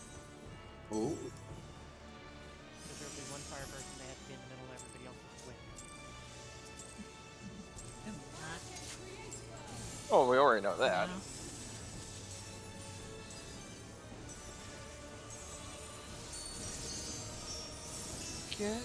[SPEAKER 6] Oh.
[SPEAKER 4] So there'll be one fire person, they have to be in the middle, everybody else is wind.
[SPEAKER 7] Oh, we already know that.
[SPEAKER 3] Yeah.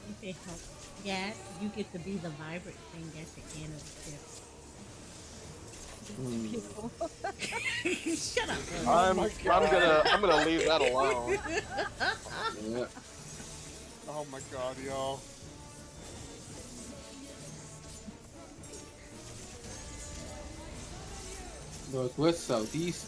[SPEAKER 2] If it helps, yeah, you get to be the vibrant thing at the end of the tip. Shut up.
[SPEAKER 7] I'm
[SPEAKER 8] my God.
[SPEAKER 7] I'm gonna leave that alone.
[SPEAKER 6] Yeah.
[SPEAKER 8] Oh my god, y'all.
[SPEAKER 6] Northwest, southeast.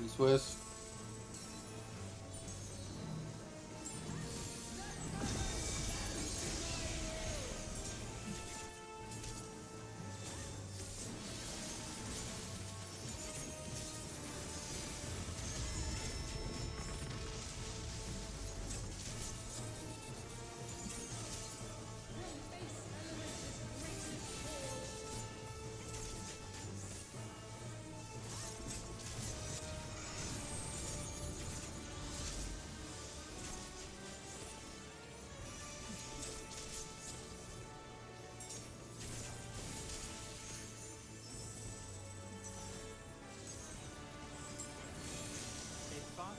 [SPEAKER 6] East, west.
[SPEAKER 4] Safe spot.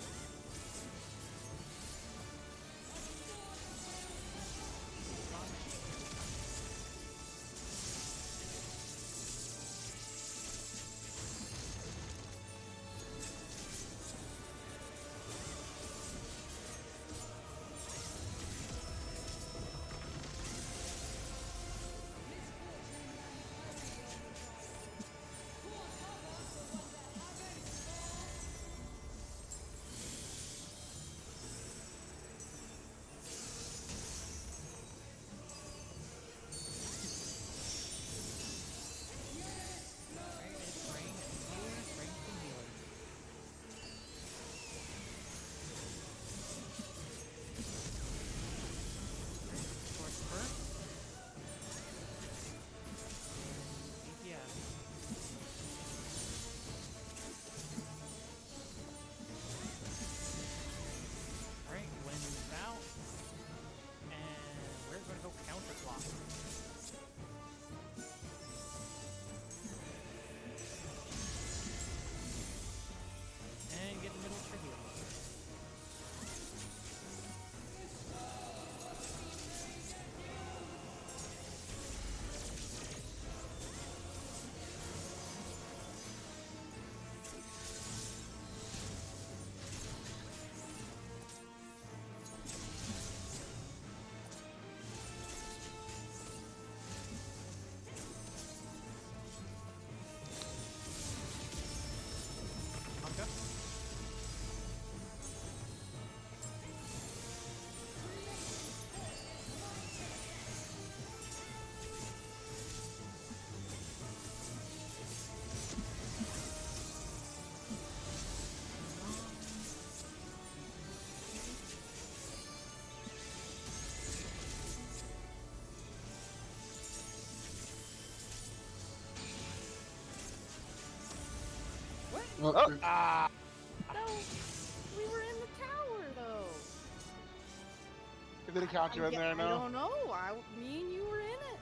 [SPEAKER 6] Oh,
[SPEAKER 8] Ah!
[SPEAKER 5] No, we were in the tower though.
[SPEAKER 8] Did it count you in there
[SPEAKER 5] I
[SPEAKER 8] now?
[SPEAKER 5] don't know. Me and you were in it.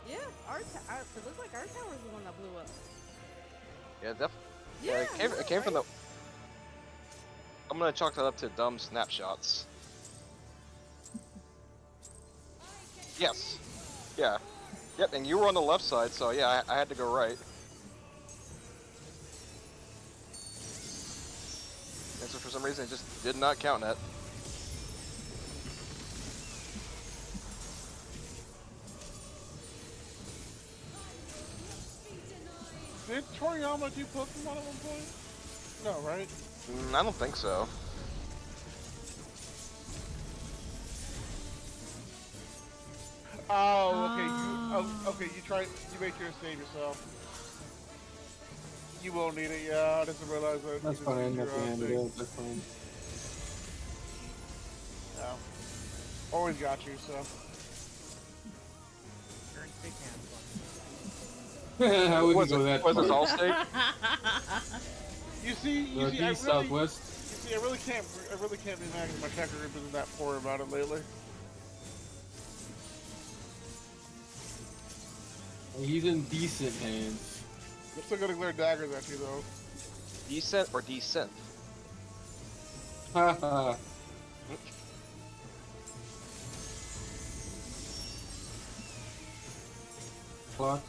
[SPEAKER 5] Yeah, it looks like like our tower's the one that blew up.
[SPEAKER 7] Yeah, yeah, it came from the. I'm gonna chalk that up to dumb snapshots. Yes. Yeah. Yep, and you were on the left side, so yeah, I had to go right. And so for some reason, it just did not count that.
[SPEAKER 8] Did Toriyama do Pokemon at one point? No, right?
[SPEAKER 7] I don't think so.
[SPEAKER 8] Oh, okay. You make sure to save yourself. You won't need it. Yeah, I didn't realize that.
[SPEAKER 6] That's
[SPEAKER 8] you
[SPEAKER 6] fine.
[SPEAKER 8] just
[SPEAKER 6] At the
[SPEAKER 8] use
[SPEAKER 6] end,
[SPEAKER 8] your
[SPEAKER 6] yeah,
[SPEAKER 8] own thing.
[SPEAKER 6] that's fine.
[SPEAKER 8] Yeah. Always got you. So.
[SPEAKER 4] You're in big hands.
[SPEAKER 6] How would you
[SPEAKER 7] Was
[SPEAKER 6] go
[SPEAKER 7] it,
[SPEAKER 6] that
[SPEAKER 7] was it
[SPEAKER 6] far?
[SPEAKER 7] all state?
[SPEAKER 8] You see,
[SPEAKER 6] Northeast, Southwest.
[SPEAKER 8] You see, I really can't be mad because my checker group isn't that poor about it lately.
[SPEAKER 6] He's in decent hands.
[SPEAKER 8] I'm still gonna glare daggers at you though.
[SPEAKER 7] Decent or decent?
[SPEAKER 6] Haha. Clock.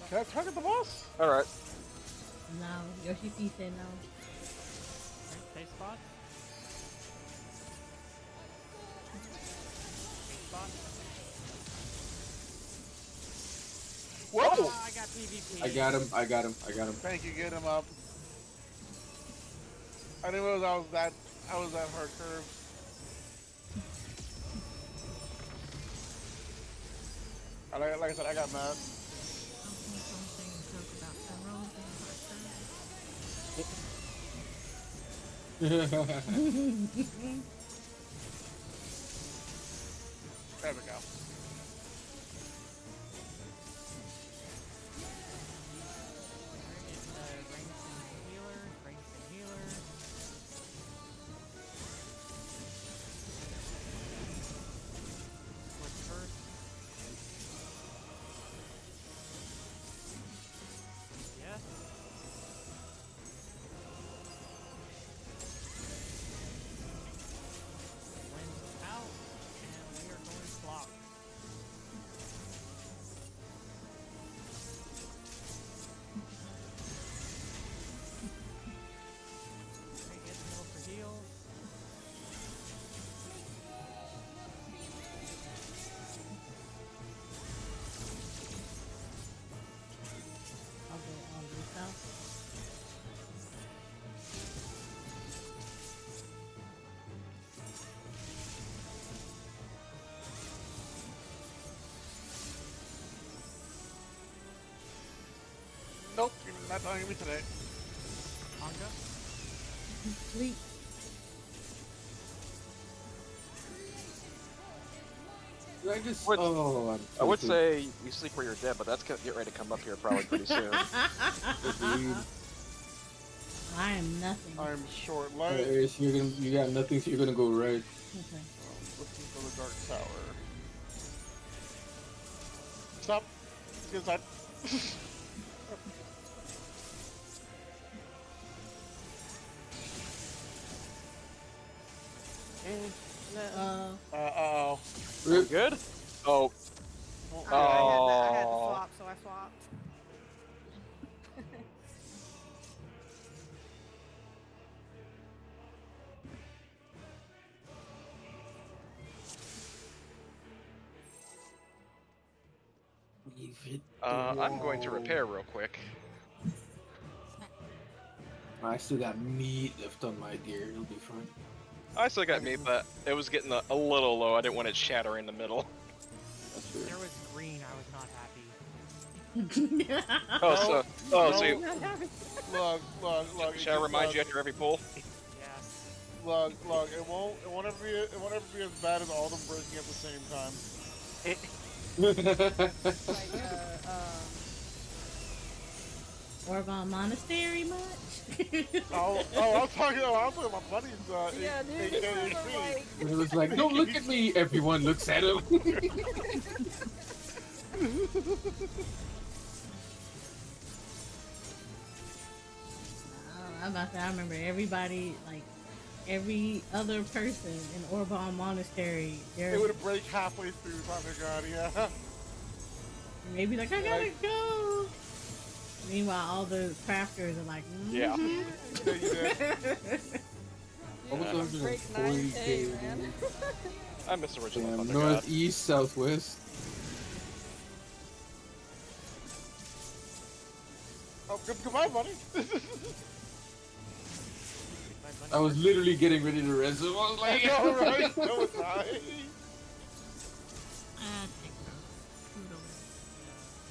[SPEAKER 8] Can I target the boss?
[SPEAKER 7] Alright.
[SPEAKER 2] No, Yoshi P said no.
[SPEAKER 4] Taste spot. Taste spot.
[SPEAKER 8] Whoa!
[SPEAKER 4] Oh, I got PvP.
[SPEAKER 6] I got him.
[SPEAKER 8] Thank you, get him up. I didn't realize I was that hard curve. Like I said, I got mad. There we go.
[SPEAKER 4] Ranks and healers. Switch first. Yes. Wins out, and we are going flop. Okay, get the middle for heals.
[SPEAKER 2] I'll go all this out.
[SPEAKER 8] Nope, you're not talking to me today.
[SPEAKER 4] Manga.
[SPEAKER 2] Sleep.
[SPEAKER 6] I just.
[SPEAKER 7] What-
[SPEAKER 6] Oh,
[SPEAKER 7] I would say you sleep where you're dead, but that's gonna get ready to come up here probably pretty soon.
[SPEAKER 2] I am nothing.
[SPEAKER 8] I'm short light.
[SPEAKER 6] Aries, you got nothing, so you're gonna go right.
[SPEAKER 2] Okay.
[SPEAKER 8] Looking for the dark tower. Stop. Get inside. Uh-oh.
[SPEAKER 7] You good? Oh.
[SPEAKER 5] I had to
[SPEAKER 7] Oh.
[SPEAKER 5] swap, so I swapped.
[SPEAKER 7] I'm going to repair real quick.
[SPEAKER 6] I still got meat left on my gear. It'll be fine.
[SPEAKER 7] I still got meat, but it was getting a little low. I didn't want it to shatter in the middle.
[SPEAKER 6] That's
[SPEAKER 4] If
[SPEAKER 6] fair.
[SPEAKER 4] there was green, I was not happy.
[SPEAKER 7] Oh, so
[SPEAKER 8] no.
[SPEAKER 7] so
[SPEAKER 8] Look.
[SPEAKER 7] should I remind you after every pull?
[SPEAKER 4] Yes.
[SPEAKER 8] Look. It won't ever be as bad as all of them breaking at the same time.
[SPEAKER 5] Like,
[SPEAKER 2] Oregon Monastery much?
[SPEAKER 8] I'm talking about buddies.
[SPEAKER 5] yeah, dude. This is like,
[SPEAKER 6] It was like, don't look at me. Everyone looks at him.
[SPEAKER 2] I'm about to say, I remember everybody, like, every other person in Oregon Monastery,
[SPEAKER 8] They would break halfway through. Oh my god, yeah.
[SPEAKER 2] maybe like, I gotta go. Meanwhile, all the crafters are like,
[SPEAKER 7] Yeah.
[SPEAKER 8] Yeah, you did.
[SPEAKER 6] Almost
[SPEAKER 5] break
[SPEAKER 6] 140
[SPEAKER 5] 9K, man.
[SPEAKER 7] I miss the original
[SPEAKER 6] Damn,
[SPEAKER 7] Thunder
[SPEAKER 6] north,
[SPEAKER 7] God.
[SPEAKER 6] east, southwest.
[SPEAKER 8] Oh, goodbye, buddy.
[SPEAKER 6] I was literally getting ready to res him. I was like,
[SPEAKER 8] All right, so was I.
[SPEAKER 3] Take those.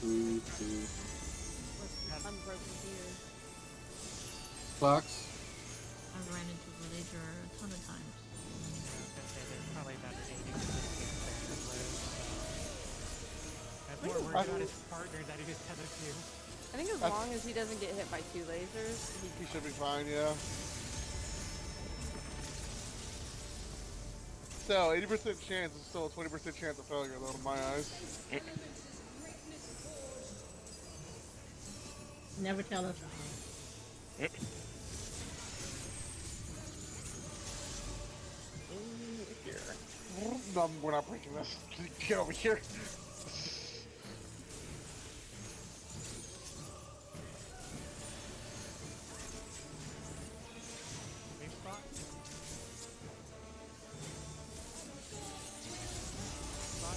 [SPEAKER 6] Two.
[SPEAKER 5] Unbroken here.
[SPEAKER 6] Clocks.
[SPEAKER 3] I've ran into the laser a ton of times.
[SPEAKER 4] There's probably about an 80% chance that he lives. I'm more worried about his partner that he was tethered to.
[SPEAKER 5] I think as long as he doesn't get hit by 2 lasers,
[SPEAKER 8] He should be fine, yeah. So, 80% chance is still a 20% chance of failure, though, in my eyes.
[SPEAKER 2] never tell us.
[SPEAKER 8] No, we're not breaking this. Get over here.
[SPEAKER 4] Big spot. Spot.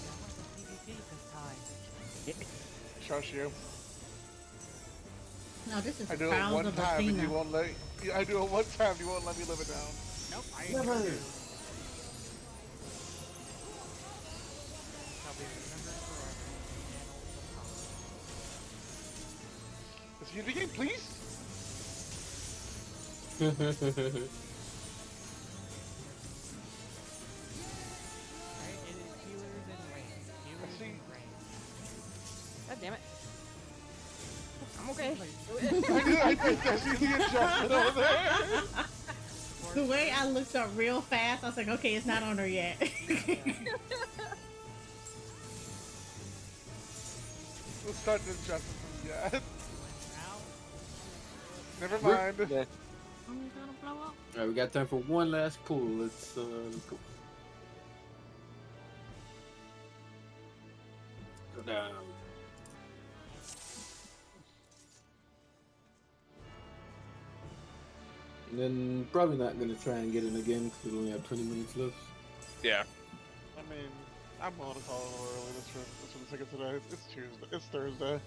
[SPEAKER 4] That was a PvP this time.
[SPEAKER 8] Shush you.
[SPEAKER 2] No, this is
[SPEAKER 8] I
[SPEAKER 2] the
[SPEAKER 8] do it
[SPEAKER 2] trials
[SPEAKER 8] one
[SPEAKER 2] of
[SPEAKER 8] time and you
[SPEAKER 2] Athena.
[SPEAKER 8] won't let. I do it one time, you won't let me live it down.
[SPEAKER 4] Nope, I ain't
[SPEAKER 6] Never.
[SPEAKER 4] gonna do. Shall be remembered forever. Annals of power.
[SPEAKER 8] Excuse me, game, please.
[SPEAKER 4] Right? It is healers and rain. Healers
[SPEAKER 8] see.
[SPEAKER 4] and rain.
[SPEAKER 5] God damn it. I'm okay.
[SPEAKER 8] I see the adjustment over there.
[SPEAKER 2] The way I looked up real fast, I was like, okay, it's not on her yet.
[SPEAKER 8] Let's start the adjustment. Yeah.
[SPEAKER 4] Out.
[SPEAKER 8] Never mind.
[SPEAKER 6] Yeah.
[SPEAKER 3] I'm gonna blow up.
[SPEAKER 6] Alright, we got time for one last pull. Let's go. Go down. And then probably not gonna try and get in again because we only have 20 minutes left.
[SPEAKER 7] Yeah.
[SPEAKER 8] I mean, I'm willing to call it a little early. This for the ticket today. It's Tuesday. It's Thursday.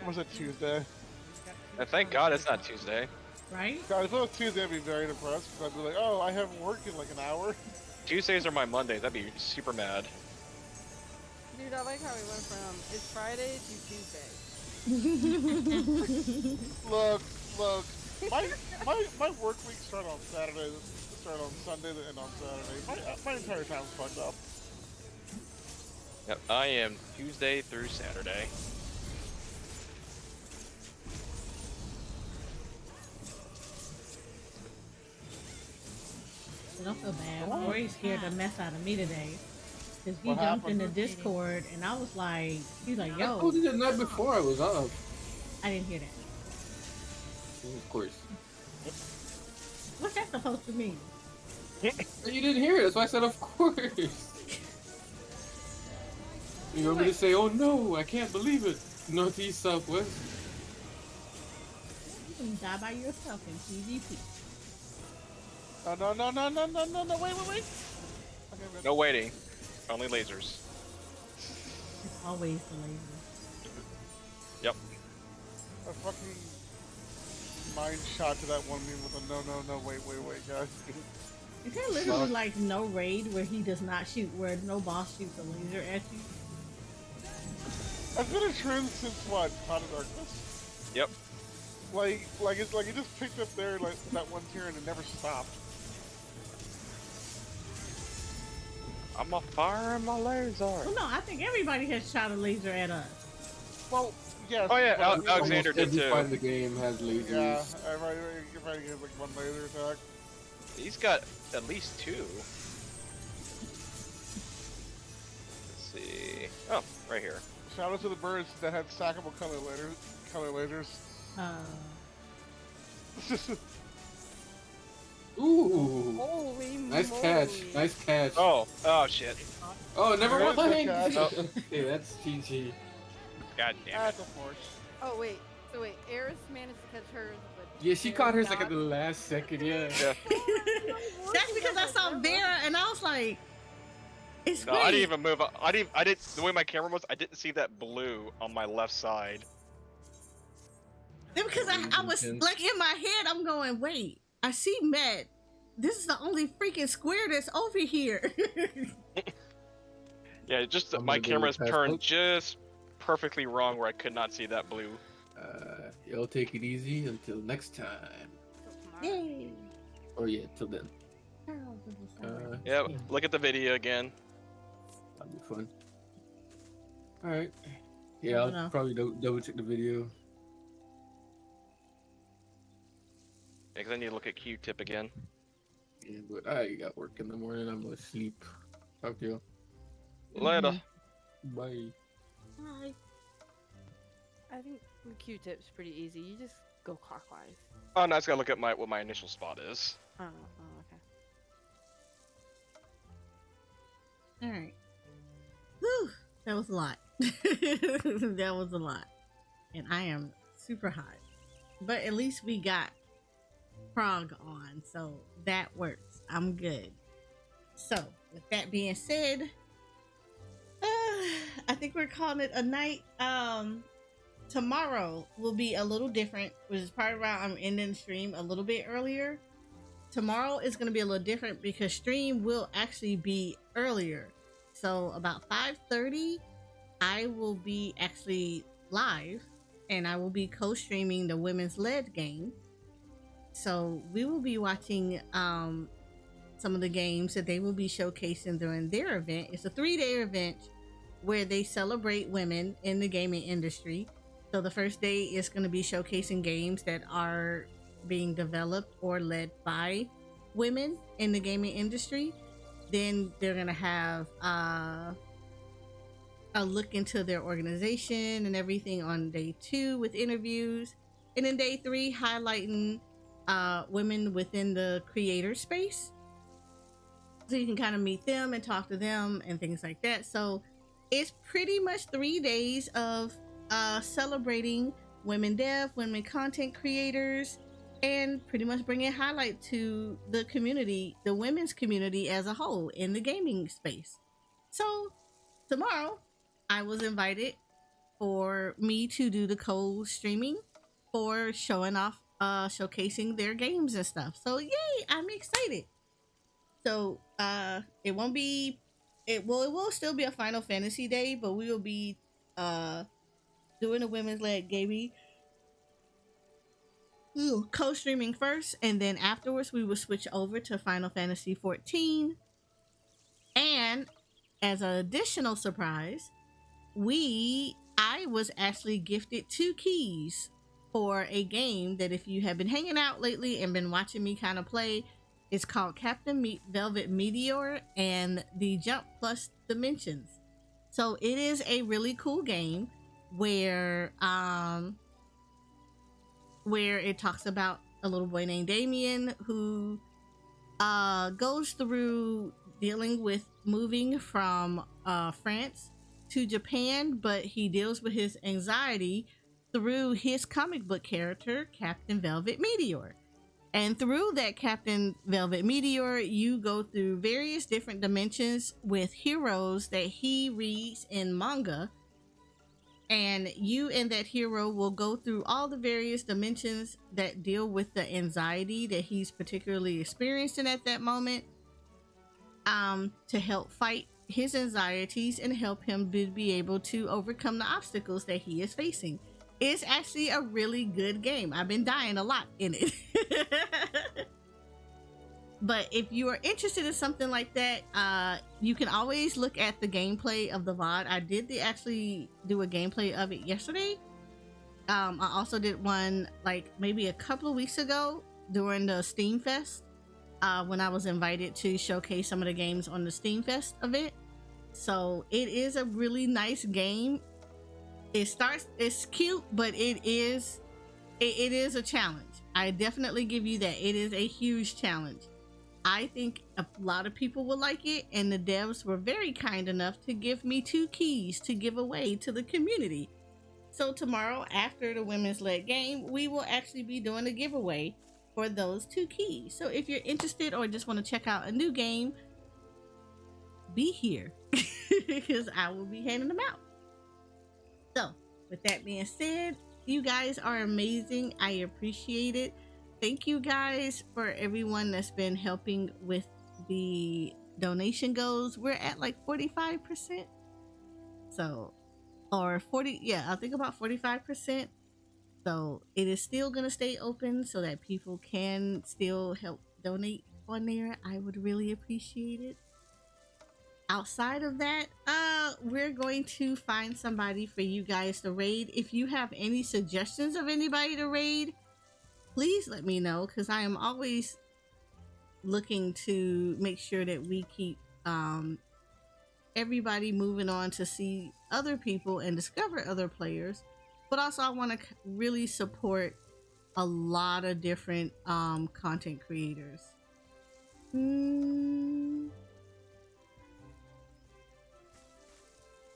[SPEAKER 8] Or was it Tuesday?
[SPEAKER 7] Thank God it's not Tuesday.
[SPEAKER 2] Right?
[SPEAKER 8] God, if it was Tuesday, I'd be very depressed because I'd be like, oh, I haven't worked in like an hour.
[SPEAKER 7] Tuesdays are my Mondays. I'd be super mad.
[SPEAKER 5] Dude, I like how we went from it's Friday to Tuesday.
[SPEAKER 8] Look. My work week start on Saturday, start on Sunday, and end on Saturday. My entire time's fucked up.
[SPEAKER 7] Yep, I am Tuesday through Saturday.
[SPEAKER 2] Don't feel bad. Rory scared the mess out of me today. Because he
[SPEAKER 8] What
[SPEAKER 2] jumped in
[SPEAKER 8] happened?
[SPEAKER 2] the Discord and I was like, he's like,
[SPEAKER 6] I
[SPEAKER 2] yo,
[SPEAKER 6] told you the night before I was off.
[SPEAKER 2] I didn't hear that.
[SPEAKER 6] Of course.
[SPEAKER 2] What's that supposed to mean?
[SPEAKER 6] You didn't hear it, that's why I said of course. You want me to say, oh no, I can't believe it. Northeast, southwest.
[SPEAKER 2] You can die by yourself in PvP.
[SPEAKER 8] No, wait. Okay,
[SPEAKER 7] No waiting. Only lasers.
[SPEAKER 2] Always the laser.
[SPEAKER 7] Yep.
[SPEAKER 8] A fucking mind shot to that one meme with a no, wait, guys.
[SPEAKER 2] Is there literally like no raid where he does not shoot, where no boss shoots a laser at you?
[SPEAKER 8] That's been a trend since what? Cloud of Darkness?
[SPEAKER 7] Yep.
[SPEAKER 8] Like it just picked up there like that one tier and it never stopped.
[SPEAKER 7] I'm a fire and my laser.
[SPEAKER 2] Well, no, I think everybody has shot a laser at us.
[SPEAKER 8] Well, yes.
[SPEAKER 7] Oh yeah,
[SPEAKER 8] but
[SPEAKER 7] Alexander did
[SPEAKER 6] Every
[SPEAKER 7] too.
[SPEAKER 6] fight in the game has lasers.
[SPEAKER 8] Yeah, everybody gets like one laser attack.
[SPEAKER 7] He's got at least 2. Let's see. Oh, right here.
[SPEAKER 8] Shout out to the birds that had stackable color lasers.
[SPEAKER 6] Ooh.
[SPEAKER 5] Holy
[SPEAKER 6] Nice
[SPEAKER 5] moly.
[SPEAKER 6] catch.
[SPEAKER 7] Oh shit.
[SPEAKER 6] Oh, never
[SPEAKER 8] There is
[SPEAKER 6] mind.
[SPEAKER 8] a catch.
[SPEAKER 6] Okay, that's GG.
[SPEAKER 7] God damn it.
[SPEAKER 8] That's a force.
[SPEAKER 5] Oh wait, so wait, Eris managed to catch hers, but
[SPEAKER 6] Yeah, she
[SPEAKER 5] Vera
[SPEAKER 6] caught hers like
[SPEAKER 5] not?
[SPEAKER 6] at the last second. Yeah.
[SPEAKER 7] Yeah.
[SPEAKER 2] That's because I saw Vera and I was like, it's
[SPEAKER 7] No, I didn't even move. I didn't. The way my camera was, I didn't see that blue on my left side.
[SPEAKER 2] Because I was like in my head, I'm going, wait, I see Matt. This is the only freaking square that's over here.
[SPEAKER 7] Yeah, just that
[SPEAKER 6] I'm
[SPEAKER 7] my
[SPEAKER 6] gonna do
[SPEAKER 7] camera's
[SPEAKER 6] fast
[SPEAKER 7] turned
[SPEAKER 6] look.
[SPEAKER 7] just perfectly wrong where I could not see that blue.
[SPEAKER 6] Y'all take it easy until next time.
[SPEAKER 2] Yay.
[SPEAKER 6] Oh yeah, till then.
[SPEAKER 7] Yeah, look at the video again.
[SPEAKER 6] That'll be fun. Alright. Yeah, I'll
[SPEAKER 2] know.
[SPEAKER 6] probably double check the video.
[SPEAKER 7] Yeah, because I need to look at Q-tip again.
[SPEAKER 6] Yeah, but I got work in the morning. I'm gonna sleep. Talk to you.
[SPEAKER 7] Later.
[SPEAKER 6] Bye.
[SPEAKER 2] Bye.
[SPEAKER 5] I think Q-tip's pretty easy. You just go clockwise.
[SPEAKER 7] Oh, now I just gotta look at what my initial spot is.
[SPEAKER 5] Oh, okay.
[SPEAKER 2] All right. Whew, that was a lot. That was a lot. And I am super hot. But at least we got prog on, so that works. I'm good. So, with that being said, I think we're calling it a night. Tomorrow will be a little different, which is part of why I'm ending the stream a little bit earlier. Tomorrow is going to be a little different because stream will actually be earlier. So about 5:30, I will be actually live and I will be co-streaming the women's led game. So we will be watching some of the games that they will be showcasing during their event. It's a 3-day event where they celebrate women in the gaming industry. So the first day is going to be showcasing games that are being developed or led by women in the gaming industry. Then they're going to have a look into their organization and everything on day 2 with interviews. And then day 3, highlighting women within the creator space. So you can kind of meet them and talk to them and things like that. So it's pretty much 3 days of celebrating women dev, women content creators, and pretty much bringing highlight to the community, the women's community as a whole in the gaming space. So tomorrow I was invited for me to do the co-streaming for showing off, showcasing their games and stuff. So yay, I'm excited. So it won't be, it will still be a Final Fantasy day, but we will be doing the women's led gaming co-streaming first, and then afterwards we will switch over to Final Fantasy 14. And as an additional surprise, I was actually gifted 2 keys for a game that, if you have been hanging out lately and been watching me kind of play, it's called Captain Velvet Meteor and the Jump Plus Dimensions. So it is a really cool game where it talks about a little boy named Damien who goes through dealing with moving from France to Japan, but he deals with his anxiety through his comic book character, Captain Velvet Meteor. And through that Captain Velvet Meteor, you go through various different dimensions with heroes that he reads in manga and you and that hero will go through all the various dimensions that deal with the anxiety that he's particularly experiencing at that moment, to help fight his anxieties and help him be able to overcome the obstacles that he is facing. It's actually a really good game. I've been dying a lot in it. But if you are interested in something like that, you can always look at the gameplay of the VOD. I did actually do a gameplay of it yesterday. I also did one like maybe a couple of weeks ago during the Steam Fest, when I was invited to showcase some of the games on the Steam Fest event. So it is a really nice game. It's cute, but it is a challenge. I definitely give you that. It is a huge challenge. I think a lot of people will like it, and the devs were very kind enough to give me 2 keys to give away to the community. So tomorrow, after the women's led game, we will actually be doing a giveaway for those 2 keys. So if you're interested or just want to check out a new game, be here because I will be handing them out. So with that being said, you guys are amazing. I appreciate it. Thank you guys for everyone that's been helping with the donation goals. We're at like 45%. So, or 40, yeah, I think about 45%. So it is still going to stay open so that people can still help donate on there. I would really appreciate it. Outside of that, we're going to find somebody for you guys to raid. If you have any suggestions of anybody to raid, please let me know, because I am always looking to make sure that we keep everybody moving on to see other people and discover other players. But also I want to really support a lot of different content creators.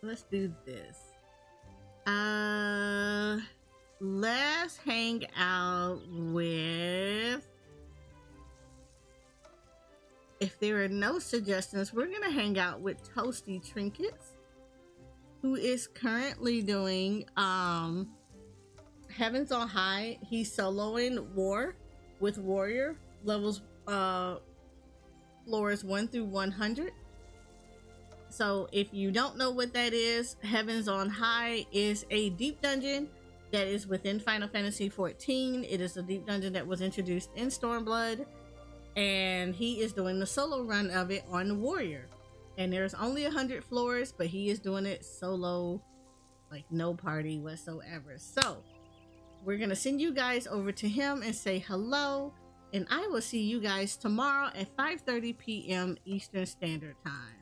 [SPEAKER 2] Let's do this. Let's hang out with, if there are no suggestions, we're gonna hang out with Toasty Trinkets, who is currently doing Heavens on High. He's soloing War with Warrior levels, floors 1 through 100. So if you don't know what that is, Heavens on High is a deep dungeon that is within Final Fantasy XIV. It is a deep dungeon that was introduced in Stormblood, and he is doing the solo run of it on the Warrior. And there's only 100 floors, but he is doing it solo, like no party whatsoever. So we're gonna send you guys over to him and say hello, and I will see you guys tomorrow at 5:30 p.m. Eastern Standard Time.